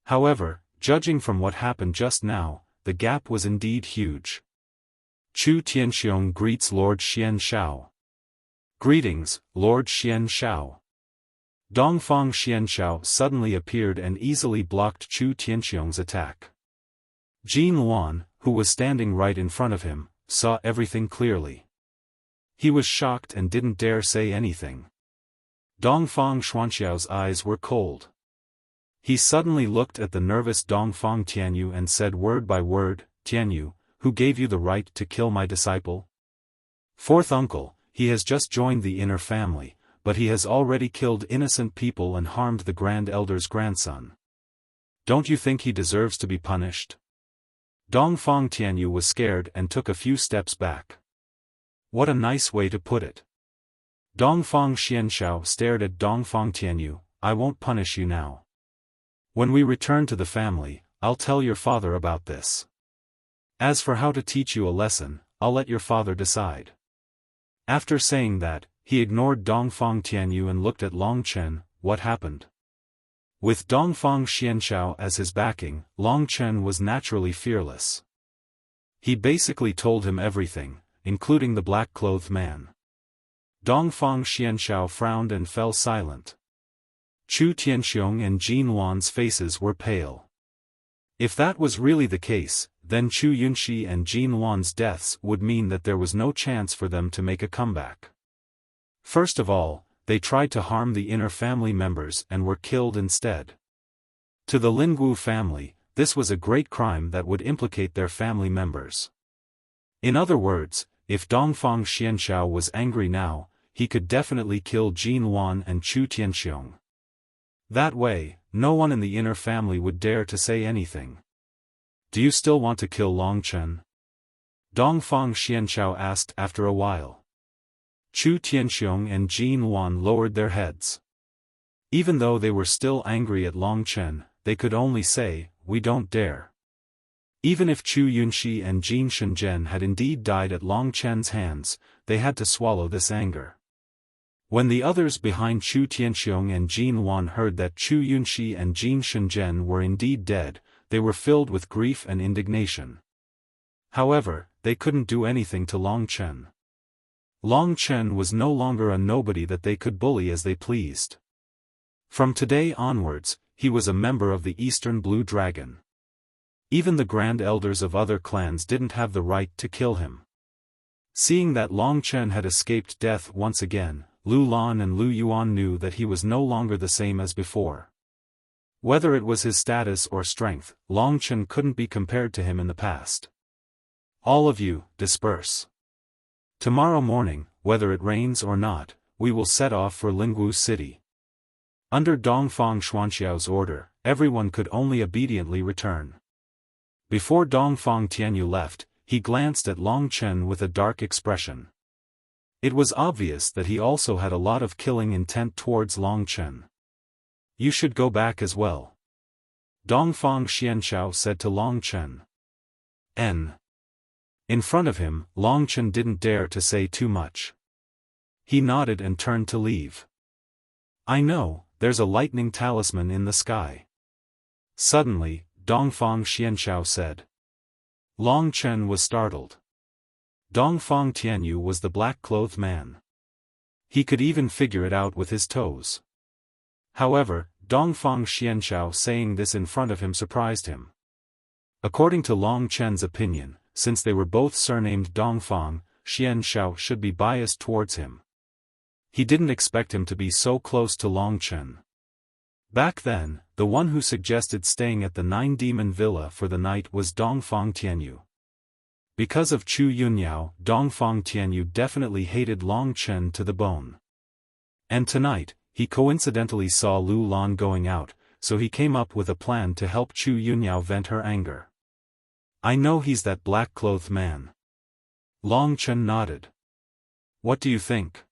However, judging from what happened just now, the gap was indeed huge. Chu Tianxiong greets Lord Xianshao. Greetings, Lord Xianshao. Dongfang Xianshao suddenly appeared and easily blocked Chu Tianxiong's attack. Jin Wan, who was standing right in front of him, saw everything clearly. He was shocked and didn't dare say anything. Dongfang Xuanxiao's eyes were cold. He suddenly looked at the nervous Dongfang Tianyu and said word by word, "Tianyu, who gave you the right to kill my disciple?" "Fourth uncle, he has just joined the inner family, but he has already killed innocent people and harmed the Grand Elder's grandson. Don't you think he deserves to be punished?" Dongfang Tianyu was scared and took a few steps back. What a nice way to put it. Dongfang Xianshao stared at Dongfang Tianyu. "I won't punish you now. When we return to the family, I'll tell your father about this. As for how to teach you a lesson, I'll let your father decide." After saying that, he ignored Dongfang Tianyu and looked at Long Chen. What happened? With Dongfang Xianshao as his backing, Long Chen was naturally fearless. He basically told him everything, including the black-clothed man. Dongfang Xianshao frowned and fell silent. Chu Tianxiong and Jin Wan's faces were pale. If that was really the case, then Chu Yunxi and Jin Wan's deaths would mean that there was no chance for them to make a comeback. First of all, they tried to harm the inner family members and were killed instead. To the Lingwu family, this was a great crime that would implicate their family members. In other words, if Dongfang Xianshao was angry now, he could definitely kill Jin Wan and Chu Tianxiong. That way, no one in the inner family would dare to say anything. "Do you still want to kill Long Chen?" Dongfang Xianshao asked after a while. Chu Tianxiong and Jin Wan lowered their heads. Even though they were still angry at Long Chen, they could only say, "We don't dare." Even if Chu Yunxi and Jin Shenzhen had indeed died at Long Chen's hands, they had to swallow this anger. When the others behind Chu Tianxiong and Jin Wan heard that Chu Yunxi and Jin Shenzhen were indeed dead, they were filled with grief and indignation. However, they couldn't do anything to Long Chen. Long Chen was no longer a nobody that they could bully as they pleased. From today onwards, he was a member of the Eastern Blue Dragon. Even the Grand Elders of other clans didn't have the right to kill him. Seeing that Long Chen had escaped death once again, Lu Lan and Lu Yuan knew that he was no longer the same as before. Whether it was his status or strength, Long Chen couldn't be compared to him in the past. "All of you, disperse. Tomorrow morning, whether it rains or not, we will set off for Lingwu City." Under Dongfang Xuanxiao's order, everyone could only obediently return. Before Dongfang Tianyu left, he glanced at Long Chen with a dark expression. It was obvious that he also had a lot of killing intent towards Long Chen. You should go back as well. Dongfang Xianxiao said to Long Chen. In front of him, Long Chen didn't dare to say too much. He nodded and turned to leave. I know, there's a lightning talisman in the sky. Suddenly, Dongfang Xianxiao said. Long Chen was startled. Dongfang Tianyu was the black-clothed man. He could even figure it out with his toes. However, Dongfang Xianxiao saying this in front of him surprised him. According to Long Chen's opinion, since they were both surnamed Dongfang, Xianxiao should be biased towards him. He didn't expect him to be so close to Long Chen. Back then, the one who suggested staying at the Nine Demon Villa for the night was Dongfang Tianyu. Because of Chu Yunyao, Dongfang Tianyu definitely hated Long Chen to the bone. And tonight, he coincidentally saw Lu Lan going out, so he came up with a plan to help Chu Yunyao vent her anger. I know he's that black-clothed man. Long Chen nodded. What do you think?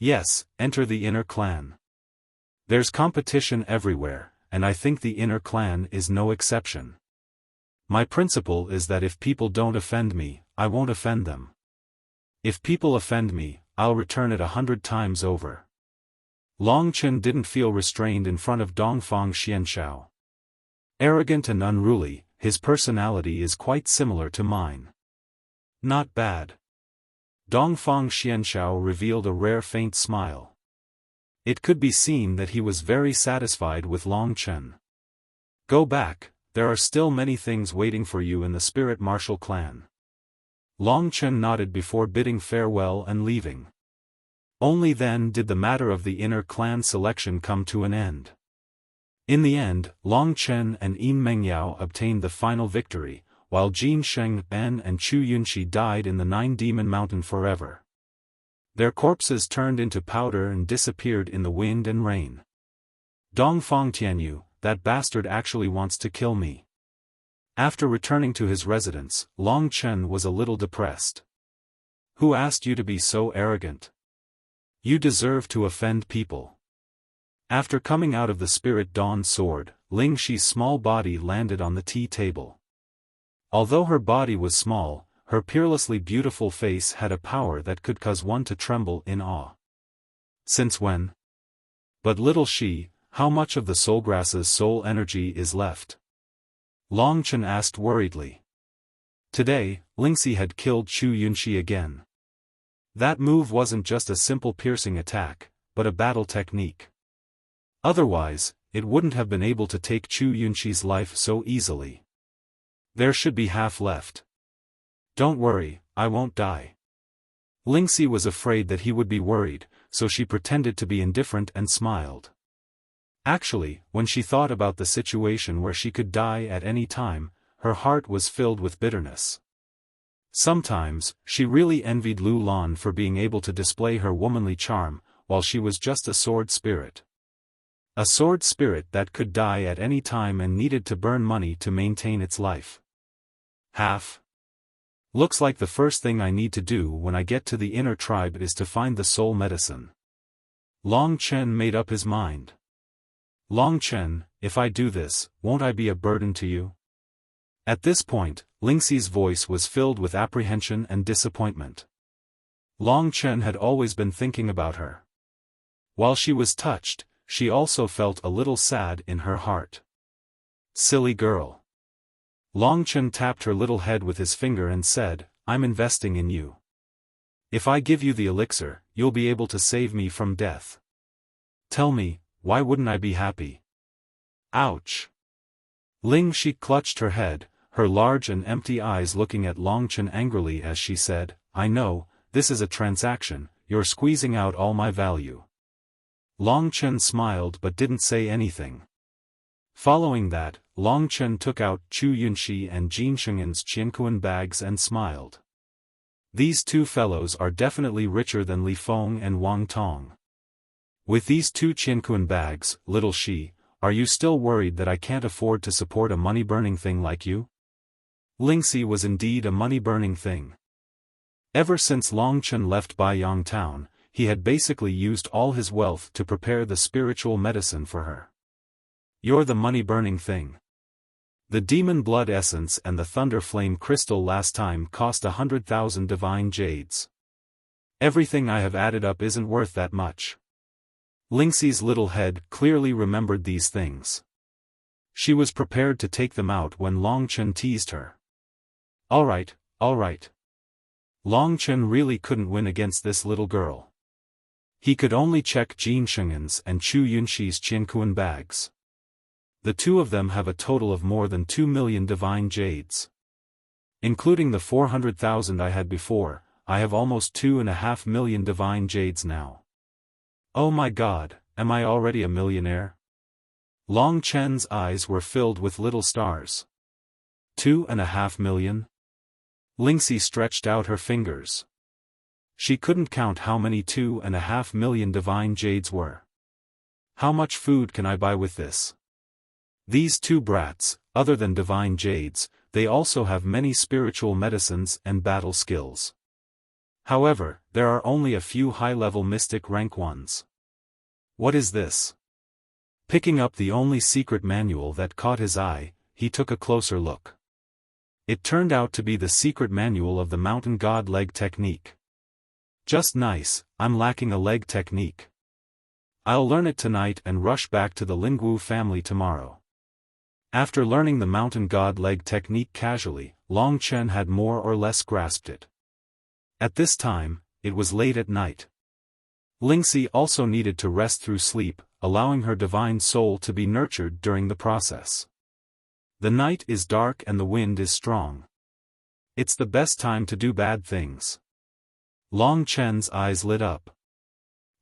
Yes, enter the inner clan. There's competition everywhere, and I think the inner clan is no exception. My principle is that if people don't offend me, I won't offend them. If people offend me, I'll return it 100 times over. Long Chen didn't feel restrained in front of Dongfang Xianxiao. Arrogant and unruly, his personality is quite similar to mine. Not bad. Dongfang Xianxiao revealed a rare faint smile. It could be seen that he was very satisfied with Long Chen. Go back, there are still many things waiting for you in the Spirit Martial clan. Long Chen nodded before bidding farewell and leaving. Only then did the matter of the inner clan selection come to an end. In the end, Long Chen and Yin Mengyao obtained the final victory, while Jin Sheng Ben and Chu Yunxi died in the Nine Demon Mountain forever. Their corpses turned into powder and disappeared in the wind and rain. Dongfang Tianyu, that bastard actually wants to kill me. After returning to his residence, Long Chen was a little depressed. Who asked you to be so arrogant? You deserve to offend people. After coming out of the Spirit Dawn sword, Ling Shi's small body landed on the tea table. Although her body was small, her peerlessly beautiful face had a power that could cause one to tremble in awe. Since when? But little Shi, how much of the soulgrass's soul energy is left? Long Chen asked worriedly. Today, Lingxi had killed Chu Yunxi again. That move wasn't just a simple piercing attack, but a battle technique. Otherwise, it wouldn't have been able to take Chu Yunxi's life so easily. There should be half left. Don't worry, I won't die. Lingxi was afraid that he would be worried, so she pretended to be indifferent and smiled. Actually, when she thought about the situation where she could die at any time, her heart was filled with bitterness. Sometimes, she really envied Lu Lan for being able to display her womanly charm, while she was just a sword spirit. A sword spirit that could die at any time and needed to burn money to maintain its life. Looks like the first thing I need to do when I get to the inner tribe is to find the soul medicine. Long Chen made up his mind. Long Chen, if I do this, won't I be a burden to you? At this point, Lingxi's voice was filled with apprehension and disappointment. Long Chen had always been thinking about her. While she was touched, she also felt a little sad in her heart. Silly girl. Long Chen tapped her little head with his finger and said, I'm investing in you. If I give you the elixir, you'll be able to save me from death. Tell me, why wouldn't I be happy? Ouch. Ling Shi clutched her head, her large and empty eyes looking at Long Chen angrily as she said, I know, this is a transaction, you're squeezing out all my value. Long Chen smiled but didn't say anything. Following that, Long Chen took out Chu Yunxi and Jin Sheng'en's Qiankuan bags and smiled. These two fellows are definitely richer than Li Feng and Wang Tong. With these 2 Qianquan bags, little she, are you still worried that I can't afford to support a money-burning thing like you? Lingxi was indeed a money-burning thing. Ever since Longchen left Baiyang town, he had basically used all his wealth to prepare the spiritual medicine for her. You're the money-burning thing. The demon blood essence and the thunder flame crystal last time cost 100,000 divine jades. Everything I have added up isn't worth that much. Lingxi's little head clearly remembered these things. She was prepared to take them out when Longchen teased her. Alright, alright. Longchen really couldn't win against this little girl. He could only check Jin Shengen's and Chu Yunxi's Qianquan bags. The 2 of them have a total of more than 2 million divine jades. Including the 400,000 I had before, I have almost 2.5 million divine jades now. Oh my god, am I already a millionaire? Long Chen's eyes were filled with little stars. 2.5 million? Lingxi stretched out her fingers. She couldn't count how many 2.5 million divine jades were. How much food can I buy with this? These 2 brats, other than divine jades, they also have many spiritual medicines and battle skills. However, there are only a few high-level mystic rank ones. What is this? Picking up the only secret manual that caught his eye, he took a closer look. It turned out to be the secret manual of the mountain god leg technique. Just nice, I'm lacking a leg technique. I'll learn it tonight and rush back to the Lingwu family tomorrow. After learning the mountain god leg technique casually, Long Chen had more or less grasped it. At this time, it was late at night. Lingxi also needed to rest through sleep, allowing her divine soul to be nurtured during the process. The night is dark and the wind is strong. It's the best time to do bad things. Long Chen's eyes lit up.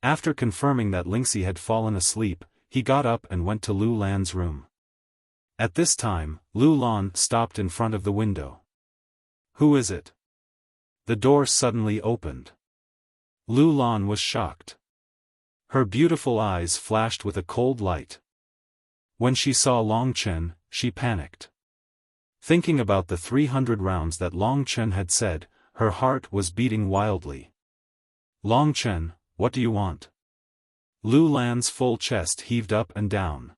After confirming that Lingxi had fallen asleep, he got up and went to Lu Lan's room. At this time, Lu Lan stopped in front of the window. Who is it? The door suddenly opened. Lu Lan was shocked. Her beautiful eyes flashed with a cold light. When she saw Long Chen, she panicked. Thinking about the 300 rounds that Long Chen had said, her heart was beating wildly. Long Chen, what do you want? Lu Lan's full chest heaved up and down.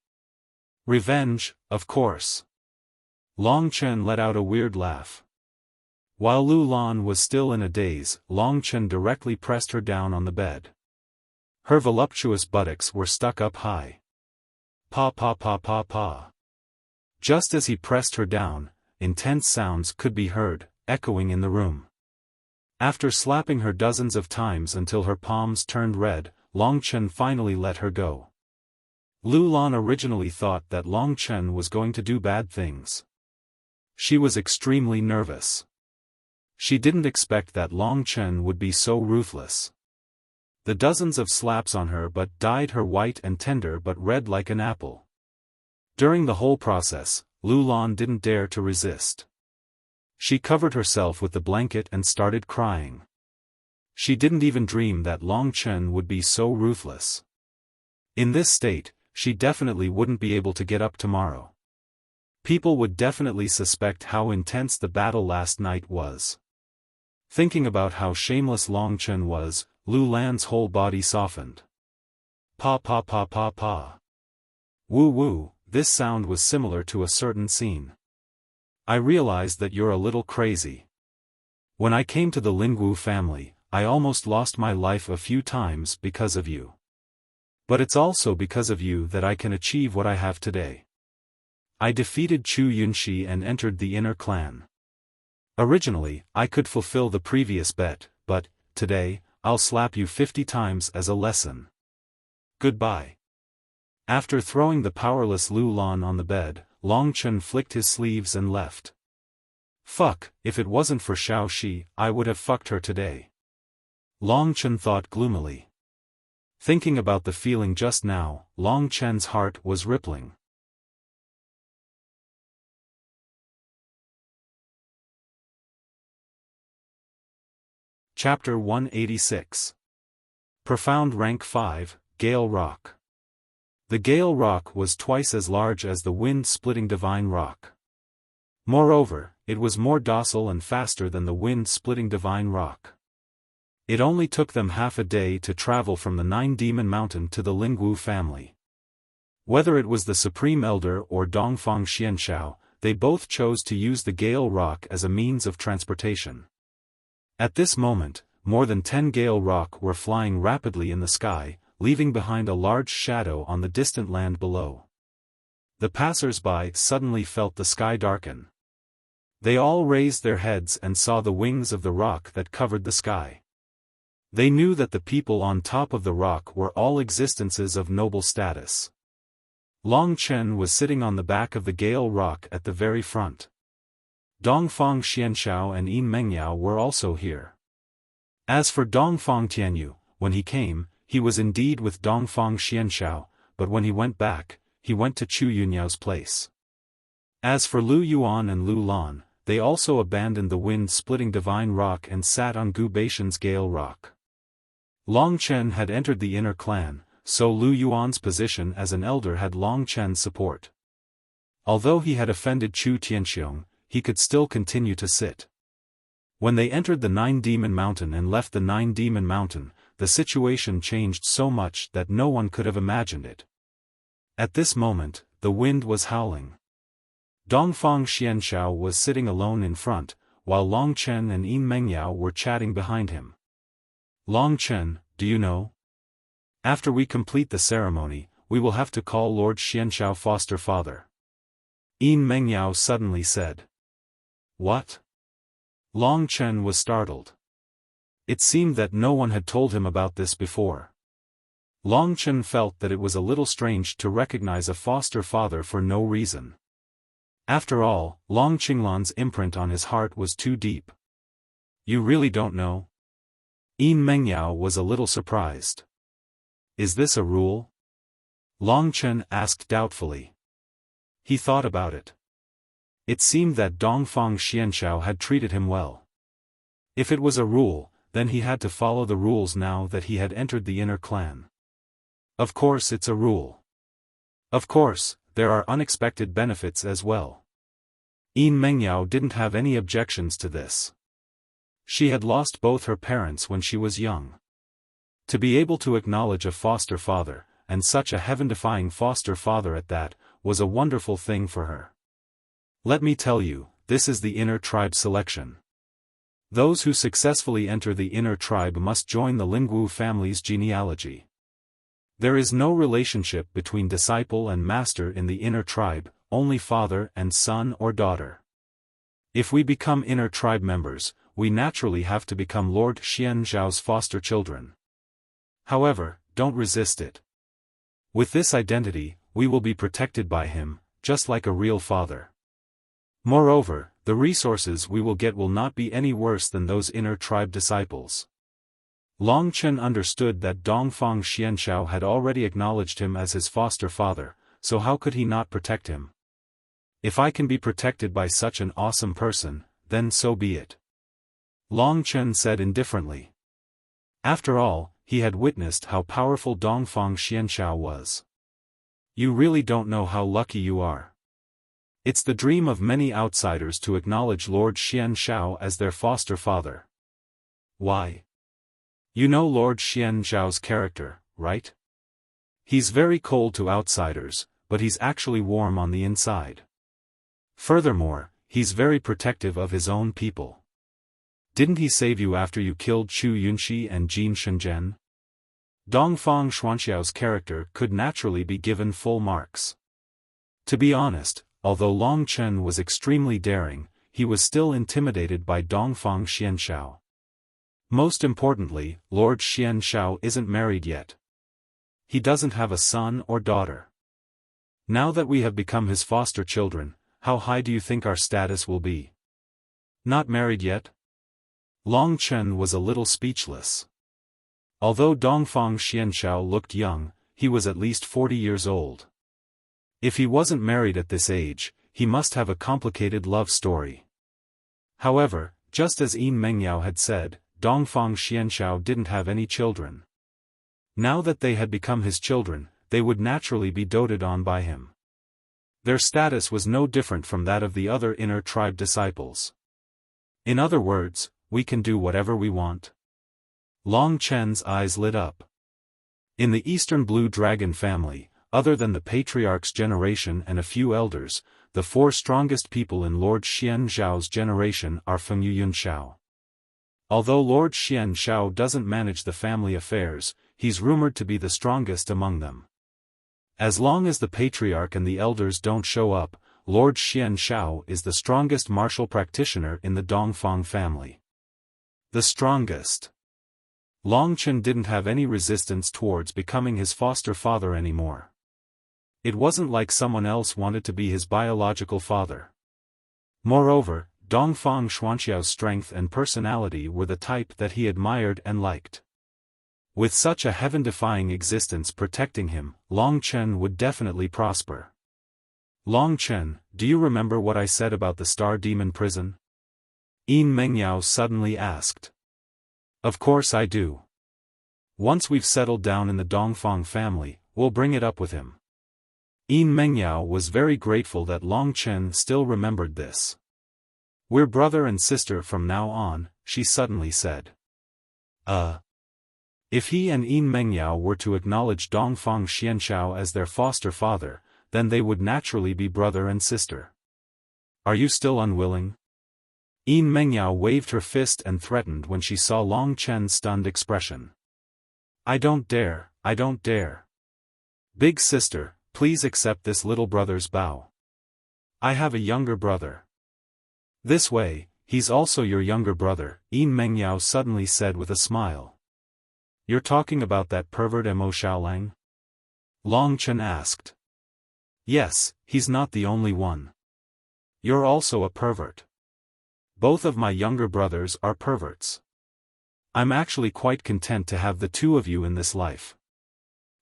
Revenge, of course. Long Chen let out a weird laugh. While Lu Lan was still in a daze, Long Chen directly pressed her down on the bed. Her voluptuous buttocks were stuck up high. Pa pa pa pa pa. Just as he pressed her down, intense sounds could be heard, echoing in the room. After slapping her dozens of times until her palms turned red, Long Chen finally let her go. Lu Lan originally thought that Long Chen was going to do bad things. She was extremely nervous. She didn't expect that Long Chen would be so ruthless. The dozens of slaps on her butt dyed her white and tender but red like an apple. During the whole process, Lu Lan didn't dare to resist. She covered herself with the blanket and started crying. She didn't even dream that Long Chen would be so ruthless. In this state, she definitely wouldn't be able to get up tomorrow. People would definitely suspect how intense the battle last night was. Thinking about how shameless Long Chen was, Lu Lan's whole body softened. Pa pa pa pa pa. Woo woo, this sound was similar to a certain scene. I realized that you're a little crazy. When I came to the Lingwu family, I almost lost my life a few times because of you. But it's also because of you that I can achieve what I have today. I defeated Chu Yunxi and entered the inner clan. Originally, I could fulfill the previous bet, but, today, I'll slap you 50 times as a lesson. Goodbye. After throwing the powerless Lu Lan on the bed, Long Chen flicked his sleeves and left. Fuck, if it wasn't for Xiao Shi, I would have fucked her today. Long Chen thought gloomily. Thinking about the feeling just now, Long Chen's heart was rippling. Chapter 186. Profound Rank 5, Gale Rock. The Gale Rock was twice as large as the wind-splitting Divine Rock. Moreover, it was more docile and faster than the wind-splitting Divine Rock. It only took them half a day to travel from the Nine-Demon Mountain to the Lingwu family. Whether it was the Supreme Elder or Dongfang Xianshao, they both chose to use the Gale Rock as a means of transportation. At this moment, more than 10 Gale Rock were flying rapidly in the sky, leaving behind a large shadow on the distant land below. The passers-by suddenly felt the sky darken. They all raised their heads and saw the wings of the rock that covered the sky. They knew that the people on top of the rock were all existences of noble status. Long Chen was sitting on the back of the Gale Rock at the very front. Dongfang Xianshao and Yin Mengyao were also here. As for Dongfang Tianyu, when he came, he was indeed with Dongfang Xianshao, but when he went back, he went to Chu Yunyao's place. As for Lu Yuan and Lu Lan, they also abandoned the wind-splitting Divine Rock and sat on Gu Baishan's Gale Rock. Long Chen had entered the inner clan, so Lu Yuan's position as an elder had Long Chen's support. Although he had offended Chu Tianxiong, he could still continue to sit. When they entered the Nine-Demon Mountain and left the Nine-Demon Mountain, the situation changed so much that no one could have imagined it. At this moment, the wind was howling. Dongfang Xianshao was sitting alone in front, while Long Chen and Yin Mengyao were chatting behind him. Long Chen, do you know? After we complete the ceremony, we will have to call Lord Xianshao foster father. Yin Mengyao suddenly said. What? Long Chen was startled. It seemed that no one had told him about this before. Long Chen felt that it was a little strange to recognize a foster father for no reason. After all, Long Qinglan's imprint on his heart was too deep. You really don't know? Yin Mengyao was a little surprised. Is this a rule? Long Chen asked doubtfully. He thought about it. It seemed that Dongfang Xianshao had treated him well. If it was a rule, then he had to follow the rules now that he had entered the inner clan. Of course it's a rule. Of course, there are unexpected benefits as well. Yin Mengyao didn't have any objections to this. She had lost both her parents when she was young. To be able to acknowledge a foster father, and such a heaven-defying foster father at that, was a wonderful thing for her. Let me tell you, this is the inner tribe selection. Those who successfully enter the inner tribe must join the Lingwu family's genealogy. There is no relationship between disciple and master in the inner tribe, only father and son or daughter. If we become inner tribe members, we naturally have to become Lord Xianzhao's foster children. However, don't resist it. With this identity, we will be protected by him, just like a real father. Moreover, the resources we will get will not be any worse than those inner tribe disciples. Long Chen understood that Dongfang Xianshao had already acknowledged him as his foster father, so how could he not protect him? If I can be protected by such an awesome person, then so be it. Long Chen said indifferently. After all, he had witnessed how powerful Dongfang Xianshao was. You really don't know how lucky you are. It's the dream of many outsiders to acknowledge Lord Xianshao as their foster father. Why? You know Lord Xianzhao's character, right? He's very cold to outsiders, but he's actually warm on the inside. Furthermore, he's very protective of his own people. Didn't he save you after you killed Chu Yunxi and Jin Shenzhen? Dongfang Xuanxiao's character could naturally be given full marks. To be honest, although Long Chen was extremely daring, he was still intimidated by Dongfang Xianshao. Most importantly, Lord Xianshao isn't married yet. He doesn't have a son or daughter. Now that we have become his foster children, how high do you think our status will be? Not married yet? Long Chen was a little speechless. Although Dongfang Xianshao looked young, he was at least 40 years old. If he wasn't married at this age, he must have a complicated love story. However, just as Yin Mengyao had said, Dongfang Xianshao didn't have any children. Now that they had become his children, they would naturally be doted on by him. Their status was no different from that of the other inner tribe disciples. In other words, we can do whatever we want. Long Chen's eyes lit up. In the Eastern Blue Dragon family, other than the patriarch's generation and a few elders, the four strongest people in Lord Xian Zhao's generation are Feng Yuyun Xiao. Although Lord Xian Zhao doesn't manage the family affairs, he's rumored to be the strongest among them. As long as the patriarch and the elders don't show up, Lord Xian Zhao is the strongest martial practitioner in the Dongfang family. The strongest. Long Chen didn't have any resistance towards becoming his foster father anymore. It wasn't like someone else wanted to be his biological father. Moreover, Dongfang Xuanqiao's strength and personality were the type that he admired and liked. With such a heaven-defying existence protecting him, Long Chen would definitely prosper. Long Chen, do you remember what I said about the Star Demon prison? Yin Mengyao suddenly asked. Of course I do. Once we've settled down in the Dongfang family, we'll bring it up with him. Yin Mengyao was very grateful that Long Chen still remembered this. We're brother and sister from now on, she suddenly said. If he and Yin Mengyao were to acknowledge Dongfang Xianxiao as their foster father, then they would naturally be brother and sister. Are you still unwilling? Yin Mengyao waved her fist and threatened when she saw Long Chen's stunned expression. I don't dare, I don't dare. Big sister, please accept this little brother's bow. I have a younger brother. This way, he's also your younger brother, Yin Mengyao suddenly said with a smile. You're talking about that pervert Mo Xiaolang? Long Chen asked. Yes, he's not the only one. You're also a pervert. Both of my younger brothers are perverts. I'm actually quite content to have the two of you in this life.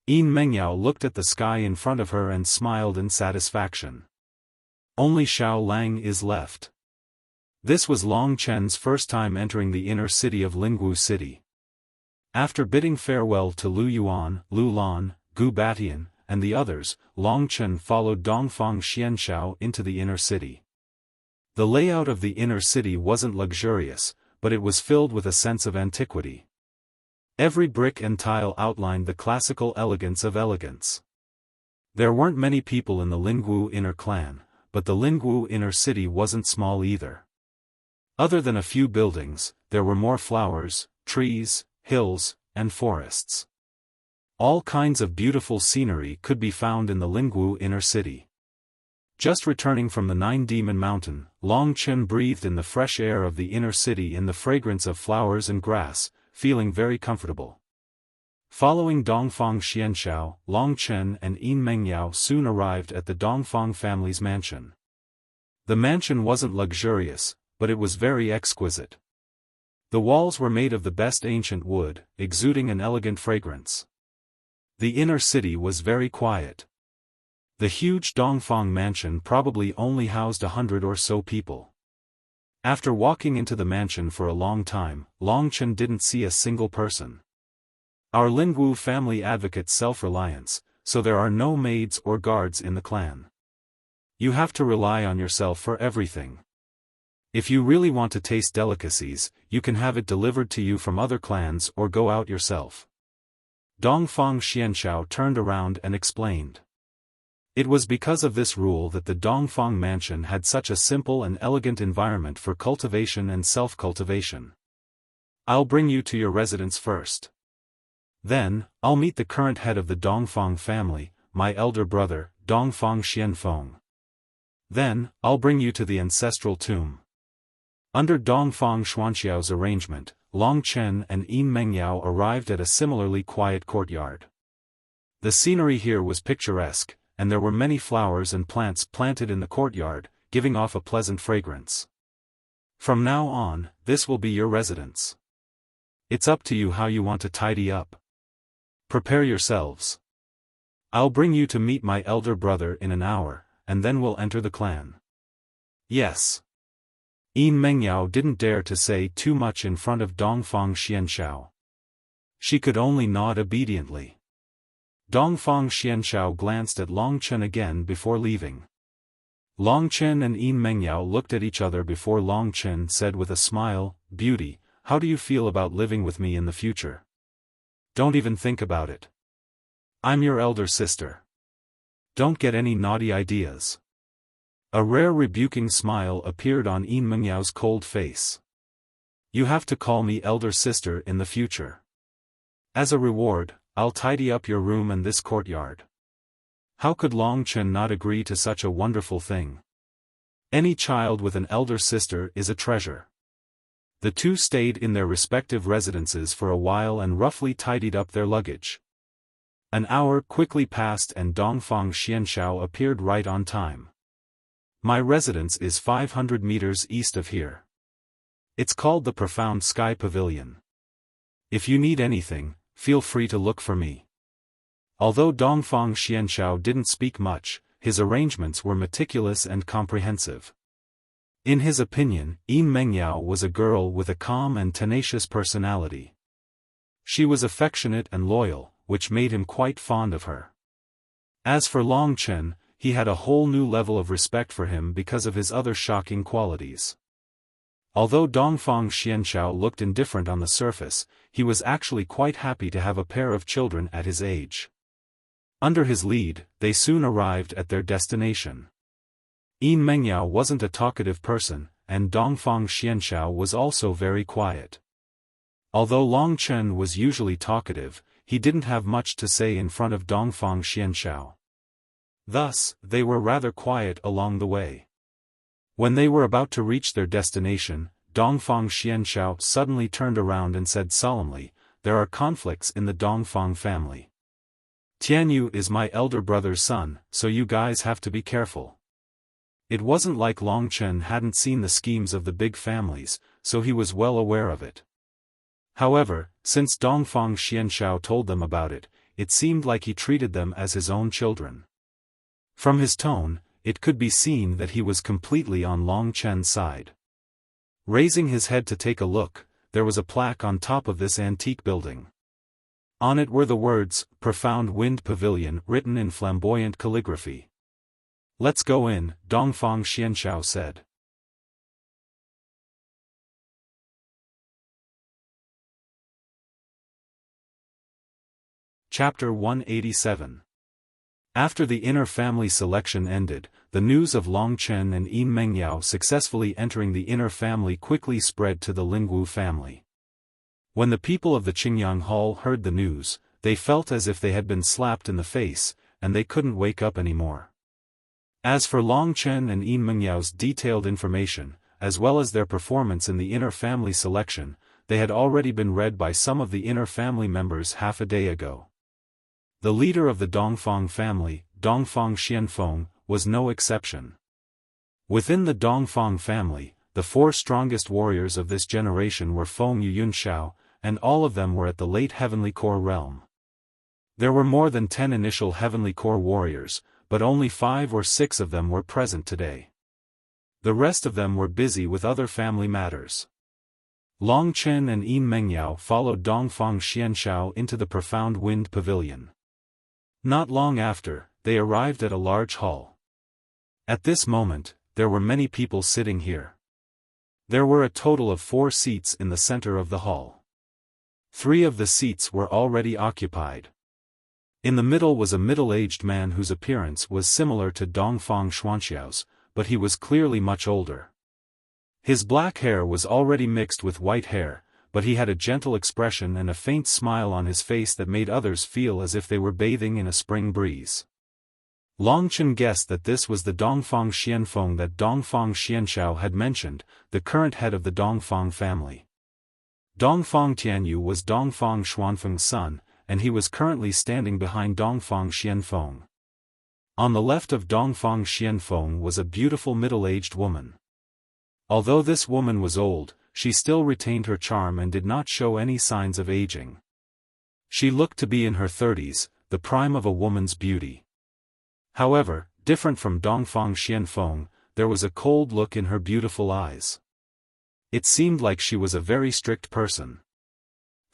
Yin Mengyao looked at the sky in front of her and smiled in satisfaction. Only Xiao Lang is left. This was Long Chen's first time entering the inner city of Lingwu City. After bidding farewell to Lu Yuan, Lu Lan, Gu Batian, and the others, Long Chen followed Dongfang Xianxiao into the inner city. The layout of the inner city wasn't luxurious, but it was filled with a sense of antiquity. Every brick and tile outlined the classical elegance of elegance. There weren't many people in the Lingwu inner clan, but the Lingwu inner city wasn't small either. Other than a few buildings, there were more flowers, trees, hills, and forests. All kinds of beautiful scenery could be found in the Lingwu inner city. Just returning from the Nine Demon Mountain, Long Chen breathed in the fresh air of the inner city in the fragrance of flowers and grass, feeling very comfortable. Following Dongfang Xianxiao, Long Chen and Yin Mengyao soon arrived at the Dongfang family's mansion. The mansion wasn't luxurious, but it was very exquisite. The walls were made of the best ancient wood, exuding an elegant fragrance. The inner city was very quiet. The huge Dongfang mansion probably only housed 100 or so people. After walking into the mansion for a long time, Long Chen didn't see a single person. Our Lingwu family advocates self-reliance, so there are no maids or guards in the clan. You have to rely on yourself for everything. If you really want to taste delicacies, you can have it delivered to you from other clans or go out yourself. Dongfang Xianxiao turned around and explained. It was because of this rule that the Dongfang mansion had such a simple and elegant environment for cultivation and self-cultivation. I'll bring you to your residence first. Then, I'll meet the current head of the Dongfang family, my elder brother, Dongfang Xianfeng. Then, I'll bring you to the ancestral tomb. Under Dongfang Xuanqiao's arrangement, Long Chen and Yin Mengyao arrived at a similarly quiet courtyard. The scenery here was picturesque, and there were many flowers and plants planted in the courtyard, giving off a pleasant fragrance. From now on, this will be your residence. It's up to you how you want to tidy up. Prepare yourselves. I'll bring you to meet my elder brother in an hour, and then we'll enter the clan. Yes. Yin Mengyao didn't dare to say too much in front of Dongfang Xianxiao. She could only nod obediently. Dongfang Xianshao glanced at Long Chen again before leaving. Long Chen and Yin Mengyao looked at each other before Long Chen said with a smile, "Beauty, how do you feel about living with me in the future? Don't even think about it. I'm your elder sister. Don't get any naughty ideas." A rare rebuking smile appeared on Yin Mengyao's cold face. "You have to call me elder sister in the future. As a reward, I'll tidy up your room and this courtyard." How could Long Chen not agree to such a wonderful thing? Any child with an elder sister is a treasure. The two stayed in their respective residences for a while and roughly tidied up their luggage. An hour quickly passed and Dongfang Xianshao appeared right on time. "My residence is 500 meters east of here. It's called the Profound Sky Pavilion. If you need anything, feel free to look for me." Although Dongfang Xianshao didn't speak much, his arrangements were meticulous and comprehensive. In his opinion, Yin Mengyao was a girl with a calm and tenacious personality. She was affectionate and loyal, which made him quite fond of her. As for Long Chen, he had a whole new level of respect for him because of his other shocking qualities. Although Dongfang Xianshao looked indifferent on the surface, he was actually quite happy to have a pair of children at his age. Under his lead, they soon arrived at their destination. Yin Mengyao wasn't a talkative person, and Dongfang Xianshao was also very quiet. Although Long Chen was usually talkative, he didn't have much to say in front of Dongfang Xianshao. Thus, they were rather quiet along the way. When they were about to reach their destination, Dongfang Xianshao suddenly turned around and said solemnly, "There are conflicts in the Dongfang family. Tianyu is my elder brother's son, so you guys have to be careful." It wasn't like Long Chen hadn't seen the schemes of the big families, so he was well aware of it. However, since Dongfang Xianshao told them about it, it seemed like he treated them as his own children. From his tone, it could be seen that he was completely on Long Chen's side. Raising his head to take a look, there was a plaque on top of this antique building. On it were the words, "Profound Wind Pavilion," written in flamboyant calligraphy. "Let's go in," Dongfang Xianshao said. Chapter 187. After the inner family selection ended, the news of Long Chen and Yin Mengyao successfully entering the inner family quickly spread to the Lingwu family. When the people of the Qingyang Hall heard the news, they felt as if they had been slapped in the face, and they couldn't wake up anymore. As for Long Chen and Yin Mengyao's detailed information, as well as their performance in the inner family selection, they had already been read by some of the inner family members half a day ago. The leader of the Dongfang family, Dongfang Xianfeng, was no exception. Within the Dongfang family, the four strongest warriors of this generation were Feng Yuyunshao, and all of them were at the late Heavenly Core realm. There were more than 10 initial Heavenly Core warriors, but only 5 or 6 of them were present today. The rest of them were busy with other family matters. Long Chen and Yin Mengyao followed Dongfang Xianshao into the Profound Wind Pavilion. Not long after, they arrived at a large hall. At this moment, there were many people sitting here. There were a total of 4 seats in the center of the hall. 3 of the seats were already occupied. In the middle was a middle-aged man whose appearance was similar to Dongfang Xuanxiao's, but he was clearly much older. His black hair was already mixed with white hair, but he had a gentle expression and a faint smile on his face that made others feel as if they were bathing in a spring breeze. Long Chen guessed that this was the Dongfang Xianfeng that Dongfang Xianshao had mentioned, the current head of the Dongfang family. Dongfang Tianyu was Dongfang Xuanfeng's son, and he was currently standing behind Dongfang Xianfeng. On the left of Dongfang Xianfeng was a beautiful middle-aged woman. Although this woman was old, she still retained her charm and did not show any signs of aging. She looked to be in her 30s, the prime of a woman's beauty. However, different from Dongfang Xianfeng, there was a cold look in her beautiful eyes. It seemed like she was a very strict person.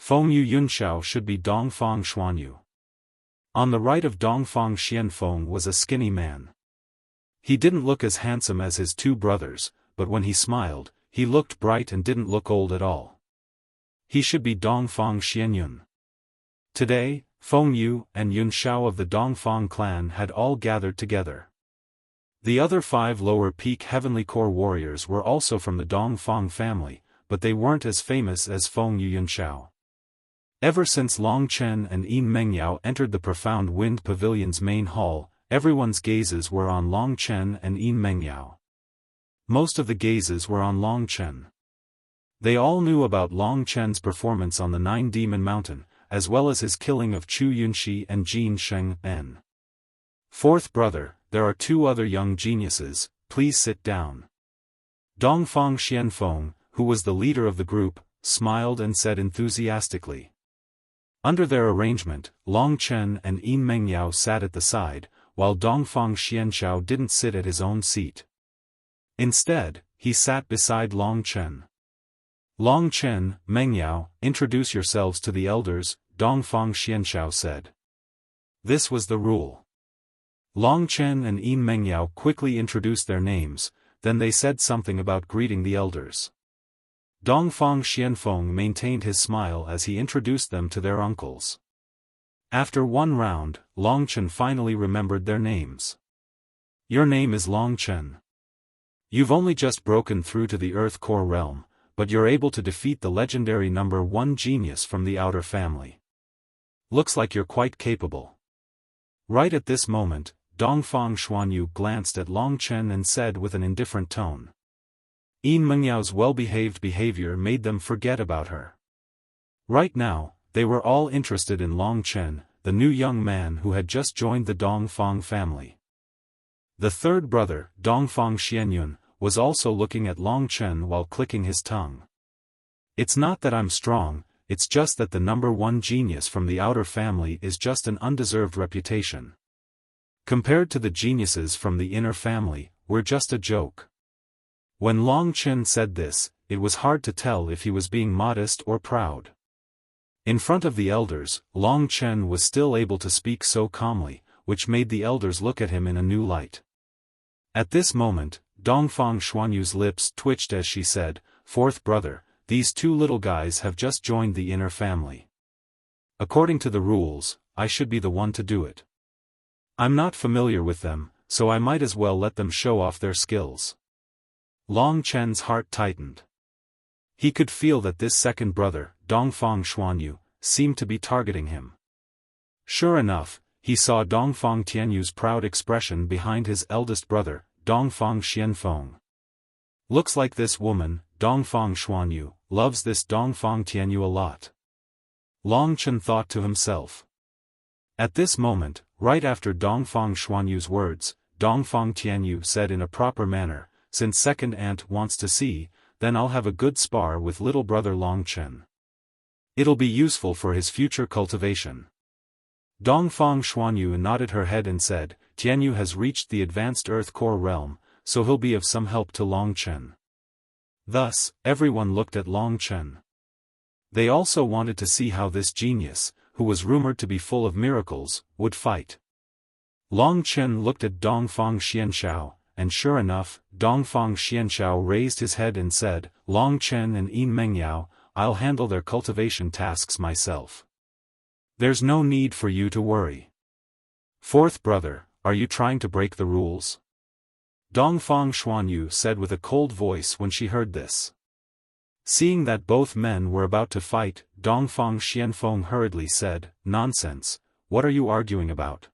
Fengyu Yunxiao should be Dongfang Xuanyu. On the right of Dongfang Xianfeng was a skinny man. He didn't look as handsome as his two brothers, but when he smiled, he looked bright and didn't look old at all. He should be Dongfang Xianyun. Today, Fengyu and Yunxiao of the Dongfang clan had all gathered together. The other 5 lower peak Heavenly Core warriors were also from the Dongfang family, but they weren't as famous as Fengyu Yunxiao. Ever since Long Chen and Yin Mengyao entered the Profound Wind Pavilion's main hall, everyone's gazes were on Long Chen and Yin Mengyao. Most of the gazes were on Long Chen. They all knew about Long Chen's performance on the 9 Demon Mountain, as well as his killing of Chu Yunxi and Jin Sheng-en. Fourth brother, there are 2 other young geniuses, please sit down. Dongfang Xianfeng, who was the leader of the group, smiled and said enthusiastically. Under their arrangement, Long Chen and Yin Mengyao sat at the side, while Dongfang Xianxiao didn't sit at his own seat. Instead, he sat beside Long Chen. Long Chen, Mengyao, introduce yourselves to the elders, Dongfang Xianxiao said. This was the rule. Long Chen and Yin Mengyao quickly introduced their names, then they said something about greeting the elders. Dongfang Xianfeng maintained his smile as he introduced them to their uncles. After 1 round, Long Chen finally remembered their names. Your name is Long Chen. You've only just broken through to the Earth Core realm, but you're able to defeat the legendary number 1 genius from the outer family. Looks like you're quite capable. Right at this moment, Dongfang Xuanyu glanced at Long Chen and said with an indifferent tone. Yin Mengyao's well-behaved behavior made them forget about her. Right now, they were all interested in Long Chen, the new young man who had just joined the Dongfang family. The third brother, Dongfang Xianyun, was also looking at Long Chen while clicking his tongue. It's not that I'm strong, it's just that the number 1 genius from the outer family is just an undeserved reputation. Compared to the geniuses from the inner family, we're just a joke. When Long Chen said this, it was hard to tell if he was being modest or proud. In front of the elders, Long Chen was still able to speak so calmly, which made the elders look at him in a new light. At this moment, Dongfang Xuanyu's lips twitched as she said, "Fourth brother, these 2 little guys have just joined the inner family. According to the rules, I should be the one to do it. I'm not familiar with them, so I might as well let them show off their skills." Long Chen's heart tightened. He could feel that this second brother, Dongfang Xuanyu, seemed to be targeting him. Sure enough, he saw Dongfang Tianyu's proud expression behind his eldest brother, Dongfang Xianfeng. Looks like this woman, Dongfang Xuanyu, loves this Dongfang Tianyu a lot. Long Chen thought to himself. At this moment, right after Dongfang Xuanyu's words, Dongfang Tianyu said in a proper manner, "Since second aunt wants to see, then I'll have a good spar with little brother Long Chen. It'll be useful for his future cultivation." Dongfang Xuanyu nodded her head and said, "Tianyu has reached the advanced Earth Core realm, so he'll be of some help to Long Chen." Thus, everyone looked at Long Chen. They also wanted to see how this genius, who was rumored to be full of miracles, would fight. Long Chen looked at Dongfang Xianxiao, and sure enough, Dongfang Xianxiao raised his head and said, "Long Chen and Yin Mengyao, I'll handle their cultivation tasks myself. There's no need for you to worry." "Fourth brother, are you trying to break the rules?" Dongfang Xuanyu said with a cold voice when she heard this. Seeing that both men were about to fight, Dongfang Xianfeng hurriedly said, "Nonsense, what are you arguing about?"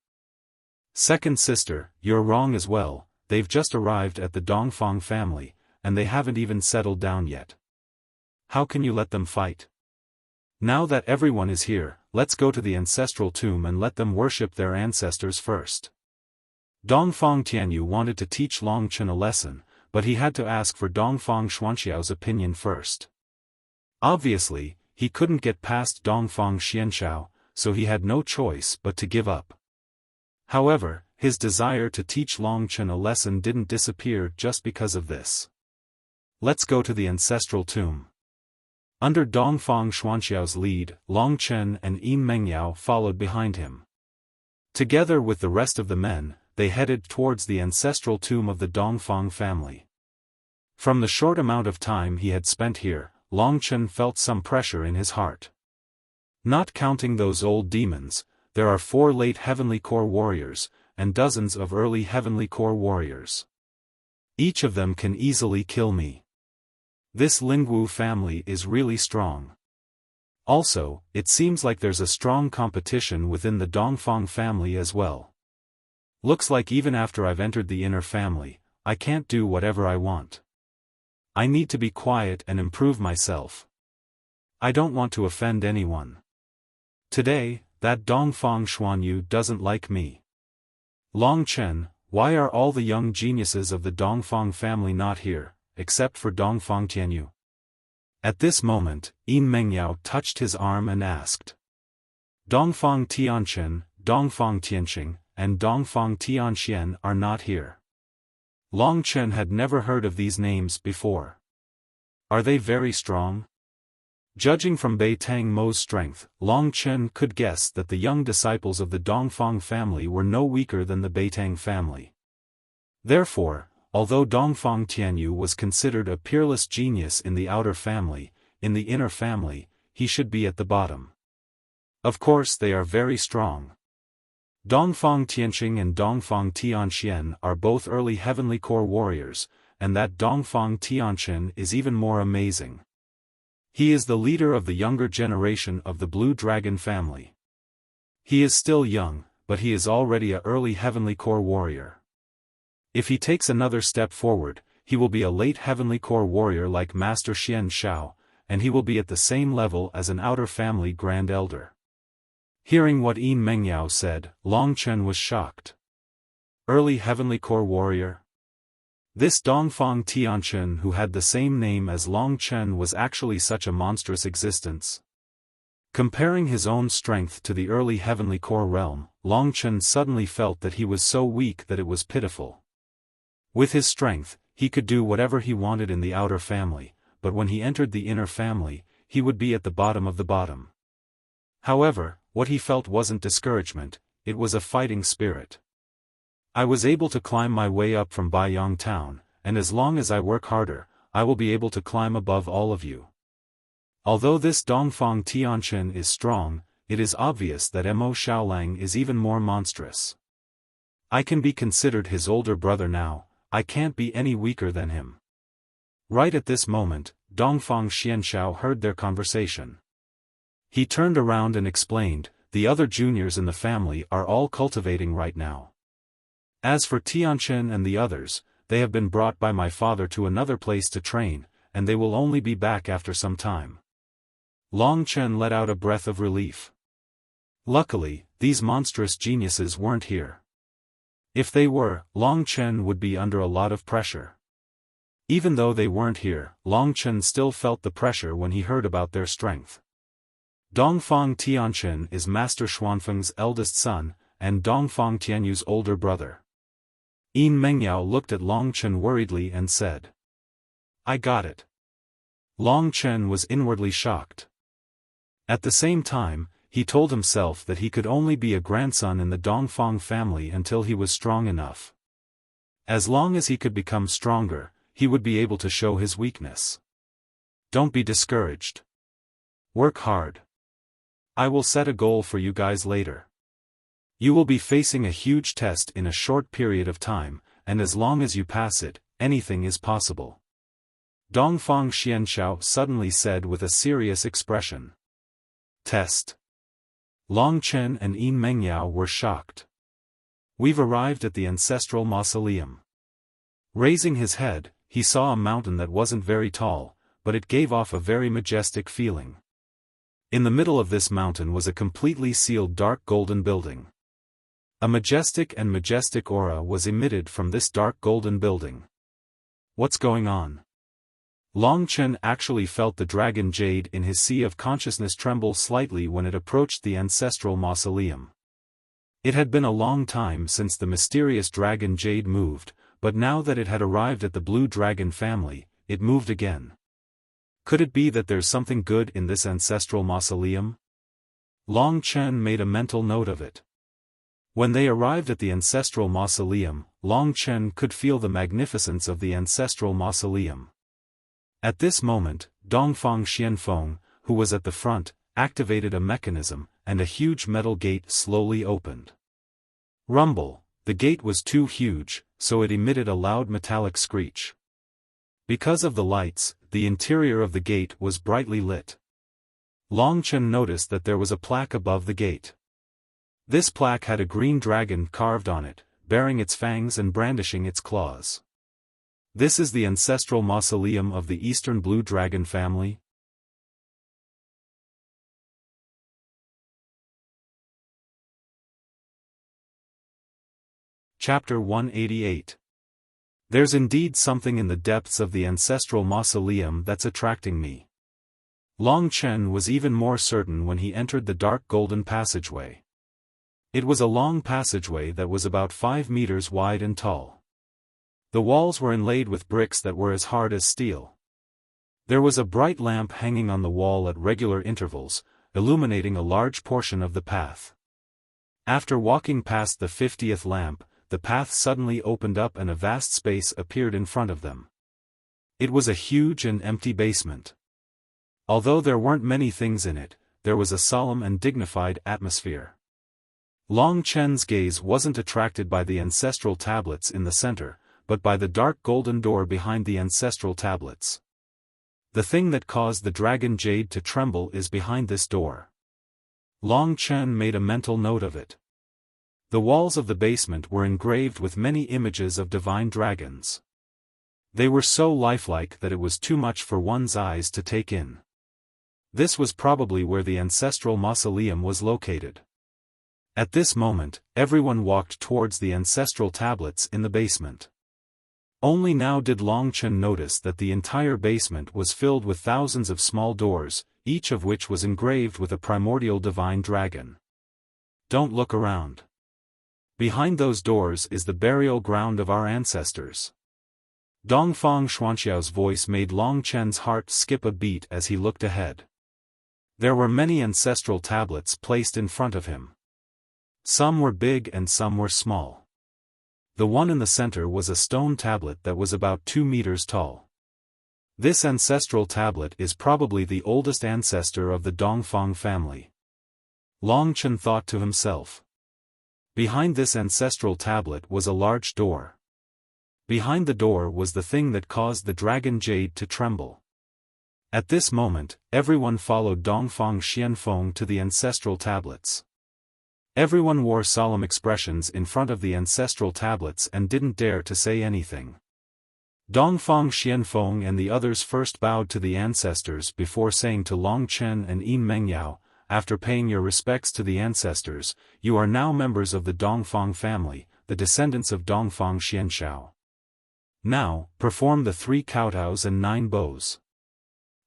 "Second sister, you're wrong as well. They've just arrived at the Dongfang family, and they haven't even settled down yet. How can you let them fight? Now that everyone is here, let's go to the ancestral tomb and let them worship their ancestors first." Dongfang Tianyu wanted to teach Long Chen a lesson, but he had to ask for Dongfang Xuanxiao's opinion first. Obviously, he couldn't get past Dongfang Xianxiao, so he had no choice but to give up. However, his desire to teach Long Chen a lesson didn't disappear just because of this. "Let's go to the ancestral tomb." Under Dongfang Xuanxiao's lead, Long Chen and Yin Mengyao followed behind him. Together with the rest of the men, they headed towards the ancestral tomb of the Dongfang family. From the short amount of time he had spent here, Long Chen felt some pressure in his heart. Not counting those old demons, there are 4 late Heavenly Core warriors, and dozens of early Heavenly Core warriors. Each of them can easily kill me. This Lingwu family is really strong. Also, it seems like there's a strong competition within the Dongfang family as well. Looks like even after I've entered the inner family, I can't do whatever I want. I need to be quiet and improve myself. I don't want to offend anyone. Today, that Dongfang Xuanyu doesn't like me. Long Chen, why are all the young geniuses of the Dongfang family not here, except for Dongfang Tianyu? At this moment, Yin Mengyao touched his arm and asked. Dongfang Tianchen, Dongfang Tianqing, and Dongfang Tianxian are not here. Long Chen had never heard of these names before. Are they very strong? Judging from Bei Tang Mo's strength, Long Chen could guess that the young disciples of the Dongfang family were no weaker than the Bei Tang family. Therefore, although Dongfang Tianyu was considered a peerless genius in the outer family, in the inner family, he should be at the bottom. Of course they are very strong. Dongfang Tianqing and Dongfang Tianxian are both early Heavenly Core warriors, and that Dongfang Tianchen is even more amazing. He is the leader of the younger generation of the Blue Dragon family. He is still young, but he is already a early Heavenly Core warrior. If he takes another step forward, he will be a late Heavenly Core warrior like Master Xian Shao, and he will be at the same level as an outer family Grand Elder. Hearing what Yin Mengyao said, Long Chen was shocked. Early Heavenly Core warrior? This Dongfang Tianchen who had the same name as Long Chen was actually such a monstrous existence. Comparing his own strength to the early Heavenly Core realm, Long Chen suddenly felt that he was so weak that it was pitiful. With his strength, he could do whatever he wanted in the outer family, but when he entered the inner family, he would be at the bottom of the bottom. However, what he felt wasn't discouragement, it was a fighting spirit. I was able to climb my way up from Baiyang town, and as long as I work harder, I will be able to climb above all of you. Although this Dongfang Tianchen is strong, it is obvious that Mo Shaolang is even more monstrous. I can be considered his older brother now, I can't be any weaker than him. Right at this moment, Dongfang Xianshao heard their conversation. He turned around and explained, the other juniors in the family are all cultivating right now. As for Tianchen and the others, they have been brought by my father to another place to train, and they will only be back after some time. Long Chen let out a breath of relief. Luckily, these monstrous geniuses weren't here. If they were, Long Chen would be under a lot of pressure. Even though they weren't here, Long Chen still felt the pressure when he heard about their strength. Dongfang Tianchen is Master Xuanfeng's eldest son, and Dongfang Tianyu's older brother. Yin Mengyao looked at Long Chen worriedly and said. I got it. Long Chen was inwardly shocked. At the same time, he told himself that he could only be a grandson in the Dongfang family until he was strong enough. As long as he could become stronger, he would be able to show his weakness. Don't be discouraged. Work hard. I will set a goal for you guys later. You will be facing a huge test in a short period of time, and as long as you pass it, anything is possible. Dongfang Xianshao suddenly said with a serious expression. Test. Long Chen and Yin Mengyao were shocked. We've arrived at the ancestral mausoleum. Raising his head, he saw a mountain that wasn't very tall, but it gave off a very majestic feeling. In the middle of this mountain was a completely sealed dark golden building. A majestic aura was emitted from this dark golden building. What's going on? Long Chen actually felt the dragon jade in his sea of consciousness tremble slightly when it approached the ancestral mausoleum. It had been a long time since the mysterious dragon jade moved, but now that it had arrived at the Blue Dragon family, it moved again. Could it be that there's something good in this ancestral mausoleum? Long Chen made a mental note of it. When they arrived at the ancestral mausoleum, Long Chen could feel the magnificence of the ancestral mausoleum. At this moment, Dongfang Xianfeng, who was at the front, activated a mechanism, and a huge metal gate slowly opened. Rumble! The gate was too huge, so it emitted a loud metallic screech. Because of the lights, the interior of the gate was brightly lit. Long Chen noticed that there was a plaque above the gate. This plaque had a green dragon carved on it, baring its fangs and brandishing its claws. This is the ancestral mausoleum of the Eastern Blue Dragon family. Chapter 188. There's indeed something in the depths of the ancestral mausoleum that's attracting me. Long Chen was even more certain when he entered the dark golden passageway. It was a long passageway that was about 5 meters wide and tall. The walls were inlaid with bricks that were as hard as steel. There was a bright lamp hanging on the wall at regular intervals, illuminating a large portion of the path. After walking past the 50th lamp, the path suddenly opened up and a vast space appeared in front of them. It was a huge and empty basement. Although there weren't many things in it, there was a solemn and dignified atmosphere. Long Chen's gaze wasn't attracted by the ancestral tablets in the center, but by the dark golden door behind the ancestral tablets. The thing that caused the dragon jade to tremble is behind this door. Long Chen made a mental note of it. The walls of the basement were engraved with many images of divine dragons. They were so lifelike that it was too much for one's eyes to take in. This was probably where the ancestral mausoleum was located. At this moment, everyone walked towards the ancestral tablets in the basement. Only now did Long Chen notice that the entire basement was filled with thousands of small doors, each of which was engraved with a primordial divine dragon. Don't look around. Behind those doors is the burial ground of our ancestors. Dongfang Xuanxiao's voice made Long Chen's heart skip a beat as he looked ahead. There were many ancestral tablets placed in front of him. Some were big and some were small. The one in the center was a stone tablet that was about 2 meters tall. This ancestral tablet is probably the oldest ancestor of the Dongfang family. Long Chen thought to himself. Behind this ancestral tablet was a large door. Behind the door was the thing that caused the dragon jade to tremble. At this moment, everyone followed Dongfang Xianfeng to the ancestral tablets. Everyone wore solemn expressions in front of the ancestral tablets and didn't dare to say anything. Dongfang Xianfeng and the others first bowed to the ancestors before saying to Long Chen and Yin Mengyao, "After paying your respects to the ancestors, you are now members of the Dongfang family, the descendants of Dongfang Xianshao. Now, perform the 3 kowtows and 9 bows.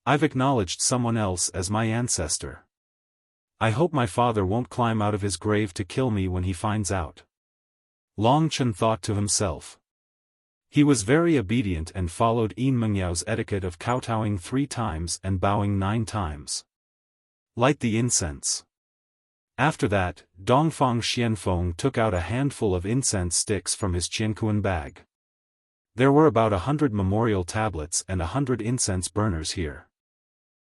I've acknowledged someone else as my ancestor. I hope my father won't climb out of his grave to kill me when he finds out." Long Chen thought to himself. He was very obedient and followed Yin Mengyao's etiquette of kowtowing 3 times and bowing 9 times. Light the incense. After that, Dongfang Xianfeng took out a handful of incense sticks from his Qiankuan bag. There were about 100 memorial tablets and 100 incense burners here.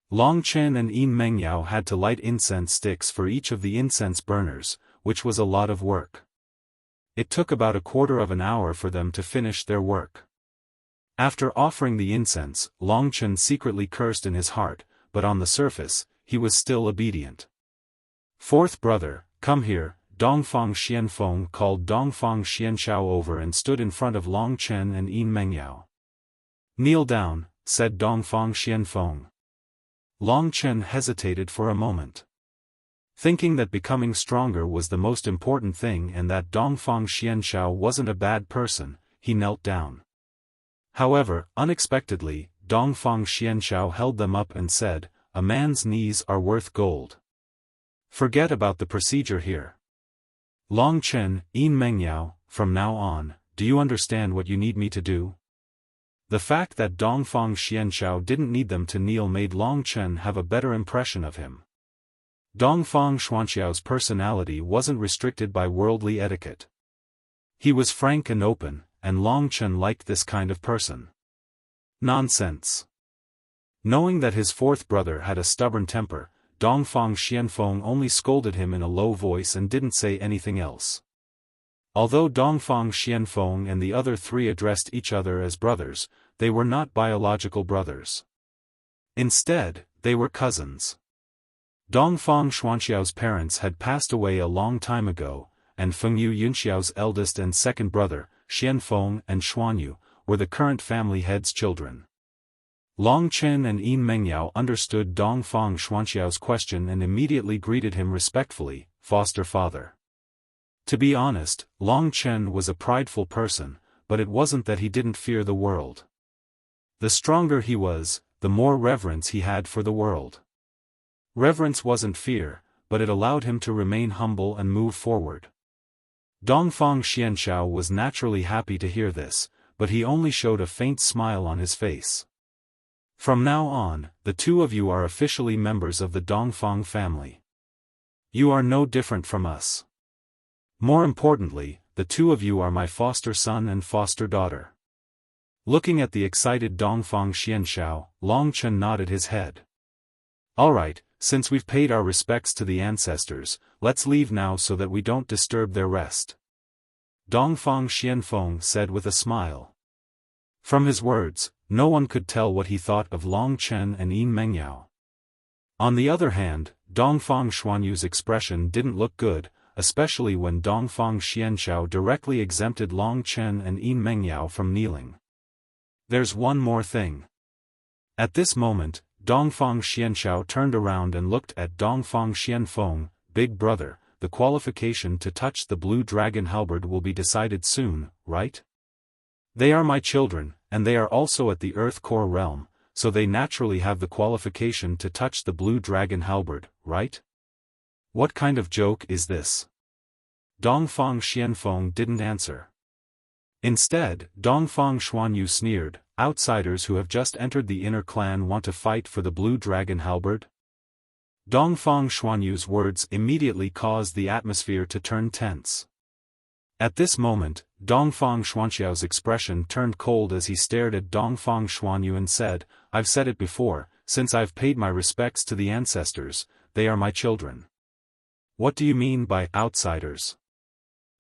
Long Chen and Yin Mengyao had to light incense sticks for each of the incense burners, which was a lot of work. It took about a quarter of an hour for them to finish their work. After offering the incense, Long Chen secretly cursed in his heart, but on the surface, he was still obedient. "Fourth brother, come here." Dongfang Xianfeng called Dongfang Xianshao over and stood in front of Long Chen and Yin Mengyao. "Kneel down," said Dongfang Xianfeng. Long Chen hesitated for a moment. Thinking that becoming stronger was the most important thing and that Dongfang Xianshao wasn't a bad person, he knelt down. However, unexpectedly, Dongfang Xianshao held them up and said, "A man's knees are worth gold. Forget about the procedure here. Long Chen, Yin Mengyao, from now on, do you understand what you need me to do?" The fact that Dongfang Xianxiao didn't need them to kneel made Long Chen have a better impression of him. Dongfang Xuanxiao's personality wasn't restricted by worldly etiquette. He was frank and open, and Long Chen liked this kind of person. Nonsense. Knowing that his fourth brother had a stubborn temper, Dongfang Xianfeng only scolded him in a low voice and didn't say anything else. Although Dongfang Xianfeng and the other three addressed each other as brothers, they were not biological brothers. Instead, they were cousins. Dongfang Xuanxiao's parents had passed away a long time ago, and Fengyu Yunxiao's eldest and second brother, Xianfeng and Xuanyu, were the current family head's children. Long Chen and Yin Mengyao understood Dongfang Xuanxiao's question and immediately greeted him respectfully, foster father. To be honest, Long Chen was a prideful person, but it wasn't that he didn't fear the world. The stronger he was, the more reverence he had for the world. Reverence wasn't fear, but it allowed him to remain humble and move forward. Dongfang Xianxiao was naturally happy to hear this, but he only showed a faint smile on his face. From now on, the two of you are officially members of the Dongfang family. You are no different from us. More importantly, the two of you are my foster son and foster daughter. Looking at the excited Dongfang Xianxiao, Long Chen nodded his head. Alright, since we've paid our respects to the ancestors, let's leave now so that we don't disturb their rest. Dongfang Xianfeng said with a smile. From his words, no one could tell what he thought of Long Chen and Yin Mengyao. On the other hand, Dongfang Xuanyu's expression didn't look good, especially when Dongfang Xianxiao directly exempted Long Chen and Yin Mengyao from kneeling. There's one more thing. At this moment, Dongfang Xianxiao turned around and looked at Dongfang Xianfeng, big brother, the qualification to touch the blue dragon halberd will be decided soon, right? They are my children, and they are also at the Earth Core realm, so they naturally have the qualification to touch the blue dragon halberd, right? What kind of joke is this? Dongfang Xianfeng didn't answer. Instead, Dongfang Xuanyu sneered, outsiders who have just entered the inner clan want to fight for the blue dragon halberd? Dongfang Xuanyu's words immediately caused the atmosphere to turn tense. At this moment, Dongfang Xuanxiao's expression turned cold as he stared at Dongfang Xuanyu and said, I've said it before, since I've paid my respects to the ancestors, they are my children. What do you mean by outsiders?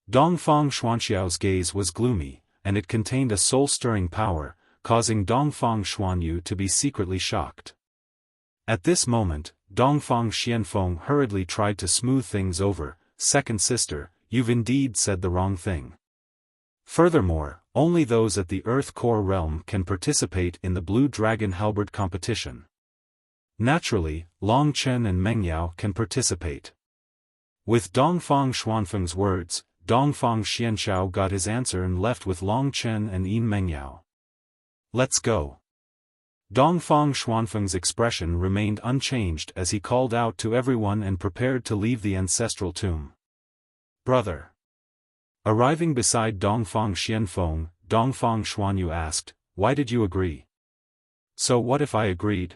Dongfang Xuanxiao's gaze was gloomy, and it contained a soul-stirring power, causing Dongfang Xuanyu to be secretly shocked. At this moment, Dongfang Xianfeng hurriedly tried to smooth things over, second sister, you've indeed said the wrong thing. Furthermore, only those at the Earth Core realm can participate in the Blue Dragon Halberd competition. Naturally, Long Chen and Mengyao can participate. With Dongfang Xuanfeng's words, Dongfang Xianxiao got his answer and left with Long Chen and Yin Mengyao. Let's go. Dongfang Xuanfeng's expression remained unchanged as he called out to everyone and prepared to leave the ancestral tomb. Brother. Arriving beside Dongfang Xianfeng, Dongfang Xuanyu asked, why did you agree? So what if I agreed?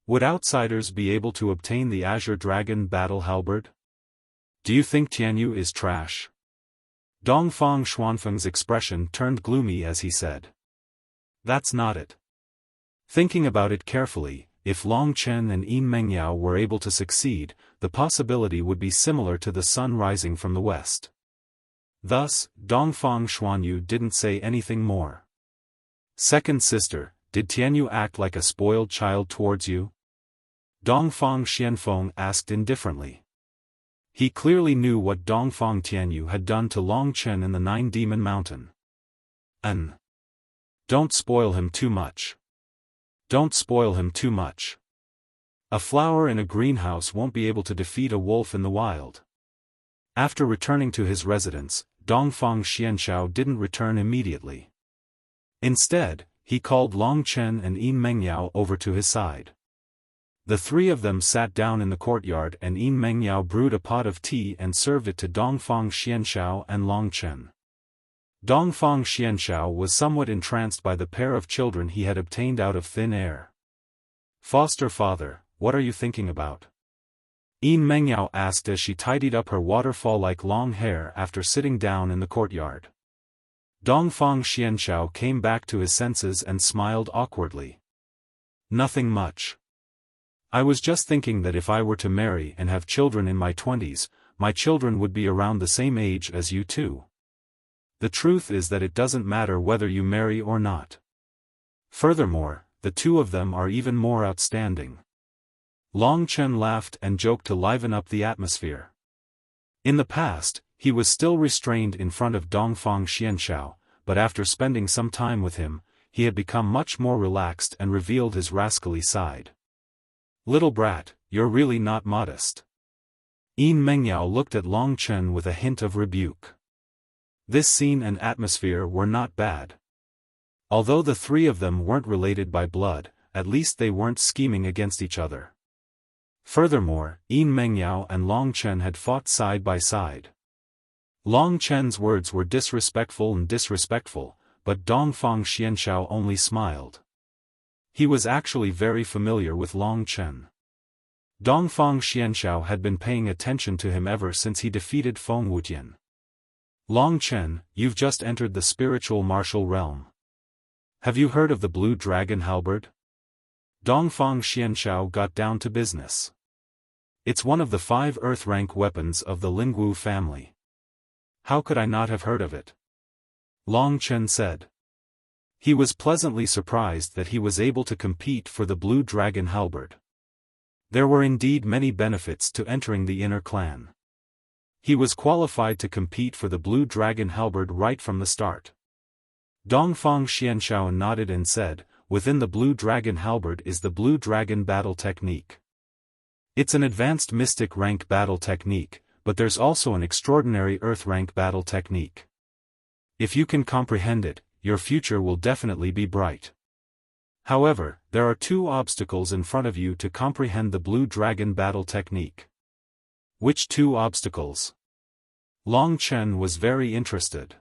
Would outsiders be able to obtain the Azure Dragon Battle Halberd? Do you think Tianyu is trash? Dongfang Xuanfeng's expression turned gloomy as he said. That's not it. Thinking about it carefully, if Long Chen and Yin Mengyao were able to succeed, the possibility would be similar to the sun rising from the west. Thus, Dongfang Xuanyu didn't say anything more. Second sister, did Tianyu act like a spoiled child towards you? Dongfang Xianfeng asked indifferently. He clearly knew what Dongfang Tianyu had done to Long Chen in the Nine Demon Mountain. Don't spoil him too much. Don't spoil him too much. A flower in a greenhouse won't be able to defeat a wolf in the wild. After returning to his residence, Dongfang Xianxiao didn't return immediately. Instead, he called Long Chen and Yin Mengyao over to his side. The three of them sat down in the courtyard and Yin Mengyao brewed a pot of tea and served it to Dongfang Xianxiao and Long Chen. Dongfang Xianxiao was somewhat entranced by the pair of children he had obtained out of thin air. "Foster father, what are you thinking about?" Yin Mengyao asked as she tidied up her waterfall-like long hair after sitting down in the courtyard. Dongfang Xianxiao came back to his senses and smiled awkwardly. "Nothing much. I was just thinking that if I were to marry and have children in my 20s, my children would be around the same age as you too. The truth is that it doesn't matter whether you marry or not. Furthermore, the two of them are even more outstanding." Long Chen laughed and joked to liven up the atmosphere. In the past, he was still restrained in front of Dongfang Xianxiao, but after spending some time with him, he had become much more relaxed and revealed his rascally side. "Little brat, you're really not modest." Yin Mengyao looked at Long Chen with a hint of rebuke. This scene and atmosphere were not bad. Although the three of them weren't related by blood, at least they weren't scheming against each other. Furthermore, Yin Mengyao and Long Chen had fought side by side. Long Chen's words were disrespectful, but Dongfang Xianxiao only smiled. He was actually very familiar with Long Chen. Dongfang Xianxiao had been paying attention to him ever since he defeated Feng Wutian. "Long Chen, you've just entered the spiritual martial realm. Have you heard of the Blue Dragon Halberd?" Dongfang Xianxiao got down to business. "It's one of the 5 earth-rank weapons of the Lingwu family." "How could I not have heard of it?" Long Chen said. He was pleasantly surprised that he was able to compete for the Blue Dragon Halberd. There were indeed many benefits to entering the inner clan. He was qualified to compete for the Blue Dragon Halberd right from the start. Dongfang Xianxiao nodded and said, "Within the Blue Dragon Halberd is the Blue Dragon Battle Technique. It's an advanced mystic rank battle technique, but there's also an extraordinary earth rank battle technique. If you can comprehend it, your future will definitely be bright. However, there are 2 obstacles in front of you to comprehend the Blue Dragon Battle Technique." "Which 2 obstacles?" Long Chen was very interested.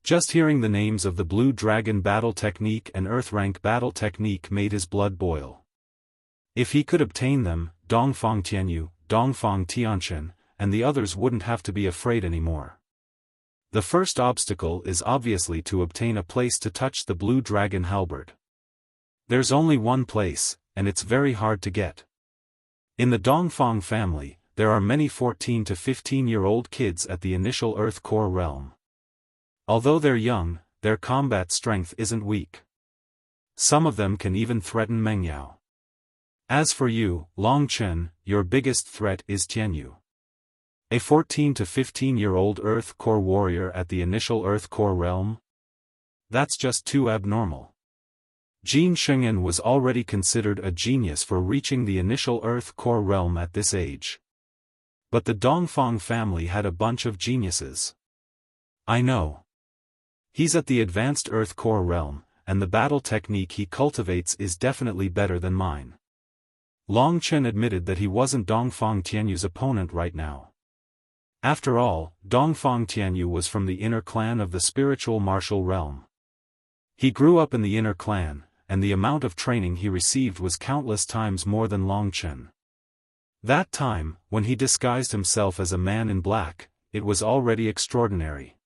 Just hearing the names of the Blue Dragon Battle Technique and Earth Rank Battle Technique made his blood boil. If he could obtain them, Dongfang Tianyu, Dongfang Tianchen, and the others wouldn't have to be afraid anymore. The first obstacle is obviously to obtain a place to touch the Blue Dragon Halberd. There's only one place, and it's very hard to get. In the Dongfang family, there are many 14 to 15-year-old kids at the initial Earth Core realm. Although they're young, their combat strength isn't weak. Some of them can even threaten Mengyao. As for you, Long Chen, your biggest threat is Tianyu. A 14 to 15-year-old Earth Core warrior at the initial Earth Core realm? That's just too abnormal. Jin Shengyan was already considered a genius for reaching the initial Earth Core realm at this age. But the Dongfang family had a bunch of geniuses. I know. He's at the advanced Earth Core realm, and the battle technique he cultivates is definitely better than mine. Long Chen admitted that he wasn't Dongfang Tianyu's opponent right now. After all, Dongfang Tianyu was from the inner clan of the spiritual martial realm. He grew up in the inner clan, and the amount of training he received was countless times more than Long Chen. That time, when he disguised himself as a man in black, it was already extraordinary.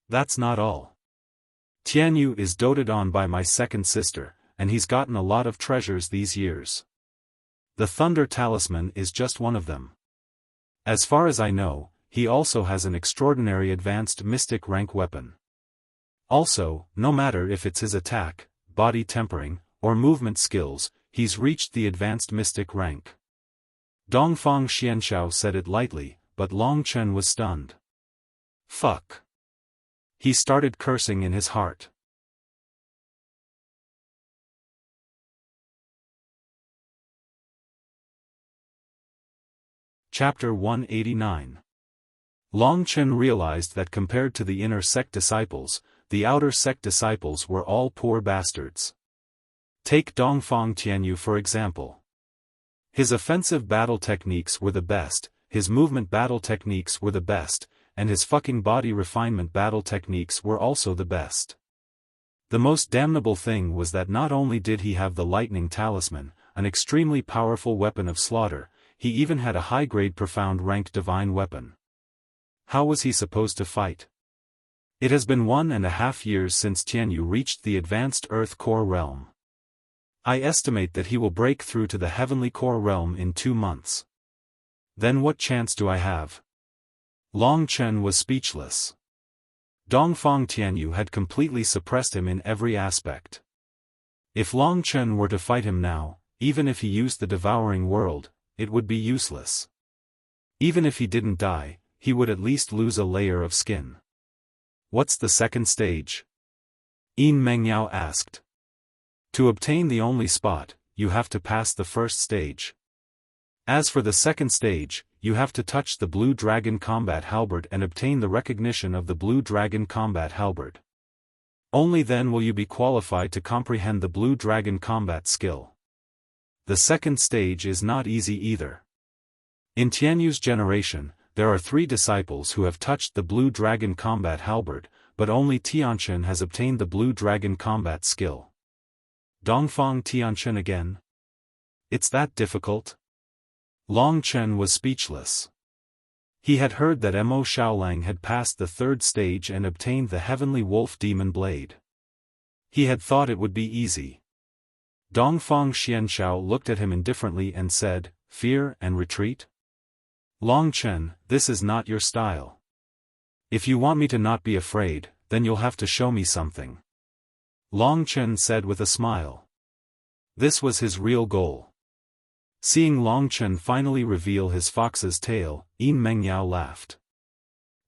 That's not all. Tianyu is doted on by my second sister, and he's gotten a lot of treasures these years. The Thunder Talisman is just one of them. As far as I know, he also has an extraordinary advanced mystic rank weapon. Also, no matter if it's his attack, body tempering, or movement skills, he's reached the advanced mystic rank. Dongfang Xianxiao said it lightly, but Long Chen was stunned. Fuck. He started cursing in his heart. Chapter 189. Long Chen realized that compared to the inner sect disciples, the outer sect disciples were all poor bastards. Take Dongfang Tianyu for example. His offensive battle techniques were the best, his movement battle techniques were the best, and his fucking body refinement battle techniques were also the best. The most damnable thing was that not only did he have the lightning talisman, an extremely powerful weapon of slaughter, he even had a high-grade profound rank divine weapon. How was he supposed to fight? It has been 1.5 years since Tianyu reached the advanced Earth Core realm. I estimate that he will break through to the Heavenly Core realm in 2 months. Then what chance do I have? Long Chen was speechless. Dongfang Tianyu had completely suppressed him in every aspect. If Long Chen were to fight him now, even if he used the devouring world, it would be useless. Even if he didn't die, he would at least lose a layer of skin. What's the second stage? Yin Mengyao asked. To obtain the only spot, you have to pass the first stage. As for the second stage, you have to touch the Blue Dragon Combat Halberd and obtain the recognition of the Blue Dragon Combat Halberd. Only then will you be qualified to comprehend the Blue Dragon Combat skill. The second stage is not easy either. In Tianyu's generation, there are 3 disciples who have touched the Blue Dragon Combat Halberd, but only Tianchen has obtained the Blue Dragon Combat skill. Dongfang Tianchen again? It's that difficult? Long Chen was speechless. He had heard that Mo Shaolang had passed the 3rd stage and obtained the Heavenly Wolf Demon Blade. He had thought it would be easy. Dongfang Xianshao looked at him indifferently and said, "Fear and retreat? Long Chen, this is not your style. If you want me to not be afraid, then you'll have to show me something." Long Chen said with a smile. This was his real goal. Seeing Long Chen finally reveal his fox's tail, Yin Mengyao laughed.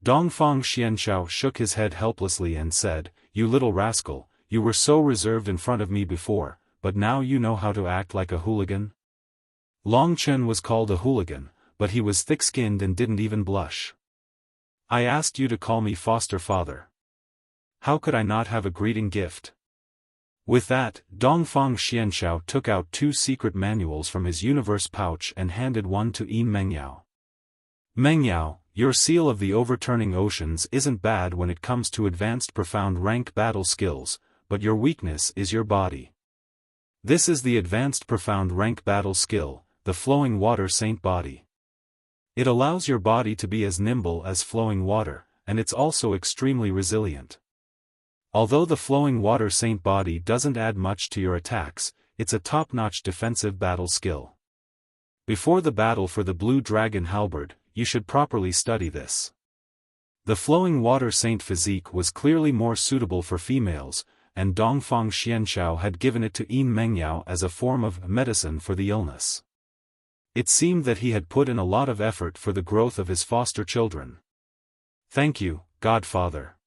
Dongfang Xianshao shook his head helplessly and said, "You little rascal, you were so reserved in front of me before, but now you know how to act like a hooligan?" Long Chen was called a hooligan, but he was thick-skinned and didn't even blush. "I asked you to call me foster father. How could I not have a greeting gift?" With that, Dongfang Xianshao took out 2 secret manuals from his universe pouch and handed one to Yin Mengyao. "Mengyao, your seal of the overturning oceans isn't bad when it comes to advanced profound rank battle skills, but your weakness is your body. This is the advanced profound rank battle skill, the flowing water saint body. It allows your body to be as nimble as flowing water, and it's also extremely resilient. Although the flowing water saint body doesn't add much to your attacks, it's a top-notch defensive battle skill. Before the battle for the Blue Dragon Halberd, you should properly study this." The flowing water saint physique was clearly more suitable for females, and Dongfang Xianshao had given it to Yin Mengyao as a form of medicine for the illness. It seemed that he had put in a lot of effort for the growth of his foster children. "Thank you, Godfather."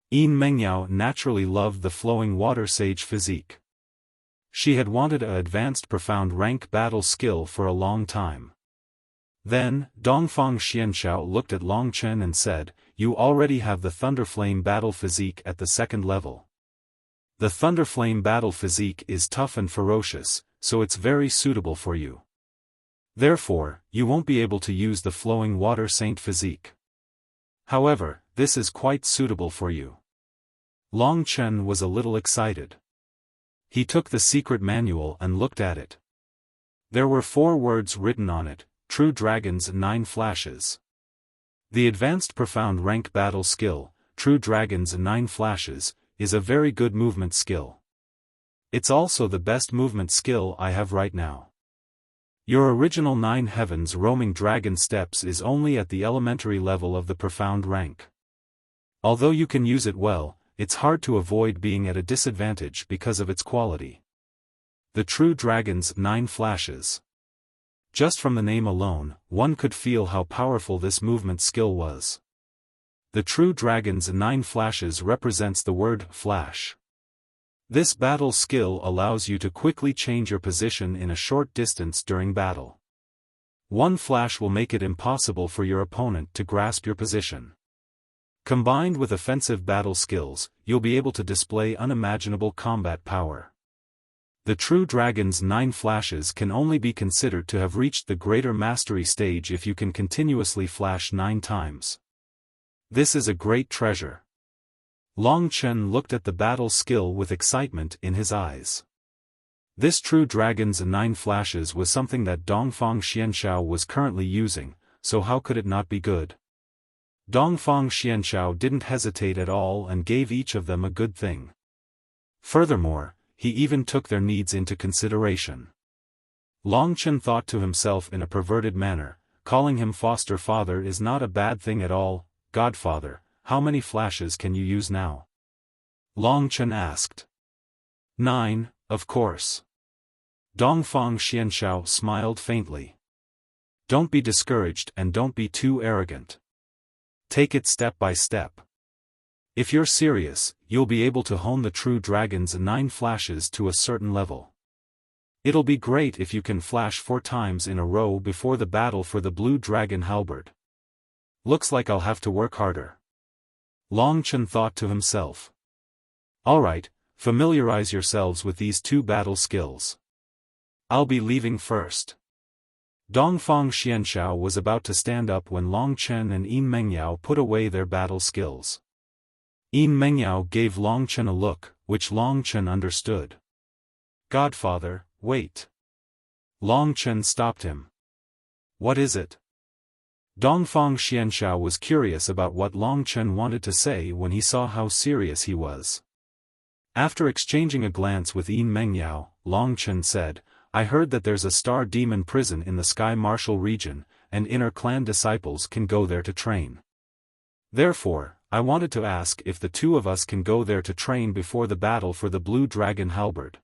Yin Mengyao naturally loved the flowing water sage physique. She had wanted a advanced profound rank battle skill for a long time. Then, Dongfang Xianshao looked at Long Chen and said, "You already have the Thunderflame battle physique at the 2nd level. The Thunderflame battle physique is tough and ferocious, so it's very suitable for you. Therefore, you won't be able to use the flowing water saint physique. However, this is quite suitable for you." Long Chen was a little excited. He took the secret manual and looked at it. There were 4 words written on it: True Dragon's 9 Flashes. The advanced profound rank battle skill, True Dragon's 9 Flashes, is a very good movement skill. It's also the best movement skill I have right now. Your original 9 Heavens Roaming Dragon Steps is only at the elementary level of the profound rank. Although you can use it well, it's hard to avoid being at a disadvantage because of its quality. The True Dragon's 9 Flashes. Just from the name alone, one could feel how powerful this movement skill was. The True Dragon's 9 Flashes represents the word flash. This battle skill allows you to quickly change your position in a short distance during battle. One flash will make it impossible for your opponent to grasp your position. Combined with offensive battle skills, you'll be able to display unimaginable combat power. The True Dragon's 9 Flashes can only be considered to have reached the greater mastery stage if you can continuously flash 9 times. This is a great treasure. Long Chen looked at the battle skill with excitement in his eyes. This true dragon's 9 flashes was something that Dongfang Xianxiao was currently using, so how could it not be good? Dongfang Xianxiao didn't hesitate at all and gave each of them a good thing. Furthermore, he even took their needs into consideration. Long Chen thought to himself in a perverted manner, calling him foster father is not a bad thing at all. Godfather, how many flashes can you use now? Long Chen asked. 9, of course. Dongfang Xianxiao smiled faintly. Don't be discouraged and don't be too arrogant. Take it step by step. If you're serious, you'll be able to hone the true dragon's 9 flashes to a certain level. It'll be great if you can flash 4 times in a row before the battle for the blue dragon halberd. Looks like I'll have to work harder. Long Chen thought to himself. Alright, familiarize yourselves with these 2 battle skills. I'll be leaving first. Dongfang Xianxiao was about to stand up when Long Chen and Yin Mengyao put away their battle skills. Yin Mengyao gave Long Chen a look, which Long Chen understood. Godfather, wait. Long Chen stopped him. What is it? Dongfang Xianxiao was curious about what Long Chen wanted to say when he saw how serious he was. After exchanging a glance with Yin Mengyao, Long Chen said, I heard that there's a star demon prison in the Sky Martial region, and inner clan disciples can go there to train. Therefore, I wanted to ask if the 2 of us can go there to train before the battle for the blue dragon halberd.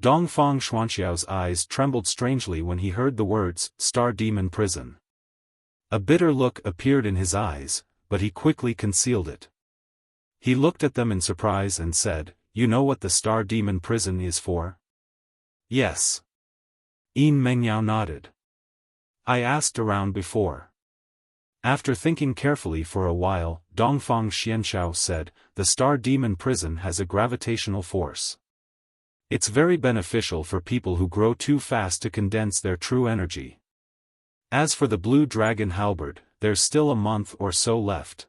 Dongfang Xuanxiao's eyes trembled strangely when he heard the words, Star Demon Prison. A bitter look appeared in his eyes, but he quickly concealed it. He looked at them in surprise and said, You know what the Star Demon Prison is for? Yes. Yin Mengyao nodded. I asked around before. After thinking carefully for a while, Dongfang Xianxiao said, The Star Demon Prison has a gravitational force. It's very beneficial for people who grow too fast to condense their true energy. As for the blue dragon halberd, there's still a month or so left.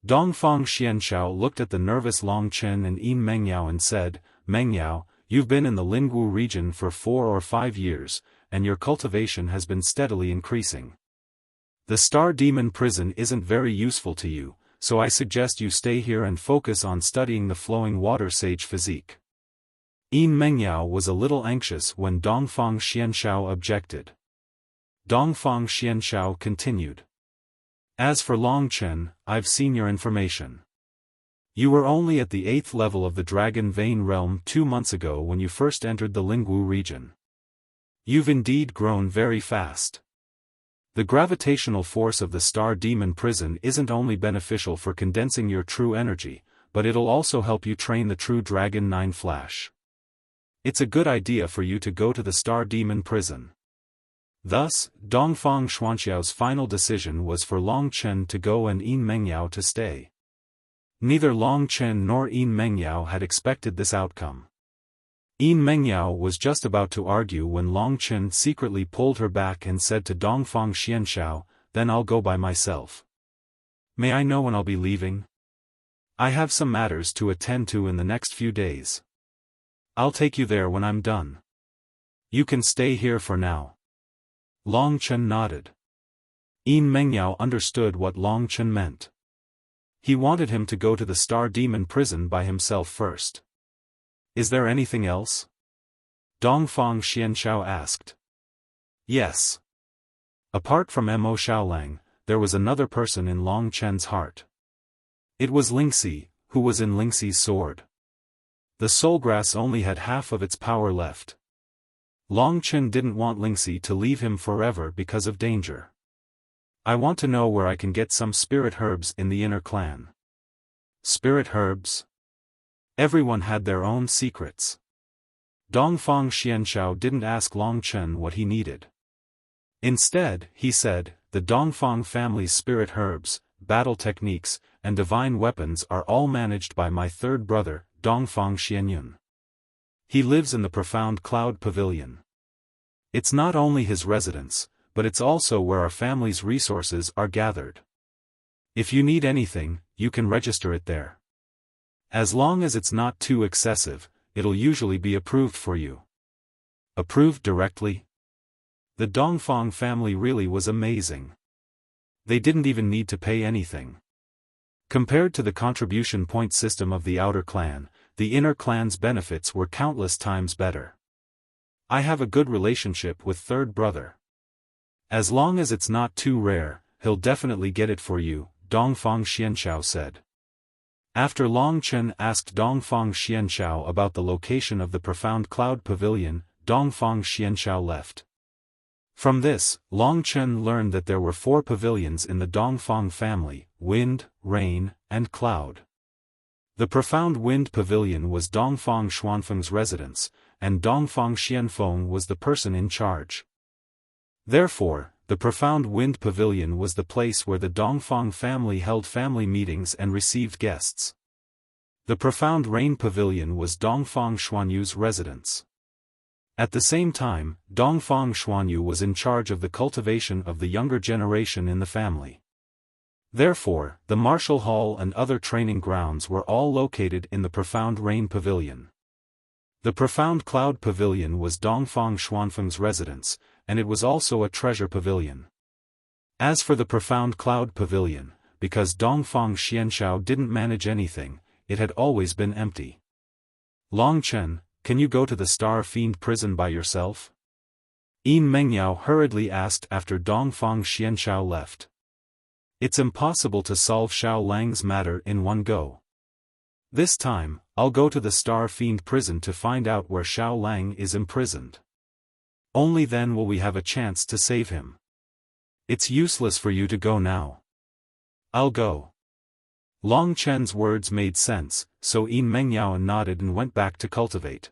Dongfang Xianxiao looked at the nervous Long Chen and Yin Mengyao and said, Mengyao, you've been in the Lingwu region for 4 or 5 years, and your cultivation has been steadily increasing. The Star Demon Prison isn't very useful to you, so I suggest you stay here and focus on studying the flowing water sage physique. Yin Mengyao was a little anxious when Dongfang Xianxiao objected. Dongfang Xianxiao continued. As for Long Chen, I've seen your information. You were only at the 8th level of the Dragon Vein realm 2 months ago when you first entered the Lingwu region. You've indeed grown very fast. The gravitational force of the Star Demon Prison isn't only beneficial for condensing your true energy, but it'll also help you train the true Dragon 9 Flash. It's a good idea for you to go to the Star Demon Prison. Thus, Dongfang Xuanxiao's final decision was for Long Chen to go and Yin Mengyao to stay. Neither Long Chen nor Yin Mengyao had expected this outcome. Yin Mengyao was just about to argue when Long Chen secretly pulled her back and said to Dongfang Xianxiao, Then I'll go by myself. May I know when I'll be leaving? I have some matters to attend to in the next few days. I'll take you there when I'm done. You can stay here for now. Long Chen nodded. Yin Mengyao understood what Long Chen meant. He wanted him to go to the Star Demon Prison by himself first. Is there anything else? Dongfang Xianxiao asked. Yes. Apart from Mo Xiaolang, there was another person in Long Chen's heart. It was Lingxi, who was in Lingxi's sword. The soulgrass only had half of its power left. Long Chen didn't want Lingxi to leave him forever because of danger. I want to know where I can get some spirit herbs in the inner clan. Spirit herbs? Everyone had their own secrets. Dongfang Xianxiao didn't ask Long Chen what he needed. Instead, he said, the Dongfang family's spirit herbs, battle techniques, and divine weapons are all managed by my third brother, Dongfang Xianyun. He lives in the profound cloud pavilion. It's not only his residence, but it's also where our family's resources are gathered. If you need anything, you can register it there. As long as it's not too excessive, it'll usually be approved for you. Approved directly? The Dongfang family really was amazing. They didn't even need to pay anything. Compared to the contribution point system of the outer clan, the inner clan's benefits were countless times better. I have a good relationship with third brother. As long as it's not too rare, he'll definitely get it for you, Dongfang Xianxiao said. After Long Chen asked Dongfang Xianxiao about the location of the Profound Cloud Pavilion, Dongfang Xianxiao left. From this, Long Chen learned that there were 4 pavilions in the Dongfang family: Wind, Rain, and Cloud. The Profound Wind Pavilion was Dongfang Xuanfeng's residence, and Dongfang Xianfeng was the person in charge. Therefore, the Profound Wind Pavilion was the place where the Dongfang family held family meetings and received guests. The Profound Rain Pavilion was Dongfang Xuanyu's residence. At the same time, Dongfang Xuanyu was in charge of the cultivation of the younger generation in the family. Therefore, the martial hall and other training grounds were all located in the Profound Rain Pavilion. The Profound Cloud Pavilion was Dongfang Xuanfeng's residence, and it was also a treasure pavilion. As for the Profound Cloud Pavilion, because Dongfang Xianxiao didn't manage anything, it had always been empty. Long Chen, can you go to the Star Fiend prison by yourself? Yin Mengyao hurriedly asked after Dongfang Xianxiao left. It's impossible to solve Xiao Lang's matter in one go. This time, I'll go to the Star Fiend prison to find out where Xiao Lang is imprisoned. Only then will we have a chance to save him. It's useless for you to go now. I'll go. Long Chen's words made sense, so Yin Mengyao nodded and went back to cultivate.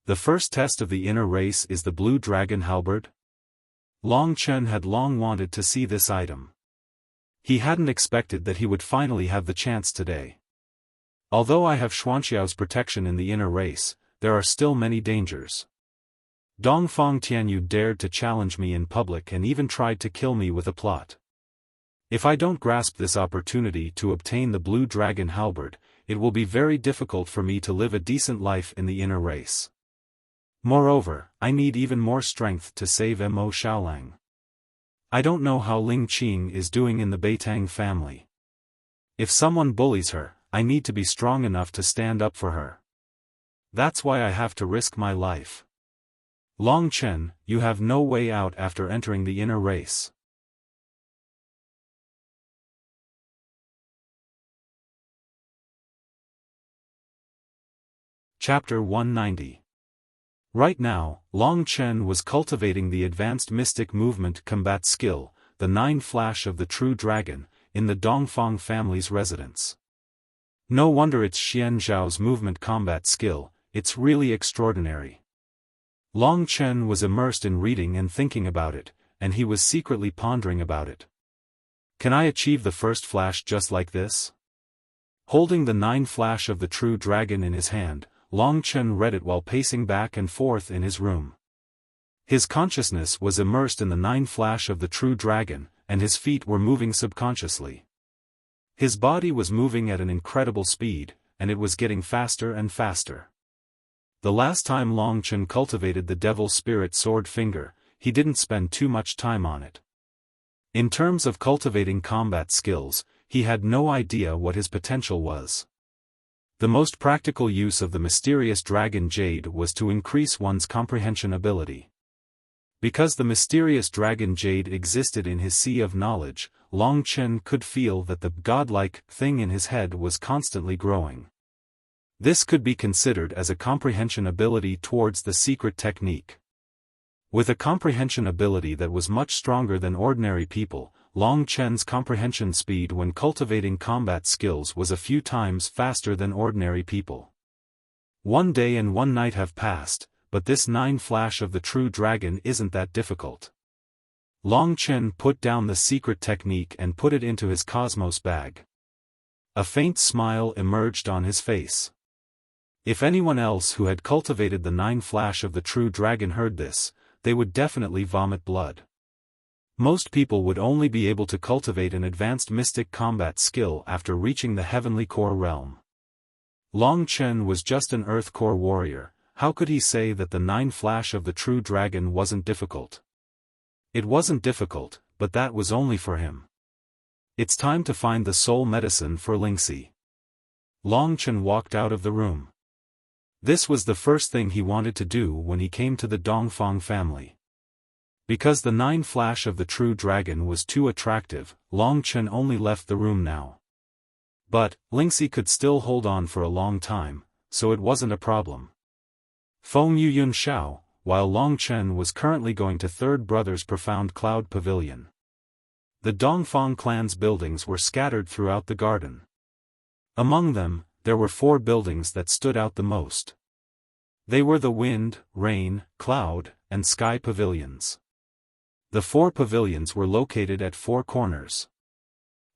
The first test of the inner race is the Blue Dragon Halberd. Long Chen had long wanted to see this item. He hadn't expected that he would finally have the chance today. Although I have Xuanxiao's protection in the inner race, there are still many dangers. Dongfang Tianyu dared to challenge me in public and even tried to kill me with a plot. If I don't grasp this opportunity to obtain the Blue Dragon Halberd, it will be very difficult for me to live a decent life in the inner race. Moreover, I need even more strength to save Mo Xiaolang. I don't know how Ling Qing is doing in the Beitang family. If someone bullies her, I need to be strong enough to stand up for her. That's why I have to risk my life. Long Chen, you have no way out after entering the inner race. Chapter 190. Right now, Long Chen was cultivating the advanced mystic movement combat skill, the 9 Flash of the True Dragon, in the Dongfang family's residence. No wonder it's Xian Zhao's movement combat skill, it's really extraordinary. Long Chen was immersed in reading and thinking about it, and he was secretly pondering about it. Can I achieve the first flash just like this? Holding the 9 Flash of the True Dragon in his hand, Long Chen read it while pacing back and forth in his room. His consciousness was immersed in the 9 Flash of the True Dragon, and his feet were moving subconsciously. His body was moving at an incredible speed, and it was getting faster and faster. The last time Long Chen cultivated the Devil Spirit Sword Finger, he didn't spend too much time on it. In terms of cultivating combat skills, he had no idea what his potential was. The most practical use of the mysterious dragon jade was to increase one's comprehension ability. Because the mysterious dragon jade existed in his sea of knowledge, Long Chen could feel that the godlike thing in his head was constantly growing. This could be considered as a comprehension ability towards the secret technique. With a comprehension ability that was much stronger than ordinary people, Long Chen's comprehension speed when cultivating combat skills was a few times faster than ordinary people. One day and one night have passed, but this 9 Flash of the True Dragon isn't that difficult. Long Chen put down the secret technique and put it into his cosmos bag. A faint smile emerged on his face. If anyone else who had cultivated the 9 Flash of the True Dragon heard this, they would definitely vomit blood. Most people would only be able to cultivate an advanced mystic combat skill after reaching the heavenly core realm. Long Chen was just an earth core warrior. How could he say that the 9 flash of the true dragon wasn't difficult? It wasn't difficult, but that was only for him. It's time to find the soul medicine for Lingxi. Long Chen walked out of the room. This was the first thing he wanted to do when he came to the Dongfang family. Because the 9 flash of the true dragon was too attractive, Long Chen only left the room now. But, Lingxi could still hold on for a long time, so it wasn't a problem. Feng Yuyun Xiao, while Long Chen was currently going to Third Brother's Profound Cloud Pavilion. The Dongfang clan's buildings were scattered throughout the garden. Among them, there were 4 buildings that stood out the most. They were the Wind, Rain, Cloud, and Sky Pavilions. The 4 pavilions were located at 4 corners.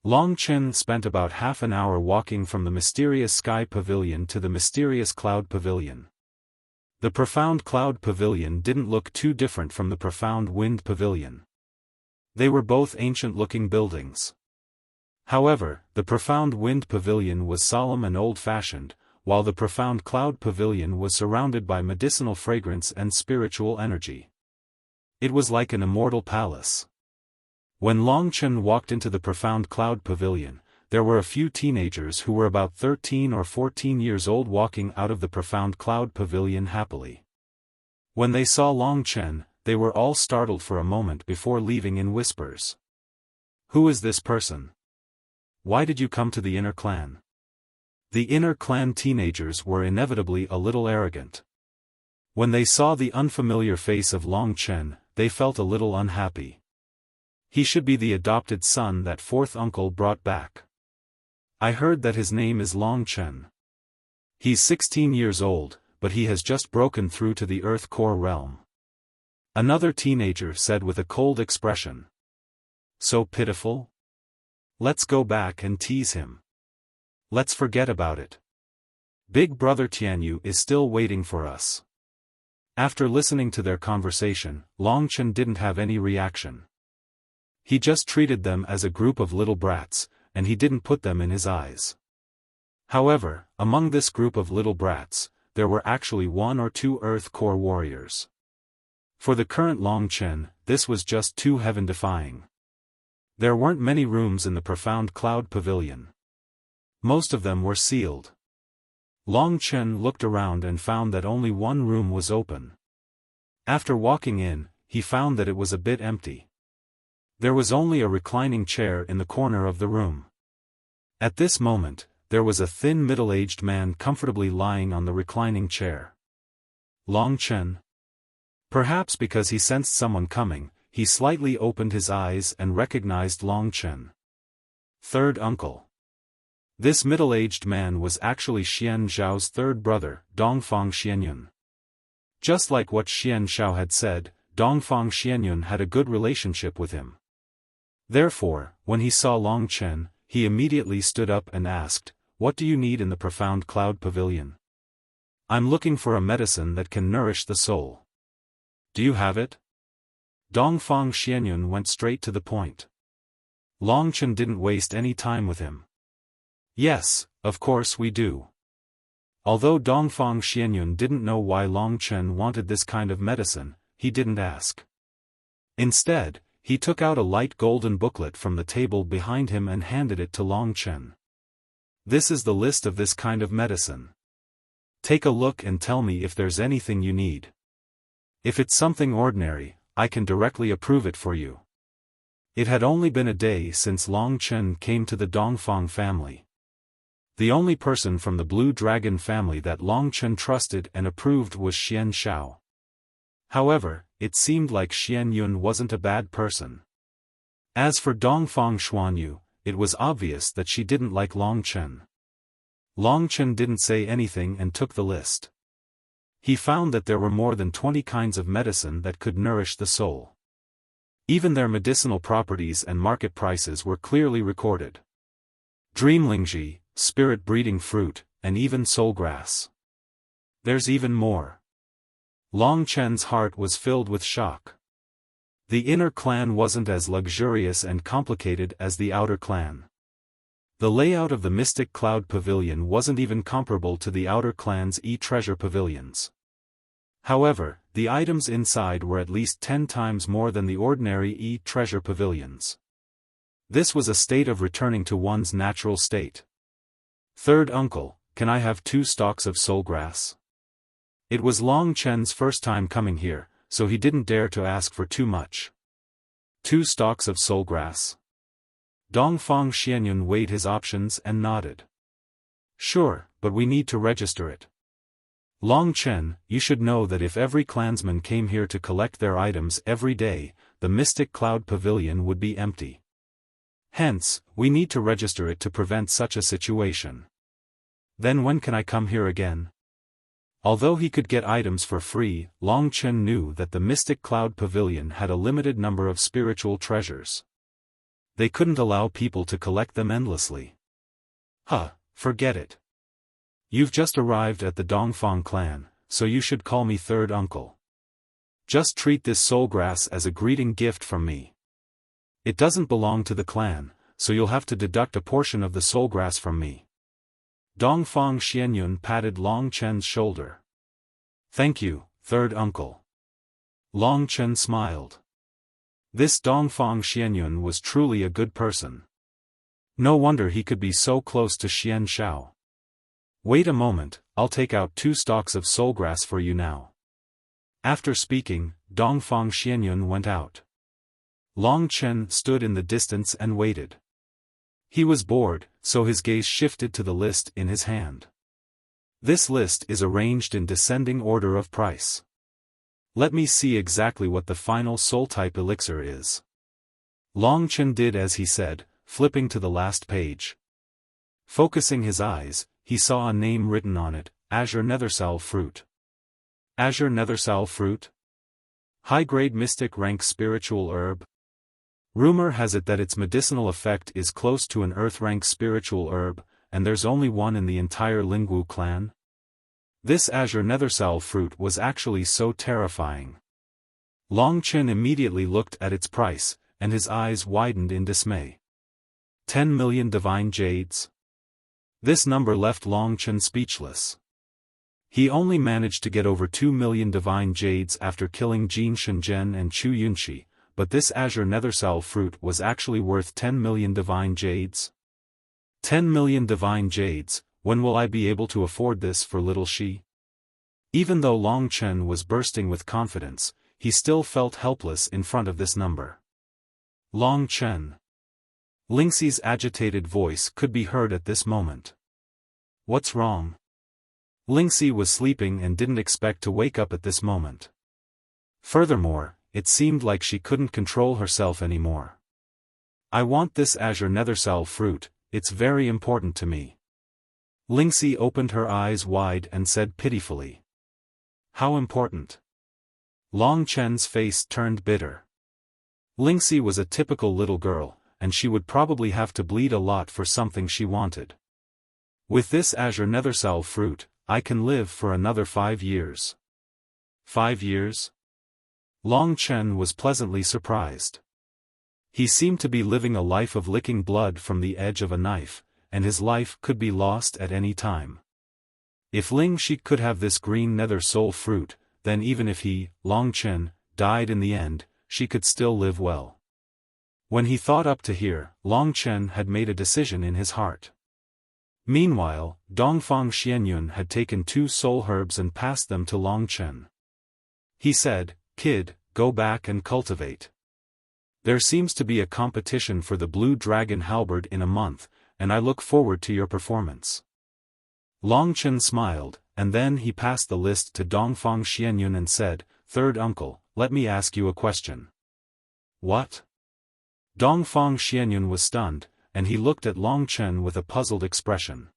Long Chen spent about half an hour walking from the mysterious Sky Pavilion to the mysterious Cloud Pavilion. The Profound Cloud Pavilion didn't look too different from the Profound Wind Pavilion. They were both ancient-looking buildings. However, the Profound Wind Pavilion was solemn and old-fashioned, while the Profound Cloud Pavilion was surrounded by medicinal fragrance and spiritual energy. It was like an immortal palace. When Long Chen walked into the Profound Cloud Pavilion, there were a few teenagers who were about 13 or 14 years old walking out of the Profound Cloud Pavilion happily. When they saw Long Chen, they were all startled for a moment before leaving in whispers. "Who is this person? Why did you come to the inner clan?" The inner clan teenagers were inevitably a little arrogant. When they saw the unfamiliar face of Long Chen, they felt a little unhappy. He should be the adopted son that 4th uncle brought back. I heard that his name is Long Chen. He's 16 years old, but he has just broken through to the Earth Core realm. Another teenager said with a cold expression. So pitiful? Let's go back and tease him. Let's forget about it. Big brother Tianyu is still waiting for us. After listening to their conversation, Long Chen didn't have any reaction. He just treated them as a group of little brats, and he didn't put them in his eyes. However, among this group of little brats, there were actually 1 or 2 Earth Core warriors. For the current Long Chen, this was just too heaven-defying. There weren't many rooms in the Profound Cloud Pavilion. Most of them were sealed. Long Chen looked around and found that only 1 room was open. After walking in, he found that it was a bit empty. There was only a reclining chair in the corner of the room. At this moment, there was a thin middle-aged man comfortably lying on the reclining chair. Long Chen. Perhaps because he sensed someone coming, he slightly opened his eyes and recognized Long Chen. Third uncle. This middle-aged man was actually Xian Zhao's 3rd brother, Dongfang Xianyun. Just like what Xian Zhao had said, Dongfang Xianyun had a good relationship with him. Therefore, when he saw Long Chen, he immediately stood up and asked, "What do you need in the Profound Cloud Pavilion?" "I'm looking for a medicine that can nourish the soul." "Do you have it?" Dongfang Xianyun went straight to the point. Long Chen didn't waste any time with him. "Yes, of course we do." Although Dongfang Xianyun didn't know why Long Chen wanted this kind of medicine, he didn't ask. Instead, he took out a light golden booklet from the table behind him and handed it to Long Chen. "This is the list of this kind of medicine. Take a look and tell me if there's anything you need. If it's something ordinary, I can directly approve it for you." It had only been a day since Long Chen came to the Dongfang family. The only person from the Blue Dragon family that Long Chen trusted and approved was Xian Zhao. However, it seemed like Xian Yun wasn't a bad person. As for Dongfang Xuanyu, it was obvious that she didn't like Long Chen. Long Chen didn't say anything and took the list. He found that there were more than 20 kinds of medicine that could nourish the soul. Even their medicinal properties and market prices were clearly recorded. Dreamlingji, spirit-breeding fruit, and even soulgrass. There's even more. Long Chen's heart was filled with shock. The inner clan wasn't as luxurious and complicated as the outer clan. The layout of the Mystic Cloud Pavilion wasn't even comparable to the outer clan's treasure pavilions. However, the items inside were at least 10 times more than the ordinary treasure pavilions. This was a state of returning to one's natural state. Third uncle, can I have 2 stalks of soul grass? It was Long Chen's first time coming here, so he didn't dare to ask for too much. 2 stalks of soul grass. Dongfang Xianyun weighed his options and nodded. Sure, but we need to register it. Long Chen, you should know that if every clansman came here to collect their items every day, the Mystic Cloud Pavilion would be empty. Hence, we need to register it to prevent such a situation. Then when can I come here again? Although he could get items for free, Long Chen knew that the Mystic Cloud Pavilion had a limited number of spiritual treasures. They couldn't allow people to collect them endlessly. Forget it. You've just arrived at the Dongfang clan, so you should call me third uncle. Just treat this soul grass as a greeting gift from me. It doesn't belong to the clan, so you'll have to deduct a portion of the soul grass from me. Dongfang Xianyun patted Long Chen's shoulder. Thank you, third uncle. Long Chen smiled. This Dongfang Xianyun was truly a good person. No wonder he could be so close to Xian Xiao. Wait a moment, I'll take out 2 stalks of soul grass for you now. After speaking, Dongfang Xianyun went out. Long Chen stood in the distance and waited. He was bored, so his gaze shifted to the list in his hand. This list is arranged in descending order of price. Let me see exactly what the final soul-type elixir is. Long Chen did as he said, flipping to the last page. Focusing his eyes, he saw a name written on it, Azure Nethersal Fruit. Azure Nethersal Fruit? High-grade mystic rank spiritual herb? Rumor has it that its medicinal effect is close to an earth-rank spiritual herb, and there's only one in the entire Lingwu clan. This Azure Nethersal fruit was actually so terrifying. Long Chen immediately looked at its price, and his eyes widened in dismay. 10 million divine jades? This number left Long Chen speechless. He only managed to get over 2 million divine jades after killing Jin Shenzhen and Chu Yunqi, but this Azure Nethersal fruit was actually worth 10 million divine jades? 10 million divine jades, when will I be able to afford this for little Shi? Even though Long Chen was bursting with confidence, he still felt helpless in front of this number. Long Chen. Lingxi's agitated voice could be heard at this moment. What's wrong? Lingxi was sleeping and didn't expect to wake up at this moment. Furthermore, it seemed like she couldn't control herself anymore. I want this Azure Nethersal fruit, it's very important to me. Lingxi opened her eyes wide and said pitifully. How important? Long Chen's face turned bitter. Lingxi was a typical little girl, and she would probably have to bleed a lot for something she wanted. With this Azure Nethersal fruit, I can live for another 5 years. 5 years? Long Chen was pleasantly surprised. He seemed to be living a life of licking blood from the edge of a knife, and his life could be lost at any time. If Ling Shi could have this green nether soul fruit, then even if he, Long Chen, died in the end, she could still live well. When he thought up to here, Long Chen had made a decision in his heart. Meanwhile, Dongfang Xianyun had taken 2 soul herbs and passed them to Long Chen. He said, Kid, go back and cultivate. There seems to be a competition for the Blue Dragon Halberd in a month, and I look forward to your performance. Long Chen smiled, and then he passed the list to Dongfang Xianyun and said, Third uncle, let me ask you a question. What? Dongfang Xianyun was stunned, and he looked at Long Chen with a puzzled expression.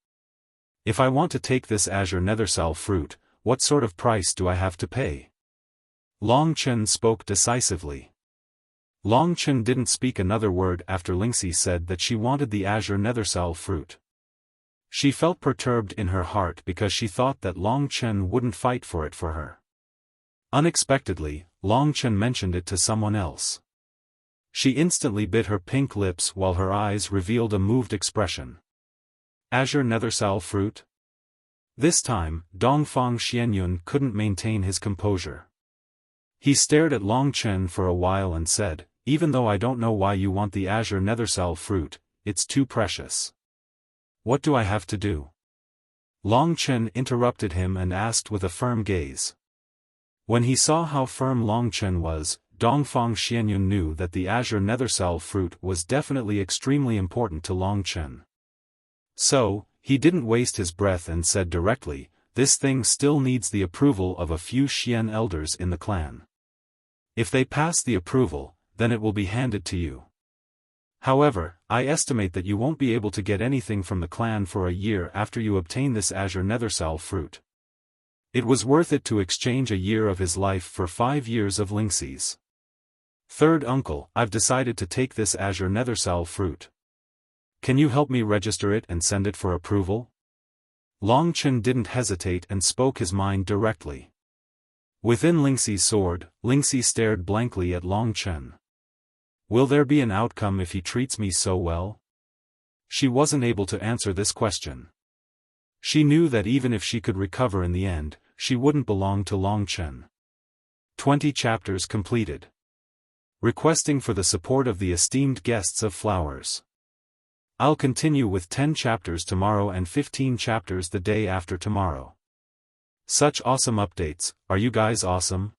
If I want to take this Azure Nethersal fruit, what sort of price do I have to pay? Long Chen spoke decisively. Long Chen didn't speak another word after Lingxi said that she wanted the Azure Nethersal fruit. She felt perturbed in her heart because she thought that Long Chen wouldn't fight for it for her. Unexpectedly, Long Chen mentioned it to someone else. She instantly bit her pink lips while her eyes revealed a moved expression. Azure Nethersal fruit? This time, Dongfang Xianyun couldn't maintain his composure. He stared at Long Chen for a while and said, "Even though I don't know why you want the Azure Nethersal fruit, it's too precious. What do I have to do?" Long Chen interrupted him and asked with a firm gaze. When he saw how firm Long Chen was, Dongfang Xianyun knew that the Azure Nethersal fruit was definitely extremely important to Long Chen. So, he didn't waste his breath and said directly, "This thing still needs the approval of a few Xian elders in the clan. If they pass the approval, then it will be handed to you. However, I estimate that you won't be able to get anything from the clan for a year after you obtain this Azure Nethersal fruit. It was worth it to exchange a year of his life for 5 years of Lingxi's. Third uncle, I've decided to take this Azure Nethersal fruit. Can you help me register it and send it for approval?" Long Chen didn't hesitate and spoke his mind directly. Within Lingxi's sword, Lingxi stared blankly at Long Chen. Will there be an outcome if he treats me so well? She wasn't able to answer this question. She knew that even if she could recover in the end, she wouldn't belong to Long Chen. 20 chapters completed. Requesting for the support of the esteemed guests of Flowers. I'll continue with 10 chapters tomorrow and 15 chapters the day after tomorrow. Such awesome updates, are you guys awesome?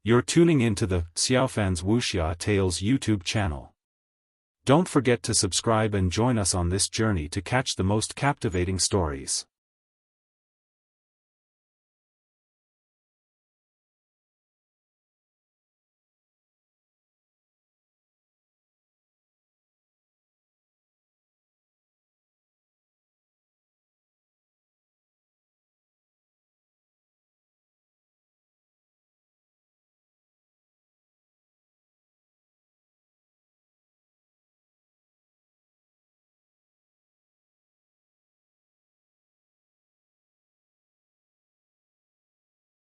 You're tuning in to the Xiaofan's Wuxia Tales YouTube channel. Don't forget to subscribe and join us on this journey to catch the most captivating stories.